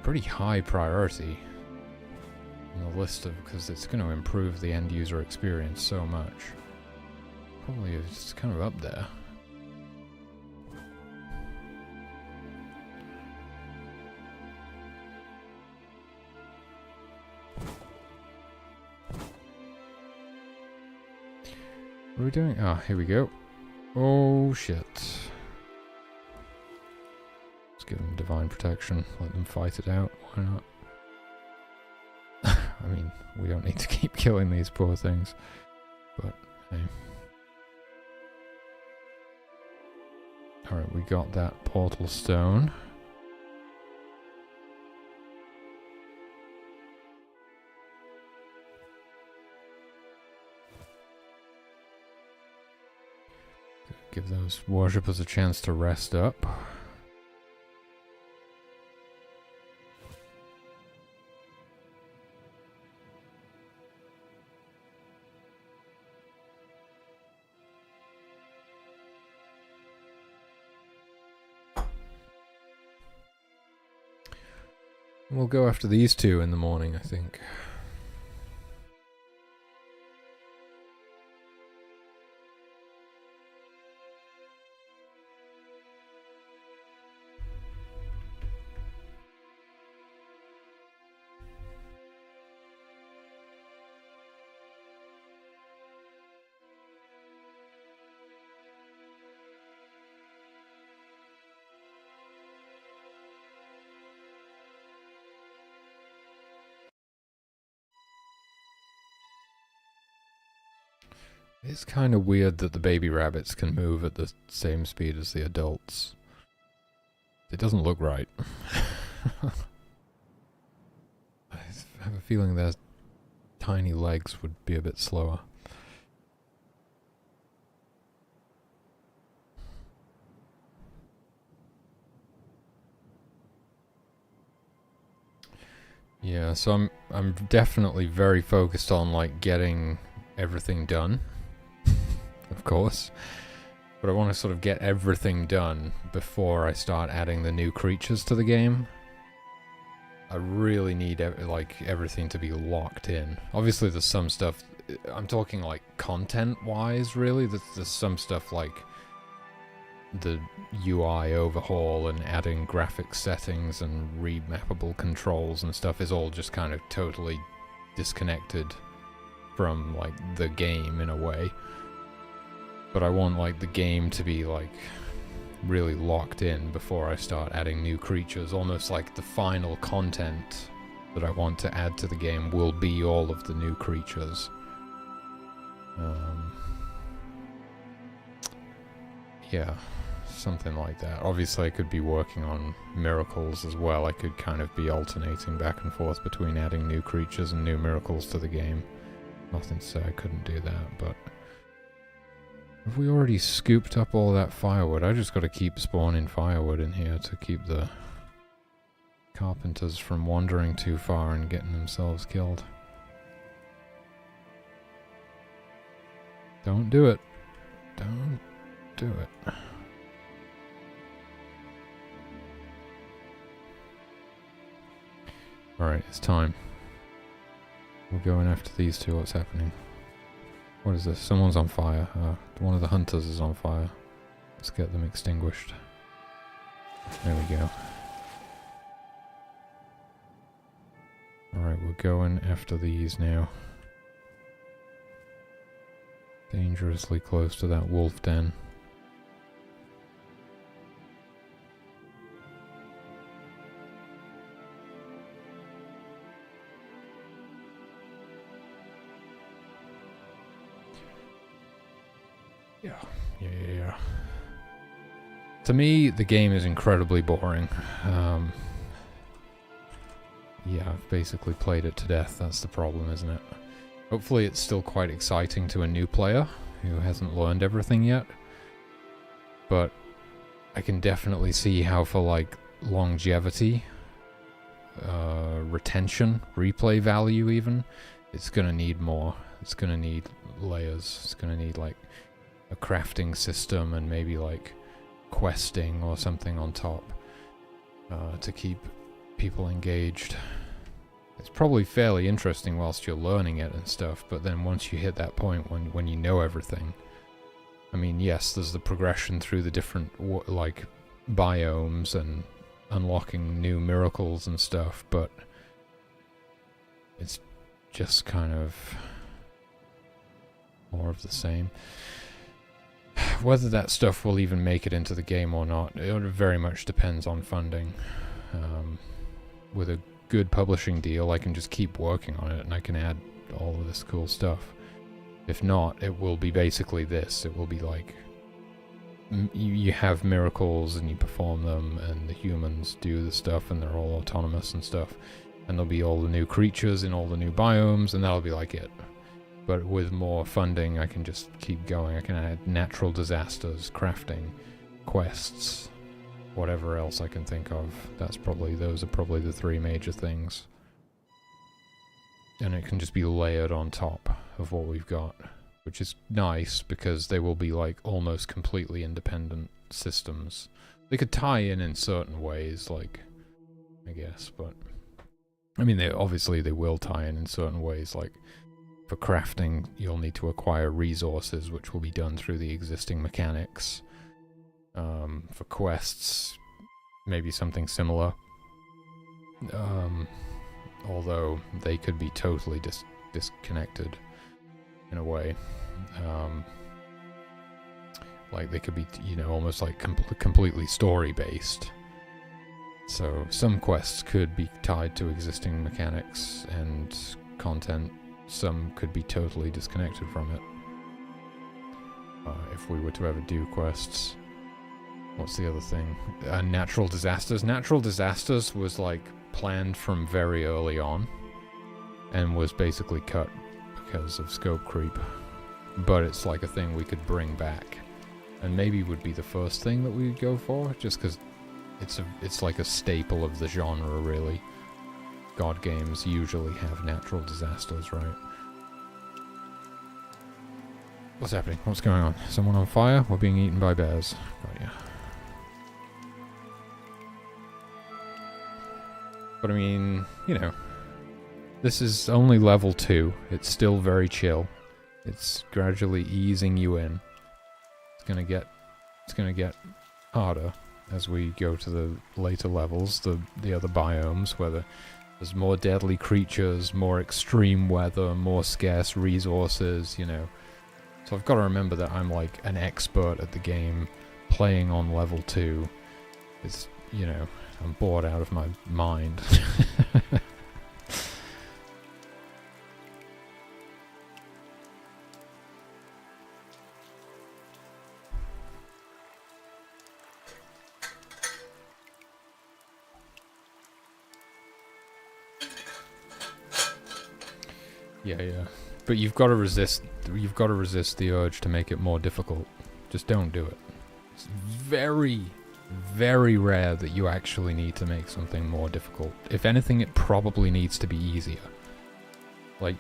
pretty high priority on the list of, because it's going to improve the end user experience so much. Probably it's kind of up there. What are we doing? Ah, here we go. Oh shit. Let's give them divine protection. Let them fight it out. Why not? I mean, we don't need to keep killing these poor things. But, hey. Alright, we got that portal stone. Give those worshippers a chance to rest up. We'll go after these two in the morning, I think. It's kind of weird that the baby rabbits can move at the same speed as the adults. It doesn't look right. I have a feeling their tiny legs would be a bit slower. Yeah, so I'm definitely very focused on, like, getting everything done. Of course. But I want to sort of get everything done before I start adding the new creatures to the game. I really need like everything to be locked in. Obviously there's some stuff, I'm talking like content wise really, there's some stuff like the UI overhaul and adding graphic settings and remappable controls and stuff is all just kind of totally disconnected from like the game in a way. But I want like the game to be like really locked in before I start adding new creatures. Almost like the final content that I want to add to the game will be all of the new creatures. Yeah, something like that. Obviously I could be working on miracles as well. I could kind of be alternating back and forth between adding new creatures and new miracles to the game. Nothing to say I couldn't do that, but have we already scooped up all that firewood? I just got to keep spawning firewood in here to keep the carpenters from wandering too far and getting themselves killed. Don't do it. Don't do it. Alright, it's time. We're going after these two. What's happening? What is this? Someone's on fire. One of the hunters is on fire. Let's get them extinguished. There we go. Alright, we're going after these now. Dangerously close to that wolf den. Yeah. To me, the game is incredibly boring. Yeah, I've basically played it to death. That's the problem, isn't it? Hopefully it's still quite exciting to a new player who hasn't learned everything yet. But I can definitely see how for, like, longevity, retention, replay value even, it's gonna need more. It's gonna need layers. It's gonna need, like, a crafting system and maybe, like, questing or something on top to keep people engaged. It's probably fairly interesting whilst you're learning it and stuff, but then once you hit that point when you know everything, I mean, yes, there's the progression through the different like biomes and unlocking new miracles and stuff, but it's just kind of more of the same. Whether that stuff will even make it into the game or not, it very much depends on funding. With a good publishing deal, I can just keep working on it and I can add all of this cool stuff. If not, it will be basically this. It will be like, you have miracles and you perform them and the humans do the stuff and they're all autonomous and stuff. And there'll be all the new creatures in all the new biomes and that'll be like it. But with more funding, I can just keep going. I can add natural disasters, crafting, quests, whatever else I can think of. Those are probably the three major things. And it can just be layered on top of what we've got, which is nice because they will be like almost completely independent systems. They could tie in certain ways, like, I guess, but I mean, they will tie in certain ways, like, for crafting, you'll need to acquire resources, which will be done through the existing mechanics. For quests, maybe something similar. Although they could be totally disconnected in a way. Like they could be, almost like completely story-based. So some quests could be tied to existing mechanics and content. Some could be totally disconnected from it. If we were to ever do quests. What's the other thing? Natural disasters. Natural disasters was like planned from very early on and was basically cut because of scope creep. But it's like a thing we could bring back. And maybe would be the first thing that we'd go for, just because it's like a staple of the genre, really. God games usually have natural disasters, right? What's happening? What's going on? Someone on fire? We're being eaten by bears. Got ya. But I mean, this is only level 2. It's still very chill. It's gradually easing you in. It's gonna get harder as we go to the later levels, the other biomes, where there's more deadly creatures, more extreme weather, more scarce resources, So I've got to remember that I'm like an expert at the game, playing on level 2. It's, I'm bored out of my mind. Yeah. But you've got to resist the urge to make it more difficult. Just don't do it. It's very, very rare that you actually need to make something more difficult. If anything, it probably needs to be easier. Like,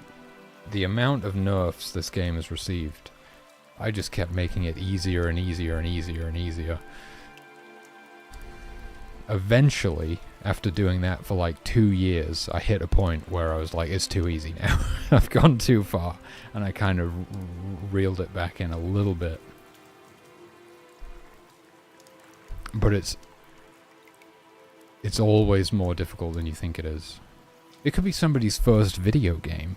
the amount of nerfs this game has received, I just kept making it easier and easier and easier and easier. Eventually, after doing that for like 2 years, I hit a point where I was like, it's too easy now. I've gone too far. And I kind of reeled it back in a little bit. But it's always more difficult than you think it is. It could be somebody's first video game,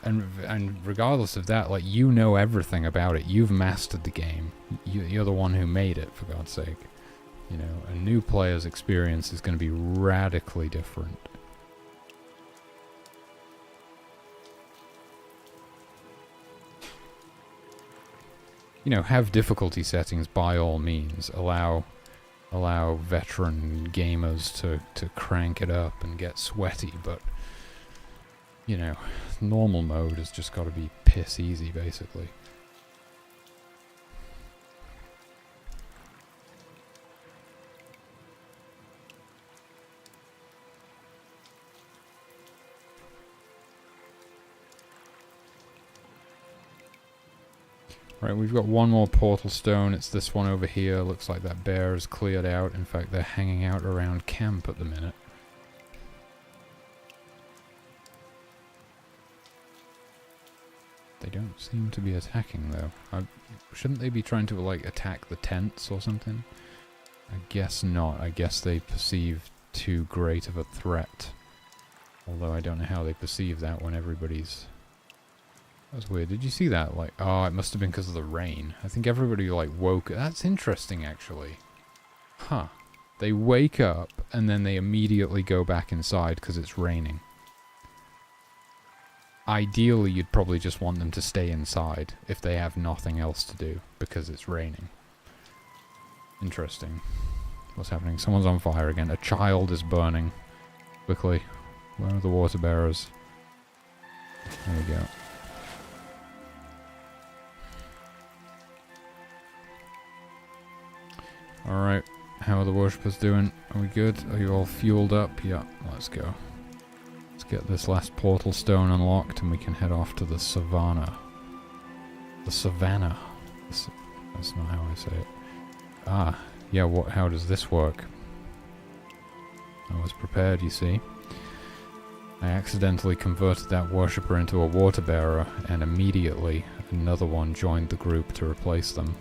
And regardless of that, like, everything about it. You've mastered the game. You're the one who made it, for God's sake. A new player's experience is going to be radically different. you know, have difficulty settings by all means. Allow veteran gamers to crank it up and get sweaty, but, you know, normal mode has just got to be piss easy, basically. Right, we've got one more portal stone. It's this one over here. Looks like that bear is cleared out. In fact, they're hanging out around camp at the minute. They don't seem to be attacking, though. Shouldn't they be trying to, like, attack the tents or something? I guess not. I guess they perceive too great of a threat. Although I don't know how they perceive that when everybody's... That's weird. Did you see that? Like, oh, it must have been because of the rain. I think everybody, like, woke... That's interesting, actually. Huh. They wake up, and then they immediately go back inside because it's raining. Ideally, you'd probably just want them to stay inside if they have nothing else to do because it's raining. Interesting. What's happening? Someone's on fire again. A child is burning. Quickly. Where are the water bearers? There we go. Alright, how are the worshippers doing? Are we good? Are you all fueled up? Yeah, let's go. Let's get this last portal stone unlocked and we can head off to the savannah. The savannah. That's not how I say it. Ah, yeah, how does this work? I was prepared, you see. I accidentally converted that worshipper into a water bearer and immediately another one joined the group to replace them.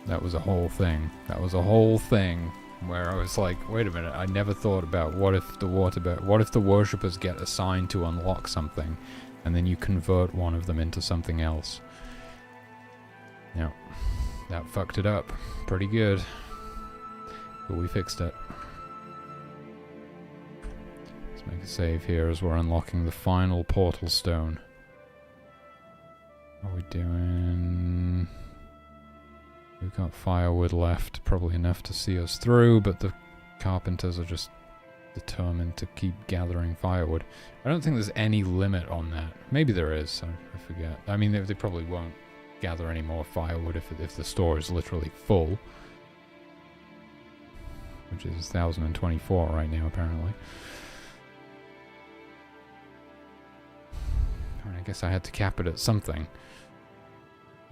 That was a whole thing. That was a whole thing where I was like, wait a minute, I never thought about what if the worshippers get assigned to unlock something and then you convert one of them into something else. Yeah, that fucked it up pretty good. But we fixed it. Let's make a save here as we're unlocking the final portal stone. What are we doing? We've got firewood left, probably enough to see us through, but the carpenters are just determined to keep gathering firewood. I don't think there's any limit on that. Maybe there is, I forget. I mean, they probably won't gather any more firewood if the store is literally full. Which is 1,024 right now, apparently. I guess I had to cap it at something.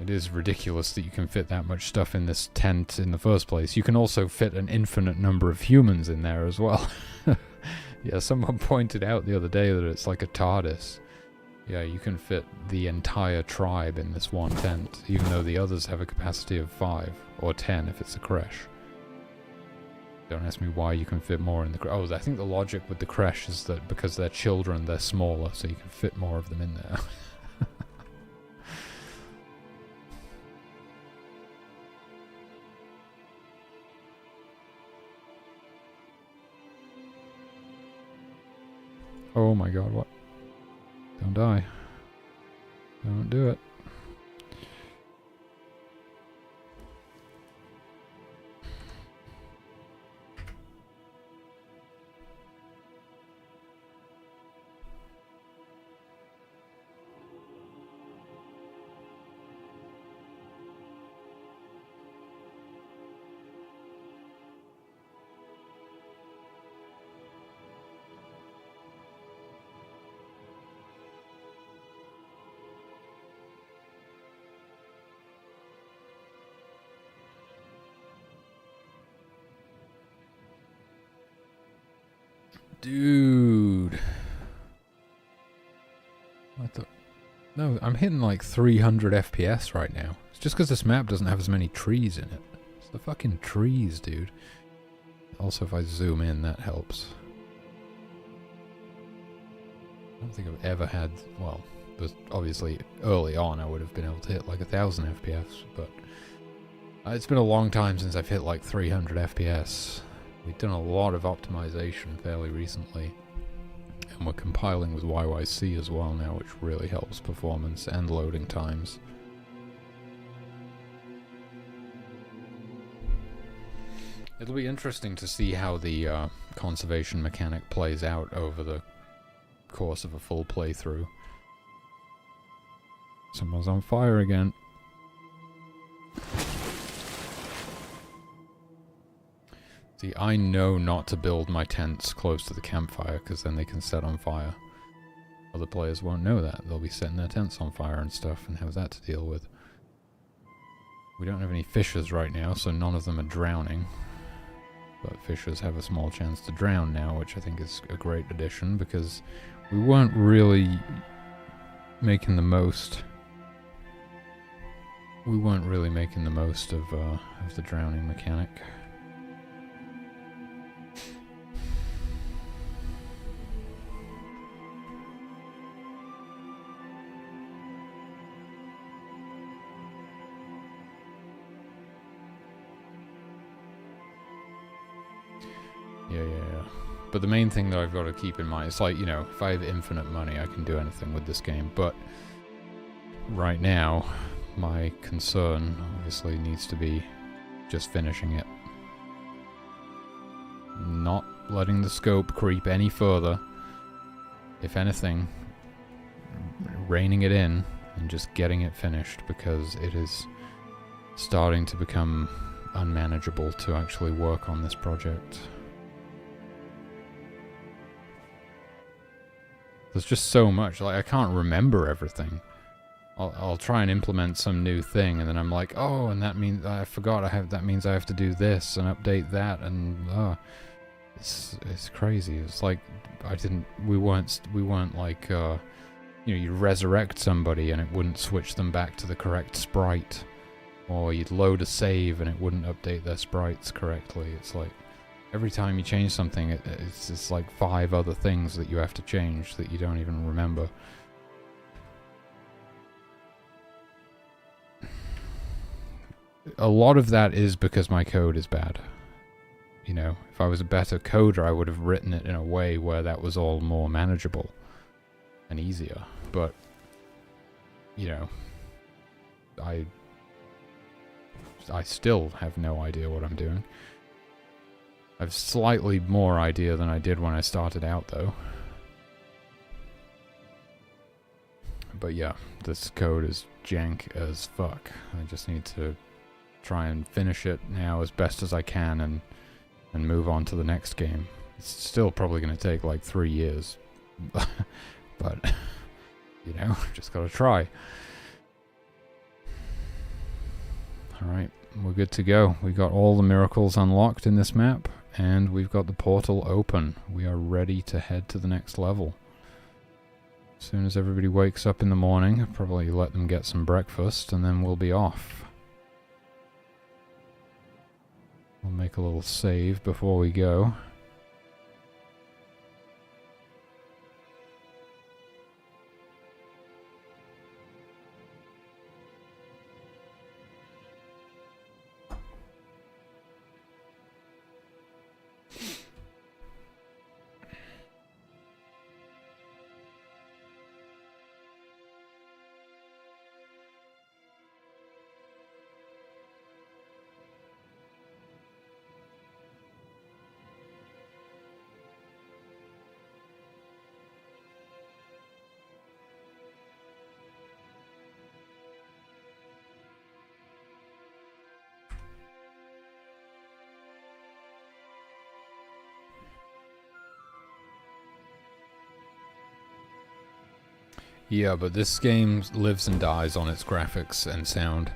It is ridiculous that you can fit that much stuff in this tent in the first place. You can also fit an infinite number of humans in there as well. Yeah, someone pointed out the other day that it's like a TARDIS. Yeah, you can fit the entire tribe in this one tent, even though the others have a capacity of 5, or 10 if it's a creche. Don't ask me why you can fit more in the creche. Oh, I think the logic with the creche is that because they're children, they're smaller, so you can fit more of them in there. Oh my god, what? Don't die. Don't do it. Dude. What the... No, I'm hitting like 300 FPS right now. It's just because this map doesn't have as many trees in it. It's the fucking trees, dude. Also, if I zoom in, that helps. I don't think I've ever had... Well, obviously, early on I would have been able to hit like 1,000 FPS, but... it's been a long time since I've hit like 300 FPS. We've done a lot of optimization fairly recently, and we're compiling with YYC as well now, which really helps performance and loading times. It'll be interesting to see how the conservation mechanic plays out over the course of a full playthrough. Someone's on fire again. See, I know not to build my tents close to the campfire, because then they can set on fire. Other players won't know that. They'll be setting their tents on fire and stuff, and have that to deal with. We don't have any fishers right now, so none of them are drowning. But fishers have a small chance to drown now, which I think is a great addition, because we weren't really making the most... We weren't really making the most of the drowning mechanic. Yeah. But the main thing that I've got to keep in mind, it's like, you know, if I have infinite money, I can do anything with this game. But right now, my concern obviously needs to be just finishing it. Not letting the scope creep any further. If anything, reining it in and just getting it finished, because it is starting to become unmanageable to actually work on this project. There's just so much, like, I can't remember everything. I'll try and implement some new thing, and then I'm like, oh, and that means I forgot that means I have to do this and update that, and it's crazy. It's like we weren't like you know, you'd resurrect somebody and it wouldn't switch them back to the correct sprite, or you'd load a save and it wouldn't update their sprites correctly. It's like every time you change something, it's like 5 other things that you have to change that you don't even remember. A lot of that is because my code is bad. You know, if I was a better coder, I would have written it in a way where that was all more manageable and easier. But, you know, I still have no idea what I'm doing. I have slightly more idea than I did when I started out, though. But yeah, this code is jank as fuck. I just need to try and finish it now as best as I can and move on to the next game. It's still probably going to take like 3 years. But, you know, just gotta try. Alright, we're good to go. We got all the miracles unlocked in this map, and we've got the portal open. We are ready to head to the next level. As soon as everybody wakes up in the morning, I'll probably let them get some breakfast, and then we'll be off. We'll make a little save before we go. Yeah, but this game lives and dies on its graphics and sound,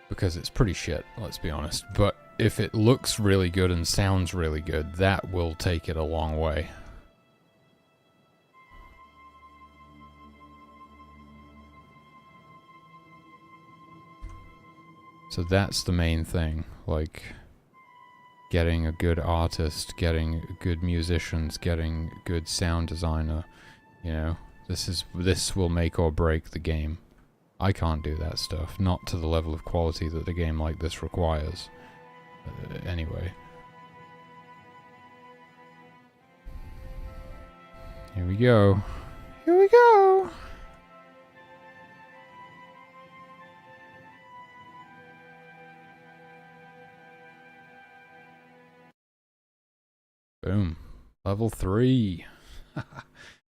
because it's pretty shit, let's be honest. But if it looks really good and sounds really good, that will take it a long way. So that's the main thing, like getting a good artist, getting good musicians, getting a good sound designer, you know. This will make or break the game. I can't do that stuff, not to the level of quality that a game like this requires. Anyway. Here we go. Here we go! Boom. Level 3.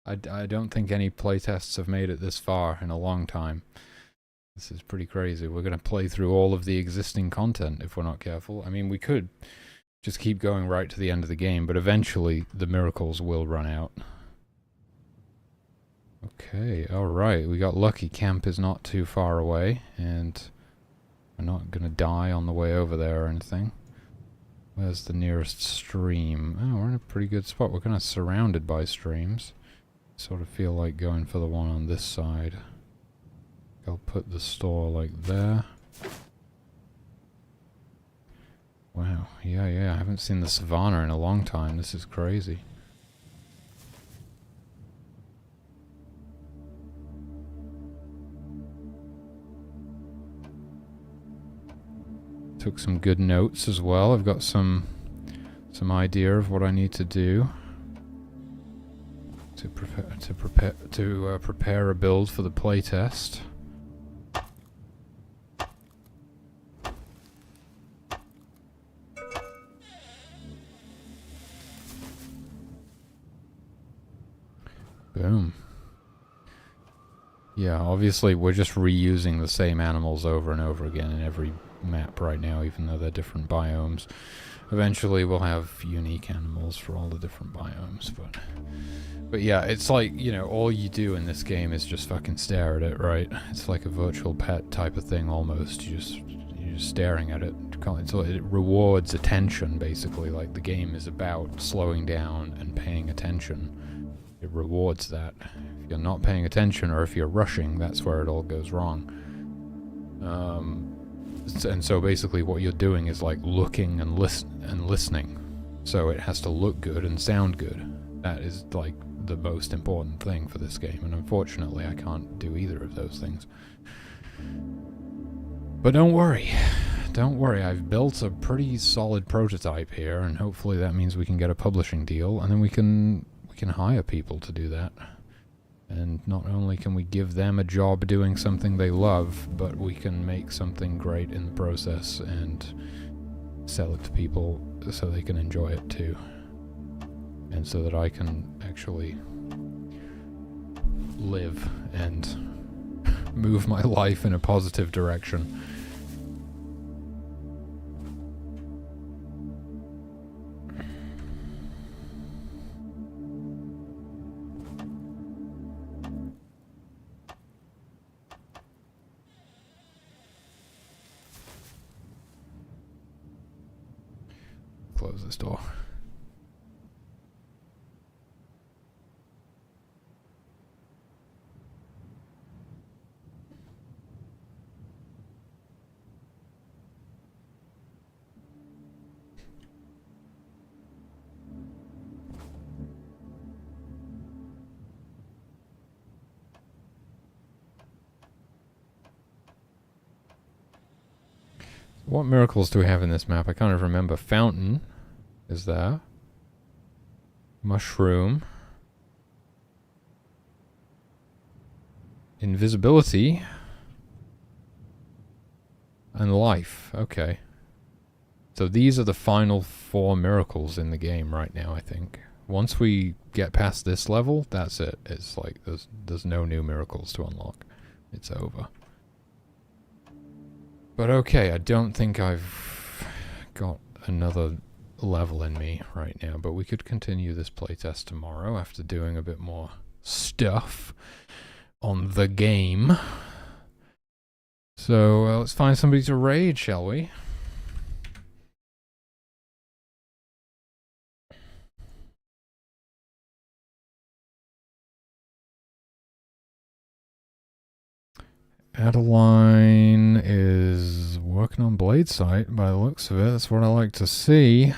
I don't think any playtests have made it this far in a long time. This is pretty crazy. We're going to play through all of the existing content if we're not careful. I mean, we could just keep going right to the end of the game, but eventually the miracles will run out. Okay, alright. We got lucky. Camp is not too far away, and we're not going to die on the way over there or anything. Where's the nearest stream? Oh, we're in a pretty good spot. We're kind of surrounded by streams. Sort of feel like going for the one on this side. I'll put the store like there. Wow, yeah, I haven't seen the savannah in a long time. This is crazy. Took some good notes as well. I've got some idea of what I need to do to prepare a build for the playtest. Boom. Yeah, obviously we're just reusing the same animals over and over again in every map right now, even though they're different biomes. Eventually we'll have unique animals for all the different biomes, but yeah, it's like, you know, all you do in this game is just fucking stare at it, right? It's like a virtual pet type of thing almost. You're just staring at it. So it rewards attention, basically. Like, the game is about slowing down and paying attention. It rewards that. If you're not paying attention, or if you're rushing, that's where it all goes wrong. And so basically what you're doing is like looking and listening. So it has to look good and sound good. That is like the most important thing for this game, and unfortunately I can't do either of those things. But don't worry, I've built a pretty solid prototype here, and hopefully that means we can get a publishing deal, and then we can hire people to do that. And not only can we give them a job doing something they love, but we can make something great in the process and sell it to people so they can enjoy it too. And so that I can actually live and move my life in a positive direction. Close this door. What miracles do we have in this map? I can't even remember. Fountain is there. Mushroom. Invisibility. And life. Okay. So these are the final 4 miracles in the game right now, I think. Once we get past this level, that's it. It's like there's no new miracles to unlock. It's over. But okay, I don't think I've got another level in me right now, but we could continue this playtest tomorrow after doing a bit more stuff on the game. So let's find somebody to raid, shall we? Adeline is working on Blade Sight by the looks of it. That's what I like to see. I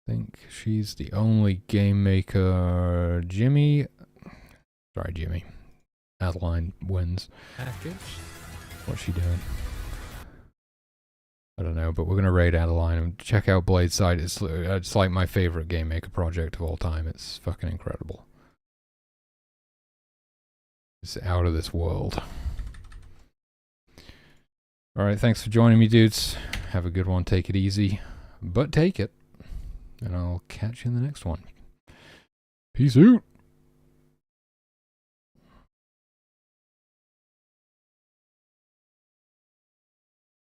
think she's the only game maker. Jimmy. Adeline wins. Package. What's she doing? I don't know, but we're gonna raid Adeline and check out Blade Sight. It's like my favorite game maker project of all time. It's fucking incredible. It's out of this world. Alright, thanks for joining me, dudes. Have a good one. Take it easy, but take it. And I'll catch you in the next one. Peace out.